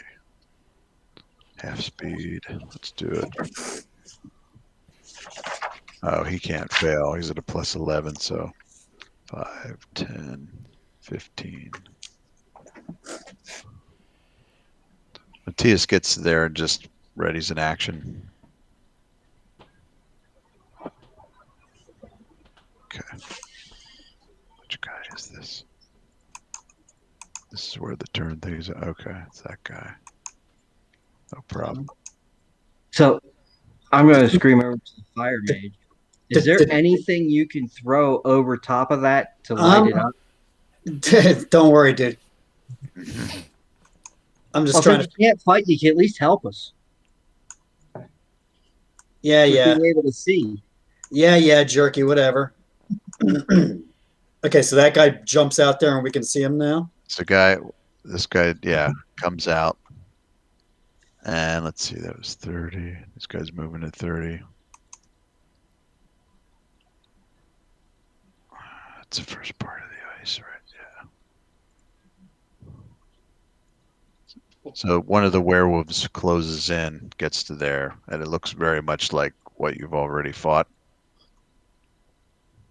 Half speed. Let's do it. Oh, he can't fail. He's at a +11, so 5, 10, 15. Matthias gets there and just readies an action. Okay. Which guy is this? This is where the turn things. Okay, it's that guy. No problem. So I'm going to scream over to the fire mage. Is there anything you can throw over top of that to light it up? Don't worry, dude. I'm just trying if you can't fight, you can at least help us. Yeah, yeah. Being able to see. Yeah, jerky, whatever. Okay, so that guy jumps out there and we can see him now? This guy, yeah, comes out. And let's see, that was 30. This guy's moving at 30. That's the first part of the ice, right? Yeah. So one of the werewolves closes in, gets to there, and it looks very much like what you've already fought.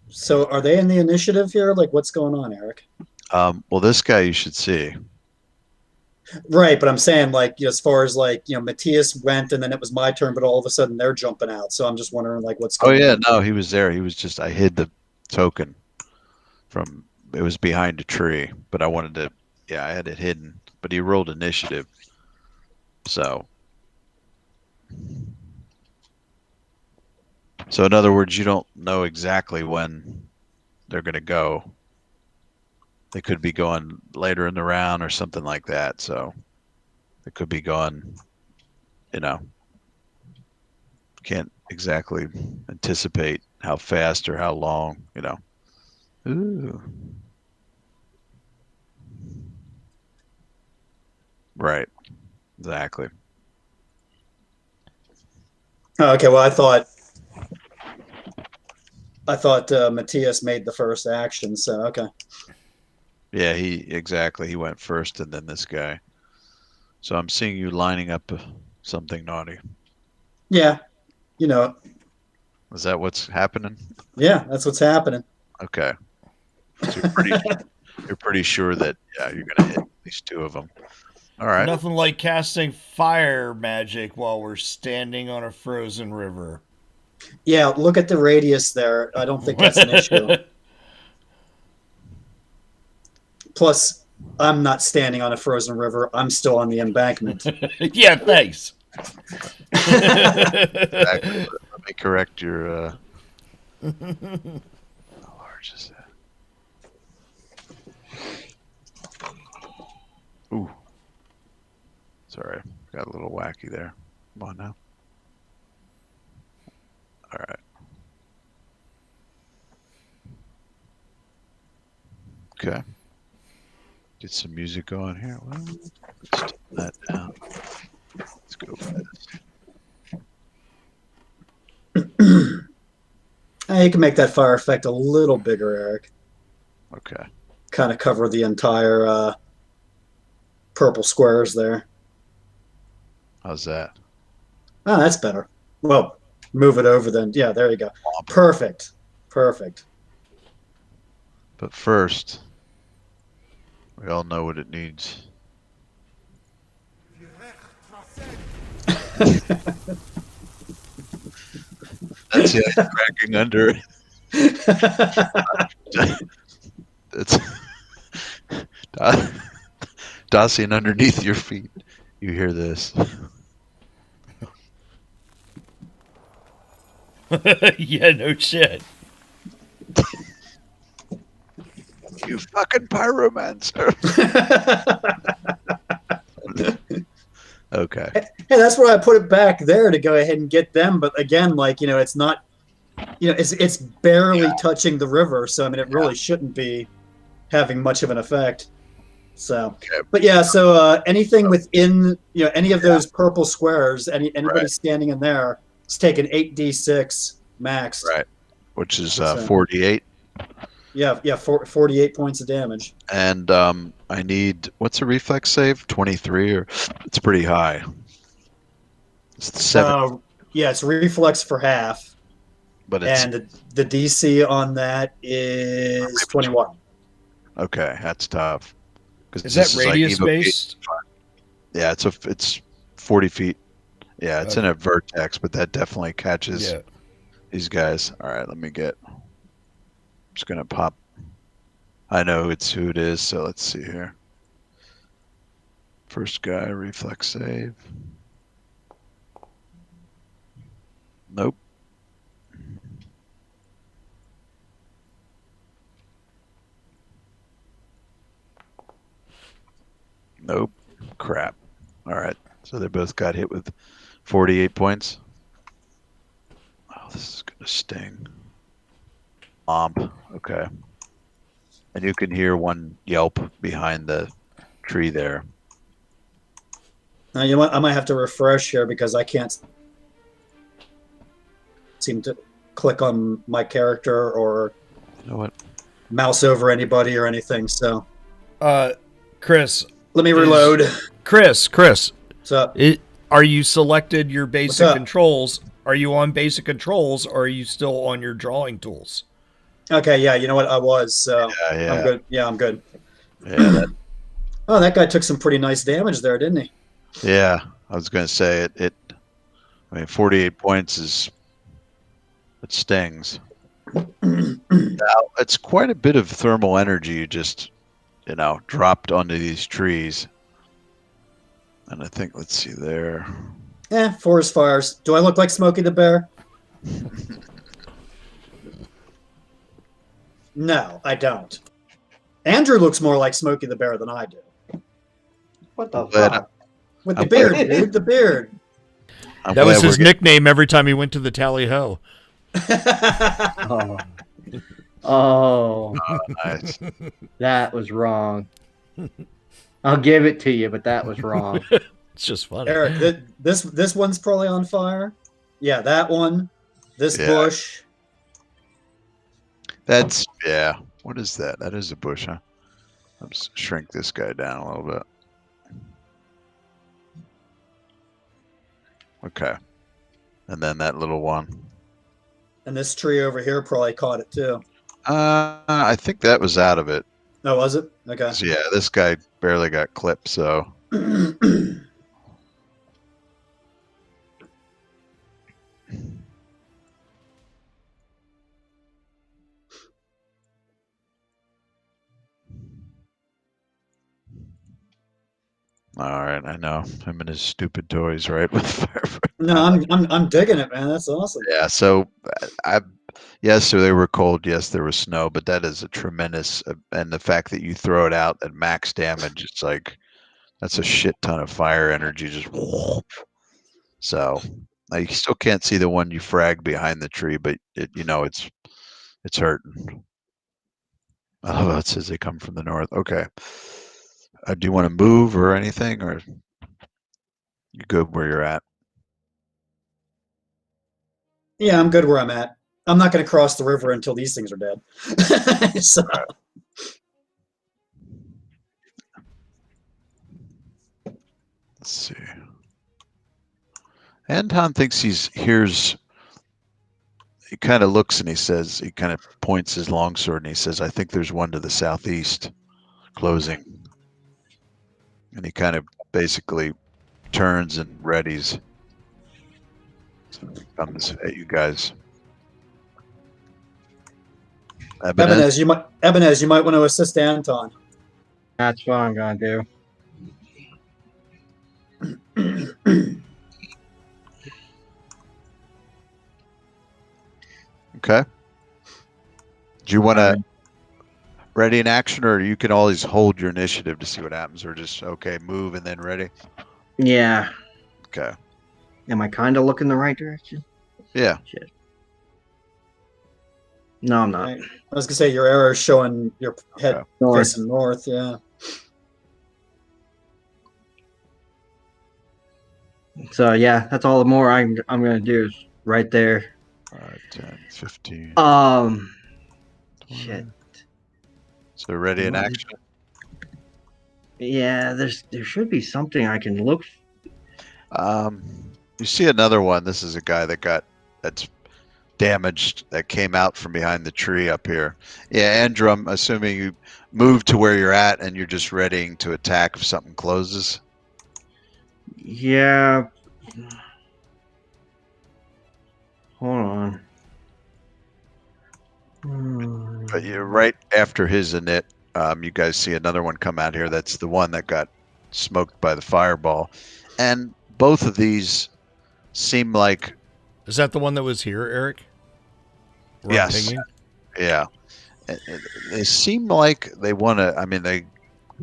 So are they in the initiative here? Like, what's going on, Eric? Well, this guy you should see. Right, but I'm saying like as far as like Matthias went and then it was my turn, but all of a sudden they're jumping out. So I'm just wondering like what's Oh going yeah, on. no, he was there. He was just I hid the token from it was behind a tree, but I wanted to I had it hidden. But he rolled initiative. So in other words, you don't know exactly when they're gonna go. They could be going later in the round or something like that. So it could be going, can't exactly anticipate how fast or how long, Ooh. Right. Exactly. Oh, okay, well I thought Matthias made the first action, so okay. Yeah, he went first and then this guy. So I'm seeing you lining up something naughty. Yeah, Is that what's happening? yeah, that's what's happening. Okay. So you're pretty sure that you're gonna hit at least two of them. All right. Nothing like casting fire magic while we're standing on a frozen river. Yeah, look at the radius there. I don't think that's an issue. Plus, I'm not standing on a frozen river. I'm still on the embankment. Yeah, thanks. Exactly. Let me correct your. How large is that? Ooh. Sorry, got a little wacky there. Come on now. All right. Okay. Get some music going here. Well, let's turn that down. Let's go for this. You can make that fire effect a little bigger, Eric. Okay. Kind of cover the entire purple squares there. How's that? Oh, that's better. Well, move it over then. Yeah, there you go. Perfect. Perfect. But first, we all know what it needs. That's the ice cracking under. It's Dacian underneath your feet. You hear this? Yeah, no shit. You fucking pyromancer. Okay. Hey, that's where I put it back there to go ahead and get them. But again, like, it's not, it's barely touching the river. So, I mean, it really shouldn't be having much of an effect. So, Okay. but yeah, so anything within, any of those purple squares, anybody Right. standing in there, it's taking 8d6 max. Right. Which is So- 48. Yeah, 48 points of damage. And I need what's a reflex save? 23 or it's pretty high. It's 7, Yeah, it's reflex for half, but it's and the DC on that is 21. okay. That's tough. Is that radius based? Yeah, it's 40 feet. Yeah, it's in a vertex, but that definitely catches these guys. All right, let me get. I'm just gonna pop. I know who it is, so let's see here. First guy, reflex save. Nope. Nope. Crap. All right. So they both got hit with 48 points. Oh, this is gonna sting. Okay. And you can hear one yelp behind the tree there. Now, I might have to refresh here because I can't seem to click on my character or You know what? mouse over anybody or anything. So Chris, let me reload. Chris, What's up? are you selected your basic up? controls? Are you on basic controls, or are you still on your drawing tools? Okay, yeah, you know what? I was, so Yeah. I'm good. Yeah, I'm good. Yeah, Oh, that guy took some pretty nice damage there, didn't he? yeah. I was gonna say it. I mean, 48 points it stings. Now, it's quite a bit of thermal energy you just, dropped onto these trees. And I think, let's see there. Forest fires. Do I look like Smokey the Bear? No, I don't. Andrew looks more like Smokey the Bear than I do. What the But- fuck? With the I'm beard, glad- dude, the beard. I'm That was glad we're his nickname every time he went to the tally ho. Oh. Oh, nice. that was wrong. I'll give it to you, but that was wrong. It's just funny. Eric, this one's probably on fire. Yeah, that one. This Yeah. bush. That's yeah. What is that? That is a bush, huh? Let's shrink this guy down a little bit. Okay. And then that little one. And this tree over here probably caught it too. I think that was out of it. Oh, was it? Okay. So, yeah, this guy barely got clipped, so all right, I know. Him and his stupid toys, right? With fire. No, I'm digging it, man. That's awesome. Yeah, so yes, so they were cold. Yes, there was snow, but that is a tremendous, and the fact that you throw it out at max damage, it's like that's a shit ton of fire energy. Just whoop. So you still can't see the one you frag behind the tree, but it's hurting. Oh, it says they come from the north. Okay. Do you want to move or anything, or you good where you're at? Yeah, I'm good where I'm at. I'm not going to cross the river until these things are dead. So, Let's see. Anton thinks hears. He kind of looks and he kind of points his longsword and he says, "I think there's one to the southeast, closing." And he kind of basically turns and readies. So he comes at you guys. Ebenez, you might want to assist Anton. That's what I'm gonna do. Okay. Do you want to ready in action, or you can always hold your initiative to see what happens, or just okay, move and then ready? Yeah. Okay. Am I kind of looking the right direction? Yeah. No, I'm not. I was gonna say your arrow is showing your head Okay. North. facing north. Yeah. So yeah, that's all the more I'm gonna do is right there. 5, 10, 15. Shit. So ready in What? action. Yeah, there should be something I can look. You see another one. This is a guy that's damaged that came out from behind the tree up here. Yeah, Andrew, I'm assuming you moved to where you're at and you're just readying to attack if something closes. Yeah. Hold on. But you're right after his init. You guys see another one come out here. That's the one that got smoked by the fireball. And both of these seem like... Is that the one that was here, Eric? Where I'm Yes. pinging? Yeah. They seem like they want to... I mean, they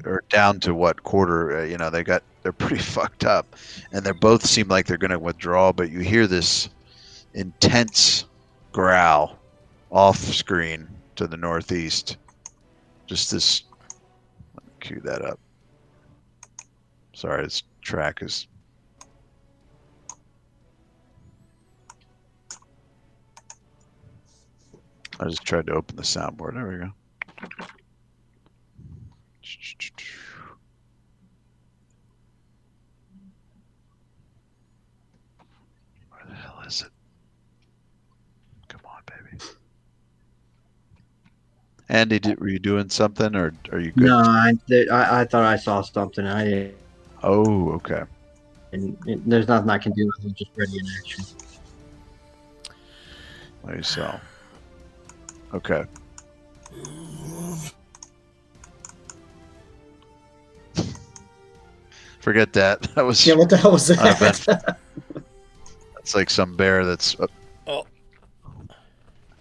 are down to what quarter? They're pretty fucked up. And they both seem like they're going to withdraw, but you hear this intense growl off screen to the northeast. Just this. Let me cue that up. Sorry, this track is. I just tried to open the soundboard. There we go. Andy, were you doing something, or are you good? No, I thought I saw something. I didn't. Oh, okay. And there's nothing I can do. I'm just ready in action. There you so. Okay. Forget that. That was. Yeah, what the hell was that? It's like some bear that's. Oh.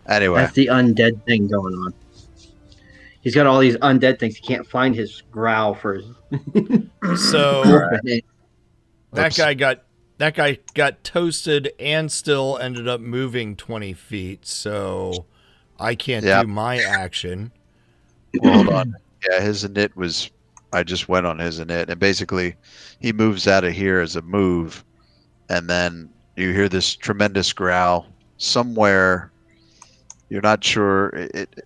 Anyway. That's the undead thing going on. He's got all these undead things. He can't find his growl for his. So Right. that guy got toasted and still ended up moving 20 feet. So I can't Yeah. do my action. Well, hold on. Yeah, his init was. I just went on his init, and basically, he moves out of here as a move, and then you hear this tremendous growl somewhere. You're not sure. It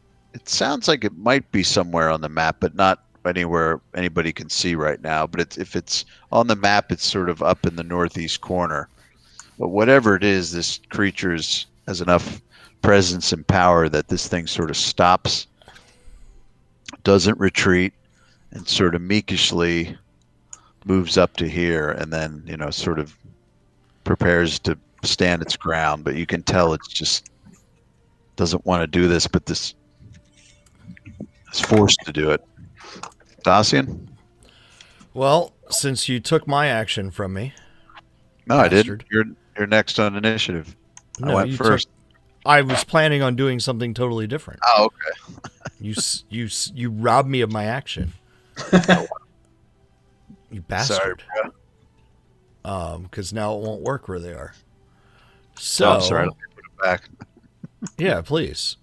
sounds like it might be somewhere on the map, but not anywhere anybody can see right now. But if it's on the map, it's sort of up in the northeast corner. But whatever it is, this creature has enough presence and power that this thing sort of stops, doesn't retreat, and sort of meekishly moves up to here, and then sort of prepares to stand its ground. But you can tell it's just doesn't want to do this, but this is forced to do it. Dacian? Well, since you took my action from me. No, I Bastard. didn't. You're next on initiative. No, I went you first. I was planning on doing something totally different. Oh, okay. You robbed me of my action. You bastard. Sorry, bro. Because now it won't work where they are. So Oh, I'm sorry. Let me put it back. yeah, please.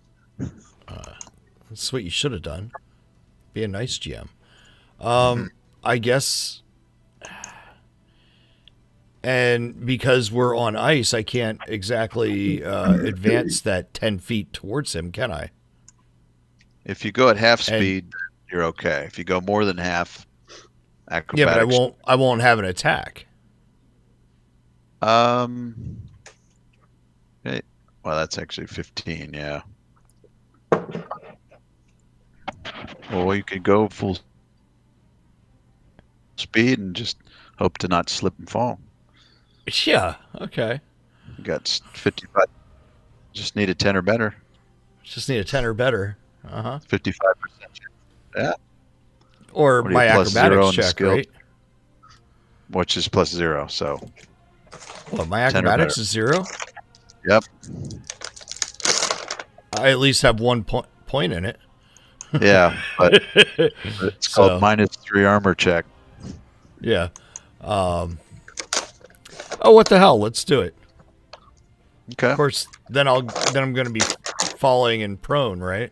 That's what you should have done. Be a nice GM. I guess. And because we're on ice, I can't exactly advance that 10 feet towards him, can I? If you go at half speed, you're okay. If you go more than half, acrobatics. Yeah, but I won't have an attack. Okay. Well, that's actually 15. Yeah. Well, you could go full speed and just hope to not slip and fall. Yeah. Okay. You got 55. Just need a 10 or better. Just need a 10 or better. 55%. Yeah. Or What are my you, plus zero acrobatics on the check, skill? right? Which is plus 0. So. Well, my 10 or acrobatics better. is 0. Yep. I at least have 1 point in it. Yeah, but it's called -3 armor check. Yeah. Oh, what the hell? Let's do it. Okay. Of course, then I'm going to be falling and prone, right?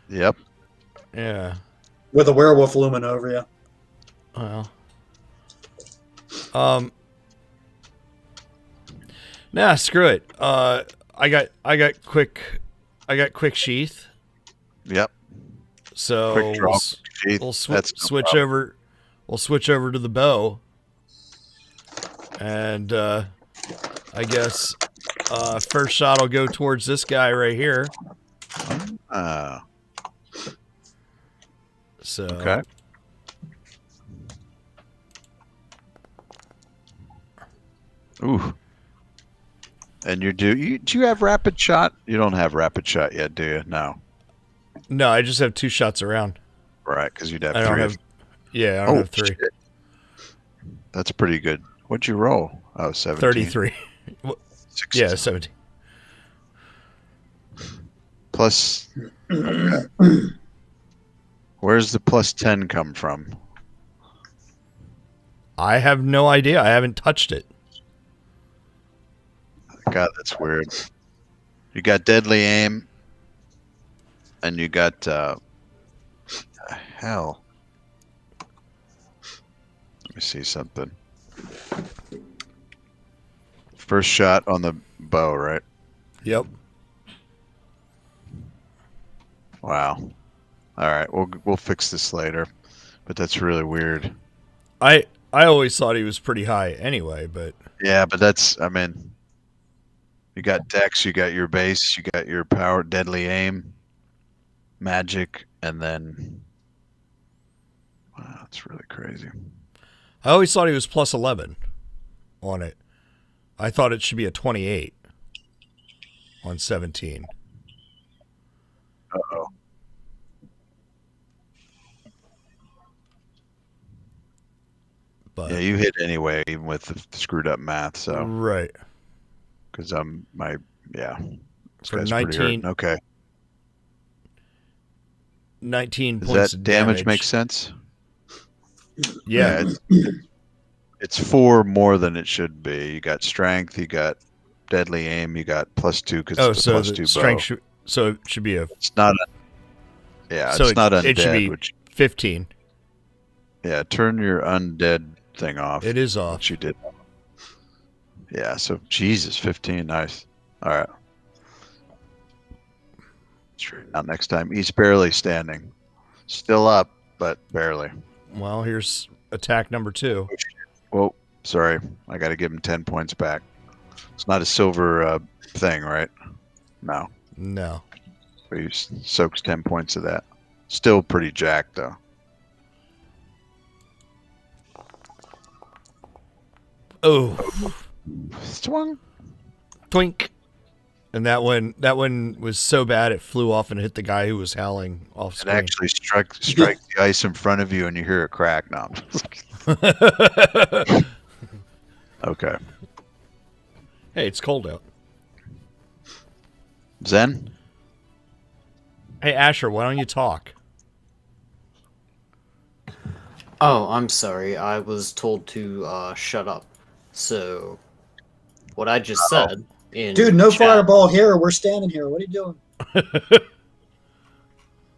Yep. Yeah. With a werewolf looming over you. Well. Nah, screw it. I got quick sheath. Yep. So Quick draw. we'll switch over. We'll switch over to the bow, and I guess first shot will go towards this guy right here. So Okay. Ooh. And do you have rapid shot? You don't have rapid shot yet, do you? No. No, I just have 2 shots around. Right, because you'd have I don't 3. have. Yeah, I don't have 3. Shit. That's pretty good. What'd you roll? Oh, 17. 33. 16. Yeah, 17. Plus. Okay. Where's the plus 10 come from? I have no idea. I haven't touched it. God, that's weird. You got deadly aim, and you got hell. Let me see something. First shot on the bow, right? Yep. Wow. All right, we'll fix this later, but that's really weird. I always thought he was pretty high anyway, but Yeah, but you got dex, you got your base, you got your power, deadly aim. magic, and then wow, that's really crazy. I always thought he was plus 11 on it. I thought it should be a 28 on 17. Uh-oh. But Yeah, you hit anyway, even with the screwed up math. So right. because yeah, this For guy's pretty 19, hurt. Okay, 19 does points that of damage make sense? Yeah. It's 4 more than it should be. You got strength, you got deadly aim, you got +2 because Oh, it's a so +2 the bow. strength so it should be a. It's not. Yeah, So it's not undead. It should be which 15. yeah, turn your undead thing off. It is off. Which you did. Yeah. So Jesus, 15. Nice. All right. Straighten out next time. He's barely standing. Still up, but barely. Well, here's attack number 2. Well, sorry. I got to give him 10 points back. It's not a silver thing, right? No. No. So he soaks 10 points of that. Still pretty jacked, though. Oh. Swung. Twink. And that one was so bad it flew off and hit the guy who was howling off It screen. actually strike the ice in front of you and you hear a crack. No. Okay. Hey, it's cold out. Zen? Hey, Asher, why don't you talk? Oh, I'm sorry. I was told to shut up. So, what I just said in Dude, no chat, fireball here. We're standing here. What are you doing?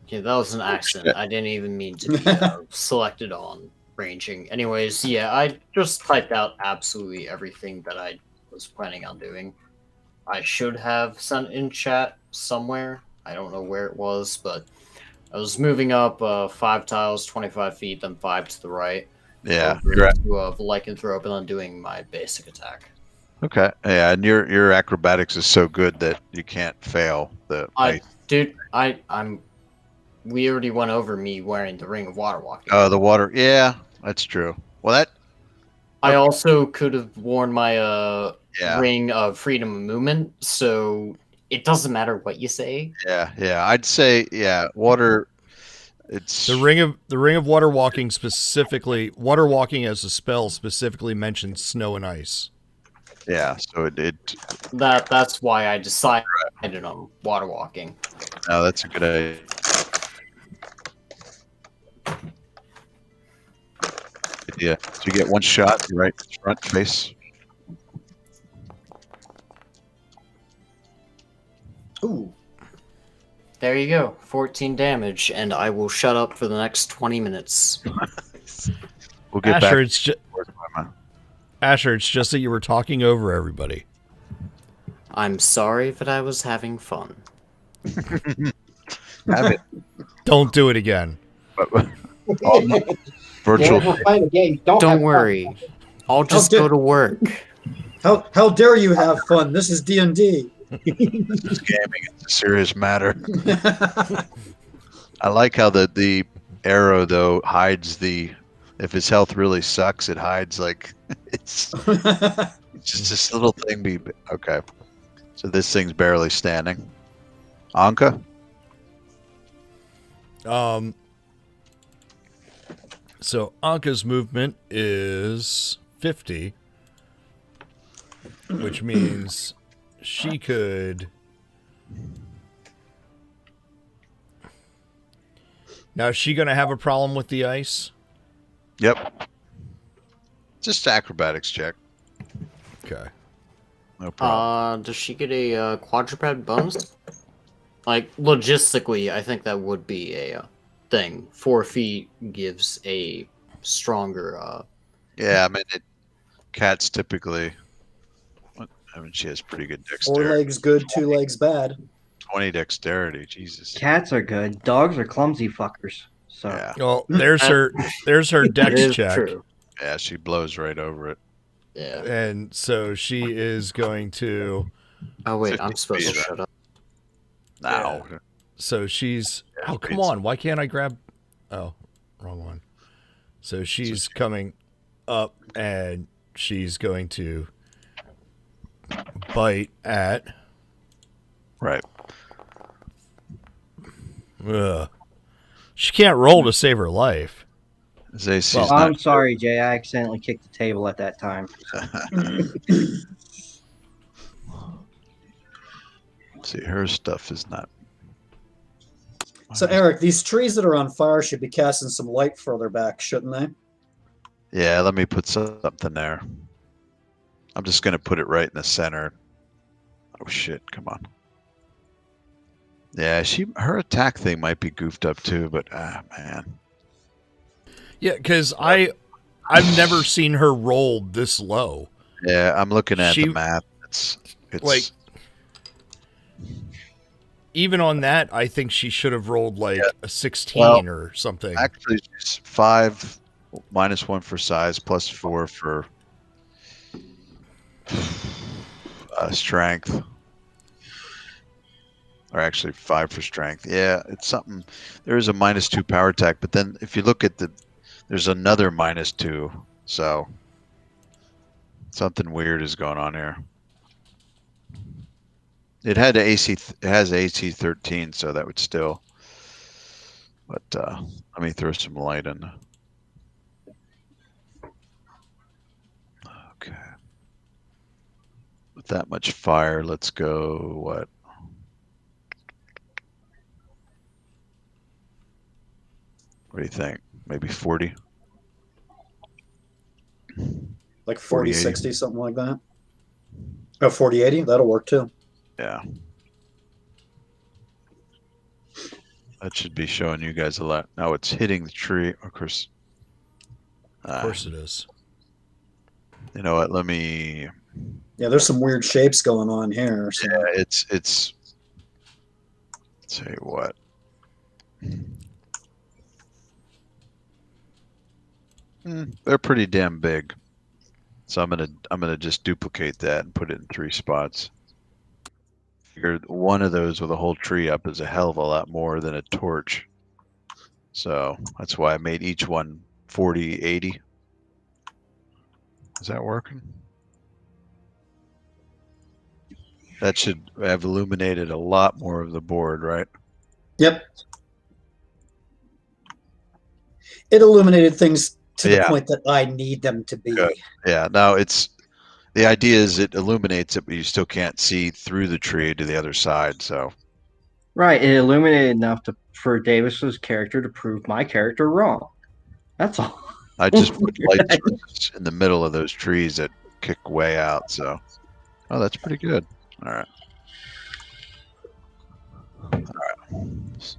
Yeah, that was an accident. I didn't even mean to be selected on ranging. Anyways, yeah, I just typed out absolutely everything that I was planning on doing. I should have sent in chat somewhere. I don't know where it was, but I was moving up 5 tiles, 25 feet, then 5 to the right. Yeah. Over to the lycanthrope, and then doing my basic attack. Okay. Yeah, and your acrobatics is so good that you can't fail the We already went over me wearing the Ring of Water Walking. Oh, the water. Yeah, that's true. Well, that I also could have worn my yeah. Ring of Freedom of Movement, so it doesn't matter what you say. Yeah. I'd say water. It's The ring of water walking specifically. Water walking as a spell specifically mentions snow and ice. yeah. So it That's why I decided on water walking. no, that's a good idea. Yeah. So you get one shot, right front face. Ooh. There you go, 14 damage, and I will shut up for the next 20 minutes. We'll get Asher, back. Asher, it's just that you were talking over everybody. I'm sorry that I was having fun. Have it. Don't do it again. Virtual. We're playing a game. Don't worry. I'll just go to work. How dare you have fun? This is D&D. This is gaming. It's a serious matter. I like how the arrow though hides the. If his health really sucks, it hides like it's just this little thing. Okay, so this thing's barely standing. Anka. So Anka's movement is 50, which means she could. Now, is she going to have a problem with the ice? Yep. Just acrobatics check. Okay. No problem. Does she get a quadruped bonus? Like, logistically, I think that would be a thing. 4 feet gives a stronger. Yeah, I mean, cats typically. I mean, she has pretty good 4 dexterity. legs good, 2 legs bad. 20 dexterity. Jesus. Cats are good. Dogs are clumsy fuckers. So Yeah. Well, there's her It dex is check. true. Yeah, she blows right over it. Yeah. And so she is going to. Oh wait, 50 I'm supposed to feet, shut up. Now. So she's Oh, come on. Why can't I grab... Oh, wrong one. So she's coming up, and she's going to bite at... Right. Ugh. She can't roll to save her life. Zayce's Well, not I'm sorry, Jay. I accidentally kicked the table at that time. See, her stuff is not. So, Eric, these trees that are on fire should be casting some light further back, shouldn't they? Yeah, let me put something there. I'm just gonna put it right in the center. Oh shit! Come on. Yeah, her attack thing might be goofed up too, but man. Yeah, because I've never seen her roll this low. Yeah, I'm looking at the map. It's like, even on that, I think she should have rolled like a 16 or something. Actually, she's 5 -1 for size, +4 for strength. Or actually 5 for strength. Yeah, it's something. There is a -2 power attack, but then if you look at there's another -2. So something weird is going on here. It had it has AC 13, so that would still. But let me throw some light in. Okay. With that much fire, let's go. What? What do you think? Maybe 40? Like 40, 60, something like that. Oh, 40, 80? That'll work too. Yeah. That should be showing you guys a lot. Now it's hitting the tree. Of course. Of course it is. You know what? Let me... Yeah, there's some weird shapes going on here. So. Yeah, it's... Tell you what. They're pretty damn big. So I'm gonna just duplicate that and put it in 3 spots. Figure one of those with a whole tree up is a hell of a lot more than a torch. So that's why I made each one 40, 80. Is that working? That should have illuminated a lot more of the board, right? Yep. It illuminated things to the point that I need them to be. Good. Yeah. Now the idea is it illuminates it, but you still can't see through the tree to the other side. So. Right. It illuminated enough for Davis's character to prove my character wrong. That's all. I just put light sources in the middle of those trees that kick way out. So, oh, that's pretty good. All right. All right.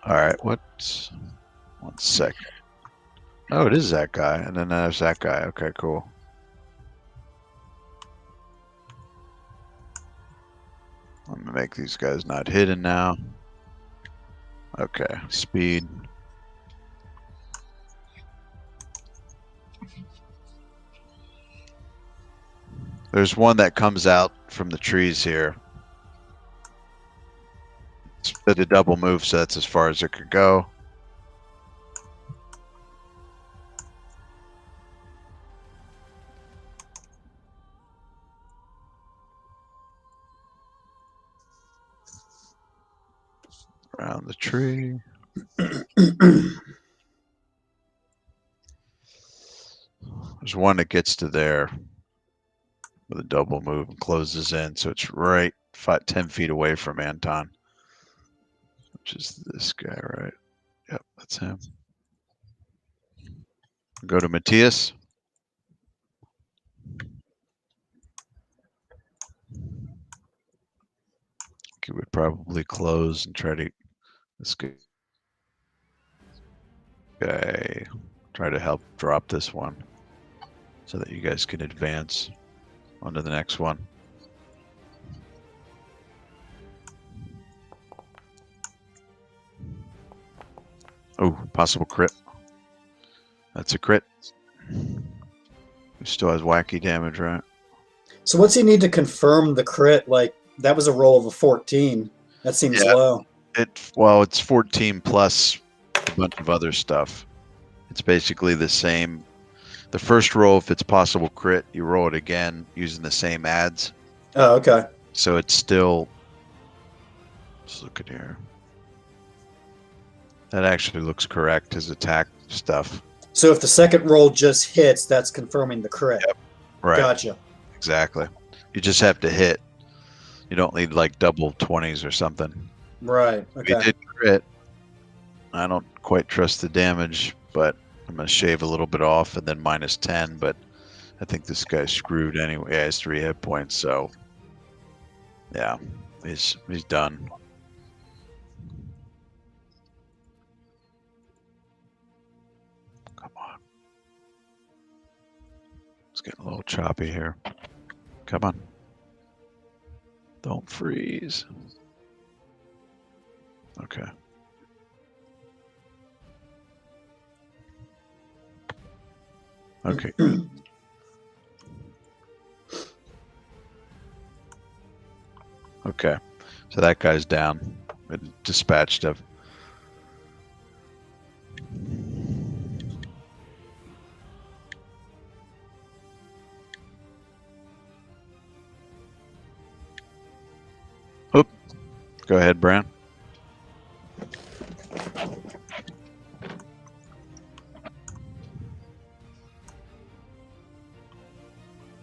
All right. What's 1 second? Oh, it is that guy, and then there's that guy. Okay, cool. I'm gonna make these guys not hidden now. Okay, speed. There's one that comes out from the trees here. It's a double move, so that's as far as it could go. Around the tree. There's one that gets to there with a double move and closes in, so it's right 10 feet away from Anton, which is this guy, right? Yep, that's him. Go to Matthias. He would probably close and try to try to help drop this one so that you guys can advance onto the next one. Oh, possible crit. That's a crit. He still has wacky damage, right? So what's he need to confirm the crit? Like, that was a roll of a 14. That seems low. It's 14 plus a bunch of other stuff. It's basically the same. The first roll, if it's possible crit, you roll it again using the same adds. Oh, okay. So it's still. Let's look at here. That actually looks correct as attack stuff. So if the second roll just hits, that's confirming the crit. Yep. Right. Gotcha. Exactly. You just have to hit. You don't need like double 20s or something. Right. Okay. We did crit. I don't quite trust the damage, but I'm going to shave a little bit off and then minus 10. But I think this guy's screwed anyway. He has 3 hit points, so yeah, he's done. Come on. It's getting a little choppy here. Come on. Don't freeze. Okay. Okay. Okay. So that guy's down. Been dispatched of. Oop. Go ahead, Bran.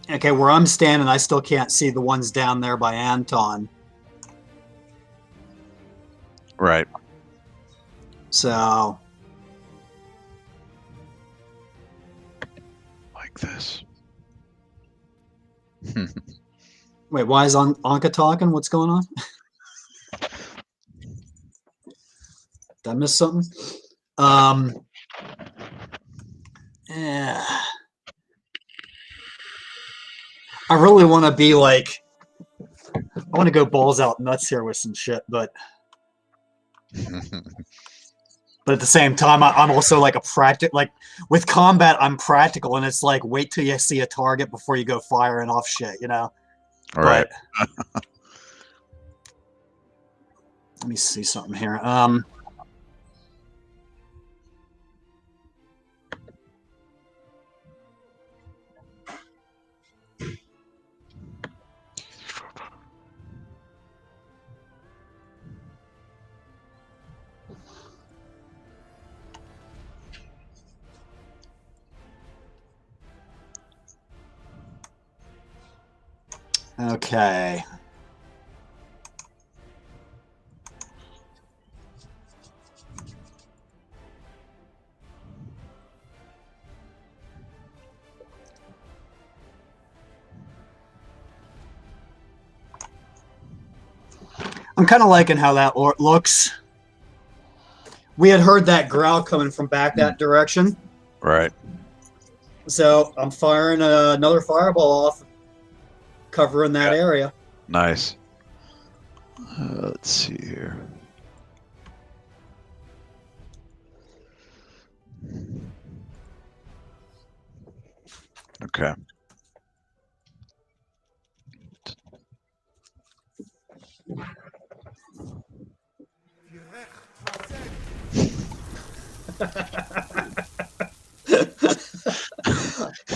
Okay, where I'm standing, I still can't see the ones down there by Anton. Right. So, Like this. wait, why is Anka talking? What's going on? Did I miss something? Yeah. I really want to be like, I want to go balls out nuts here with some shit, but at the same time, I'm also like like with combat, I'm practical, and it's like wait till you see a target before you go firing off shit, you know? All right. But, let me see something here. Okay. I'm kind of liking how that looks. We had heard that growl coming from back that direction. Right. So I'm firing another fireball off, covering that area. Nice. Let's see here. Okay.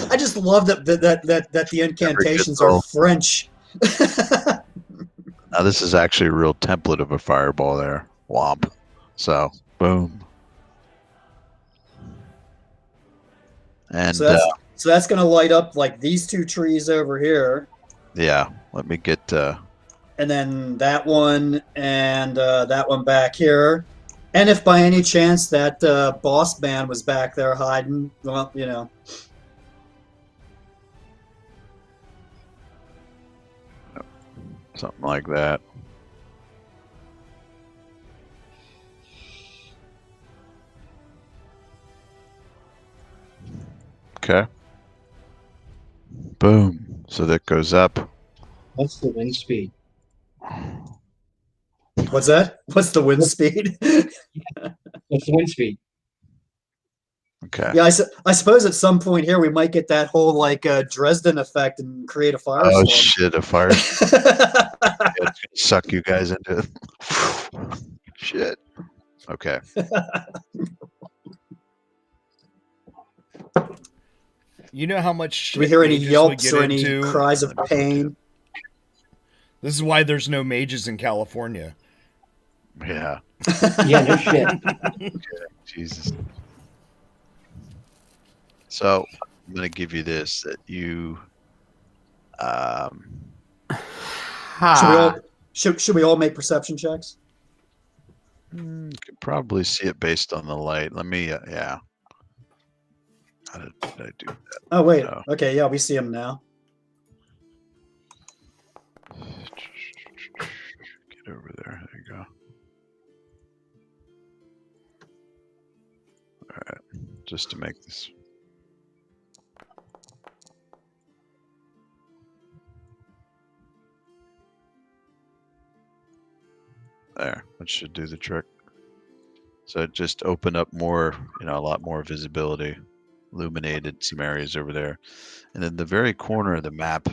I just love that the incantations are French. Now this is actually a real template of a fireball there. Womp. So, boom. And so that's going to light up like these two trees over here. Yeah, let me get. And then that one and that one back here. And if by any chance that boss man was back there hiding, well, you know. Something like that. Okay. Boom. So that goes up. What's the wind speed? What's that? What's the wind speed? What's the wind speed? Okay. Yeah, I suppose at some point here we might get that whole like Dresden effect and create a firestorm. Oh shit! A fire. Yeah, it's gonna suck you guys into it. Shit. Okay. You know how much Do we shit hear any mages would yelps get or any into? cries of pain? This is why there's no mages in California. Yeah. Yeah, no shit. Jesus. So I'm gonna give you this that you Should we all make perception checks? you can probably see it based on the light. Let me yeah. How did I do that? Oh wait. No. Okay, yeah, we see him now. Get over there. There you go. All right. Just to make this. There, that should do the trick. So it just opened up more, a lot more visibility, illuminated some areas over there. And in the very corner of the map,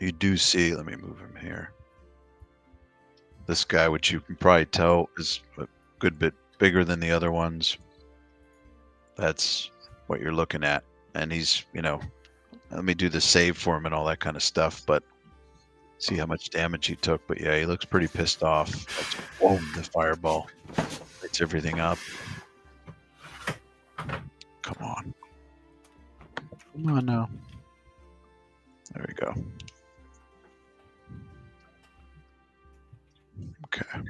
you do see, let me move him here. This guy, which you can probably tell is a good bit bigger than the other ones. That's what you're looking at. And he's, let me do the save for him and all that kind of stuff, but see how much damage he took. But yeah, he looks pretty pissed off. That's, whoa, the fireball lights everything up. Come on. Come on now. There we go. Okay.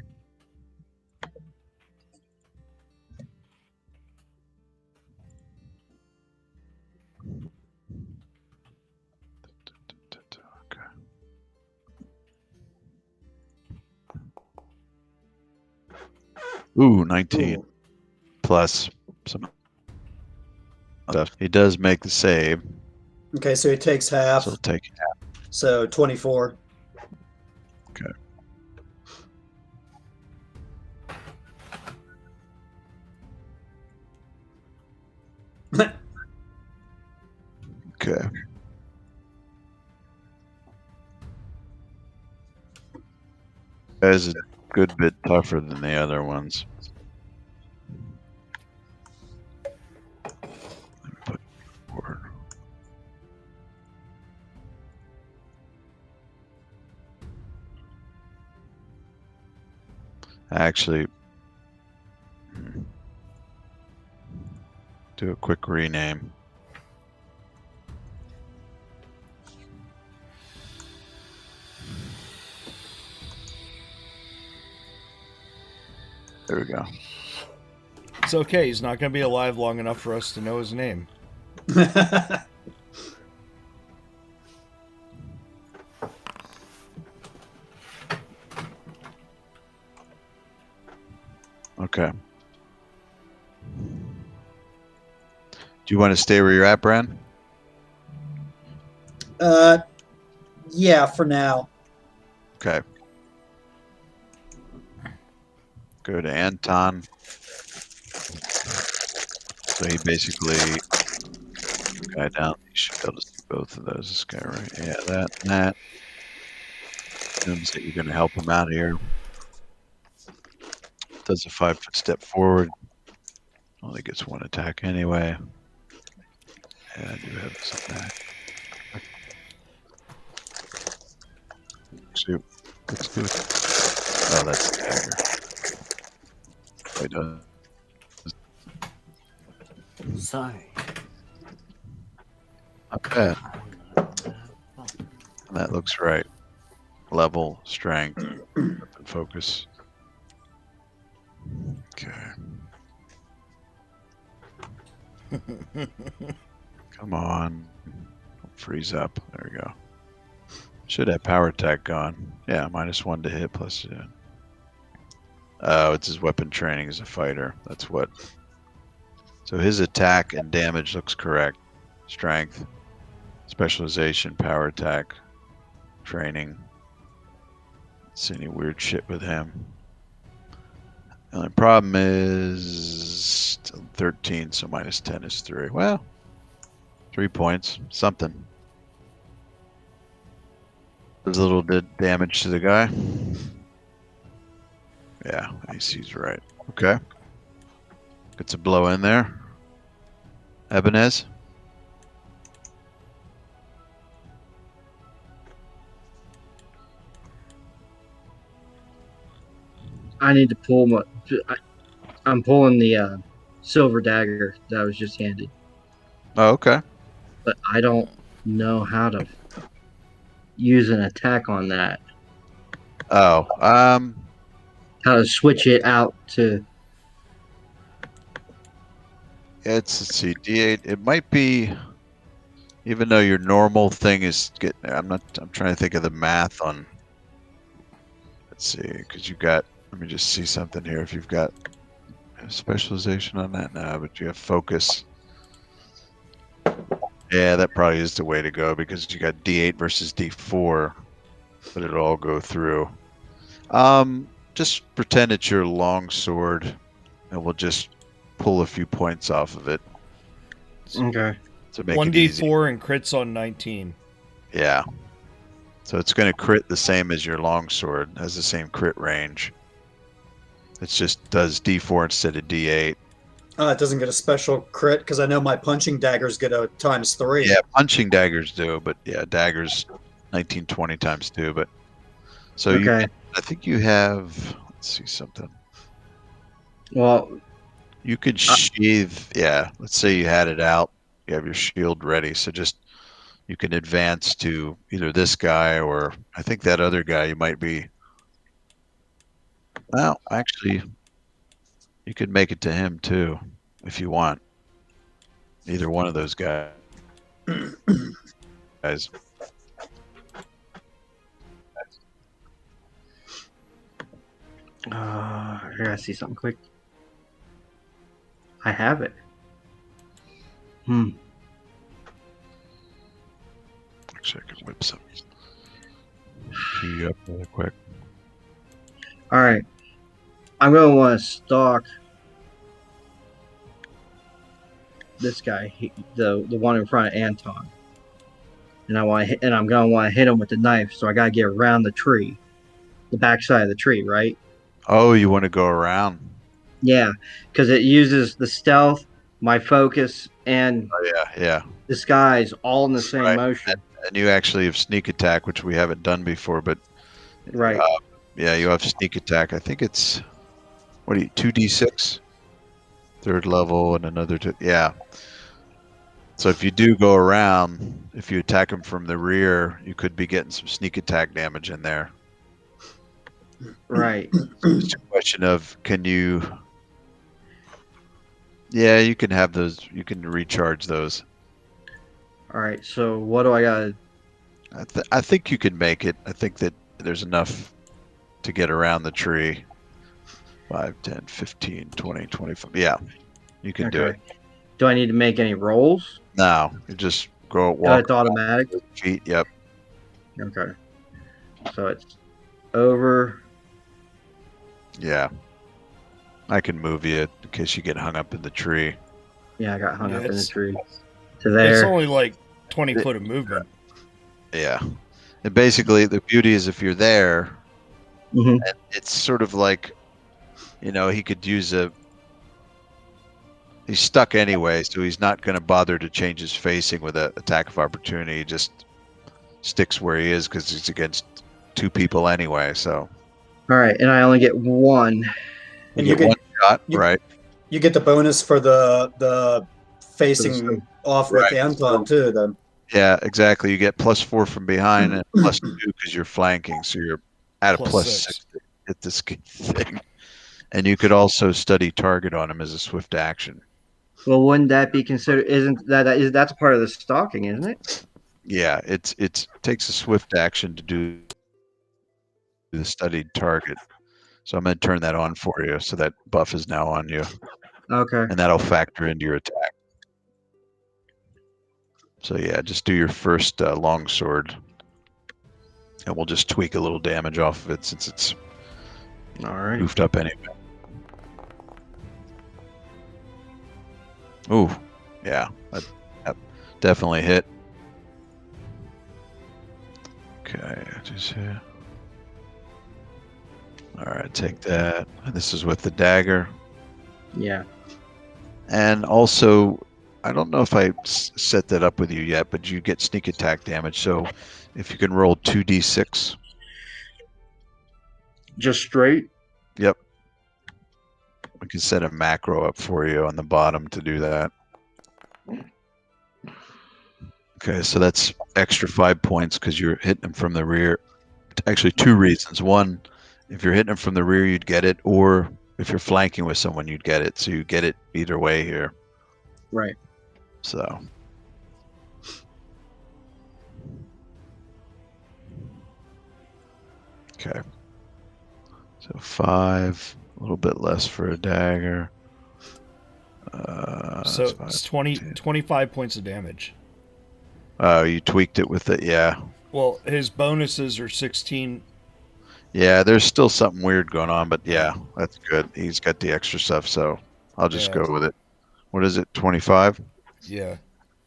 Ooh, 19 Ooh. plus some stuff. He does make the save, Okay, so he takes half. so he'll take half. So 24. Okay. Okay. Guy's a good bit tougher than the other ones. Let me put forward. Actually, do a quick rename. There we go. It's okay. He's not going to be alive long enough for us to know his name. Okay. Do you want to stay where you're at, Bran? Yeah, for now. Okay. Go to Anton. So he basically guy down. You should be able to see both of those. This guy right. Yeah, that and that. Assumes that you're going to help him out here. Does a 5-foot step forward. Only gets one attack anyway. Yeah, I do have this attack. Shoot. Let's do it. Oh, that's the dagger. Wait, Sorry. not bad. That looks right. Level, strength, weapon focus. Okay. Come on. Don't freeze up. There we go. Should have power attack gone. Yeah, -1 to hit plus. Yeah. Oh, it's his weapon training as a fighter. That's what. So his attack and damage looks correct. Strength, specialization, power attack, training. Don't see any weird shit with him. The only problem is 13, so -10 is 3. Well, 3 points, something. There's a little bit damage to the guy. Yeah, AC's right. Okay. Gets a blow in there. Ebenez. I need to pull my. I'm pulling the silver dagger that was just handed, Oh, okay. but I don't know how to use an attack on that. Oh, How to switch it out to. let's see, D8. It might be, even though your normal thing is get. I'm trying to think of the math on. Let's see, because you've got. Let me just see something here. If you've got specialization on that now, but you have focus. Yeah, that probably is the way to go because you got D8 versus D4, but it'll all go through. Just pretend it's your long sword, and we'll just pull a few points off of it. Okay. To make it easy. 1d4 and crits on 19. Yeah. So it's going to crit the same as your longsword. Has the same crit range. It just does D4 instead of D8. It doesn't get a special crit because I know my punching daggers get a ×3. Yeah, punching daggers do, but yeah, daggers 19, 20 times 2. But so Okay. I think you have. Let's see something. Well, You could sheathe. Yeah, let's say you had it out. You have your shield ready, so just you can advance to either this guy or I think that other guy. You might be. Well, actually, you could make it to him too, if you want. Either one of those guys. I gotta see something quick. I have it. Actually, I can whip some. Queue you up really quick. All right. I'm gonna want to stalk this guy, the one in front of Anton, and I'm gonna want to hit him with the knife. So I gotta get around the tree, the backside of the tree, right? Oh, you want to go around? Yeah, because it uses the stealth, my focus, and Oh, yeah. disguise all in the same Right. motion. And you actually have sneak attack, which we haven't done before, but Right. yeah, you have sneak attack. I think it's 2d6, third level, and another two. Yeah. So if you do go around, if you attack him from the rear, you could be getting some sneak attack damage in there. Right. It's a question of can you. Yeah, you can have those. You can recharge those. All right. So what do I got? I think you can make it. I think that there's enough to get around the tree. 5, 10, 15, 20, 25. Yeah, you can do it. Do I need to make any rolls? No, you just go Oh, walk it's automatic. feet. Yep. Okay. So it's over. Yeah. I can move you in case you get hung up in the tree. Yeah, I got hung up in the Yes. tree. To It's there. only like 20 foot of movement. Yeah. And basically, the beauty is if you're there, Mhm. and it's sort of like, he could use he's stuck anyway, so he's not going to bother to change his facing with an attack of opportunity. He just sticks where he is because he's against 2 people anyway. So All right, and I only get one. And you you get one shot, you- right? You get the bonus for the facing off with Right. Anton too. Then Yeah, exactly. You get +4 from behind and +2 because you're flanking, so you're at a +6 to hit this thing. And you could also study target on him as a swift action. Well, wouldn't that be considered? That's part of the stalking, isn't it? Yeah, it takes a swift action to do the studied target. So I'm going to turn that on for you, so that buff is now on you, Okay. and that'll factor into your attack. So yeah, just do your first longsword, and we'll just tweak a little damage off of it since it's All right. goofed up anyway. Ooh, yeah, that definitely hit. Okay, just here. All right, take that. And this is with the dagger. Yeah. And also, I don't know if I set that up with you yet, but you get sneak attack damage. So if you can roll 2d6. Just straight? Yep. We can set a macro up for you on the bottom to do that. Okay, so that's extra 5 points because you're hitting them from the rear. Actually, 2 reasons. One, if you're hitting them from the rear, you'd get it, or if you're flanking with someone, you'd get it. So you get it either way here. Right. So. Okay. So 5, a little bit less for a dagger. So that's 5, it's 25 points of damage. Oh, you tweaked it with it, yeah. Well, his bonuses are 16. Yeah, there's still something weird going on, but yeah, that's good. He's got the extra stuff, so I'll just Yeah. go with it. What is it, 25? Yeah.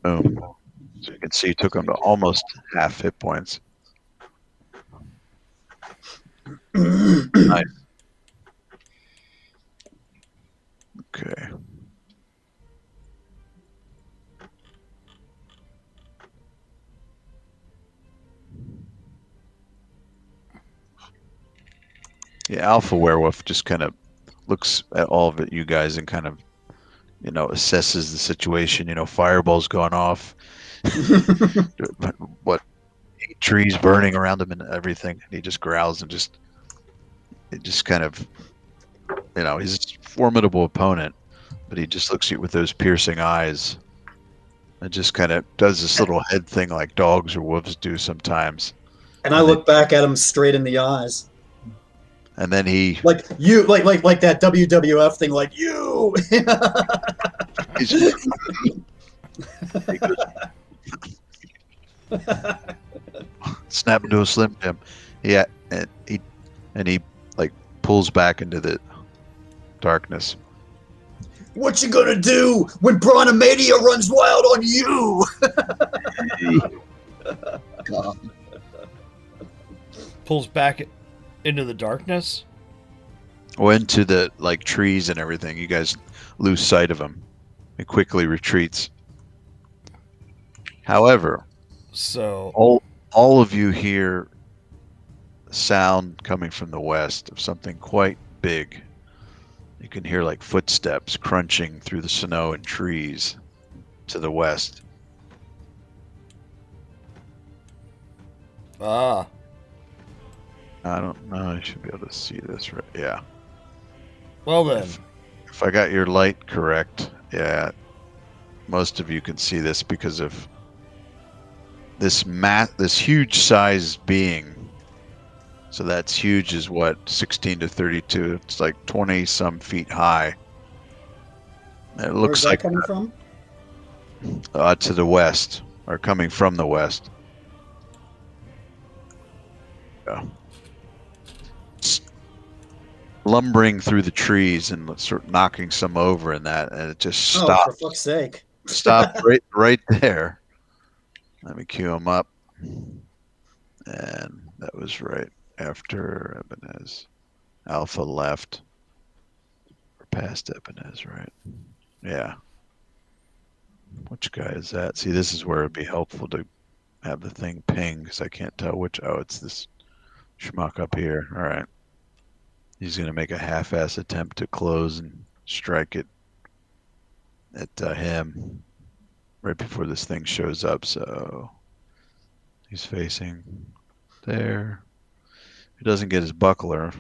Boom. So you can see he took him to almost half hit points. Nice. Okay. Yeah, Alpha Werewolf just kind of looks at all of it, you guys, and kind of, assesses the situation. Fireballs going off. What, 8 trees burning around him and everything. And he just growls and it just kind of, he's a formidable opponent, but he just looks at you with those piercing eyes and just kind of does this little head thing like dogs or wolves do sometimes. And I look back at him straight in the eyes. And then he like that WWF thing, like you. Snap into a Slim Jim. Yeah, and he like pulls back into the darkness. What you gonna do when Brontomania runs wild on you? God. Pulls back into the darkness. Well, into the trees and everything. You guys lose sight of him. He quickly retreats. However, so all of you hear sound coming from the west of something quite big. You can hear footsteps crunching through the snow and trees to the west. Ah. I don't know. I should be able to see this right. Yeah. Well then. If I got your light correct, yeah, most of you can see this because of this huge size being. So that's huge is what, 16 to 32. It's 20 some feet high. It looks Where's that coming from? To the west, or coming from the west. Yeah. Lumbering through the trees and sort of knocking some over and it just stopped. Oh, for fuck's sake. Stopped right there. Let me cue him up. And that was right after Ebenez. Alpha left. Or past Ebenez, right? Yeah. Which guy is that? See, this is where it'd be helpful to have the thing ping, because I can't tell which. Oh, it's this schmuck up here. All right. He's going to make a half-ass attempt to close and strike it at him right before this thing shows up. So he's facing there. He doesn't get his buckler,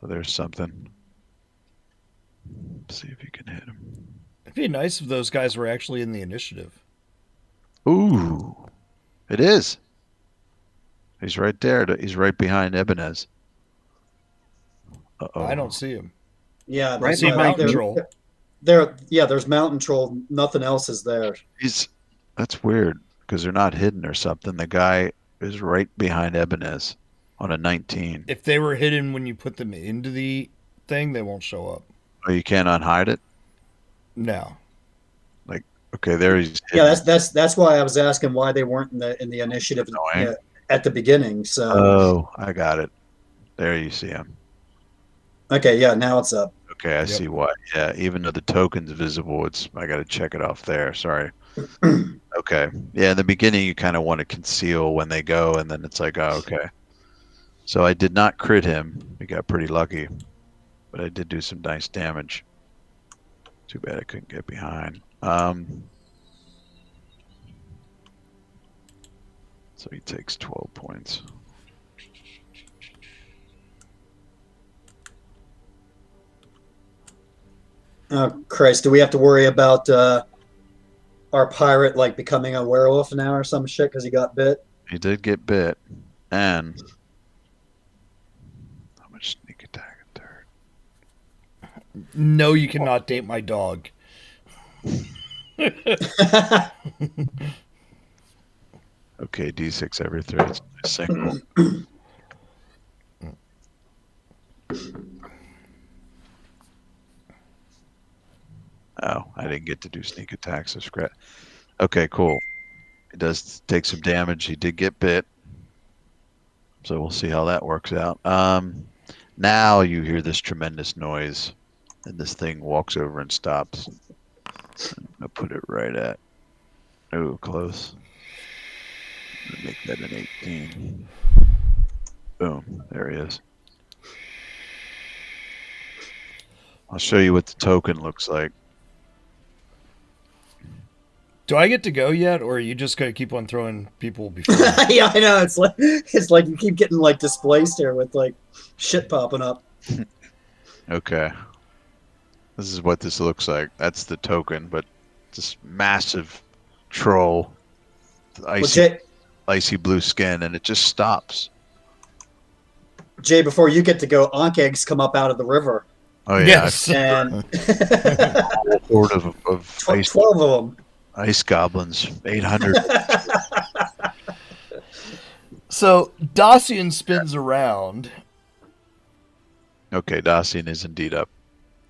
so there's something. Let's see if he can hit him. It'd be nice if those guys were actually in the initiative. Ooh, it is. He's right there. He's right behind Ebenez. Uh-oh. I don't see him. Yeah, I see Mountain Troll. There's Mountain Troll. Nothing else is there. That's weird because they're not hidden or something. The guy is right behind Ebenez on a 19. If they were hidden when you put them into the thing, they won't show up. Oh, you can't unhide it? No. Okay, there he's hidden. Yeah, that's why I was asking why they weren't in the initiative at the beginning. So. Oh, I got it. There you see him. Okay, yeah, now it's up. Okay, I see why. Yeah, even though the token's visible, I got to check it off there. Sorry. Okay. Yeah, in the beginning, you kind of want to conceal when they go, and then it's like, oh, okay. So I did not crit him. We got pretty lucky, but I did do some nice damage. Too bad I couldn't get behind. So he takes 12 points. Oh Christ! Do we have to worry about our pirate like becoming a werewolf now or some shit because he got bit? He did get bit, and how much sneak attack and third? No, you cannot date my dog. Okay, D6 every third. It's a single. Oh, I didn't get to do sneak attacks. So scratch. Okay, cool. He does take some damage. He did get bit. So we'll see how that works out. Now you hear this tremendous noise, and this thing walks over and stops. I'll put it right at. Oh, close. Make that an 18. Boom. There he is. I'll show you what the token looks like. Do I get to go yet, or are you just gonna keep on throwing people before? Yeah, I know. It's like you keep getting like displaced here with like shit popping up. Okay. This is what this looks like. That's the token, but this massive troll, icy blue skin, and it just stops. Jay, before you get to go, Ankh eggs come up out of the river. Oh yeah, Yes. And a whole horde of 12 of them. ice goblins, 800. So Dacian spins around. Okay, Dacian is indeed up.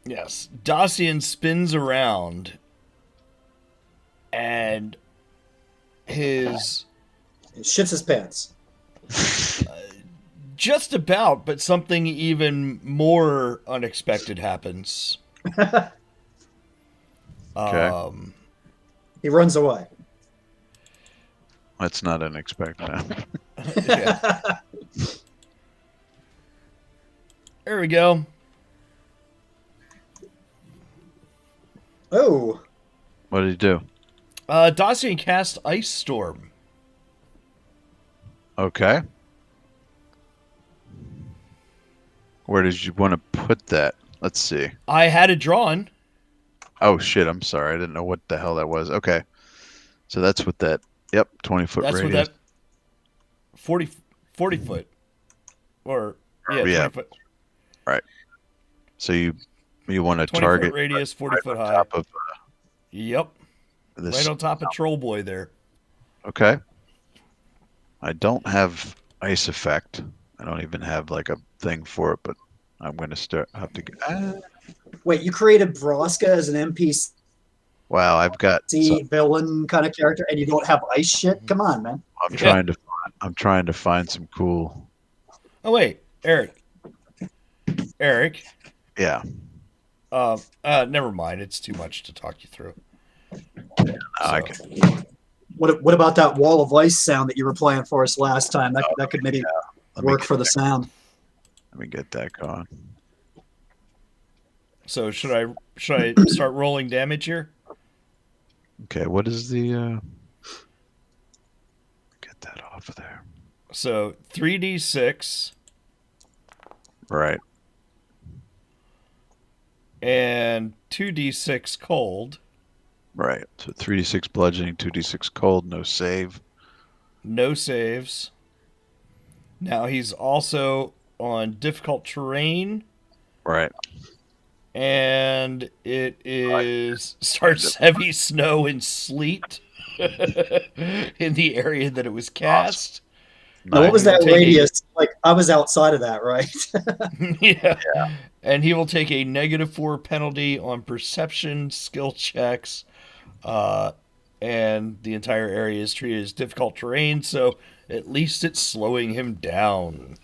Yes, Dacian spins around, and his Shits his pants. just about, but something even more unexpected happens. Okay. He runs away. That's not unexpected. Yeah. There we go. Oh. What did he do? Dacian cast Ice Storm. Okay. Where did you want to put that? Let's see. I had it drawn. Oh shit, I'm sorry. I didn't know what the hell that was. Okay. So that's what that 20-foot That's radius. what that 40 foot. Or yeah, 20 Yeah. foot. Right. So you want to 20 target foot radius, 40 right foot on high. top of Yep. this. Right on top of Troll Boy there. Okay. I don't have ice effect. I don't even have like a thing for it, but I'm going to have to get. Wait, you created Broska as an NPC Wow, I've got. villain kind of character, and you don't have ice shit? Come on, man. I'm trying to find some cool. Oh wait, Eric. Yeah. Never mind. It's too much to talk you through. I So. can. What about that wall of ice sound that you were playing for us last time? That could maybe work for the sound. Let me get that going. So should I start rolling damage here? Okay, what is the? Get that off of there. So 3d6 Right. and 2d6 cold. Right. So 3d6 bludgeoning, 2d6 cold, no save. No saves. Now he's also on difficult terrain, Right. and it is starts heavy snow and sleet in the area that it was cast. Now, what was that Taking- radius? Like, I was outside of that, right? Yeah. And he will take a -4 penalty on perception skill checks. And the entire area is treated as difficult terrain, so at least it's slowing him down.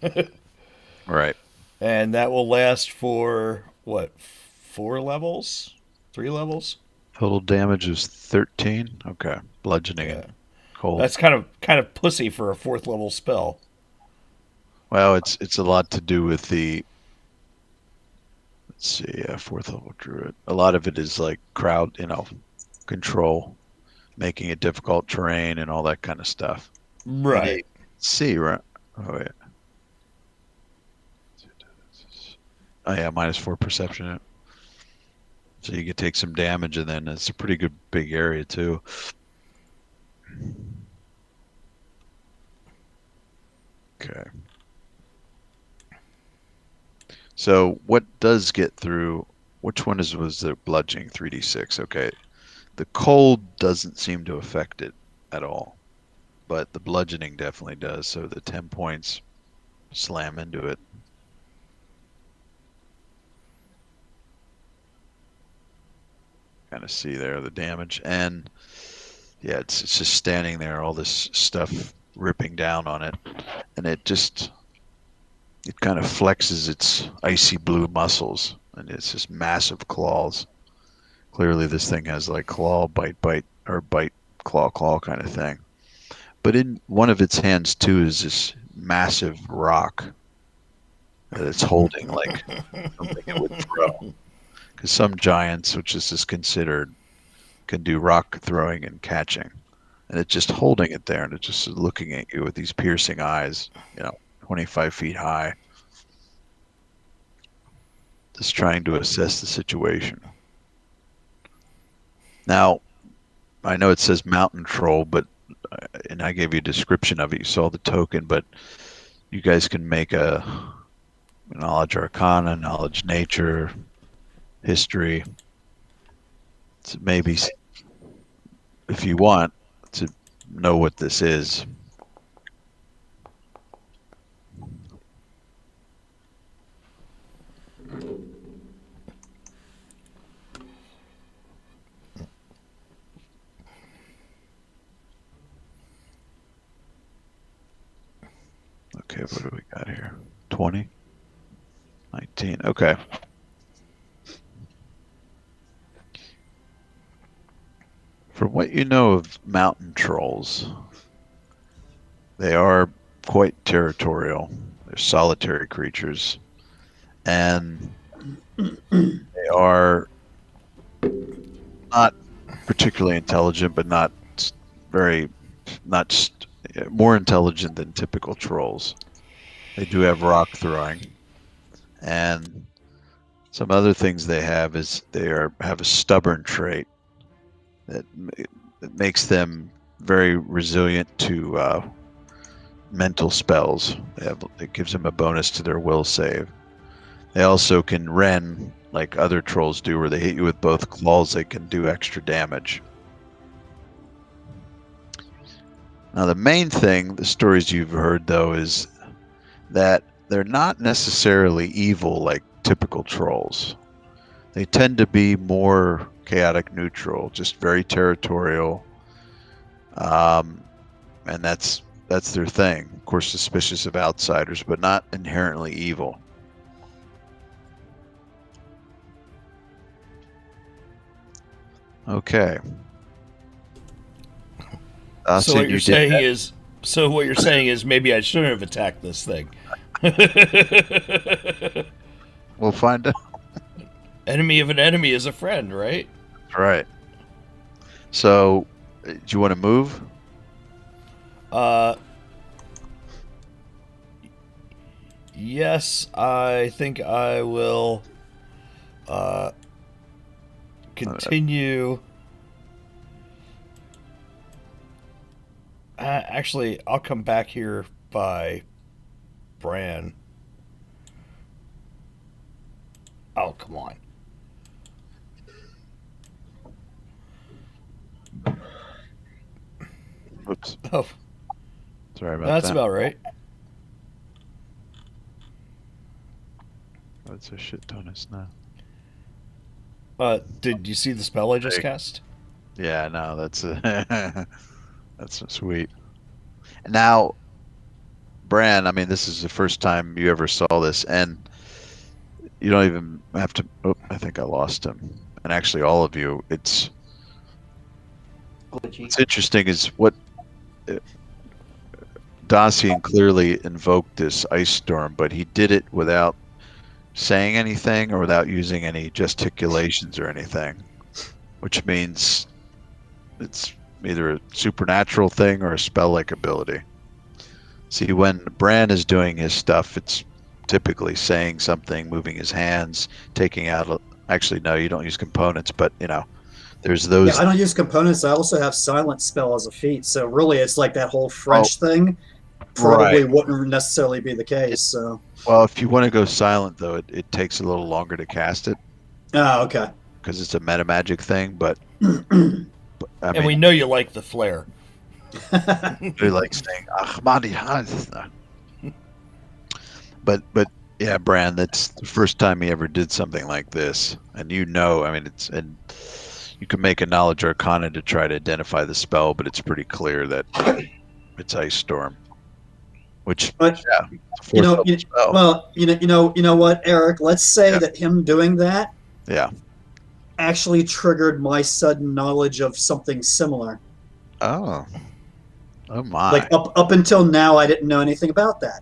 Right. And that will last for what? 4 levels? 3 levels? Total damage is 13. Okay, bludgeoning Yeah. and cold. That's kind of pussy for a 4th level spell. Well, it's a lot to do with the. Let's see, yeah, 4th level druid. A lot of it is like crowd, control, making it difficult terrain and all that kind of stuff. And Right. see, right? Oh yeah. Oh yeah, -4 perception. So you could take some damage, and then it's a pretty good big area too. Okay. So what does get through? Which one was the bludgeoning 3d6? Okay. The cold doesn't seem to affect it at all, but the bludgeoning definitely does. So the 10 points slam into it. Kind of see there the damage, and yeah, it's just standing there, all this stuff ripping down on it, and it kind of flexes its icy blue muscles, and it's just massive claws. Clearly, this thing has like claw, bite, or bite, claw kind of thing. But in one of its hands too is this massive rock that it's holding, like something it would throw. Because some giants, which this is considered, can do rock throwing and catching. And it's just holding it there, and it's just looking at you with these piercing eyes, 25 feet high. Just trying to assess the situation. Now, I know it says mountain troll, and I gave you a description of it. You saw the token, but you guys can make a knowledge arcana, knowledge nature, history. So maybe, if you want to know what this is. Okay, what do we got here? 20? 19. Okay. From what you know of mountain trolls, they are quite territorial. They're solitary creatures. And they are not particularly intelligent, but not more intelligent than typical trolls. They do have rock throwing, and some other things they have is have a stubborn trait that makes them very resilient to mental spells. It gives them a bonus to their will save. They also can rend like other trolls do, where they hit you with both claws. They can do extra damage. Now, the main thing, the stories you've heard, though, is that they're not necessarily evil like typical trolls. They tend to be more chaotic neutral, just very territorial, and that's their thing. Of course, suspicious of outsiders, but not inherently evil. Okay. So what you're saying is maybe I shouldn't have attacked this thing. We'll find out. Enemy of an enemy is a friend, right? Right. So, do you want to move? Yes, I think I will continue. Actually, I'll come back here by Bran. Oh, come on. Oops. Oh, Sorry about that's that. about right. That's a shit ton of snow. Did you see the spell I just cast? Yeah, no, that's that's sweet. Now, Bran, I mean, this is the first time you ever saw this, and you don't even have to. Oh, I think I lost him. And actually, all of you, it's Glitchy. what's interesting is what Dacian clearly invoked this ice storm, but he did it without saying anything or without using any gesticulations or anything, which means it's either a supernatural thing or a spell-like ability. See, when Bran is doing his stuff, it's typically saying something, moving his hands, taking out. Actually, no, you don't use components, but there's those. Yeah, I don't use components. I also have silent spell as a feat. So really, it's like that whole French thing probably Right. wouldn't necessarily be the case. So. Well, if you want to go silent, though, it takes a little longer to cast it Oh, okay. because it's a meta magic thing. But I And we mean, know you like the flare. they like saying Ahmadi Hazna. But yeah, Bran, that's the first time he ever did something like this, and I mean, and you can make a knowledge arcana to try to identify the spell, but it's pretty clear that it's Ice Storm, which But, yeah, it's a fourth level spell. well, you know what, Eric? Let's say that him doing that Yeah. actually triggered my sudden knowledge of something similar. Oh my! Like up until now, I didn't know anything about that.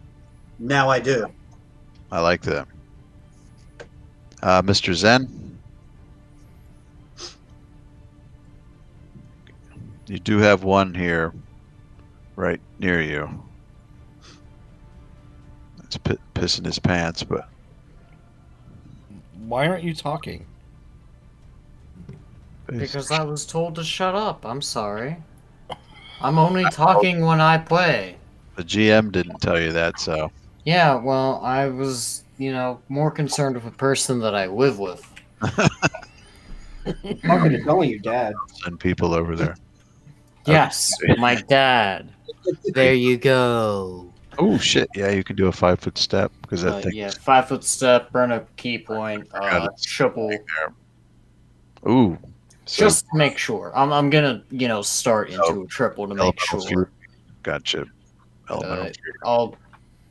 Now I do. I like that. Mr. Zen, you do have one here, right near you. It's pissing his pants, but Why aren't you talking? Because I was told to shut up. I'm sorry. I'm only talking when I play. the GM didn't tell you that, so Yeah, well, I was, more concerned with the person that I live with. Talking to telling your dad. send people over there. Yes, my dad. There you go. Oh shit! Yeah, you can do a 5-foot step because that thing. Yeah, 5-foot step, burn a key point, forgot it's triple. Ooh. So Just to make sure. I'm gonna, start into a triple to make elemental sure. fury. Gotcha. Elemental fury. I'll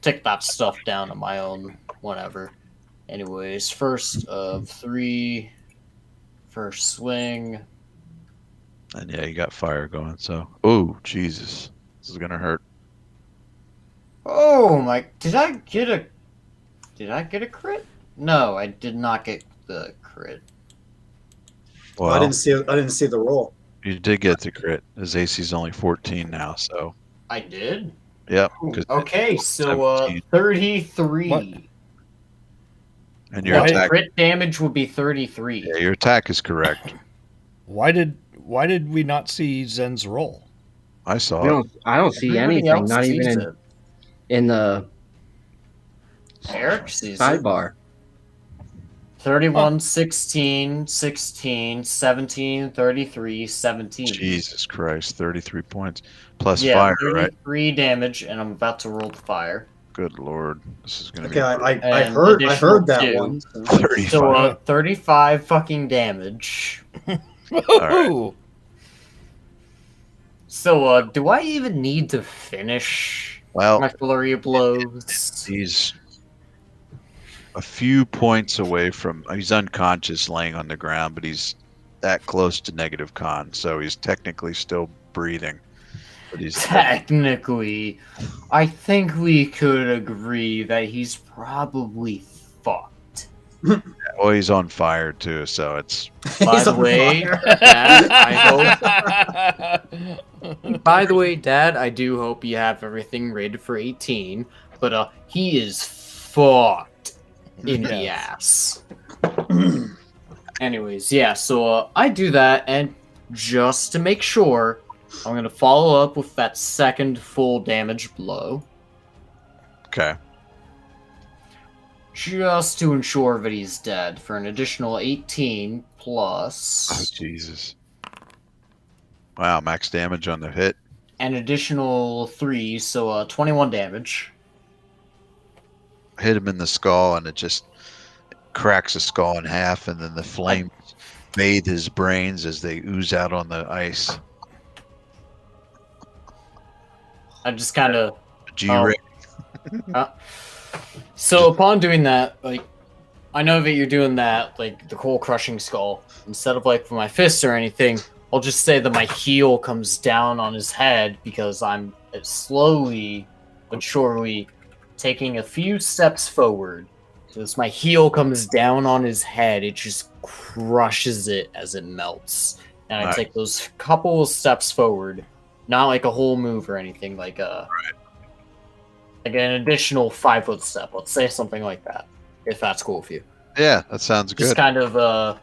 take that stuff down to my own whatever. Anyways, first of 3, first swing. And yeah, you got fire going. So, oh Jesus, this is gonna hurt. Oh my! Did I get a crit? No, I did not get the crit. Well, I didn't see the roll. you did get the crit. His AC's only 14 now, so I did. yep. Okay, so 17. 33. What? And your Why- attack. Crit damage would be 33. Yeah, your attack is correct. Why did we not see Zen's roll? I saw it. I don't see Everybody anything. else Not sees even it. in the Eric sees it. sidebar. 31, 16, 16, 17, 33, 17. Jesus Christ, 33 points plus Yeah, fire, right? 33 damage, and I'm about to roll the fire. Good lord, this is gonna Okay, be I And heard additional that 2. one. So. 35. So, 35 fucking damage. Woohoo! So, do I even need to finish Well, my flurry of blows? he's a few points away from. He's unconscious, laying on the ground, but he's that close to negative con, so he's technically still breathing. But he's Technically, I think we could agree that he's probably fucked. well, he's on fire too, so it's By He's the on way, fire. Dad, by the way, Dad, I do hope you have everything rated for 18, but he is fucked in the ass. Anyways, yeah, so I do that, and just to make sure, I'm gonna follow up with that second full damage blow, okay. just to ensure that he's dead, for an additional 18 Oh plus Jesus! Wow, max damage on the hit. an additional 3, so 21 damage. Hit him in the skull, and it just cracks the skull in half, and then the flames bathe his brains as they ooze out on the ice. I just kind of... G-Ray. So upon doing that, like, I know that you're doing that, like the coal crushing skull. Instead of like with my fist or anything, I'll just say that my heel comes down on his head because I'm slowly but surely taking a few steps forward. So as my heel comes down on his head, it just crushes it as it melts. And I Nice. take those couple of steps forward, not like a whole move or anything, like like an additional 5-foot step. Let's say something like that, if that's cool with you. Yeah, that sounds Just good. kind of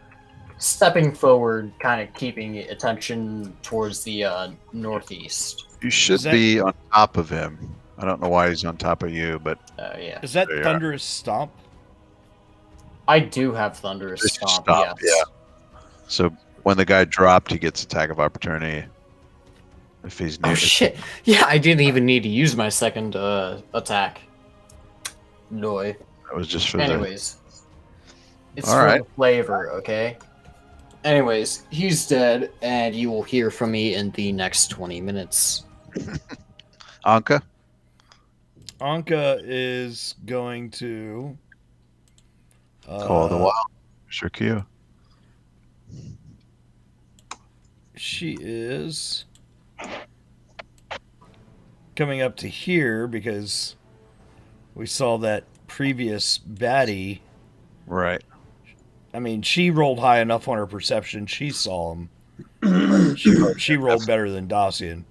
stepping forward, kind of keeping attention towards the northeast. You should Is that- be on top of him. I don't know why he's on top of you, but Yeah. Is that There you are. Thunderous Stomp? I do have Thunderous Just Stomp, stomp, yes. so when the guy dropped, he gets attack of opportunity. If he's near. Oh shit! Yeah, I didn't even need to use my second attack. Noi. That was just for Anyways, it's All for right. the flavor, okay? Anyways, he's dead, and you will hear from me in the next 20 minutes. the Anka. Anka is going to Call of the Wild. Sure, Q. She is coming up to here because we saw that previous baddie. Right. I mean, she rolled high enough on her perception. She saw him. She rolled better than Dacian.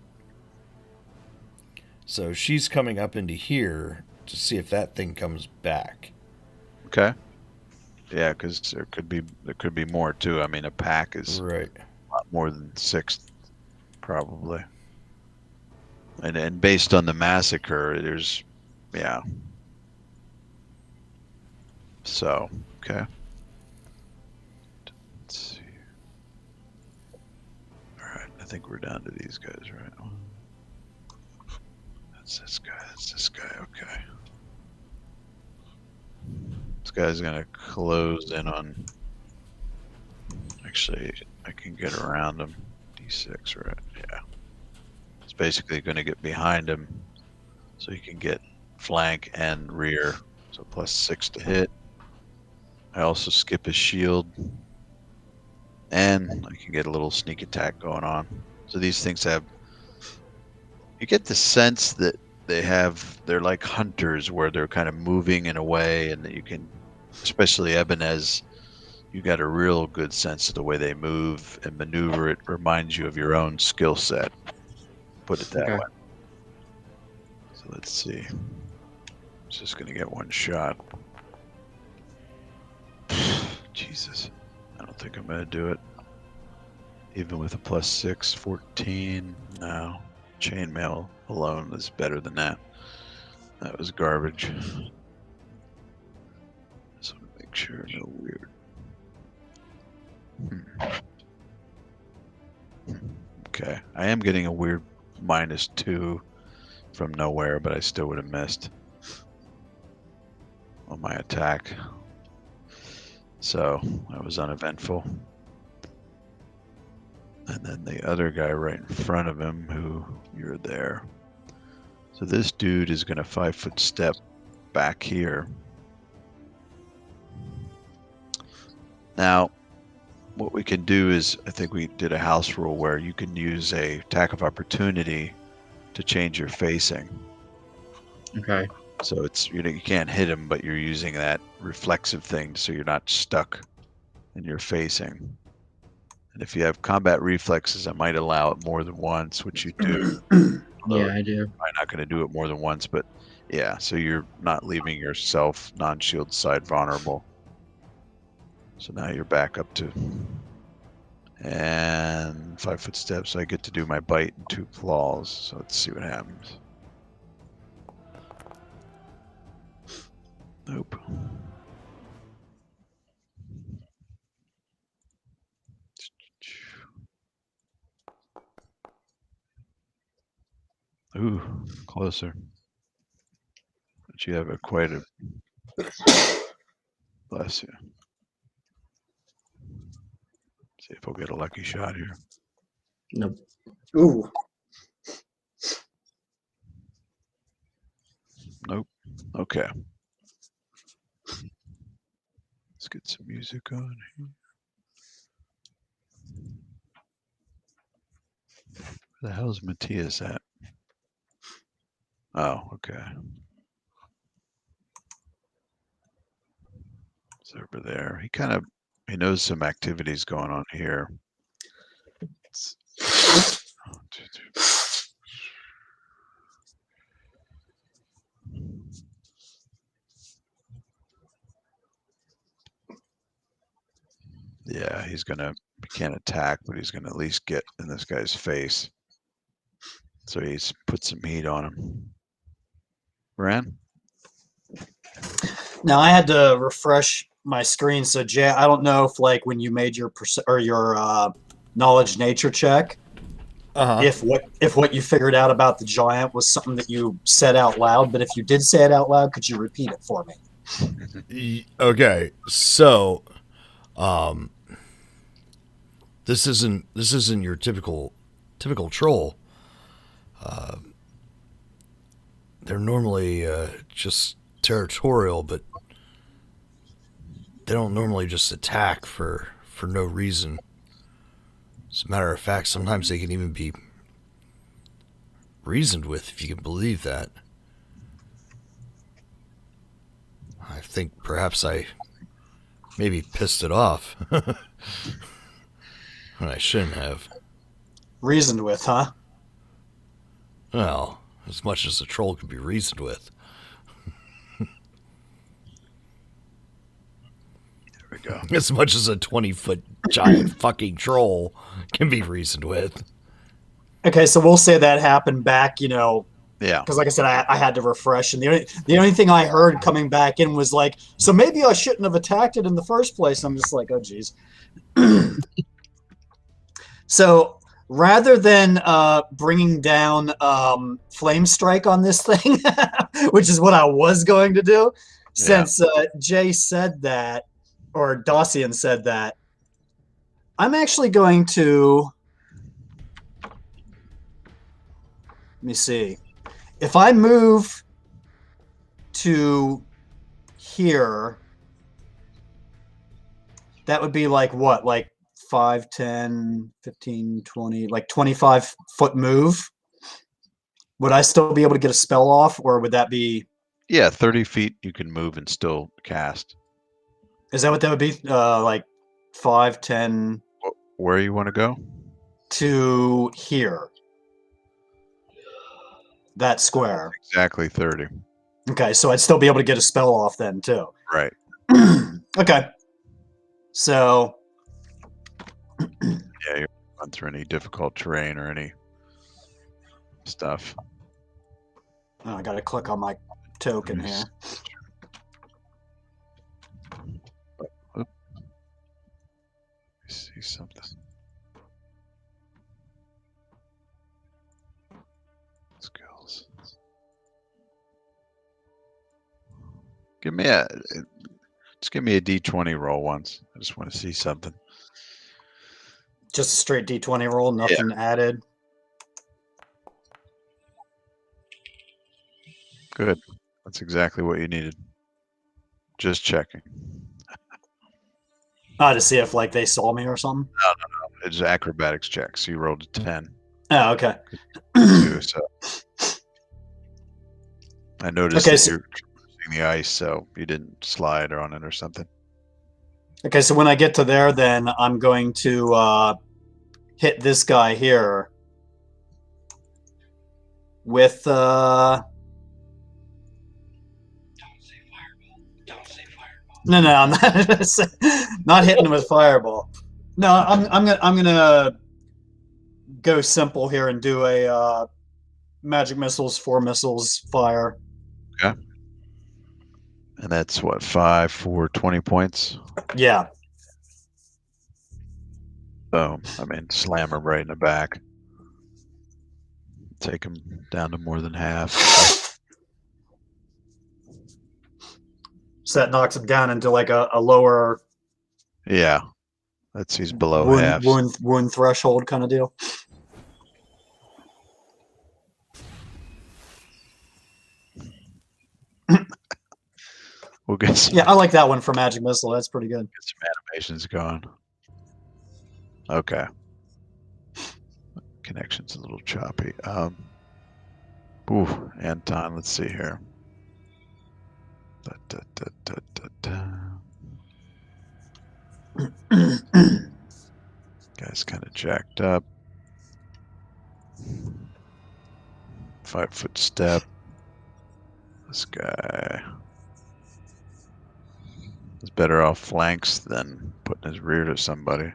So she's coming up into here to see if that thing comes back. Okay. Yeah, because there could be more too. I mean, a pack is Right. a lot more than 6, probably. And based on the massacre, there's, yeah. So okay. Let's see. All right, I think we're down to these guys, right? That's this guy. That's this guy. Okay. This guy's gonna close in on. Actually, I can get around him. D6, right? Yeah. It's basically gonna get behind him, so he can get flank and rear. So +6 to hit. I also skip his shield, and I can get a little sneak attack going on. So these things have. You get the sense that they're like hunters where they're kind of moving in a way, and that you can, especially Ebenez, you got a real good sense of the way they move and maneuver. It reminds you of your own skill set. Put it that Okay. way. So let's see. It's just gonna get one shot. Jesus, I don't think I'm gonna do it. Even with a +6, 14. No. Chainmail alone is better than that. That was garbage. So make sure no weird. Okay, I am getting a weird -2 from nowhere, but I still would have missed on my attack. So that was uneventful. And then the other guy right in front of him, who you're there. So this dude is going to 5-foot step back here. Now, what we can do is, I think we did a house rule where you can use a attack of opportunity to change your facing. Okay. So it's you can't hit him, but you're using that reflexive thing so you're not stuck in your facing. And if you have combat reflexes, I might allow it more than once, which you do. Yeah, I do. I'm not going to do it more than once, but yeah, so you're not leaving yourself non-shield side vulnerable. So now you're back up to and 5-foot steps. So I get to do my bite and 2 claws. So let's see what happens. Nope. Ooh, closer. But you have quite a. Bless you. See if we'll get a lucky shot here. Nope. Ooh. Nope. Okay. get some music on here. Where the hell's Matthias at? Oh, okay. It's over there. He knows some activities going on here. One, two, three. Yeah, he can't attack, but he's gonna at least get in this guy's face. So he's put some heat on him. Ran? Now I had to refresh my screen, so Jay, I don't know if like when you made your knowledge nature check, if what you figured out about the giant was something that you said out loud. But if you did say it out loud, could you repeat it for me? Okay, so this isn't your typical troll. They're normally just territorial, but they don't normally just attack for no reason. As a matter of fact, sometimes they can even be reasoned with, if you can believe that. I think perhaps I maybe pissed it off. When I shouldn't have. Reasoned with, huh? Well, as much as a troll can be reasoned with. There we go. As much as a 20-foot giant fucking troll can be reasoned with. Okay, so we'll say that happened back, Yeah. because like I said, I had to refresh, and the only thing I heard coming back in was like, so maybe I shouldn't have attacked it in the first place. I'm just like, oh geez. So rather than bringing down Flame Strike on this thing, which is what I was going to do, since Jay said that, or Dossian said that, I'm actually going to, let me see. If I move to here, that would be like what? Like 5, 10, 15, 20, like 25-foot move? Would I still be able to get a spell off, or would that be... Yeah, 30 feet you can move and still cast. Is that what that would be? Like 5, 10... Where you want to go? To here. That square. Exactly 30. Okay, so I'd still be able to get a spell off then, too. Right. Okay. So... Yeah, you run through any difficult terrain or any stuff. Oh, I gotta click on my token here. Oop. See something. Skills. Just give me a D20 roll once. I just want to see something. Just a straight D20 roll, nothing added. Good. That's exactly what you needed. Just checking. To see if like they saw me or something. No. It's acrobatics check. So you rolled a 10. Oh, okay. So I noticed that you're using the ice, so you didn't slide on it or something. Okay, so when I get to there, then I'm going to hit this guy here with No, I'm not hitting him with fireball. No, I'm gonna go simple here and do a magic missiles, 4 missiles fire. Okay. And that's what, 5 for 20 points? Yeah. Boom. Slam him right in the back. Take him down to more than half. So that knocks him down into like a lower. Yeah. He's below half. Wound threshold kind of deal. We'll get some, Yeah, I like that one for Magic Missile. That's pretty good. get some animations going. Okay. Connection's a little choppy. Ooh, Anton, let's see here. Da, da, da, da, da. Guy's kind of jacked up. 5-foot step. This guy is better off flanks than putting his rear to somebody.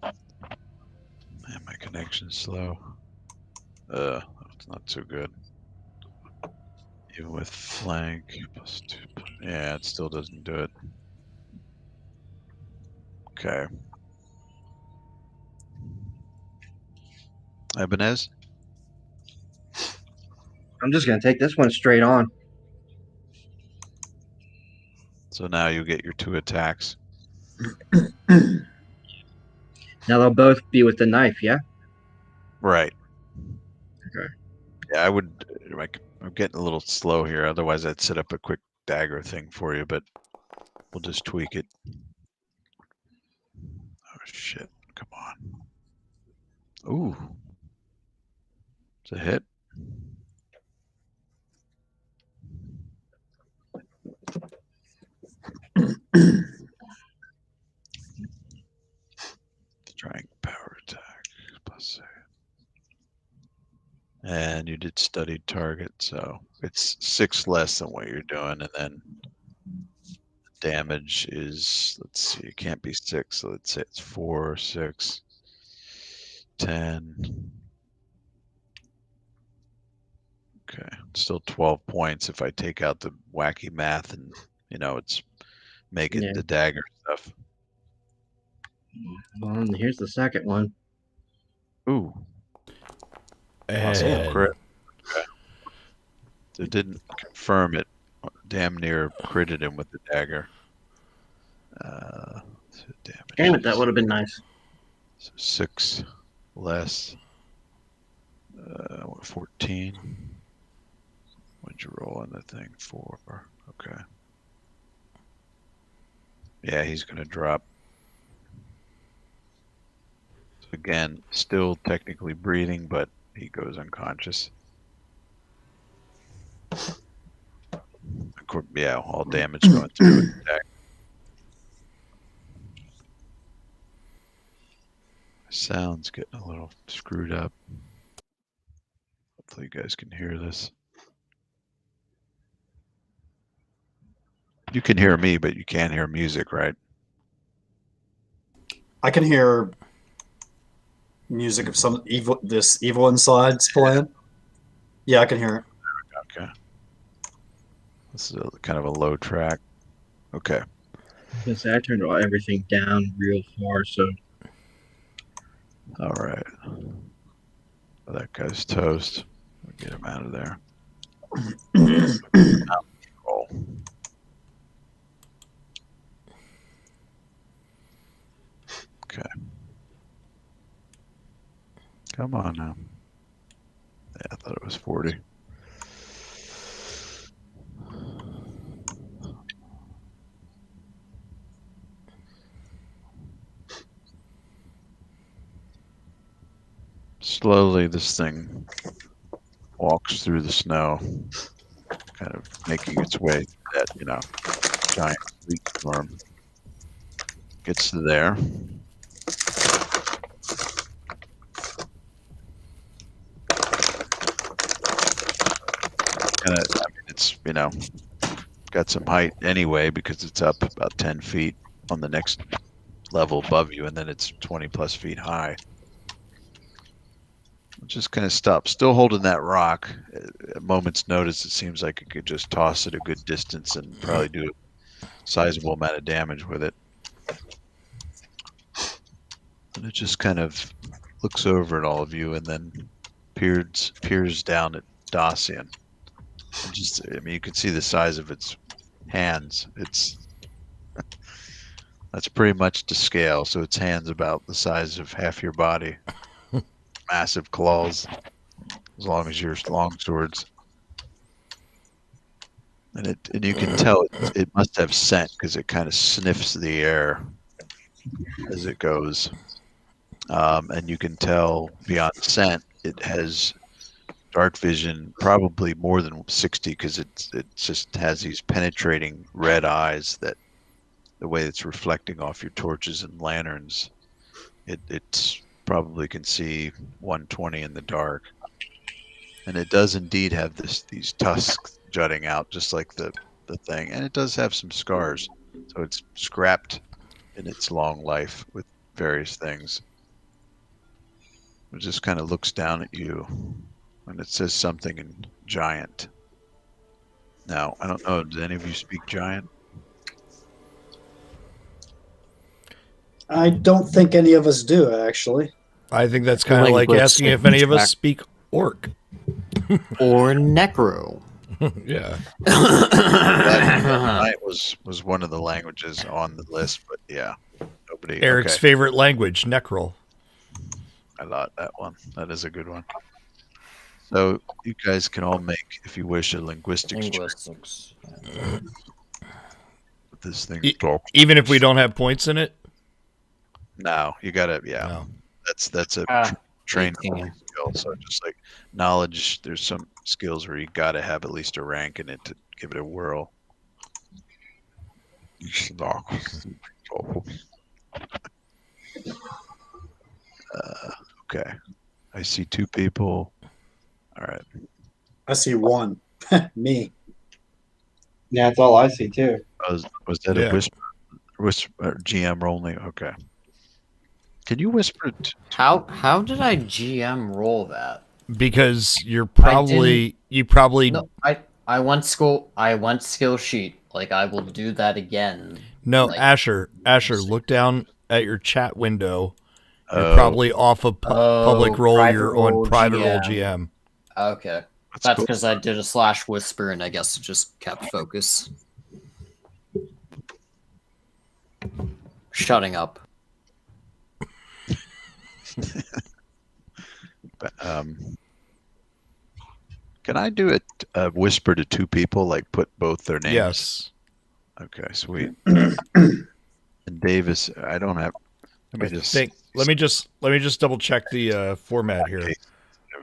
Man, my connection's slow. It's not too good. Even with flank +2. Yeah, it still doesn't do it. Okay. Ibanez? I'm just gonna take this one straight on. So now you get your 2 attacks. Now they'll both be with the knife, yeah? Right. Okay. Yeah, I would. I'm getting a little slow here. Otherwise, I'd set up a quick dagger thing for you, but we'll just tweak it. Oh, shit. Come on. Ooh. It's a hit. Strength power attack. +6. And you did studied target, so it's 6 less than what you're doing, and then damage is, let's see, it can't be 6, so let's say it's 4, 6, 10. Okay, still 12 points if I take out the wacky math and, it's making Yeah. the dagger stuff. Well, and here's the second one. Ooh, And crit. Okay. It didn't confirm it. Damn near critted him with the dagger. So damage. Damn it, that would have been nice. So 6 less. 14. What'd you roll on the thing? 4. Okay. Yeah, he's gonna drop. So again, still technically breathing, but he goes unconscious. Of course, yeah, all damage going through the deck. Sound's getting a little screwed up. Hopefully you guys can hear this. You can hear me, but you can't hear music, right? I can hear music of some evil. This evil inside's playing. Yeah, I can hear it. Okay. This is kind of a low track. Okay. I turned everything down real far, so All right. Well, that guy's toast. We'll get him out of there. Roll. Okay. Come on now. Yeah, I thought it was 40. Slowly, this thing walks through the snow, kind of making its way to that, giant sleet storm. Gets to there. And it's, got some height anyway because it's up about 10 feet on the next level above you, and then it's 20 plus feet high. Just kind of stop, still holding that rock. At a moment's notice, it seems like it could just toss it a good distance and probably do a sizable amount of damage with it. And it just kind of looks over at all of you and then peers down at Dacian. And you can see the size of its hands. That's pretty much to scale. So its hands about the size of half your body. massive claws, as long as your long swords. And you can tell it must have scent because it kind of sniffs the air as it goes. And you can tell beyond scent, it has dark vision, probably more than 60, because it just has these penetrating red eyes that the way it's reflecting off your torches and lanterns, it's probably can see 120 in the dark. And it does indeed have these tusks jutting out, just like the thing. And it does have some scars. So it's scrapped in its long life with various things. It just kind of looks down at you, and it says something in giant. Now, I don't know, does any of you speak giant? I don't think any of us do, actually. I think that's kind of like asking if any of us speak orc. Or necro. Yeah. Giant was one of the languages on the list, but yeah. Nobody. Eric's okay. favorite language, necrol. I like that one. That is a good one. So you guys can all make, if you wish, a linguistics check. This thing talks. Even if we don't have points in it? No, you gotta, yeah. No. That's a trained skill. So just like knowledge, there's some skills where you gotta have at least a rank in it to give it a whirl. Okay. I see 2 people. All right. I see 1. Me. Yeah, that's all I see too. Was that a whisper GM only? Okay. Can you whisper? How did I GM roll that? Because you probably No, I want skill sheet. Like I will do that again. No, like, Asher, look down at your chat window. You're probably off of public roll. You're on private roll GM. Okay. That's because I did a /whisper and I guess it just kept focus. Shutting up. Can I do a whisper to 2 people, like put both their names? Yes. Okay, sweet. And Davis, I don't have. Let me just double check the format here.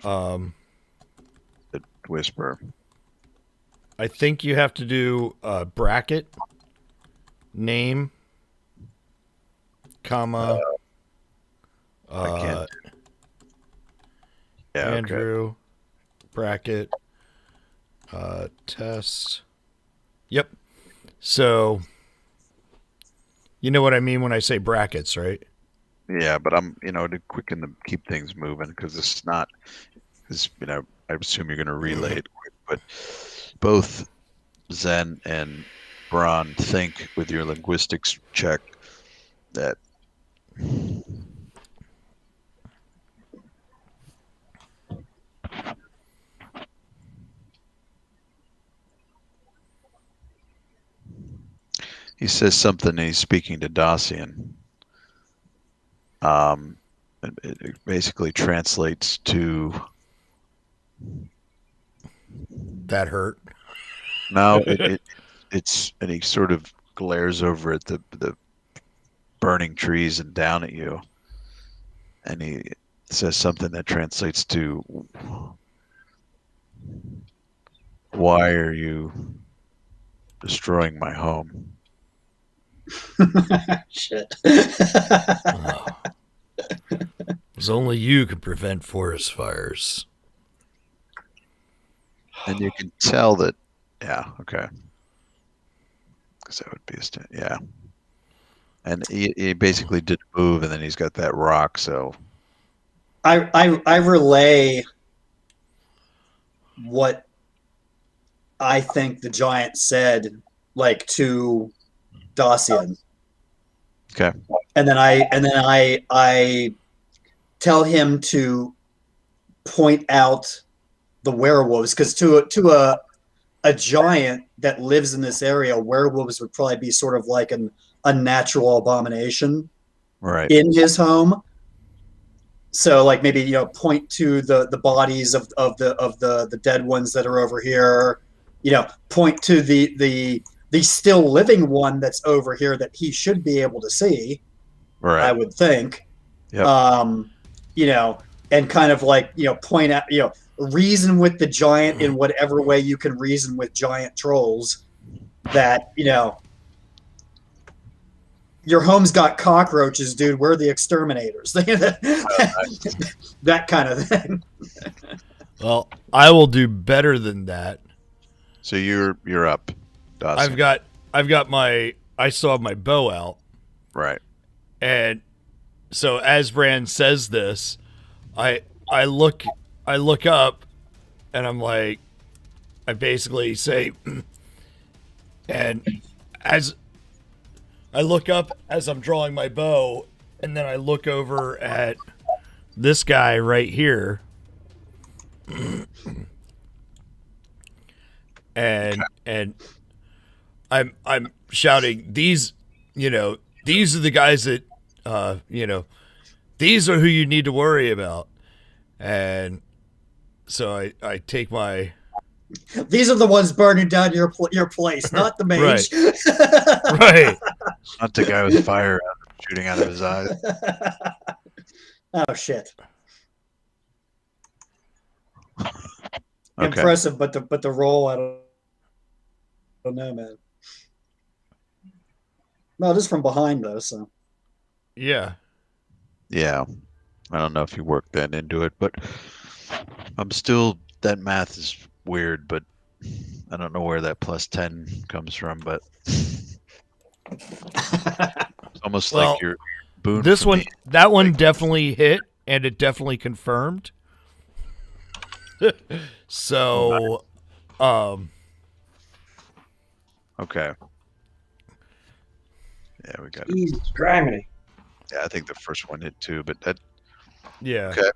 The whisper. I think you have to do bracket, name, comma. I can't. Yeah, Andrew, okay. bracket, test. Yep. So, you know what I mean when I say brackets, right? Yeah, but I'm, to quicken them, keep things moving, because it's not, because, I assume you're going to relay it quick, but both Zen and Braun think with your linguistics check that he says something and he's speaking to Dacian. It basically translates to that hurt. No, it's and he sort of glares over at the burning trees and down at you, and he says something that translates to, "Why are you destroying my home?" Shit. Because only you can prevent forest fires. And you can tell that, yeah, okay. Because that would be yeah. And he basically did move, and then he's got that rock, so. I relay what I think the giant said, like, to Dacian. Okay. And then I tell him to point out the werewolves, because to a giant that lives in this area, werewolves would probably be sort of like an unnatural abomination, right, in his home. So like maybe point to the bodies of the dead ones that are over here. Point to the still living one that's over here that he should be able to see. Right. I would think. Yep. And kind of like point out reason with the giant in whatever way you can reason with giant trolls. That your home's got cockroaches, dude. We're the exterminators. That kind of thing. Well, I will do better than that. So you're up, Dawson. I still have my bow out. Right. And so as Brand says this, I look up and I'm like, I basically say, and as I look up as I'm drawing my bow, and then I look over at this guy right here. And I'm shouting, these are the guys that these are who you need to worry about. And so I take my These are the ones burning down your place, not the mage. Right. Not the guy with fire shooting out of his eyes. Oh shit. Okay. Impressive, but the roll, I don't know, man. No, just from behind though, so. Yeah. Yeah. I don't know if you worked that into it, but I'm still, that math is weird, but I don't know where that plus 10 comes from, but it's almost like you're boon. This one, that one definitely hit, and it definitely confirmed. So, okay. Yeah, we got it. Jesus, criminy. Yeah, I think the first one hit too, but that. Yeah. Okay.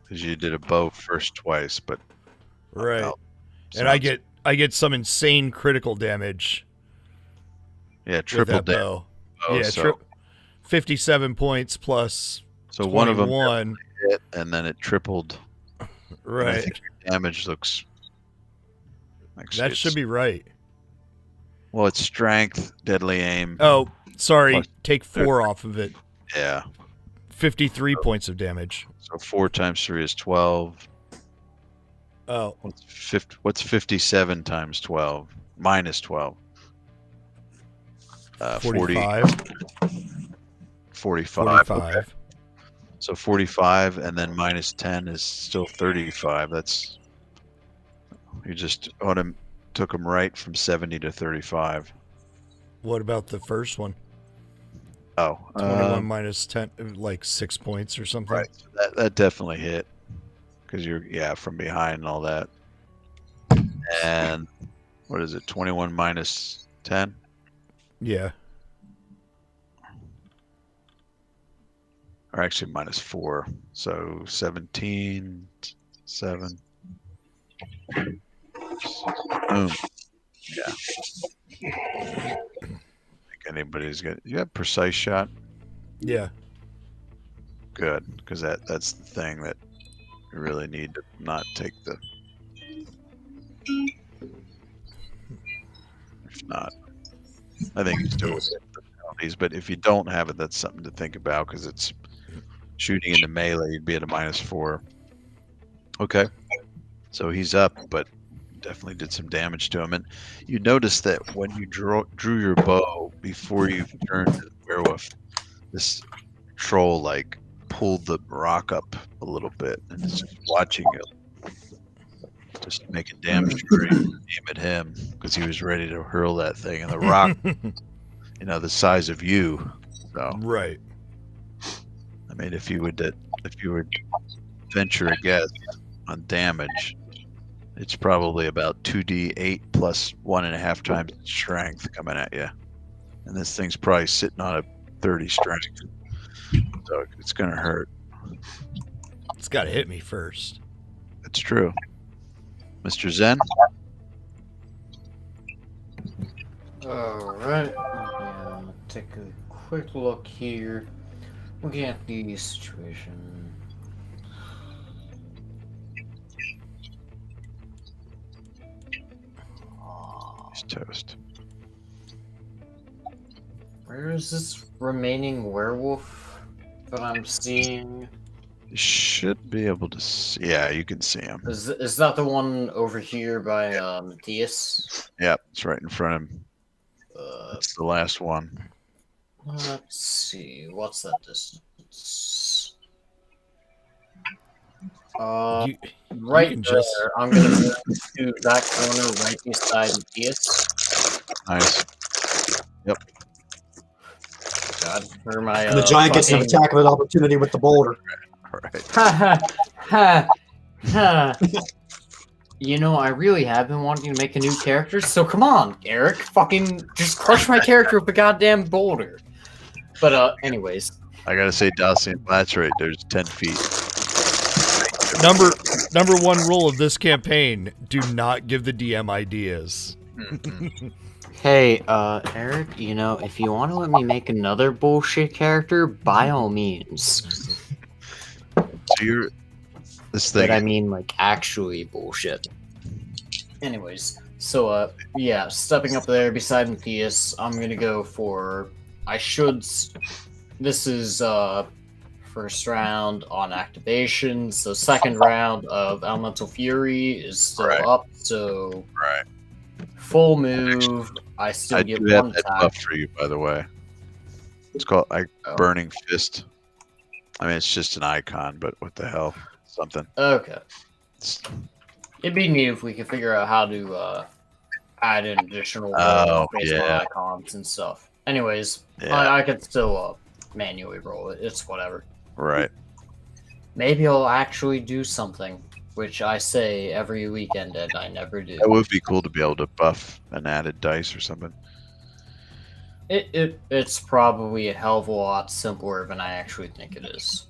Because you did a bow first twice, but. Right. And I get some insane critical damage. Yeah, triple with that bow. Yeah, so. 57 points plus. So 21. one of them hit, and then it tripled. Right. And I think your damage looks. That should be right. Well, it's strength, deadly aim. Oh, sorry. Take 4 off of it. Yeah. 53 points of damage. So 4 times 3 is 12. Oh. What's 57 times 12? Minus 12. 45. 45. Okay. So 45 and then minus 10 is still 35. That's, you just took him right from 70 to 35. What about the first one? Oh, 21 minus 10, like 6 points or something. Right. So that definitely hit because you're from behind and all that. And what is it? 21 minus 10? Yeah. Or actually minus 4. So 17, 7. Boom. Yeah. I think anybody's got. You got precise shot? Yeah. Good, because that's the thing that you really need to not take the. If not, I think you still would hit the penalties. But if you don't have it, that's something to think about because it's shooting into melee. You'd be at a minus 4. Okay, so he's up, but definitely did some damage to him. And you notice that when you drew your bow before you turned to the werewolf, this troll like pulled the rock up a little bit and is just watching you, just making damn sure you aim at him because he was ready to hurl that thing. And the rock, the size of you. So right. I mean, if you would venture a guess on damage, it's probably about 2d8 plus 1.5 times strength coming at you. And this thing's probably sitting on a 30 strength. So it's going to hurt. It's got to hit me first. That's true. Mr. Zen? Alright. Yeah, take a quick look here. Looking at the situation. He's toast. Where is this remaining werewolf that I'm seeing? You should be able to see. Yeah, you can see him. Is that the one over here by Matthias? Yep, it's right in front of him. It's the last one. Let's see. What's that distance? You Right can there. just- I'm gonna move to that corner right beside Matthias. Nice. Yep. God, where my And the giant gets an fucking- attack of an opportunity with the boulder. All right. Ha ha ha. You know, I really have been wanting to make a new character, so come on, Eric. Fucking just crush my character with a goddamn boulder. But, anyways. I gotta say, Dacian Latch rate, there's 10 feet. Number one rule of this campaign: do not give the DM ideas. Hey, Eric, you know, if you want to let me make another bullshit character, by all means. So you're this thing. But I mean, like, actually bullshit. Anyways, so, yeah, stepping up there beside Matthias, I'm gonna go for... This is, first round on activation, so second round of Elemental Fury is still Right. up, so... Right. Full move, I still I get do have one that attack. buff for you, by the way. It's called Oh. Burning Fist. I mean, it's just an icon, but what the hell? Something. Okay. It's- It'd be neat if we could figure out how to add in additional based on yeah. icons and stuff. Anyways, Yeah. I could still manually roll it. It's whatever. Right. Maybe I'll actually do something, which I say every weekend and I never do. That would be cool to be able to buff an added dice or something. It's probably a hell of a lot simpler than I actually think it is.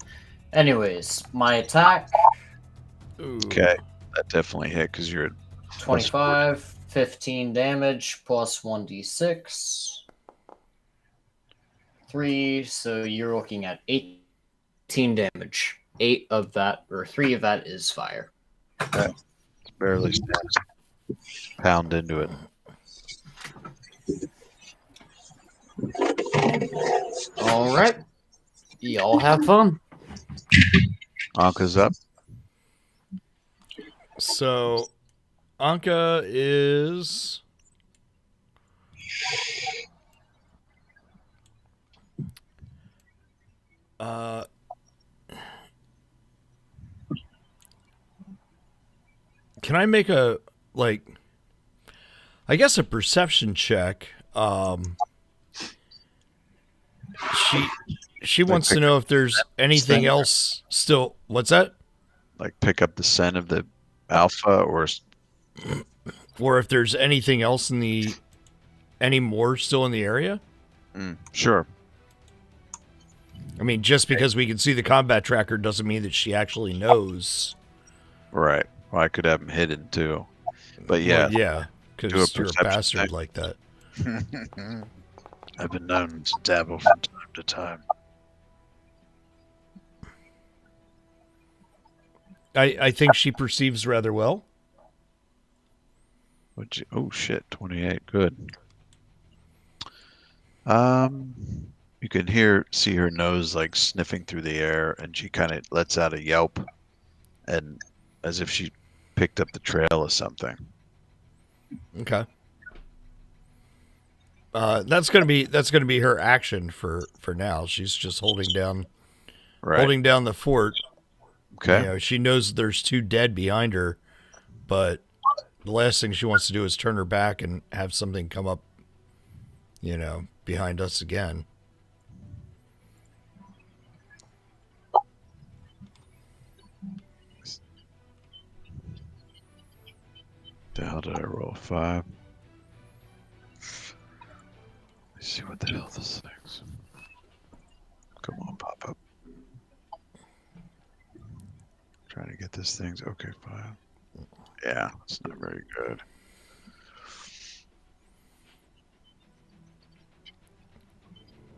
Anyways, my attack, Ooh. Okay. That definitely hit because you're 25, 15 damage, plus 1d6. 3, so you're looking at 18 damage. 8 of that, or 3 of that is fire. barely stands. Pound into it. Alright. Y'all have fun. Anka's up. So, Anka is. Can I make a, like, I guess a perception check? She wants to know if there's anything else still. What's that? Like pick up the scent of the alpha Or if there's anything else any more still in the area? Sure. I mean, just because we can see the combat tracker doesn't mean that she actually knows. Right. Well, I could have them hidden too. But yeah. Well, yeah, do a because you're a perception bastard check. like that. I've been known to dabble from time to time. I think she perceives rather well. Oh shit, 28. Good. You can see her nose like sniffing through the air, and she kind of lets out a yelp, and as if she picked up the trail of something. Okay. That's gonna be her action for now. She's just holding down the fort. Okay. You know, she knows there's 2 dead behind her, but the last thing she wants to do is turn her back and have something come up, behind us again. The hell did I roll? 5. Let's see what the hell this thing's. Come on, pop up. Trying to get this thing's okay. 5. Yeah, it's not very good.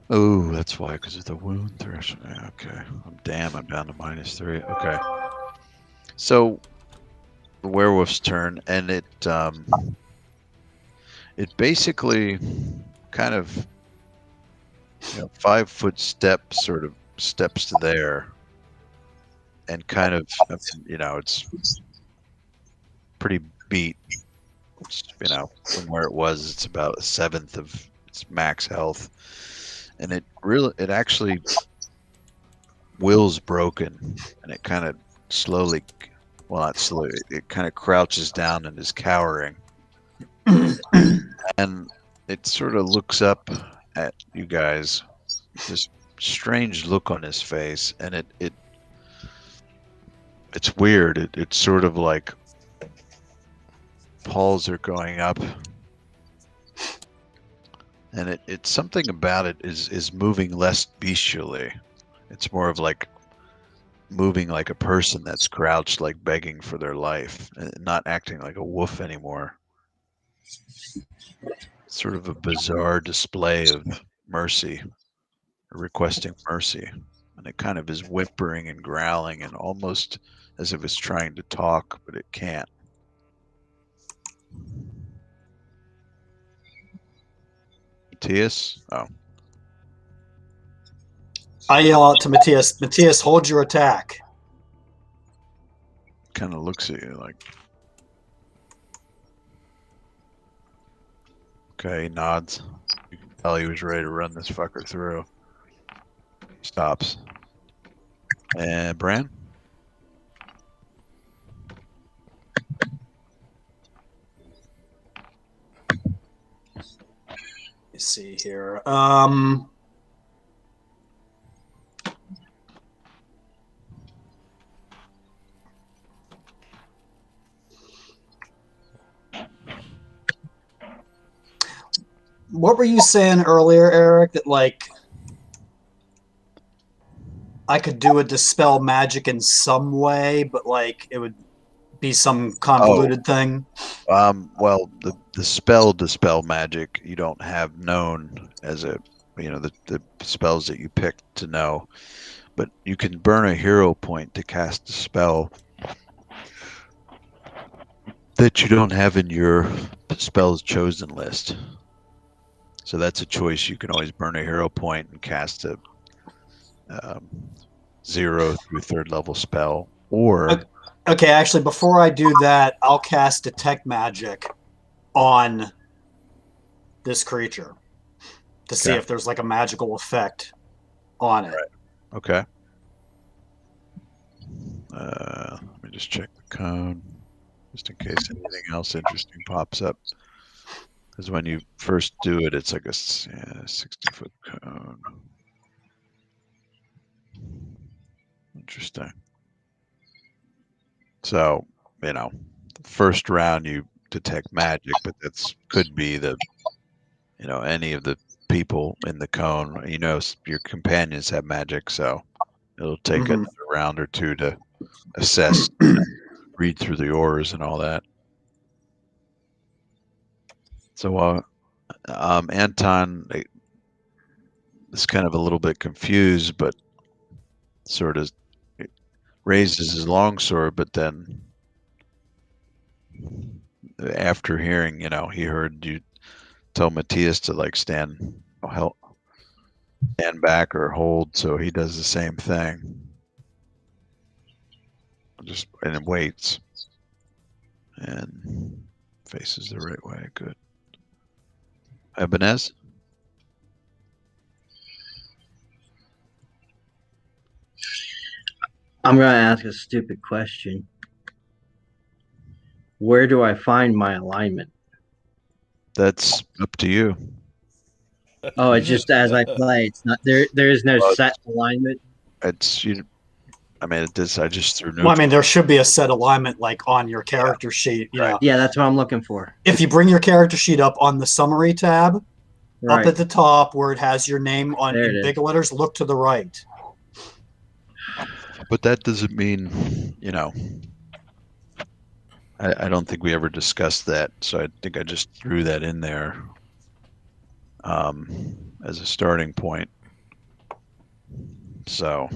Oh, that's why, because of the wound threshold. Okay. I'm down to -3. Okay. So the werewolf's turn, and it basically kind of 5-foot step sort of steps to there, and kind of it's pretty beat. From where it was, it's about a seventh of its max health, and it actually will's broken, and it kind of slowly, well, not slowly, it kind of crouches down and is cowering, and it sort of looks up at you guys, this strange look on his face, and it's weird. It's sort of like paws are going up, and it's something about it is moving less bestially. It's more of like moving like a person that's crouched, like begging for their life, and not acting like a wolf anymore. It's sort of a bizarre display of mercy, requesting mercy, and it kind of is whimpering and growling, and almost as if it's trying to talk, but it can't. Matthias? Oh. I yell out to Matthias, Matthias, hold your attack. Kind of looks at you like, okay, he nods. You can tell he was ready to run this fucker through. Stops. And Bran? Let me see here. What were you saying earlier, Eric? That like I could do a dispel magic in some way, but like it would be some convoluted thing. Well, the spell dispel magic you don't have known as the spells that you picked to know, but you can burn a hero point to cast a spell that you don't have in your spells chosen list. So that's a choice. You can always burn a hero point and cast a 0 through 3rd level spell, or okay, actually, before I do that, I'll cast Detect Magic on this creature to see if there's like a magical effect on it. Right. Okay. Let me just check the cone, just in case anything else interesting pops up. Because when you first do it, it's like a 60-foot cone. Interesting. So, the first round you detect magic, but that's could be any of the people in the cone. Your companions have magic, so it'll take another round or two to assess, read through the auras and all that. So, Anton is kind of a little bit confused, but sort of raises his longsword, but then after hearing, he heard you tell Matthias to like stand back or hold, so he does the same thing. And it waits and faces the right way. Good. Ebenez? I'm going to ask a stupid question. Where do I find my alignment? That's up to you. Oh, it's just as I play. It's not there. There is no set alignment. It's you. I mean, I just threw. Well, I mean, there should be a set alignment like on your character sheet. Yeah, that's what I'm looking for. If you bring your character sheet up on the summary tab, up at the top where it has your name on in big letters, look to the right. But that doesn't mean, I don't think we ever discussed that, so I think I just threw that in there. as a starting point. So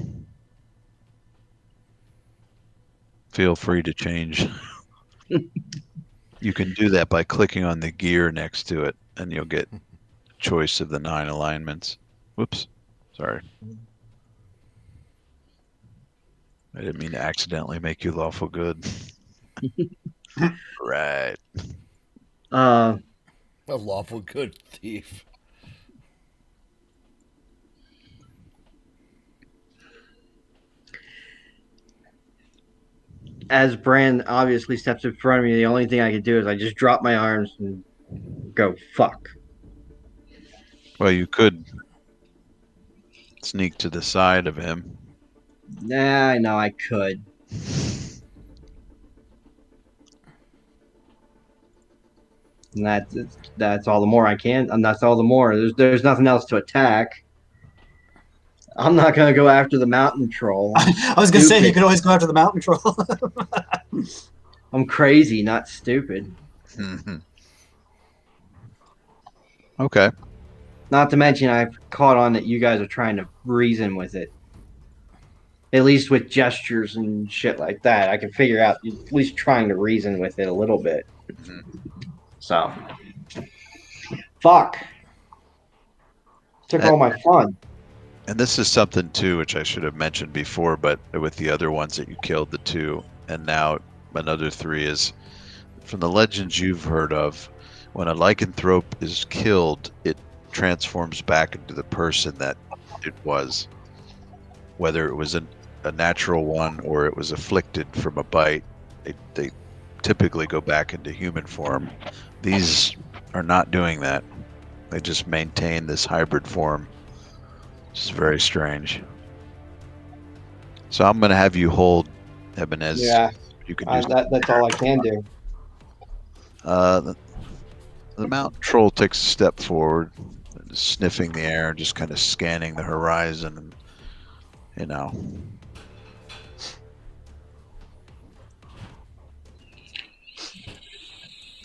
feel free to change. You can do that by clicking on the gear next to it, and you'll get a choice of the 9 alignments. Whoops. Sorry. I didn't mean to accidentally make you lawful good. Right. A lawful good thief. As Bran obviously steps in front of me, the only thing I can do is I just drop my arms and go, fuck. Well, you could sneak to the side of him. Nah, I know I could. And that's all the more I can, and that's all the more. There's nothing else to attack. I'm not gonna go after the mountain troll. I was gonna say you could always go after the mountain troll. I'm crazy, not stupid. Okay. Not to mention, I've caught on that you guys are trying to reason with it. At least with gestures and shit like that, I can figure out you're at least trying to reason with it a little bit. So, fuck. Took all my fun. And this is something too, which I should have mentioned before, but with the other ones that you killed, the 2, and now another 3 is from the legends you've heard of. When a lycanthrope is killed, it transforms back into the person that it was, whether it was a natural one or it was afflicted from a bite. They typically go back into human form. These are not doing that. They just maintain this hybrid form, which is very strange. So I'm going to have you hold Ebenezer. Yeah, you can use that's all I can do. The mountain troll takes a step forward, sniffing the air, just kind of scanning the horizon, and you know.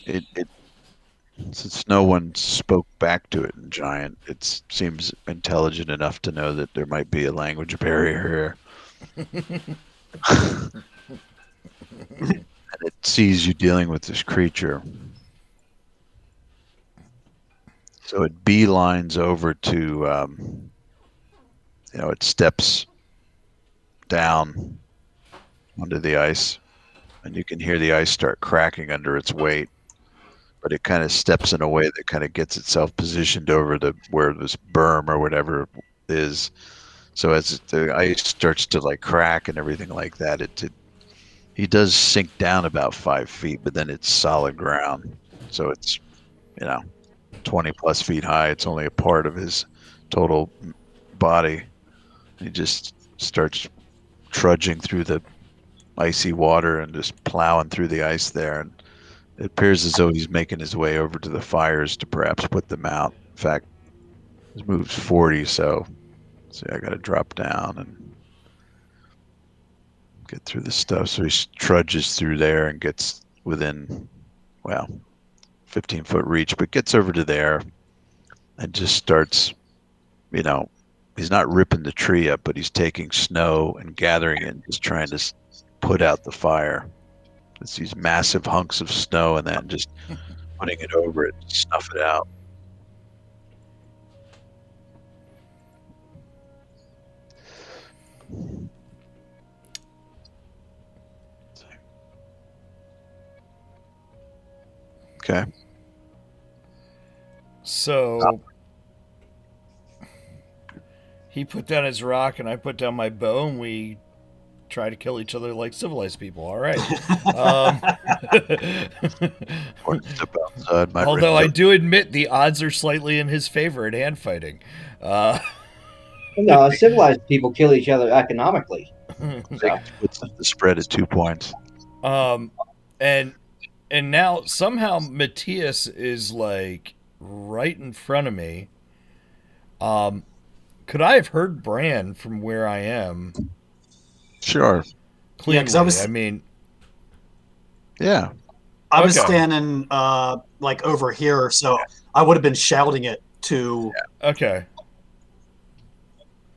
It since no one spoke back to it in Giant, it seems intelligent enough to know that there might be a language barrier here. And it sees you dealing with this creature. So it beelines over to, it steps down onto the ice, and you can hear the ice start cracking under its weight. But it kind of steps in a way that kind of gets itself positioned over to where this berm or whatever is. So as the ice starts to like crack and everything like that, he does sink down about 5 feet, but then it's solid ground. So it's, 20 plus feet high. It's only a part of his total body. He just starts trudging through the icy water and just plowing through the ice there. And it appears as though he's making his way over to the fires to perhaps put them out. In fact, his move's 40, so see, I got to drop down and get through the stuff. So he trudges through there and gets within, 15-foot reach, but gets over to there and just starts, he's not ripping the tree up, but he's taking snow and gathering it and just trying to put out the fire. It's these massive hunks of snow and then just putting it over it to snuff it out. Okay. So he put down his rock and I put down my bow, and we try to kill each other like civilized people. All right. Although I do admit the odds are slightly in his favor at hand fighting. No, civilized people kill each other economically. So. The spread is 2 points. And now somehow Matthias is like right in front of me. Could I have heard Bran from where I am? Sure. Cleanly, yeah, because I was. Yeah. I was standing like over here, so I would have been shouting it to Okay.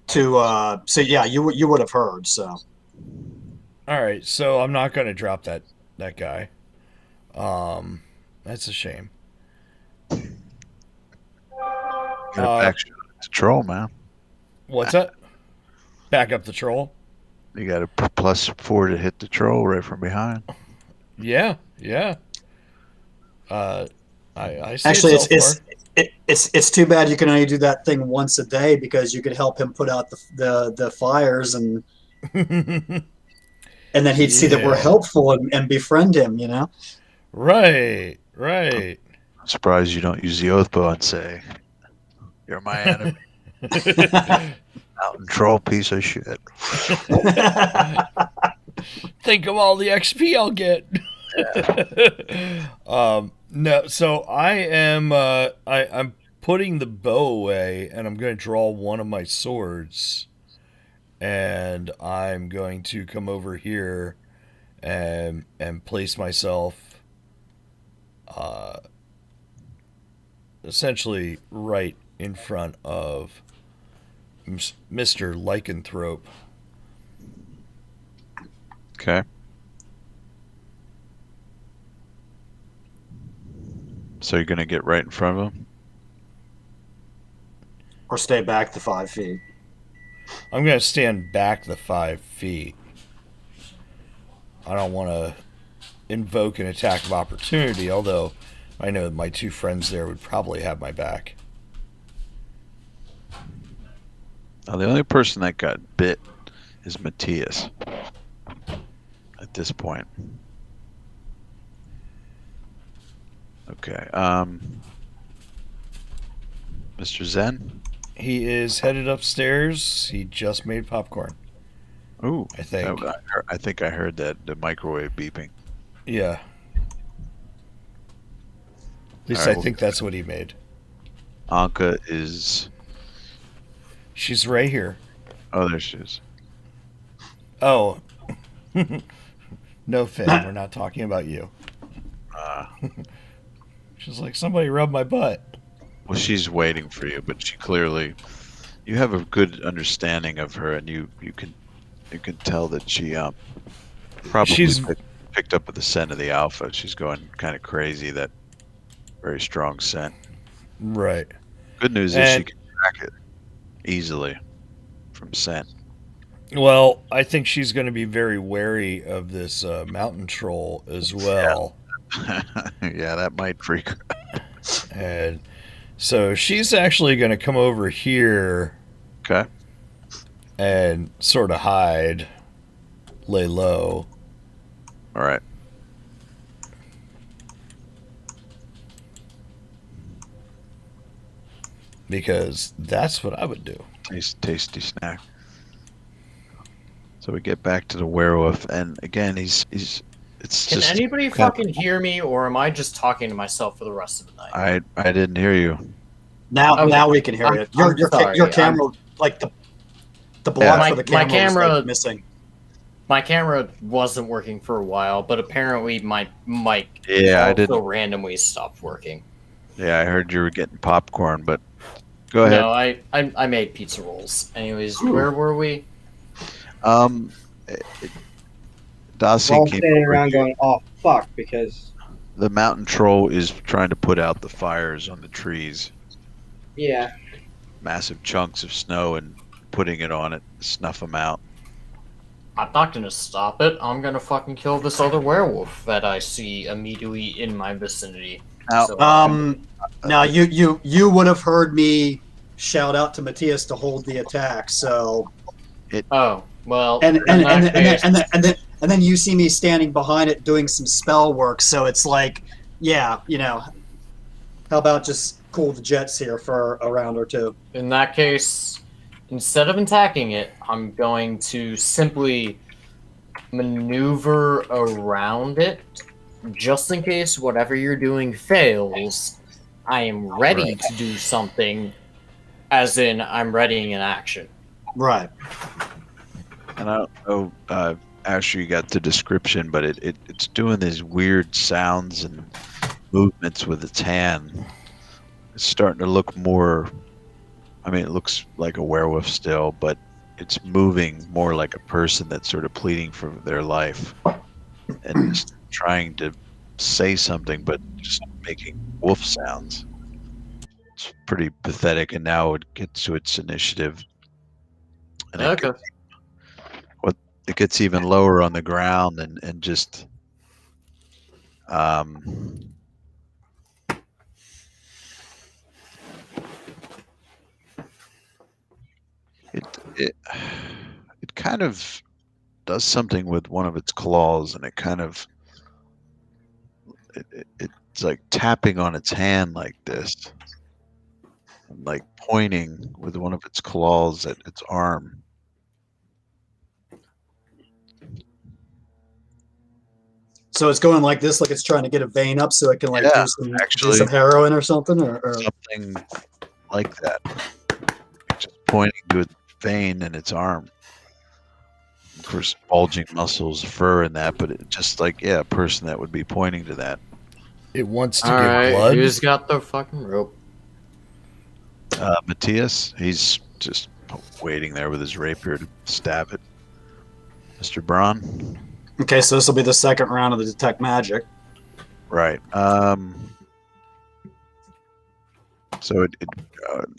so yeah, you would have heard. So All right. So I'm not gonna drop that guy. That's a shame. Get a back shot at the troll, man. What's that? Back up the troll. You got a +4 to hit the troll right from behind. Yeah. I see actually, it it's too bad you can only do that thing once a day because you could help him put out the fires and then he'd see that we're helpful and befriend him. You know. Right. I'm surprised you don't use the oath bow and say, "You're my enemy." Mountain troll piece of shit. Think of all the XP I'll get. No, so I am I'm putting the bow away and I'm going to draw one of my swords and I'm going to come over here and place myself essentially right in front of Mr. Lycanthrope. Okay. So you're gonna get right in front of him? Or stay back the 5 feet. I'm going to stand back the 5 feet. I don't want to invoke an attack of opportunity, although I know my two friends there would probably have my back. Now, the only person that got bit is Matthias at this point. Okay. Mr. Zen? He is headed upstairs. He just made popcorn. Ooh. I think. I think I heard that the microwave beeping. Yeah. At least All right, I think that's what he made. Anka is... She's right here. Oh, there she is. Oh. No, Finn, we're not talking about you. She's like, somebody rub my butt. Well, she's waiting for you, but she clearly... You have a good understanding of her, and you can tell that she probably picked up with the scent of the alpha. She's going kind of crazy, that very strong scent. Right. Good news is she can track it easily from scent. Well, I think she's going to be very wary of this mountain troll as well. Yeah, that might freak her. And so she's actually going to come over here. Okay. And sort of hide, lay low. All right. Because that's what I would do. Tasty snack. So we get back to the werewolf, and again, it's Can just... anybody fucking hear me, or am I just talking to myself for the rest of the night? I didn't hear you. Now we can hear you. Your camera, like the block for the camera, was like missing. My camera wasn't working for a while, but apparently my mic also randomly stopped working. Yeah, I heard you were getting popcorn, but go ahead. No, I made pizza rolls. Anyways, where were we? Darcy We're all standing around going, "Oh fuck!" Because the mountain troll is trying to put out the fires on the trees. Yeah. Massive chunks of snow and putting it on it, snuff them out. I'm not gonna stop it. I'm gonna fucking kill this other werewolf that I see immediately in my vicinity. Now you would have heard me shout out to Matthias to hold the attack. So. Well. And then you see me standing behind it doing some spell work. So it's like, yeah, how about just cool the jets here for a round or two? In that case, instead of attacking it, I'm going to simply maneuver around it, just in case whatever you're doing fails. I am ready to do something, as in I'm readying an action. Right. And I don't know, Asher, you got the description, but it's doing these weird sounds and movements with its hand. it's starting to look more. I mean, it looks like a werewolf still, but it's moving more like a person that's sort of pleading for their life and just trying to say something, but just making wolf sounds. It's pretty pathetic, and now it gets to its initiative, and Okay. it gets even lower on the ground, and just um, it it kind of does something with one of its claws, and it's like tapping on its hand like this, and like pointing with one of its claws at its arm. So it's going like this, like it's trying to get a vein up so it can like Yeah, do actually. some heroin or something, or Something like that. Just pointing to its vein in its arm. Of course, bulging muscles, fur, and that, but it just like, yeah, a person that would be pointing to that. It wants to All give right, blood. who's got the fucking rope? Matthias, he's just waiting there with his rapier to stab it. Mr. Braun? okay. So this will be the second round of the detect magic. Right. So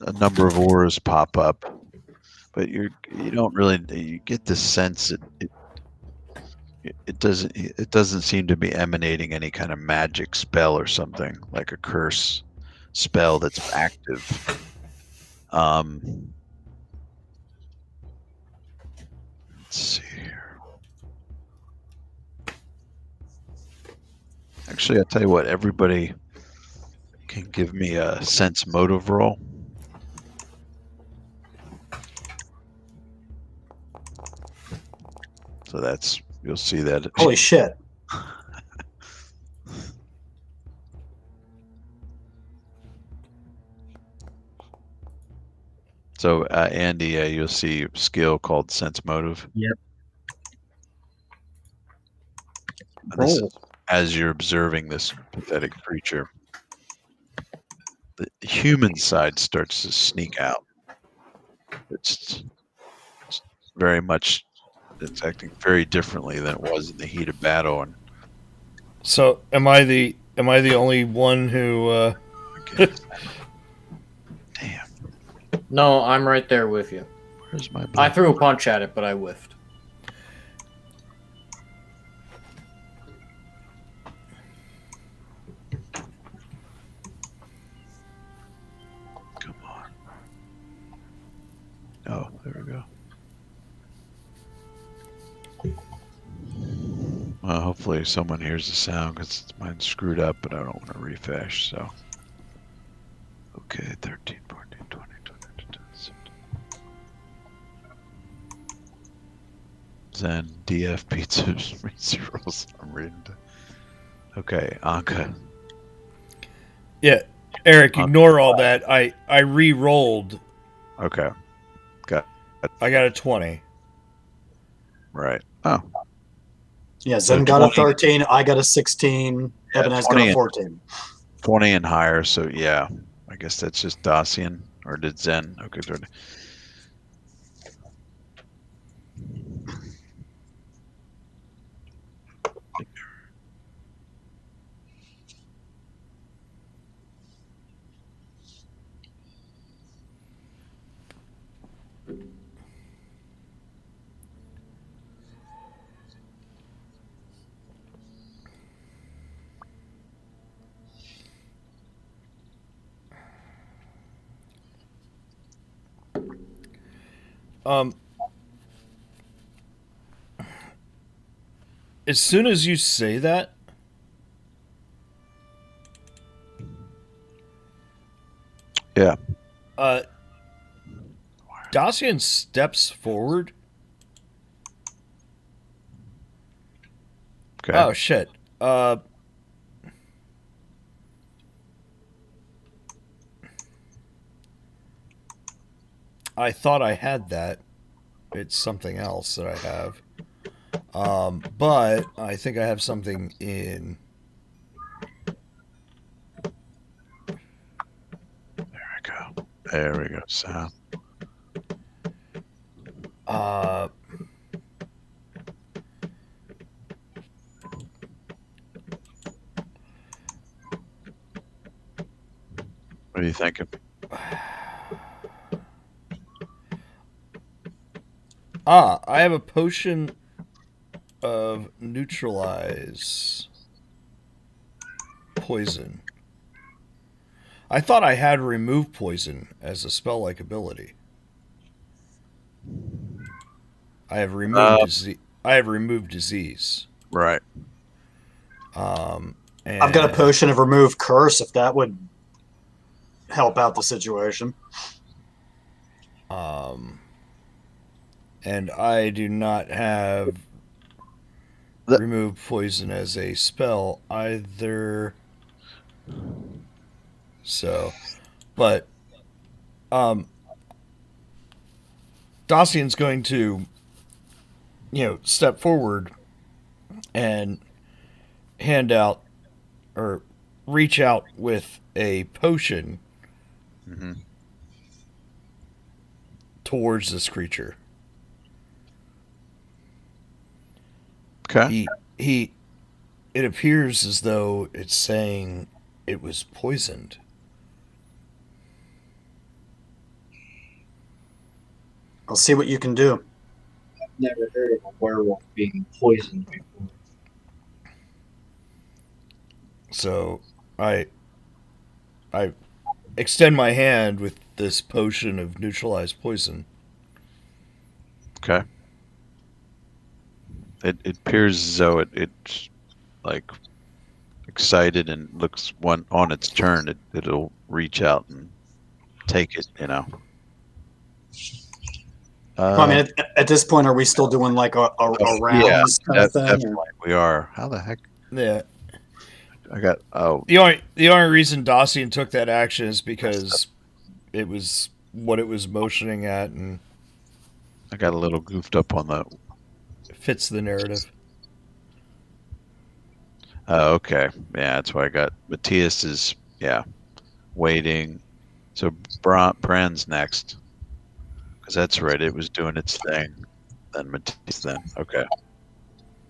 a number of auras pop up, but you don't really, you get the sense it doesn't seem to be emanating any kind of magic spell or something like a curse spell that's active. Let's see here. Actually, I'll tell you what, everybody can give me a sense motive roll. So that's, you'll see that. Holy shit! So Andy, you'll see a skill called sense motive. Yep. And this is as you're observing this pathetic creature. The human side starts to sneak out. It's very much, it's acting very differently than it was in the heat of battle. And So am I the only one who? okay. Damn, No, I'm right there with you. where's my? I threw a punch at it, but I whiffed. Come on. Oh, there we go. Well, hopefully someone hears the sound because mine's screwed up, but I don't want to refresh. So, okay, 13, 14, 20, 21, 22. Zen DF pizza rolls. I'm reading. Okay, Anka. Yeah, Eric. Ignore all that. I re-rolled. Okay, I got a 20. right. Oh, Yeah, Zen So got a 20. 13. I got a 16. Yeah, Evan has got 20 a 14. 20 and higher. So yeah, I guess that's just Dacian, or did Zen? Okay, 30. As soon as you say that, Yeah. Dacian steps forward. Okay. Oh shit. I thought I had that. It's something else that I have. But I think I have something in. There we go. Sound. What are you thinking? I have a potion of neutralize poison. I thought I had remove poison as a spell-like ability. I have removed disease. I have removed disease. Right. And I've got a potion of remove curse if that would help out the situation. And I do not have remove poison as a spell either. So, but Dacian's going to, step forward and hand out or reach out with a potion towards this creature. Okay. It appears as though it's saying it was poisoned. I'll see what you can do. I've never heard of a werewolf being poisoned before. So I extend my hand with this potion of neutralized poison. Okay. It appears as though it's like excited and looks on its turn. It'll reach out and take it. I mean, at this point, are we still doing like a rounds kind of thing? Definitely we are. How the heck? Yeah. I got the only reason Dacian took that action is because it was what it was motioning at, and I got a little goofed up on that. Fits the narrative. Oh, okay. Yeah, that's why I got Matthias is waiting. So Bran's next. Because that's right, it was doing its thing. Then Matthias then. Okay.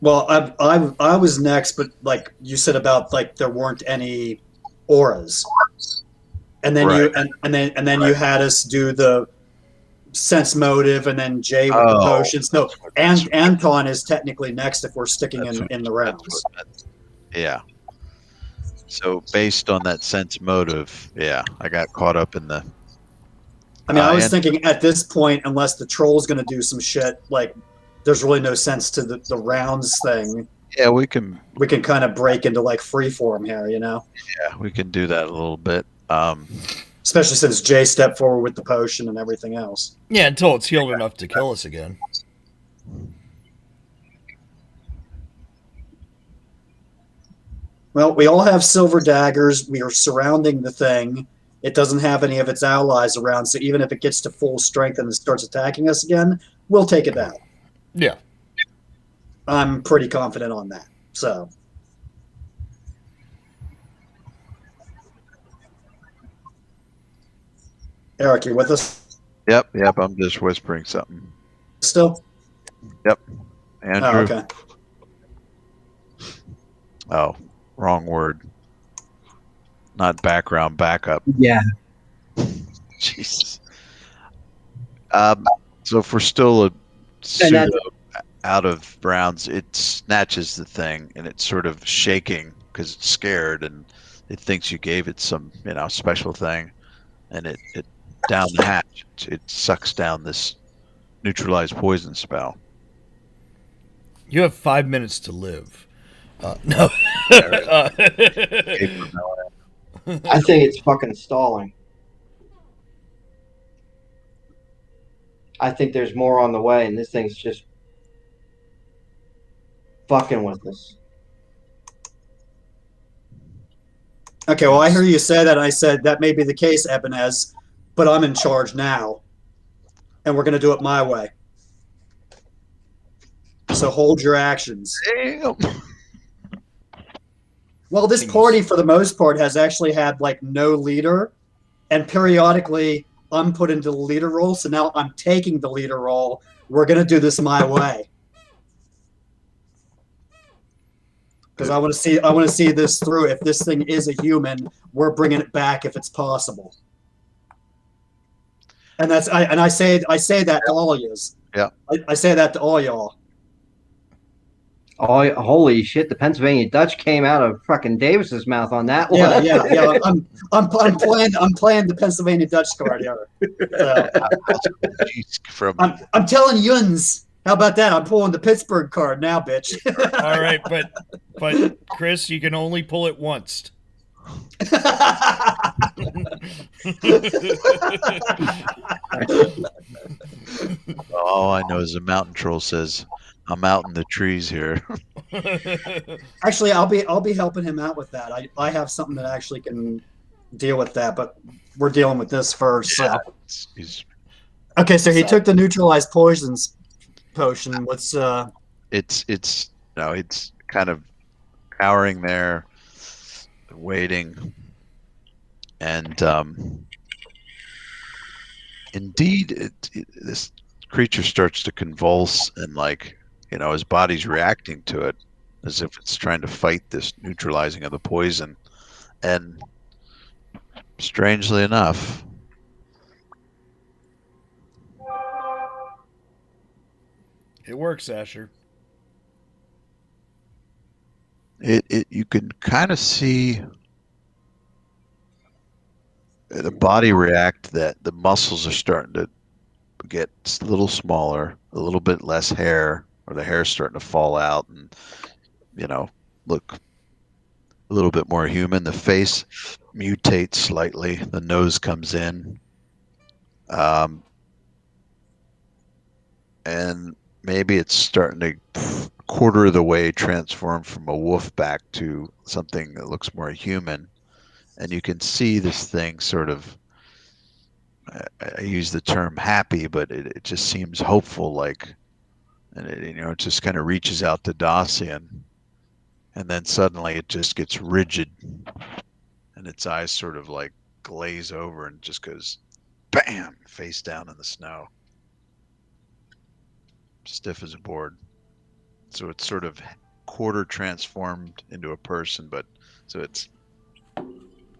Well, I was next, but like you said about like there weren't any auras, and then Right. then you had us do the sense motive, and then Jay with the potions. No, and Anton is technically next if we're sticking in the rounds. Yeah. So based on that sense motive, I got caught up in the. I mean, I was thinking at this point, unless the troll's going to do some shit, like there's really no sense to the rounds thing. Yeah, we can kind of break into like freeform here, Yeah, we can do that a little bit. Especially since Jay stepped forward with the potion and everything else. Yeah, until it's healed enough to kill us again. Well, we all have silver daggers. We are surrounding the thing. It doesn't have any of its allies around, so even if it gets to full strength and it starts attacking us again, we'll take it down. Yeah. I'm pretty confident on that. So. Eric, you with us? Yep. I'm just whispering something. Still? Yep. Andrew. Oh, okay. Oh, wrong word. Not background, backup. Yeah. Jesus. So if we're still a pseudo out of rounds, it snatches the thing and it's sort of shaking because it's scared and it thinks you gave it some, special thing, and it down the hatch. It sucks down this neutralized poison spell. You have 5 minutes to live. No. I think it's fucking stalling. I think there's more on the way, and this thing's just fucking with us. Okay, well, I hear you say that. I said that may be the case, Ebenez, but I'm in charge now, and we're going to do it my way. So hold your actions. Damn. Well, this party, for the most part, has actually had like no leader, and periodically I'm put into the leader role, so now I'm taking the leader role. We're gonna do this my way. Because I want to see this through. If this thing is a human, we're bringing it back if it's possible. And I say that to all of you. Yeah. I say that to all y'all. Oh, holy shit! The Pennsylvania Dutch came out of fucking Davis's mouth on that one. Yeah. I'm playing the Pennsylvania Dutch card here. So, I'm telling Yuns. How about that? I'm pulling the Pittsburgh card now, bitch. All right, but Chris, you can only pull it once. All I know is the mountain troll says, "I'm out in the trees here." Actually, I'll be helping him out with that. I have something that actually can deal with that, but we're dealing with this first. Yeah, so. Okay, so he took the neutralized poisons potion. What's it's kind of cowering there, waiting, and indeed, this creature starts to convulse, and his body's reacting to it as if it's trying to fight this neutralizing of the poison, and strangely enough, it works, Asher. You can kind of see the body react, that the muscles are starting to get a little smaller, a little bit less hair, or the hair's starting to fall out and look a little bit more human. The face mutates slightly, the nose comes in, and maybe it's starting to quarter of the way transform from a wolf back to something that looks more human. And you can see this thing sort of, I use the term happy, but it just seems hopeful, and it just kind of reaches out to Dacian, and then suddenly it just gets rigid, and its eyes sort of glaze over and just goes bam, face down in the snow, stiff as a board. So it's sort of quarter transformed into a person, but so it's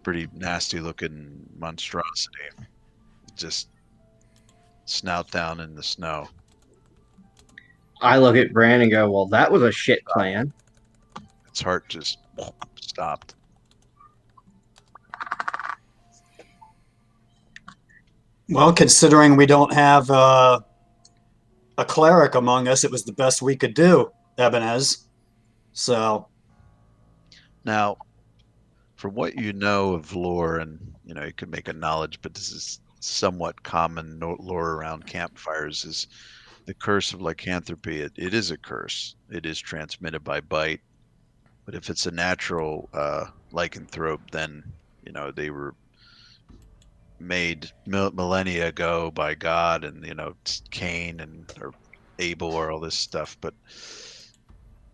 pretty nasty looking monstrosity. Just snout down in the snow. I look at Bran and go, well, that was a shit plan. Its heart just stopped. Well, considering we don't have a cleric among us, it was the best we could do, Ebenez. So now, from what you know of lore, and you could make a knowledge, but this is somewhat common lore around campfires, is the curse of lycanthropy. It is a curse. It is transmitted by bite. But if it's a natural lycanthrope, then they were made millennia ago by God, and Cain or Abel or all this stuff. But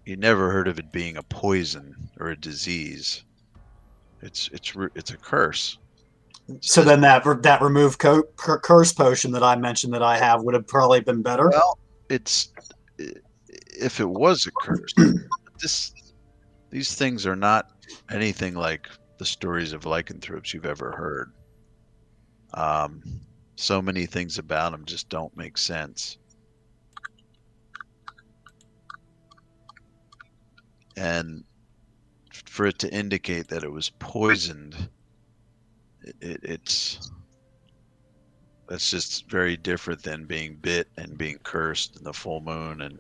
you never heard of it being a poison or a disease. It's a curse. So then that remove curse potion that I mentioned that I have would have probably been better. Well, if it was a curse, these things are not anything like the stories of lycanthropes you've ever heard. So many things about them just don't make sense. And for it to indicate that it was poisoned, that's just very different than being bit and being cursed in the full moon, and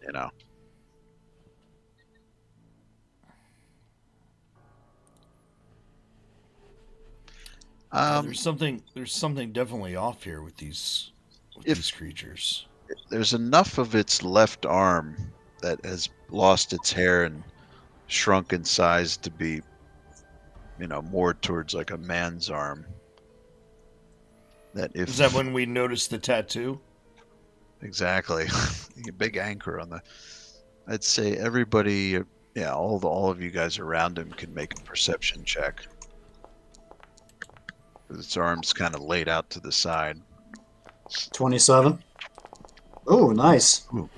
there's something definitely off here with these creatures. There's enough of its left arm that has lost its hair and shrunk in size to be more towards like a man's arm. Is that when we noticed the tattoo? Exactly. A big anchor on the. I'd say everybody, all of you guys around him can make a perception check. Its arms kind of laid out to the side, 27. Oh, nice. Ooh.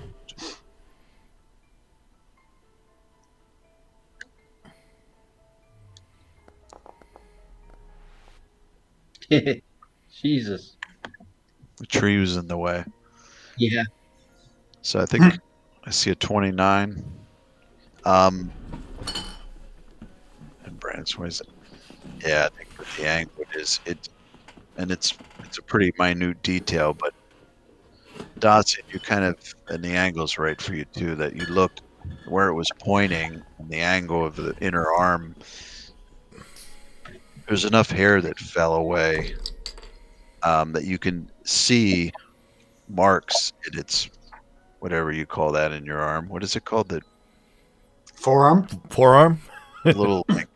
Jesus. The tree was in the way. Yeah. So I think I see a 29. And Brand's ways. Yeah, I think with the angle it's a pretty minute detail, but Dotson, you kind of, and the angle's right for you too, that you looked where it was pointing and the angle of the inner arm. There's enough hair that fell away that you can see marks in its, whatever you call that in your arm. What is it called? The Forearm? Forearm? little like,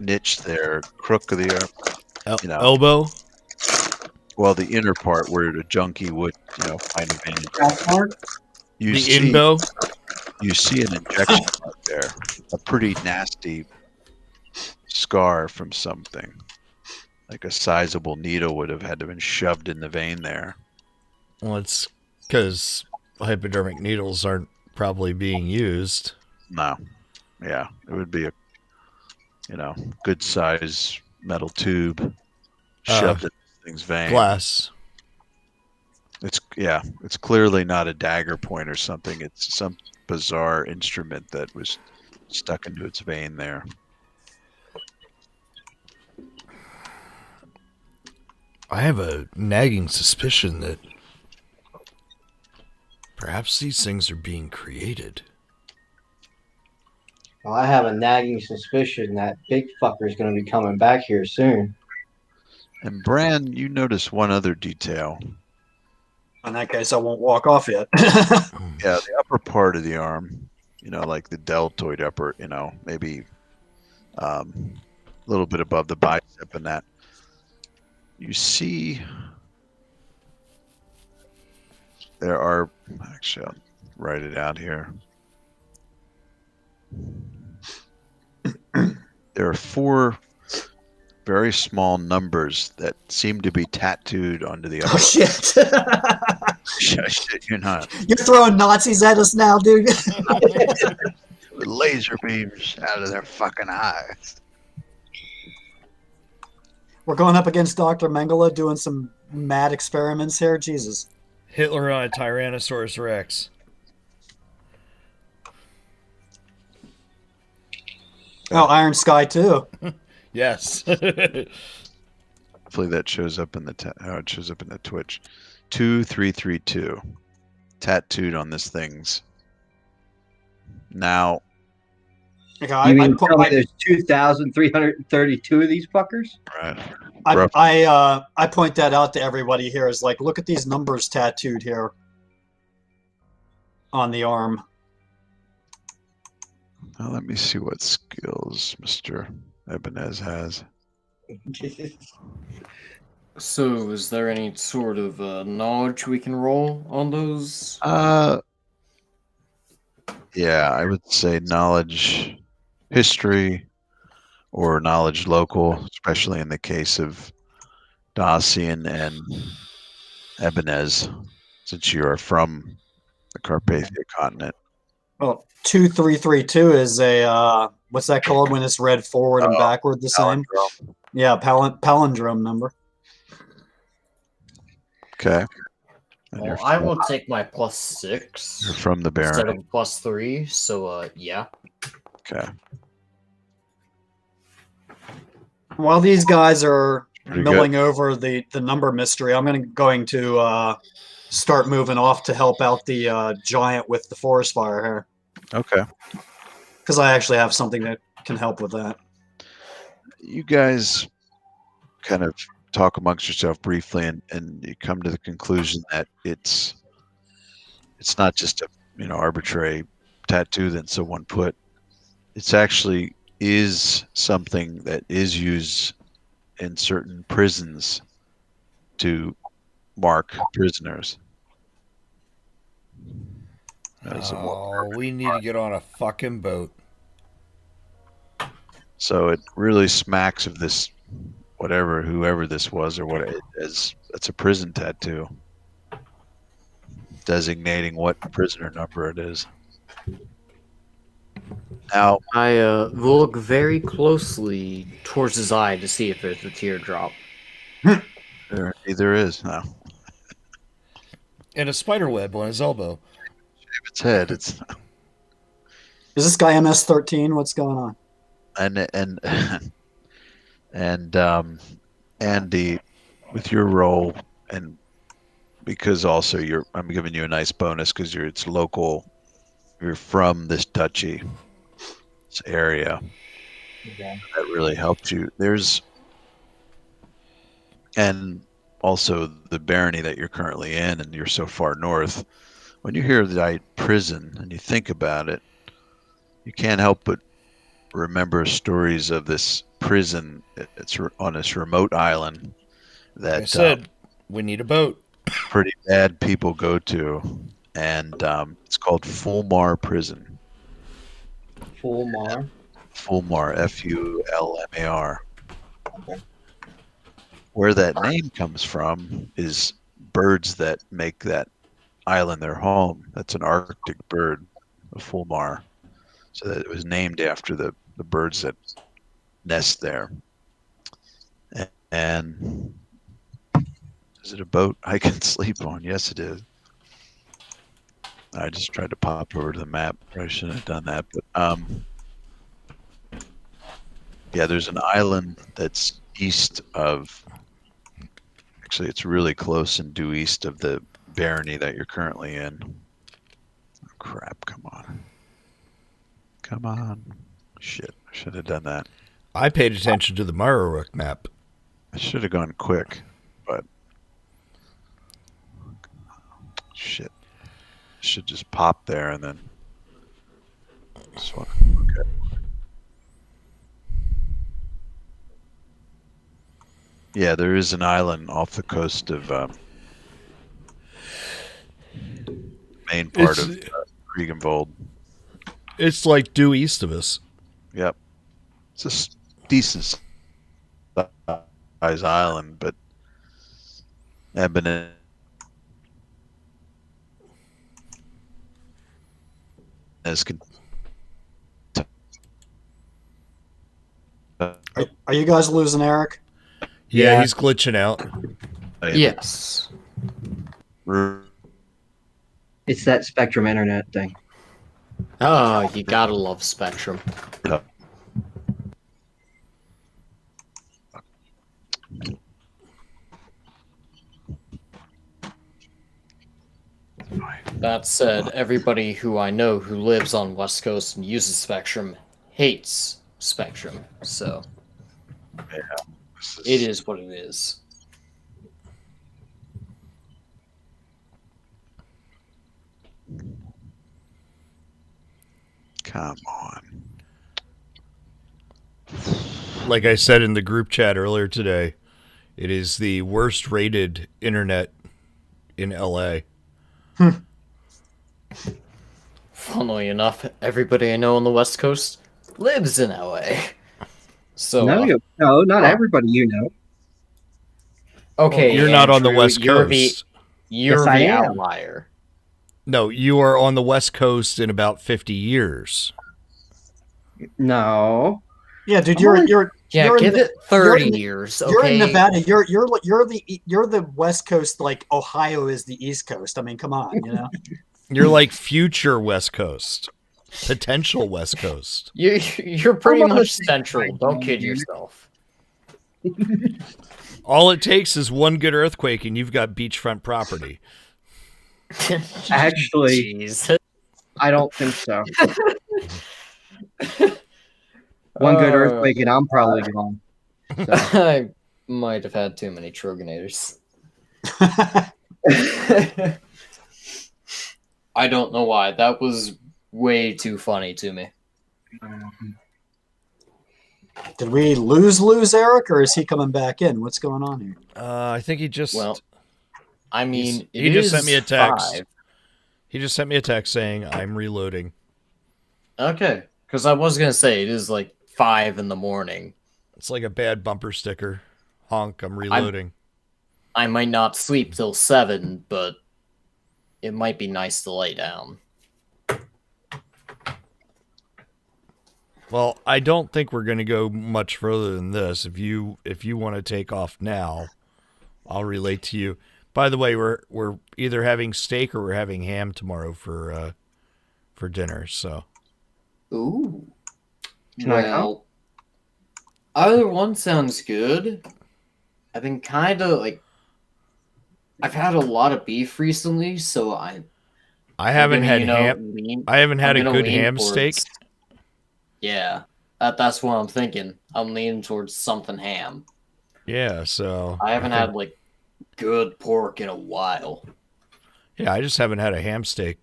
niche there, crook of the arm. You know. Elbow? Well, the inner part where the junkie would, find a vein. You The see, inbow? you see an injection mark there, a pretty nasty scar from something, like a sizable needle would have had to have been shoved in the vein there. Well, it's because hypodermic needles aren't probably being used. No, yeah, it would be a, good size metal tube shoved in this thing's vein. Glass. It's clearly not a dagger point or something. It's some bizarre instrument that was stuck into its vein there. I have a nagging suspicion that perhaps these things are being created. Well, I have a nagging suspicion that big fucker's going to be coming back here soon. And Bran, you notice one other detail. In that case, I won't walk off yet. Yeah, the upper part of the arm, like the deltoid upper, maybe a little bit above the bicep and that. You see there are, actually, I'll write it out here. There are 4 very small numbers that seem to be tattooed onto the upper. Oh, shit. Shit, you're not. You're throwing Nazis at us now, dude. With laser beams out of their fucking eyes. We're going up against Dr. Mengele doing some mad experiments here. Jesus. Hitler on a Tyrannosaurus Rex. Oh, Iron Sky too. Yes. Hopefully that shows up in the it shows up in the Twitch. 2332 tattooed on this thing's. Now, Okay, You mean tell me there's 2,332 of these fuckers? right. I point that out to everybody here. Is like, look at these numbers tattooed here on the arm. Now let me see what skills Mr. Ebenez has. So, is there any sort of knowledge we can roll on those? Yeah, I would say knowledge, history, or knowledge local, especially in the case of Dacian and Ebenez, since you are from the Carpathia continent. Well, 2332 is a what's that called when it's read forward and backward the same? Palindrome. Yeah, palindrome number. Okay. And Well, I will take my +6 you're from the instead Baron. of +3. So, yeah. Okay. While these guys are Pretty milling over the number mystery, I'm going to start moving off to help out the giant with the forest fire here. Okay. Because I actually have something that can help with that. You guys kind of talk amongst yourself briefly, and you come to the conclusion that it's not just a arbitrary tattoo that someone put. It's actually is something that is used in certain prisons to mark prisoners. Oh, we need to get on a fucking boat. So it really smacks of this, whoever this was, or what it is. It's a prison tattoo. designating what prisoner number it is. Now, I look very closely towards his eye to see if there's a teardrop. there is now. And a spider web on his elbow. Shave its head. It's Is this guy MS-13? What's going on? and Andy, with your role, and because also I'm giving you a nice bonus because it's local. You're from this duchy, this area. Okay. That really helped you. And also the barony that you're currently in, and you're so far north. When you hear the prison and you think about it, you can't help but remember stories of this prison. It's on this remote island that I said, we need a boat. pretty bad people go to, and it's called Fulmar Prison. Fulmar. Fulmar, Fulmar. Where that name comes from is birds that make that island their home. That's an Arctic bird, a Fulmar. So that it was named after the birds that nest there. And is it a boat I can sleep on? Yes, it is. I just tried to pop over to the map. I shouldn't have done that. But yeah, there's an island that's east of. Actually, it's really close and due east of the barony that you're currently in. Oh, crap! Come on. Come on. Shit, I should have done that. I paid attention to the Marrowrook map. I should have gone quick, but shit. Should just pop there and then. Okay. Yeah, there is an island off the coast of main part of Kriegenwald. It's like due east of us. Yep. It's a decent size island, but Ebony is Are you guys losing Eric? Yeah, he's glitching out. Yes. It's that Spectrum internet thing. Oh, you gotta love Spectrum. That said, everybody who I know who lives on West Coast and uses Spectrum hates Spectrum, so Yeah, it is what it is. Come on. Like I said in the group chat earlier today, it is the worst rated internet in LA. Funnily enough, everybody I know on the West Coast lives in LA. So No, not everybody you know. okay, You're not on the Andrew, West you're Coast. You're Yes, I the am. outlier. No, you are on the West Coast in about 50 years. No. Yeah, dude, I'm only- you're Give in it 30 you're in- years. you're in Okay, Nevada. You're the West Coast, like Ohio is the East Coast. I mean, come on, you know. You're like future West Coast, potential West Coast. you're pretty I'm on the much same central. time, Don't kid dude. yourself. All it takes is one good earthquake and you've got beachfront property. Actually, Jeez. I don't think so. One good earthquake and I'm probably gone. So. I might have had too many Trogonators. I don't know why. That was way too funny to me. Did we lose Eric, or is he coming back in? What's going on here? I think he just. Well, I mean, he just sent is me a text. 5. He just sent me a text saying I'm reloading. Okay, because I was gonna say it is like 5 in the morning. It's like a bad bumper sticker. Honk! I'm reloading. I might not sleep till 7, but it might be nice to lay down. Well, I don't think we're going to go much further than this. If you want to take off now, I'll relate to you. By the way, we're either having steak or we're having ham tomorrow for dinner. So, Ooh. Can I come? Well, either one sounds good. I've been kind of like, I've had a lot of beef recently, so I haven't had ham. I haven't had a good ham steak. Yeah, that's what I'm thinking. I'm leaning towards something ham. Yeah, so I haven't had like good pork in a while. Yeah, I just haven't had a ham steak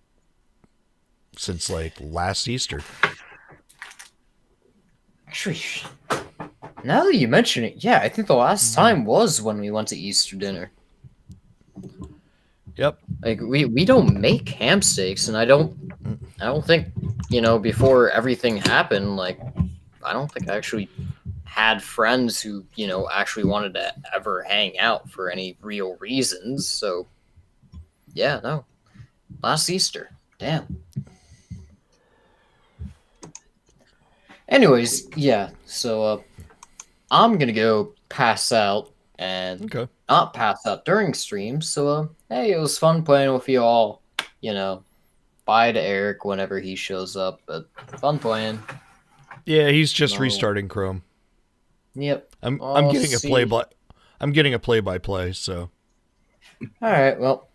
since like last Easter. Actually, now that you mention it, yeah, I think the last time was when we went to Easter dinner. Yep. Like we don't make ham steaks, and I don't think, before everything happened, like I don't think I actually had friends who, actually wanted to ever hang out for any real reasons. So yeah, no. Last Easter. Damn. Anyways, yeah, so I'm gonna go pass out and not pass out during streams. So hey, it was fun playing with you all. Bye to Eric whenever he shows up, but fun playing. Yeah, he's just restarting Chrome. Yep. I'm getting a play-by-play, so. All right, well,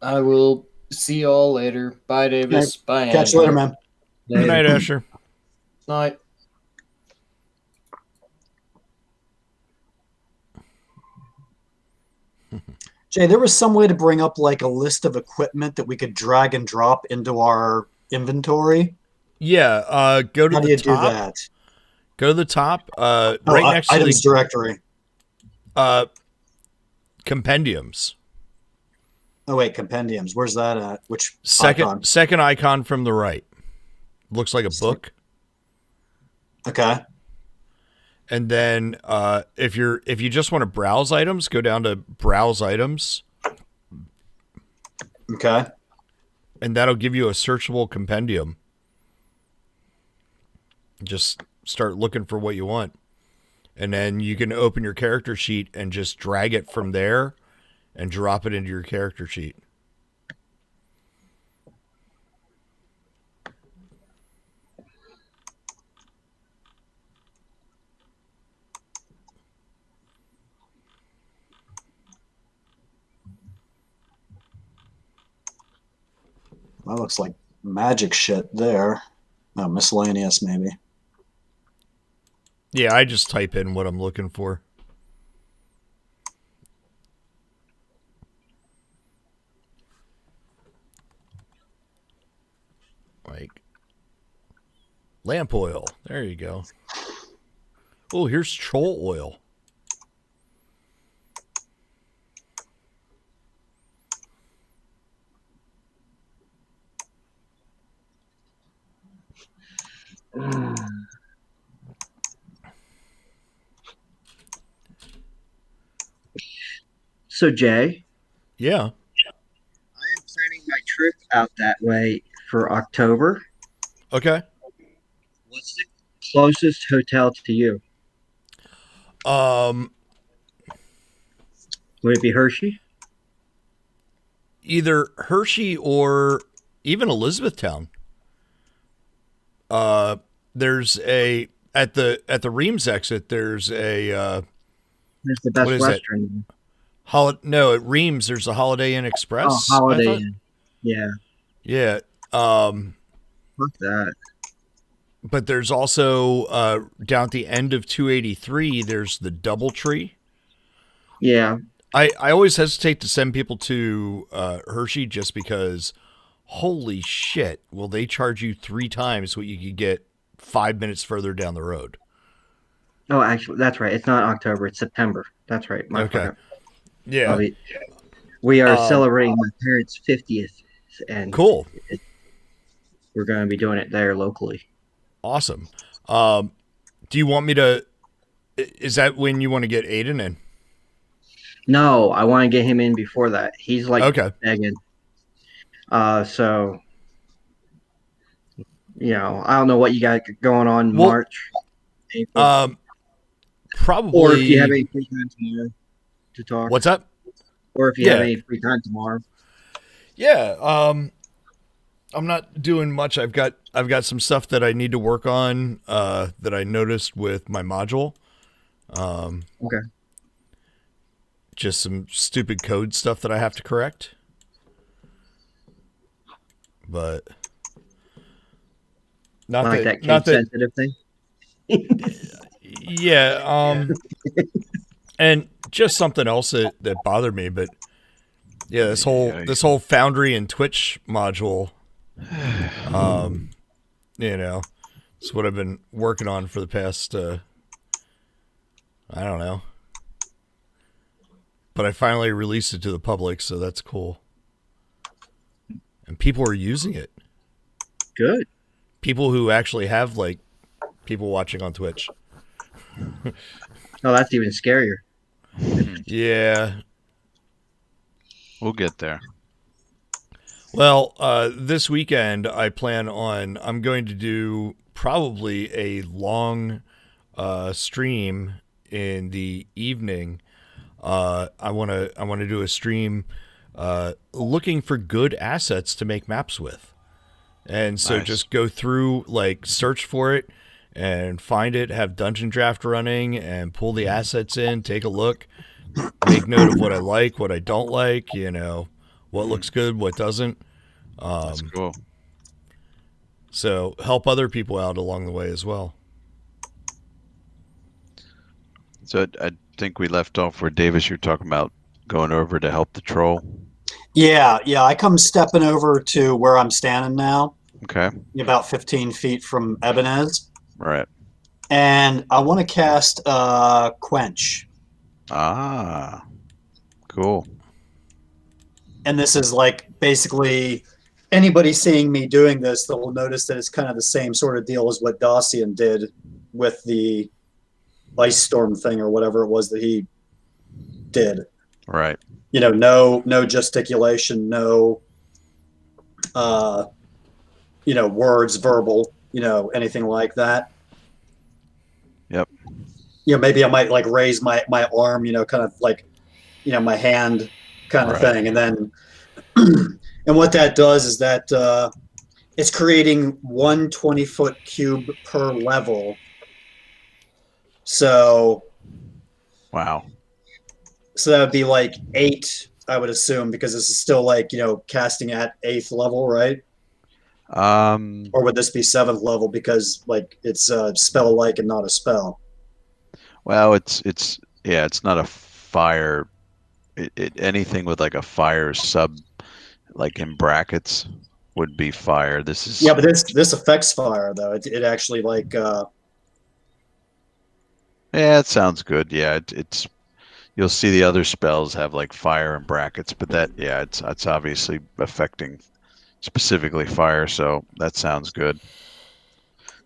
I will see you all later. Bye, Davis. Bye, Catch you later, man. Good night, Asher. Night. Jay, there was some way to bring up like a list of equipment that we could drag and drop into our inventory. Yeah, go to How do the you top. do that? Go to the top, right next to items directory. Compendiums. Oh wait, compendiums. Where's that at? Which second icon from the right? Looks like a book. Okay. And then if you just want to browse items, go down to browse items. Okay. And that'll give you a searchable compendium. Just start looking for what you want. And then you can open your character sheet and just drag it from there and drop it into your character sheet. That looks like magic shit there. Oh, miscellaneous maybe. Yeah, I just type in what I'm looking for. Like lamp oil. There you go. Oh, here's troll oil. So, Jay? Yeah. I am planning my trip out that way for October. Okay. What's the closest hotel to you? Would it be Hershey? Either Hershey or even Elizabethtown. There's a at the Reams exit. There's a There's the Best Western. No, at Reams there's a Holiday Inn Express. Oh, Holiday Inn. Yeah. Yeah. Fuck that. But there's also down at the end of 283. There's the DoubleTree. Yeah. I always hesitate to send people to Hershey just because, holy shit, will they charge you 3 times what you could get 5 minutes further down the road? Oh, actually, that's right. It's not October. It's September. That's right. Okay. Yeah. We are celebrating my parents' 50th. And cool. We're going to be doing it there locally. Awesome. Do you want me to... Is that when you want to get Aiden in? No, I want to get him in before that. He's like begging. So, I don't know what you got going on in Well, March, April, probably. or if you have any free time tomorrow to talk. What's up? Or if you have any free time tomorrow. Yeah. I'm not doing much. I've got some stuff that I need to work on that I noticed with my module. Okay. Just some stupid code stuff that I have to correct. But not Like that code sensitive thing. Yeah. And just something else that bothered me, but yeah, this whole Foundry and Twitch module. It's what I've been working on for the past, I don't know. But I finally released it to the public, so that's cool. And people are using it. Good. People who actually have, people watching on Twitch. Oh, that's even scarier. Yeah. We'll get there. Well, this weekend I'm going to do probably a long stream in the evening. I want to do a stream looking for good assets to make maps with. And so just go through, search for it and find it, have Dungeon Draft running and pull the assets in, take a look, make note of what I like, what I don't like, what looks good, what doesn't. That's cool. So help other people out along the way as well. So I think we left off where Davis, you're talking about going over to help the troll. Yeah. I come stepping over to where I'm standing now. Okay. About 15 feet from Ebenez. Right. And I want to cast Quench. Ah, cool. And this is basically anybody seeing me doing this that will notice that it's kind of the same sort of deal as what Dacian did with the ice storm thing or whatever it was that he did. Right. No gesticulation, no words, verbal, anything like that. Yep. Maybe I might raise my arm, kind of my hand kind of thing. And then, and what that does is that it's creating 1 20-foot cube per level. So. Wow. So that would be 8, I would assume, because this is still casting at 8th level, right? Or would this be 7th level because it's a spell and not a spell? Well, it's not a fire. Anything with a fire sub, in brackets, would be fire. This is but this affects fire though. It actually Yeah, it sounds good. Yeah, it's you'll see the other spells have fire and brackets, but it's obviously affecting specifically fire, so that sounds good.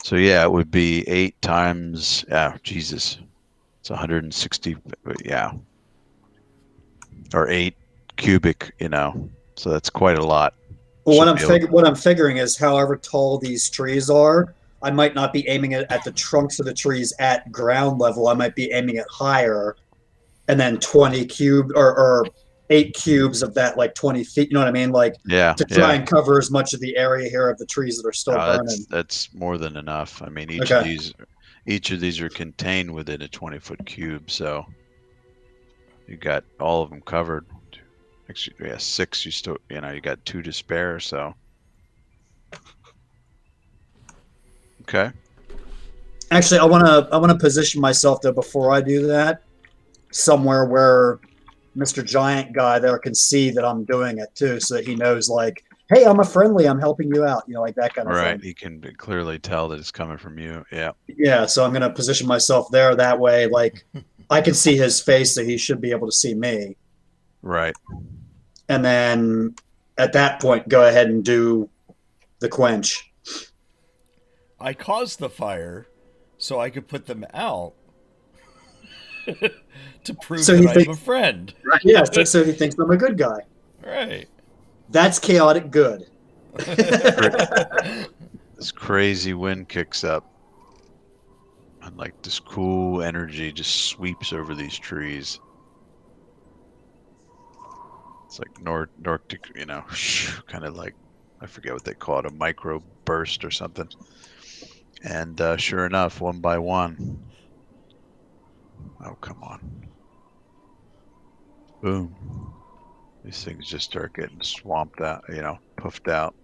So yeah, it would be 8 times. Jesus, it's 160. Yeah, or 8 cubic. So that's quite a lot. Well, what I'm figuring is, however tall these trees are, I might not be aiming it at the trunks of the trees at ground level. I might be aiming it higher, and then 20 cube or 8 cubes of that, 20 feet. You know what I mean? To try and cover as much of the area here of the trees that are still burning. That's more than enough. I mean, each of these are contained within a 20-foot cube, so you got all of them covered. Actually, 6. You still, you got 2 to spare. So, okay. Actually, I want to position myself though before I do that, somewhere where Mr. Giant Guy there can see that I'm doing it too, so that he knows hey, I'm a friendly, I'm helping you out, that kind of thing. Right, he can clearly tell that it's coming from you. Yeah. Yeah, so I'm gonna position myself there that way, I can see his face, so he should be able to see me. Right. And then at that point, go ahead and do the quench. I caused the fire so I could put them out to prove that I'm a friend. Right. Yeah, so he thinks I'm a good guy. Right. That's chaotic good. This crazy wind kicks up, and like this cool energy just sweeps over these trees. It's like Nordic, kind of like, I forget what they call it, a micro burst or something. And sure enough, one by one. Oh, come on. Boom. These things just start getting swamped out, puffed out.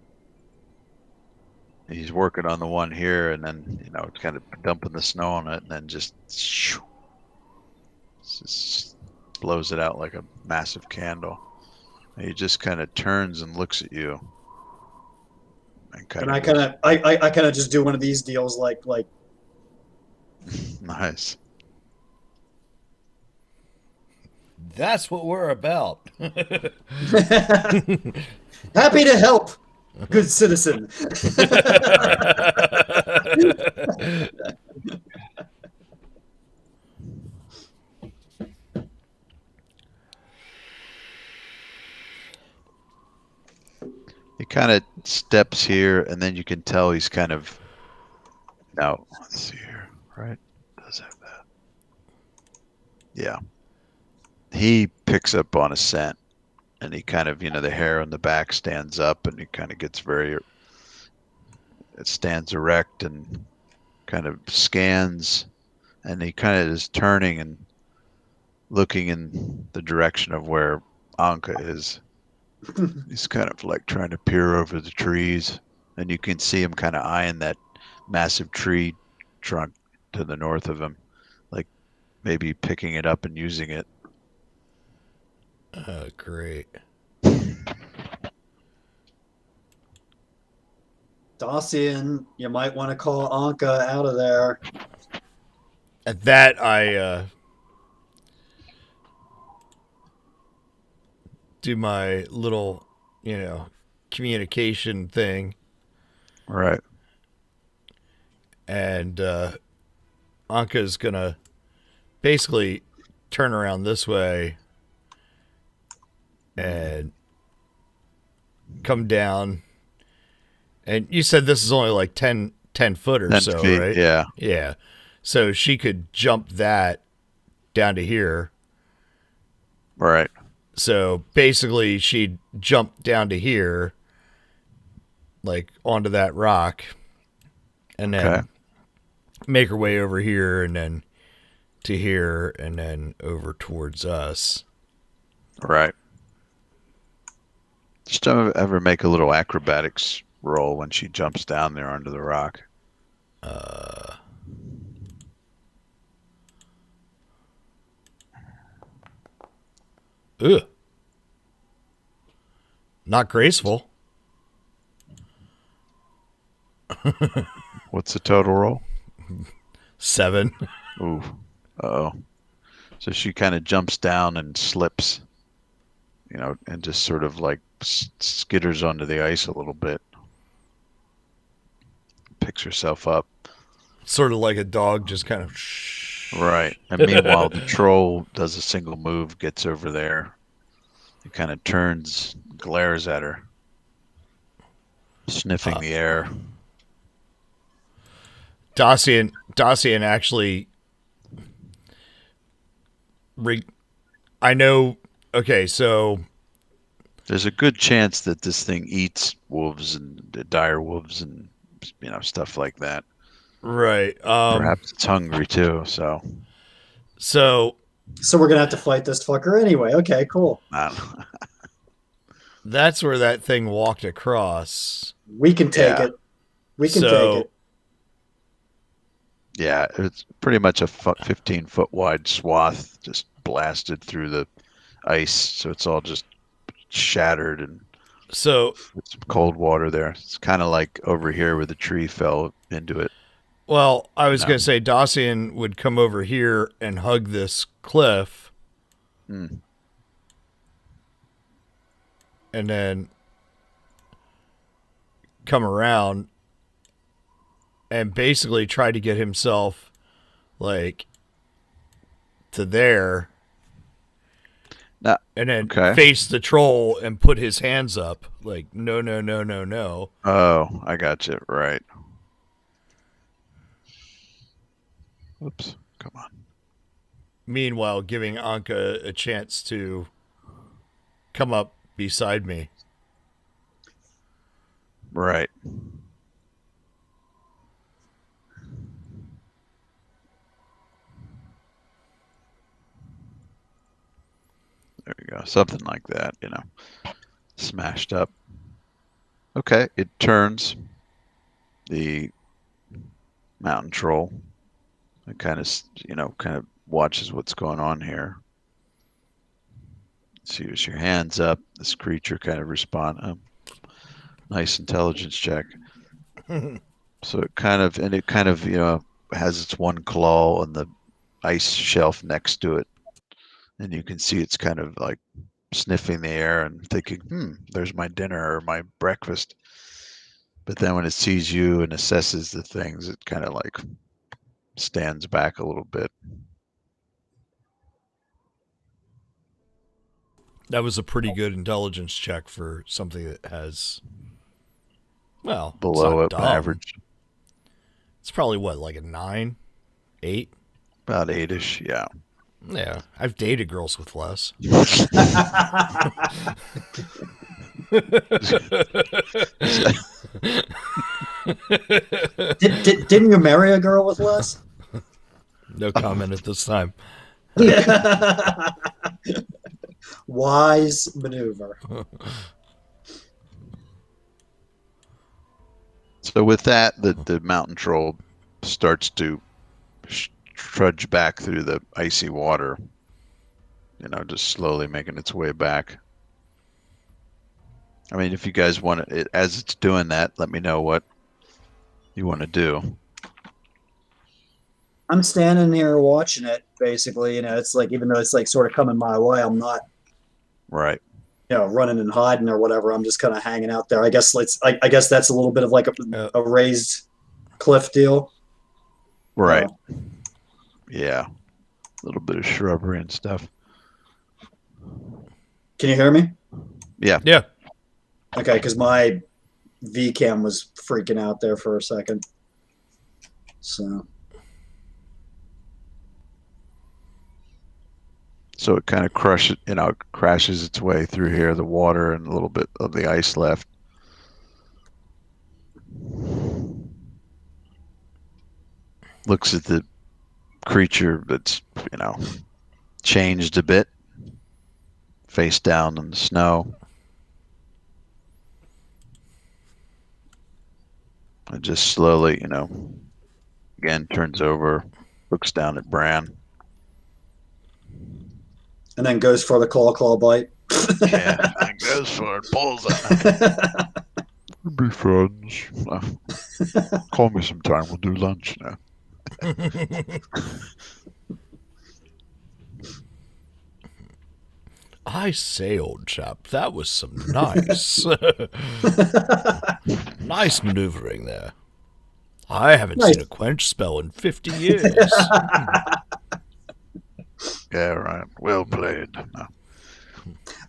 And he's working on the one here, and then, it's kind of dumping the snow on it, and then just blows it out like a massive candle. And he just kind of turns and looks at you. And I kind of just do one of these deals like Nice. That's what we're about. happy to help, good citizen. He kind of steps here, and then you can tell he's kind of. Now, let's see here. Right? Does have that. Yeah. He picks up on a scent, and he kind of, the hair on the back stands up, and he kind of gets it stands erect and kind of scans, and he kind of is turning and looking in the direction of where Anka is. He's kind of like trying to peer over the trees, and you can see him kind of eyeing that massive tree trunk to the north of him, like maybe picking it up and using it. Oh, great. Dacian, you might want to call Anka out of there. At that, I do my little, communication thing. Right. And Anka's going to basically turn around this way and come down. And you said this is only like 10 foot or 10 so, feet, right? yeah. Yeah. So she could jump that down to here. Right. So basically she'd jump down to here, like onto that rock, and then make her way over here, and then to here, and then over towards us. Right. Just don't ever make a little acrobatics roll when she jumps down there onto the rock. Ugh. Not graceful. What's the total roll? 7. Ooh. Uh-oh. So she kind of jumps down and slips, and just sort of like skitters onto the ice a little bit. Picks herself up. Sort of like a dog just kind of Right. And meanwhile, the troll does a single move, gets over there. He kind of turns, glares at her, sniffing the air. Dacian actually... I know... Okay, so... There's a good chance that this thing eats wolves and dire wolves and, stuff like that. Right. Perhaps it's hungry too, so... So we're going to have to fight this fucker anyway. Okay, cool. That's where that thing walked across. We can take it. We can take it. Yeah, it's pretty much a 15-foot wide swath just blasted through the ice, so it's all just shattered and so with some cold water there. It's kind of like over here where the tree fell into it. Well, I was going to say Dacian would come over here and hug this cliff. Mm. And then come around and basically try to get himself like to there. and then Okay. face the troll and put his hands up like no, no, no, no, no. Oh, I got you. Right. Oops. Come on. Meanwhile, giving Anka a chance to come up beside me. Right. There we go. Something like that, smashed up. Okay, it turns the mountain troll. It kind of watches what's going on here. See, with your hands up, this creature kind of respond. Nice intelligence check. So it kind of has its one claw on the ice shelf next to it, and you can see it's kind of like sniffing the air and thinking, there's my dinner or my breakfast. But then when it sees you and assesses the things, it kind of like stands back a little bit. That was a pretty good intelligence check for something that has, well, Below it's not dumb. average. It's probably what, like a 9, 8? About 8-ish, yeah. Yeah, I've dated girls with less. Didn't you marry a girl with less? No comment at this time. Wise maneuver. So with that, the mountain troll starts to trudge back through the icy water, just slowly making its way back. I mean, if you guys want it, as it's doing that, let me know what you want to do. I'm standing here watching it, basically. It's like, even though it's like sort of coming my way, I'm not, Right. running and hiding or whatever. I'm just kind of hanging out there. I guess I guess that's a little bit of like a raised cliff deal. Right. Yeah. A little bit of shrubbery and stuff. Can you hear me? Yeah. Yeah. Okay, because my VCam was freaking out there for a second. So it kind of crashes its way through here, the water and a little bit of the ice left. Looks at the creature that's, changed a bit, face down in the snow. It just slowly, again turns over, looks down at Bran. and then goes for the claw bite. Yeah, and goes for it, pulls it. We'll be friends. Call me sometime, we'll do lunch now. I say, old chap, that was some nice, nice maneuvering there. I haven't seen a quench spell in 50 years. Yeah, right. Well played. No.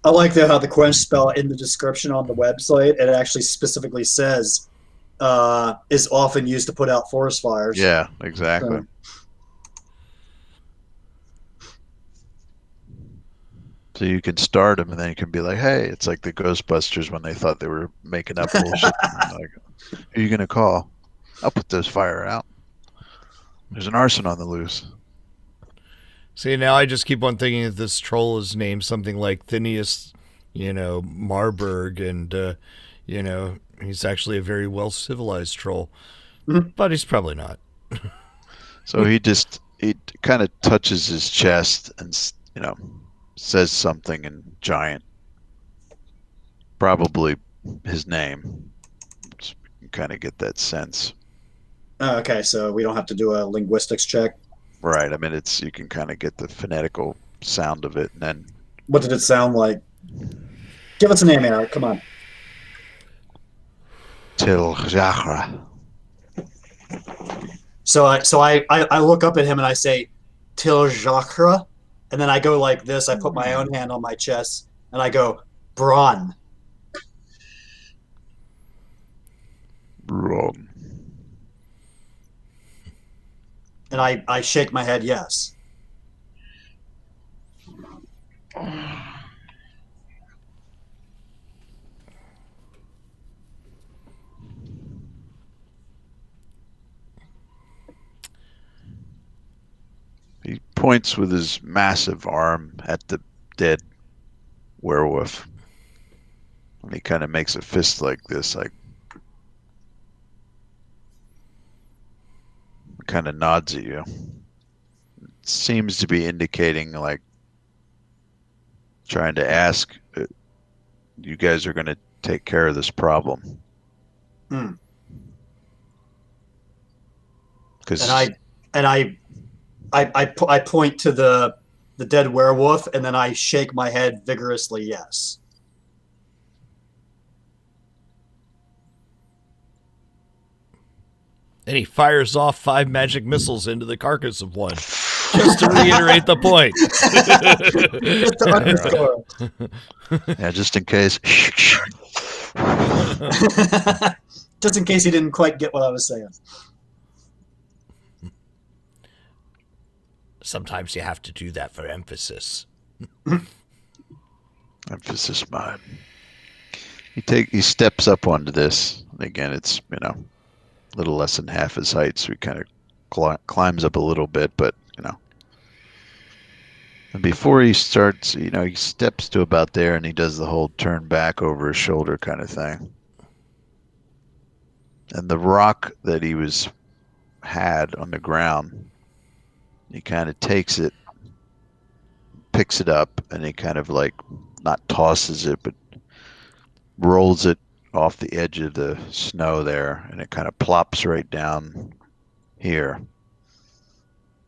I like how the quench spell in the description on the website, it actually specifically says is often used to put out forest fires. Yeah, exactly. So you can start them, and then you can be like, "Hey, it's like the Ghostbusters when they thought they were making up bullshit." Like, who are you gonna call? I'll put this fire out. There's an arson on the loose. See, now I just keep on thinking that this troll is named something like Phineas, Marburg, and he's actually a very well civilized troll, but he's probably not. So he kind of touches his chest and says something in giant, probably his name. So you can kind of get that sense. Oh, okay, so we don't have to do a linguistics check. Right. I mean, you can kind of get the phonetical sound of it, and then. What did it sound like? Give us a name, Eric. Come on. Til-Jahra. So I look up at him and I say, Til-Jahra, And then I go like this. I put my own hand on my chest, and I go, Braun. Wrong. And I shake my head yes. He points with his massive arm at the dead werewolf. And he kind of makes a fist like this, like kind of nods at you. Seems to be indicating like trying to ask you guys are going to take care of this problem. Hmm. Because And I point to the dead werewolf, and then I shake my head vigorously yes. And he fires off 5 magic missiles into the carcass of one, just to reiterate the point. Just to underscore. yeah, just in case. Just in case he didn't quite get what I was saying. Sometimes you have to do that for emphasis. Emphasis mine. He steps up onto this. And again, it's a little less than half his height, so he kind of climbs up a little bit, but and before he starts, he steps to about there and he does the whole turn back over his shoulder kind of thing. And the rock that he had on the ground, he kind of takes it, picks it up, and he kind of like not tosses it, but rolls it off the edge of the snow there, and it kind of plops right down here.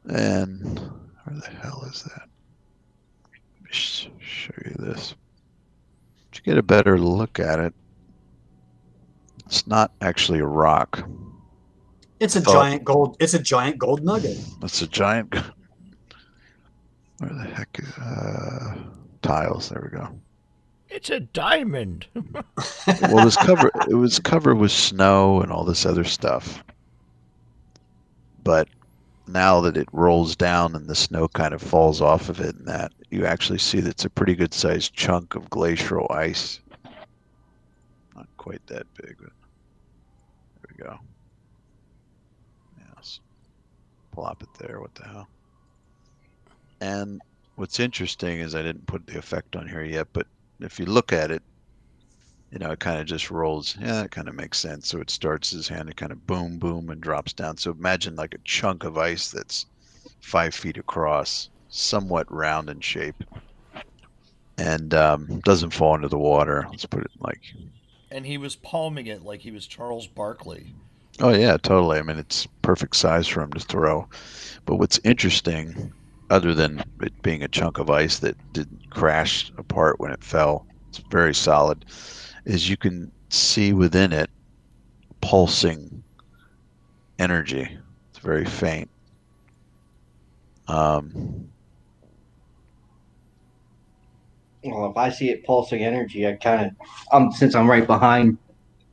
And where the hell is that? Let me show you this. To get a better look at it, it's not actually a rock. It's a giant gold. It's a giant gold nugget. It's a giant. Where the heck? Tiles. There we go. It's a diamond. Well, it was covered with snow and all this other stuff. But now that it rolls down and the snow kind of falls off of it, and that you actually see that it's a pretty good sized chunk of glacial ice. Not quite that big, but there we go. Yes. Plop it there. What the hell? And what's interesting is I didn't put the effect on here yet, but if you look at it, it kind of just rolls. Yeah, that kind of makes sense. So it starts his hand, it kind of boom, boom, and drops down. So imagine like a chunk of ice that's 5 feet across, somewhat round in shape, and doesn't fall into the water. Let's put it like. And he was palming it like he was Charles Barkley. Oh yeah, totally. I mean, it's perfect size for him to throw. But what's interesting, other than it being a chunk of ice that didn't crash apart when it fell, it's very solid, is you can see within it pulsing energy. It's very faint. Well, if I see it pulsing energy, I kind of, since I'm right behind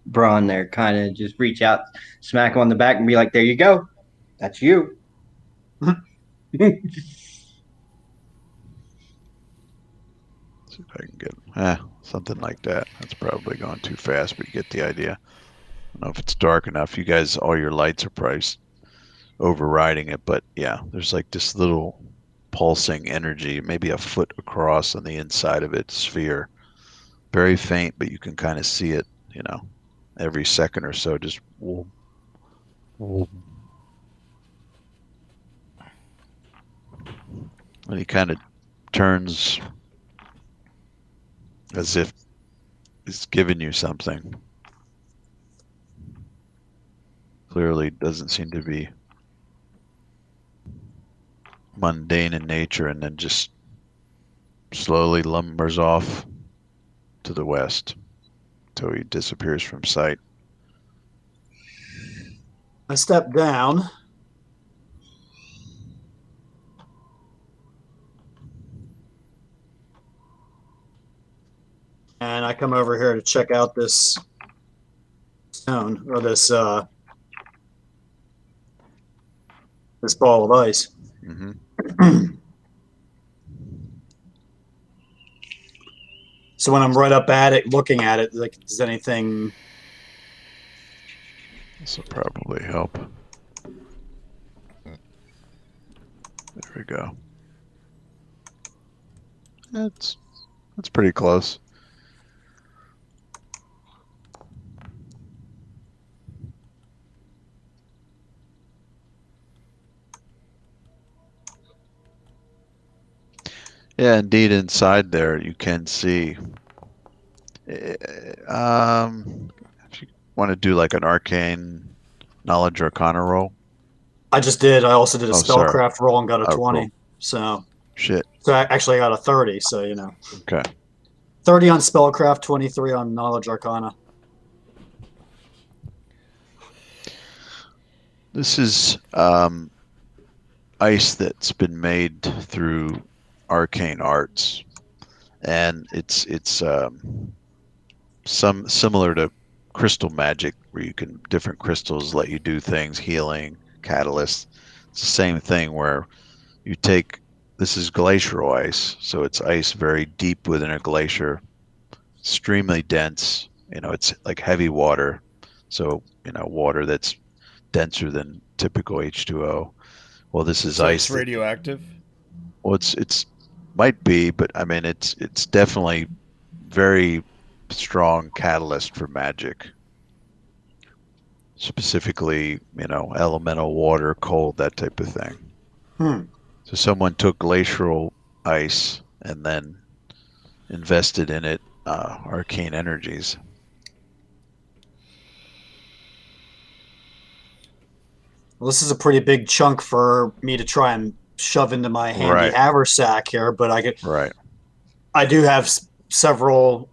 Braun there, kind of just reach out, smack him on the back, and be like, "There you go, that's you." See if I can get something like that. That's probably going too fast, but you get the idea. I don't know if it's dark enough. You guys, all your lights are probably overriding it, but yeah, there's like this little pulsing energy, maybe a foot across on the inside of it, sphere. Very faint, but you can kind of see it, every second or so, just whoop, whoop. And he kind of turns as if it's giving you something. Clearly doesn't seem to be mundane in nature, and then just slowly lumbers off to the west until he disappears from sight. I step down. and I come over here to check out this stone or this ball of ice. Mm-hmm. So when I'm right up at it, looking at it, like, does anything? This will probably help. There we go. That's pretty close. Yeah, indeed, inside there you can see. If you want to do like an arcane knowledge arcana roll. I just did. I also did a Oh, sorry. spellcraft roll and got a 20. Roll. So Shit. I actually got a 30. So you know. Okay. 30 on spellcraft, 23 on knowledge arcana. This is ice that's been made through arcane arts, and it's some similar to crystal magic, where you can different crystals let you do things, healing, catalysts. It's the same thing where you take, this is glacial ice, so it's ice very deep within a glacier, extremely dense. You know, it's like heavy water, so you know, water that's denser than typical H2O. Well, this is So ice. it's radioactive? Well, it's might be, but I mean, it's definitely very strong catalyst for magic. Specifically, you know, elemental water, cold, that type of thing. So someone took glacial ice and then invested in it arcane energies. Well, this is a pretty big chunk for me to try and shove into my handy Right. haversack here, but I could. Right. I do have several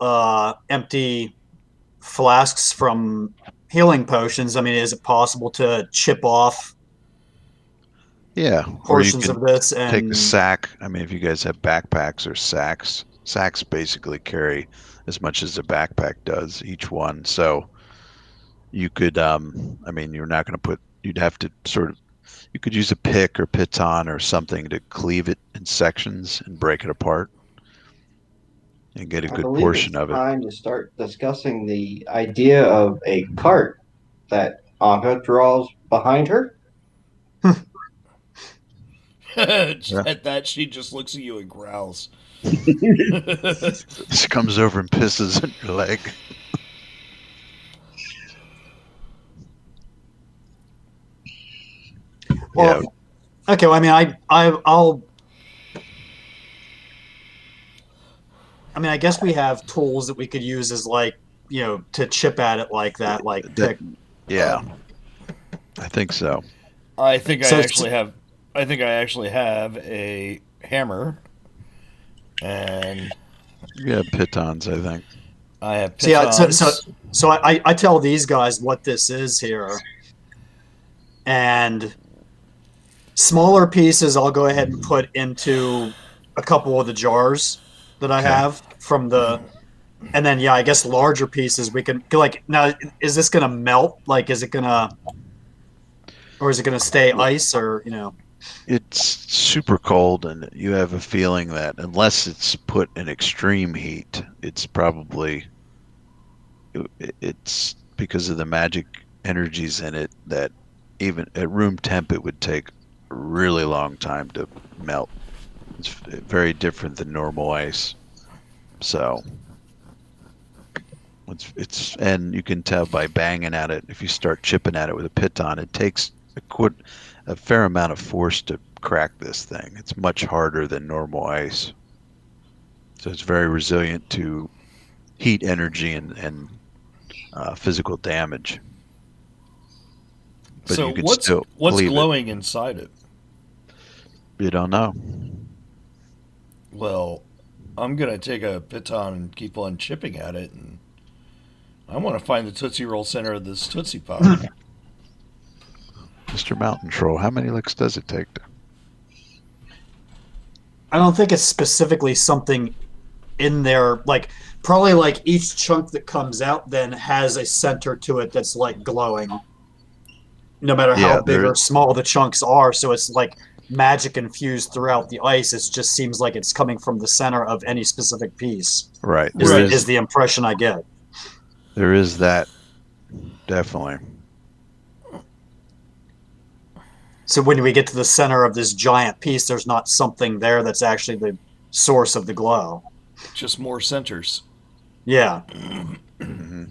empty flasks from healing potions. I mean, is it possible to chip off Yeah. Or you portions can of this take and a sack. I mean, if you guys have backpacks or sacks, sacks basically carry as much as a backpack does, each one. So you could, I mean, you're not going to put, you'd have to sort of, you could use a pick or piton or something to cleave it in sections and break it apart and get a I good believe portion it's of it. time to start discussing the idea of a cart that Anka draws behind her. At that, she just looks at you and growls. This comes over and pisses on your leg. well, Yeah. okay. Well, I mean, I'll. I mean, I guess we have tools that we could use as like, you know, to chip at it like that, like pick. Yeah. I think so. I think So I it's- actually have a hammer, and Yeah, pitons, I think. I have So yeah, pitons. so I tell these guys what this is here, and smaller pieces I'll go ahead and put into a couple of the jars that I Okay. have from the, and then yeah, I guess larger pieces we can like. Now, is this gonna melt? Like, is it gonna, or is it gonna stay ice, or you know? It's super cold, and you have a feeling that unless it's put in extreme heat, it's probably, it's because of the magic energies in it that even at room temp it would take a really long time to melt. It's very different than normal ice. So it's and you can tell by banging at it, if you start chipping at it with a piton, it takes a fair amount of force to crack this thing. It's much harder than normal ice. So it's very resilient to heat energy and physical damage. But So you can what's still cleave it. glowing inside it? You don't know. Well, I'm gonna take a piton and keep on chipping at it, and I want to find the Tootsie Roll center of this Tootsie Pop. Mr. Mountain Troll, how many licks does it take to? I don't think it's specifically something in there, like probably like each chunk that comes out then has a center to it that's like glowing, no matter how Yeah, big or small the chunks are. So it's like magic infused throughout the ice. It just seems like it's coming from the center of any specific piece. right. Is the impression I get. There is that, definitely. So when we get to the center of this giant piece, there's not something there that's actually the source of the glow. Just more centers. Yeah. Mm-hmm.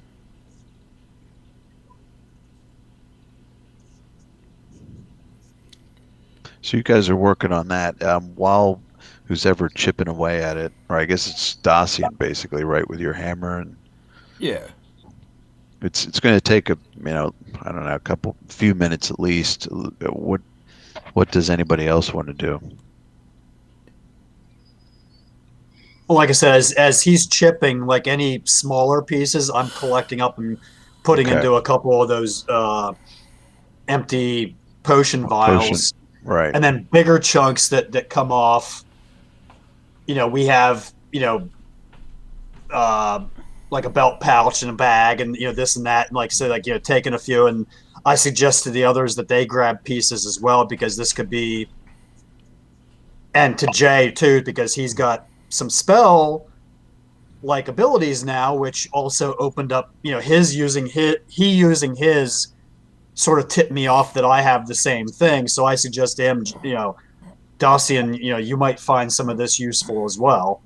So you guys are working on that while who's ever chipping away at it, or I guess it's Dacian basically, right, with your hammer, and Yeah. it's going to take I don't know, few minutes at least. What does anybody else want to do? Well, like I said, as he's chipping, like any smaller pieces, I'm collecting up and putting Okay. into a couple of those empty potion vials. Right. And then bigger chunks that come off. We have, like a belt pouch and a bag and, this and that. And like, so like, taking a few. And I suggest to the others that they grab pieces as well, because this could be, and to Jay too, because he's got some spell like abilities now, which also opened up, his using his sort of tipped me off that I have the same thing. So I suggest to him, Dacian, you might find some of this useful as well.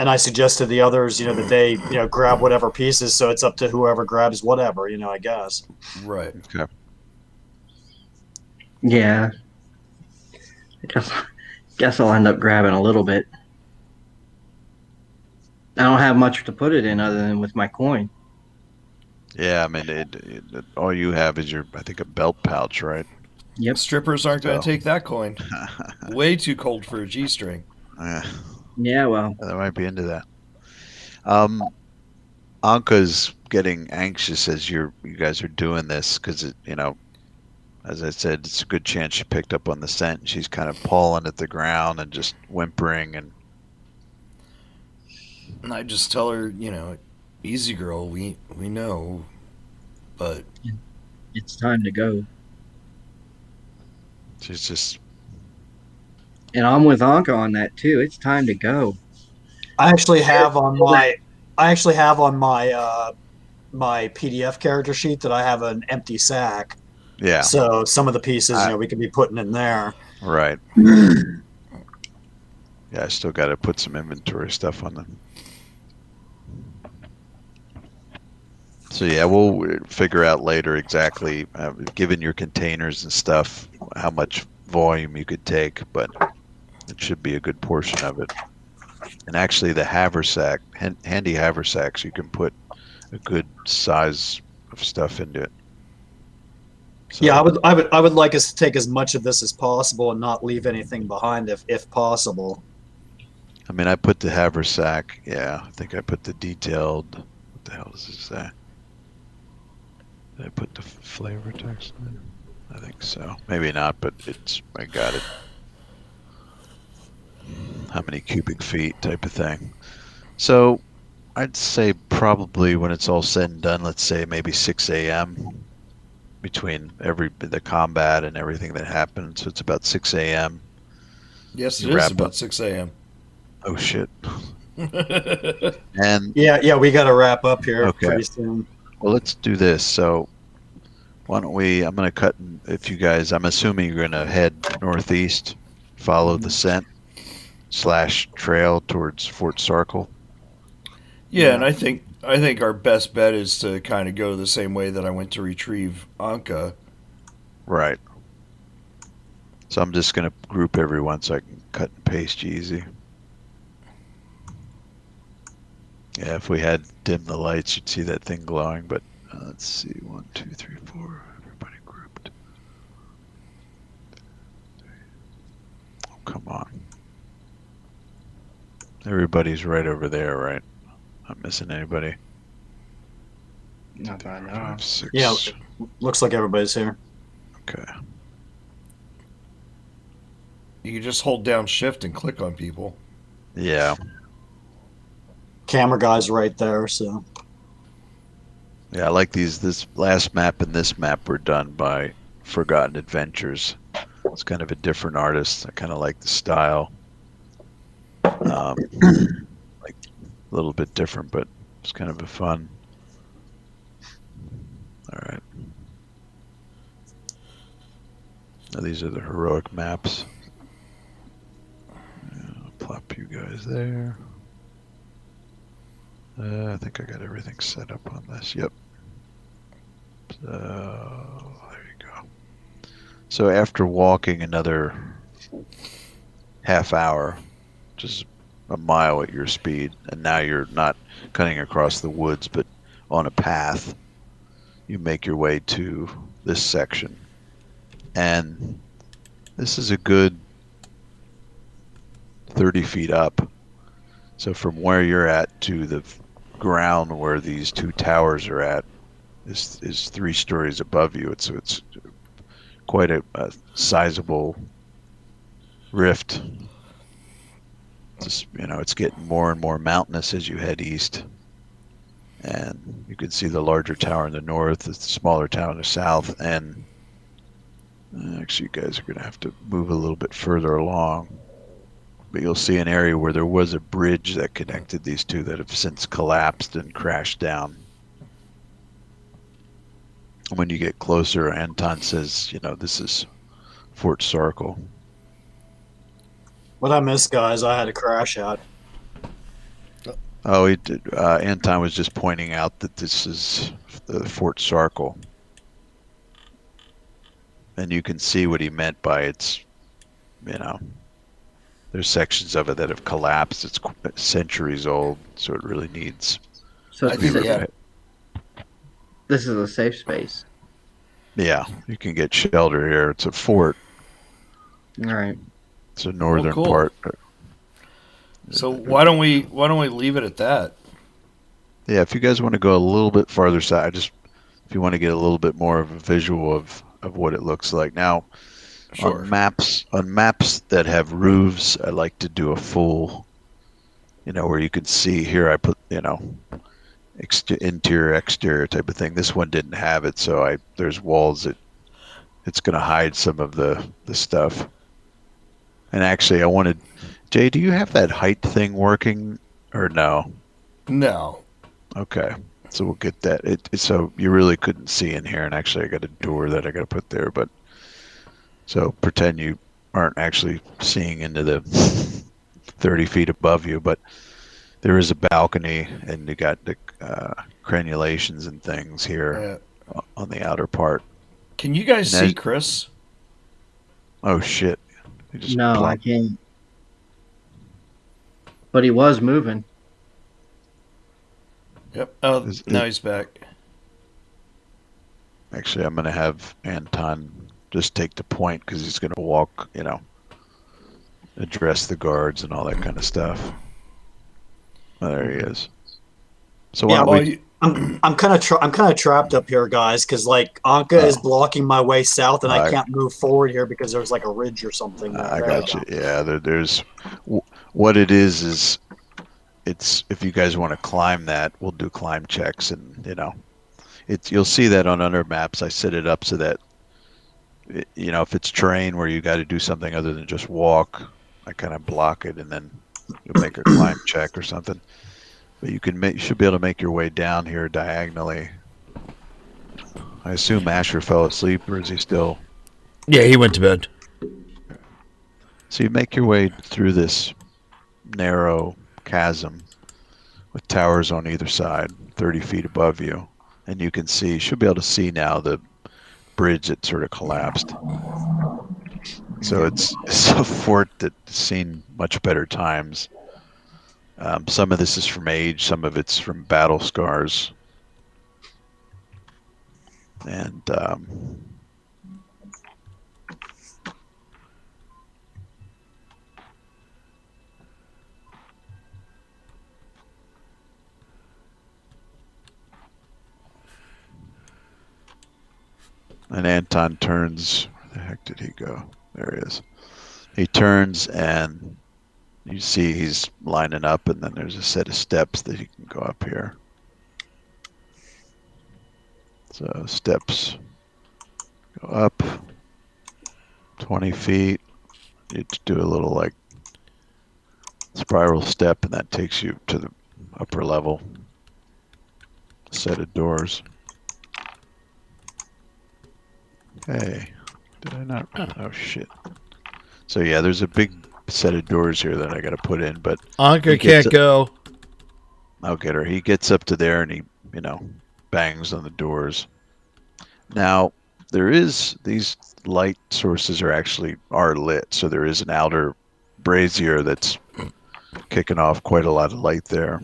And I suggest to the others, that they, grab whatever pieces. So it's up to whoever grabs whatever, I guess. Right. Okay. Yeah. Guess I'll end up grabbing a little bit. I don't have much to put it in other than with my coin. Yeah, I mean, all you have is I think, a belt pouch, right? Yep. Strippers aren't going to take that coin. Way too cold for a G-string. Yeah, well. They might be into that. Anka's getting anxious as you guys are doing this because, as I said, it's a good chance she picked up on the scent. She's kind of pawing at the ground and just whimpering. And I just tell her, easy girl, we know, but It's time to go. she's just... And I'm with Anka on that too. It's time to go. I actually have on my my PDF character sheet that I have an empty sack. Yeah. So some of the pieces, we could be putting in there. Right. Yeah, I still got to put some inventory stuff on them. So yeah, we'll figure out later exactly, given your containers and stuff, how much volume you could take, but it should be a good portion of it. And actually, the haversack, handy haversacks, you can put a good size of stuff into it. So, Yeah, I would like us to take as much of this as possible and not leave anything behind if possible. I mean, I put the haversack. Yeah, I think I put the detailed. What the hell does it say? Did I put the flavor text in? I think so. Maybe not, but I got it. How many cubic feet type of thing. So I'd say probably when it's all said and done, let's say maybe 6 a.m. between the combat and everything that happened. So it's about 6 a.m. Yes, it is about 6 a.m. Oh, shit. And Yeah, we got to wrap up here Okay. pretty soon. well, let's do this. So why don't I'm going to cut, if you guys, I'm assuming you're going to head northeast, follow the scent / trail towards Fort Sarkle. Yeah, and I think our best bet is to kind of go the same way that I went to retrieve Anka. Right. So I'm just going to group everyone so I can cut and paste you easy. Yeah, if we had dim the lights, you'd see that thing glowing, but let's see. 1, 2, 3, 4. Everybody grouped. Oh, come on. Everybody's right over there, right? Not missing anybody. Not that I know. 5, 6. Yeah, looks like everybody's here. Okay. You can just hold down shift and click on people. Yeah. Camera guy's right there, so. Yeah, I like these. This last map and this map were done by Forgotten Adventures. It's kind of a different artist. I kind of like the style. Like a little bit different, but it's kind of a fun. All right. Now these are the heroic maps. I'll plop you guys there. I think I got everything set up on this. Yep. So there you go. So after walking another half hour, just a mile at your speed, and now you're not cutting across the woods, but on a path, you make your way to this section. And this is a good 30 feet up. So from where you're at to the ground where these two towers are at is 3 stories above you. It's quite a sizable rift. Just, it's getting more and more mountainous as you head east, and you can see the larger tower in the north, the smaller tower in the south, and actually you guys are going to have to move a little bit further along. But you'll see an area where there was a bridge that connected these two that have since collapsed and crashed down. When you get closer, Anton says, this is Fort Sarkle. What I missed, guys, I had a crash out. Oh, he did. Anton was just pointing out that this is the Fort Sarkle. And you can see what he meant by it's, there's sections of it that have collapsed. It's centuries old, so it really needs So I to be think, repaired. this is a safe space. Yeah, you can get shelter here. It's a fort. All right. It's a northern cool. part. So why don't we leave it at that? Yeah, if you guys want to go a little bit farther south, if you want to get a little bit more of a visual of what it looks like. Now, Sure. on maps that have roofs, I like to do a full, where you can see here. I put, interior, exterior type of thing. This one didn't have it, so there's walls that it's going to hide some of the stuff. And actually, I wanted, Jay, do you have that height thing working or no? No. Okay, so we'll get that. So you really couldn't see in here, and actually, I got a door that I got to put there, but. So pretend you aren't actually seeing into the 30 feet above you, but there is a balcony, and you got the crenulations and things here on the outer part. Can you guys see Chris? Oh shit! No, I can't. But he was moving. Yep. Oh, now he's back. Actually, I'm gonna have Anton just take the point because he's gonna walk, address the guards and all that kind of stuff. Oh, there he is. So I'm kind of trapped up here, guys, because Anka is blocking my way south, and I can't move forward here because there's a ridge or something. I got you. Yeah, there's what it is it's if you guys want to climb that, we'll do climb checks, and you'll see that on other maps. I set it up so that if it's terrain where you got to do something other than just walk, I kind of block it, and then you'll make a climb check or something. But you should be able to make your way down here diagonally. I assume Asher fell asleep, or is he still? Yeah, he went to bed. So you make your way through this narrow chasm with towers on either side, 30 feet above you, and you should be able to see now the bridge that sort of collapsed. So it's a fort that's seen much better times. Some of this is from age, some of it's from battle scars. And Anton turns. Where the heck did he go? There he is. He turns and you see he's lining up, and then there's a set of steps that he can go up here. So steps go up 20 feet. You do a little like spiral step, and that takes you to the upper level. Set of doors. Hey, did I not? Oh shit. So yeah, there's a big set of doors here that I got to put in, but Anka can't go. I'll get her. He gets up to there and he, bangs on the doors. Now, these light sources are lit, so there is an outer brazier that's kicking off quite a lot of light there.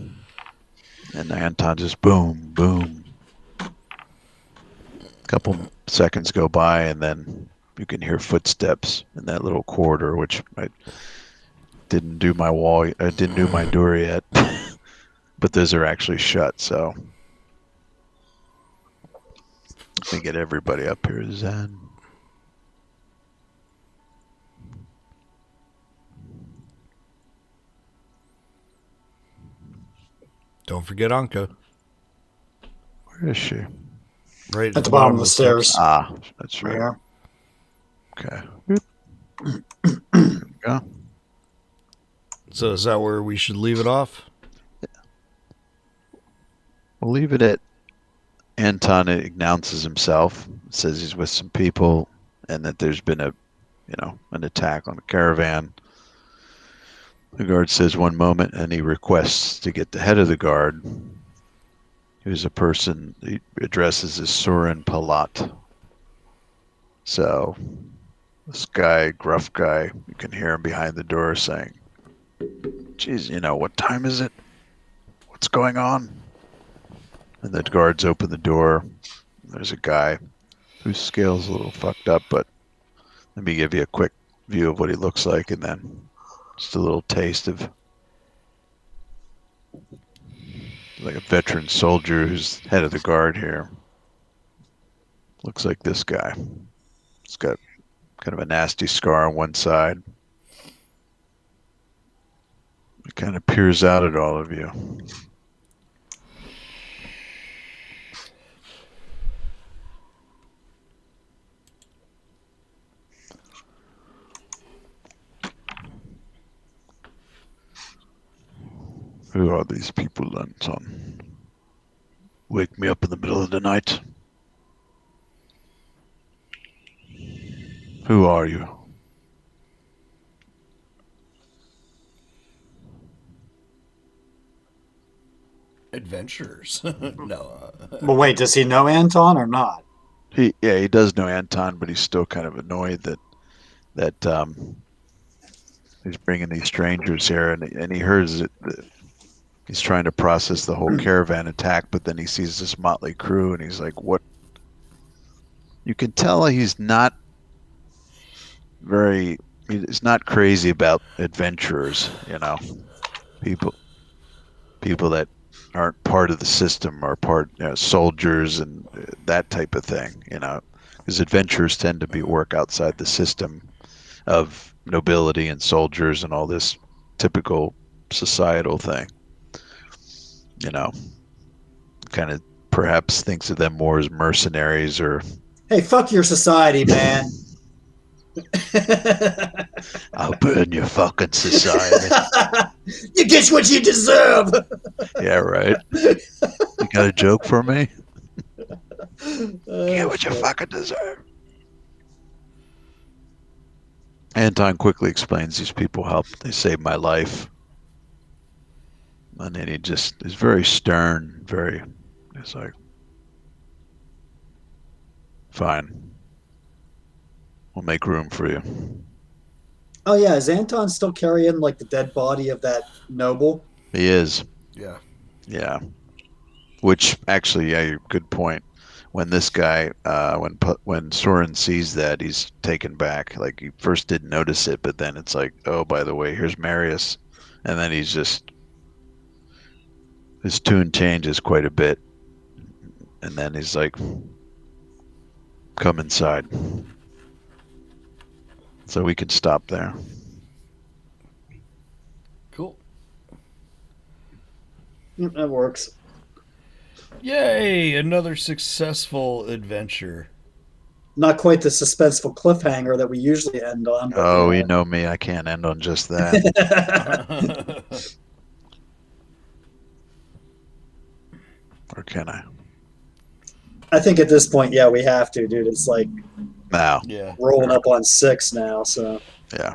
And Anton just boom, boom. A couple seconds go by, and then you can hear footsteps in that little corridor, which I didn't do my wall. I didn't do my door yet, but those are actually shut. So let me get everybody up here, Zen. Don't forget Anka. Where is she? Right at the bottom of the stairs. Ah, that's right. Yeah. Okay. There we go. So is that where we should leave it off? We'll leave it at Anton announces himself, says he's with some people, and that there's been an attack on the caravan. The guard says one moment, and he requests to get the head of the guard, who's a person he addresses as Soren Palat. So this guy, gruff guy, you can hear him behind the door saying, "Geez, what time is it? What's going on?" And the guards open the door. There's a guy whose scale's a little fucked up, but let me give you a quick view of what he looks like, and then just a little taste of like a veteran soldier who's head of the guard here. Looks like this guy. He's got kind of a nasty scar on one side. He kind of peers out at all of you. Who are these people, Anton? Wake me up in the middle of the night. Who are you? Adventurers. No. But wait, does he know Anton or not? He does know Anton, but he's still kind of annoyed that he's bringing these strangers here, and he hears it. He's trying to process the whole caravan attack, but then he sees this motley crew, and he's like, "What?" You can tell he's not he's not crazy about adventurers, people that aren't part of the system or soldiers and that type of thing, because adventurers tend to work outside the system of nobility and soldiers and all this typical societal thing. Kind of perhaps thinks of them more as mercenaries or... Hey, fuck your society, man. I'll burn your fucking society. You get what you deserve. Yeah, right. You got a joke for me? Get what you fucking deserve. Anton quickly explains these people helped. They saved my life. And then he just is very stern, it's like, fine. We'll make room for you. Oh yeah, is Anton still carrying like the dead body of that noble? He is. Yeah. Yeah. Which actually, yeah, good point. When this guy, when Soren sees that, he's taken back. Like he first didn't notice it, but then it's like, oh, by the way, here's Marius, and then he's just his tune changes quite a bit, and then he's like, come inside. So we could stop there. Cool. That works. Yay! Another successful adventure. Not quite the suspenseful cliffhanger that we usually end on. But Oh, yeah. you know me. I can't end on just that. Or can I? I think at this point, yeah, we have to, dude. It's like No. Yeah. rolling up on 6 now, so. Yeah.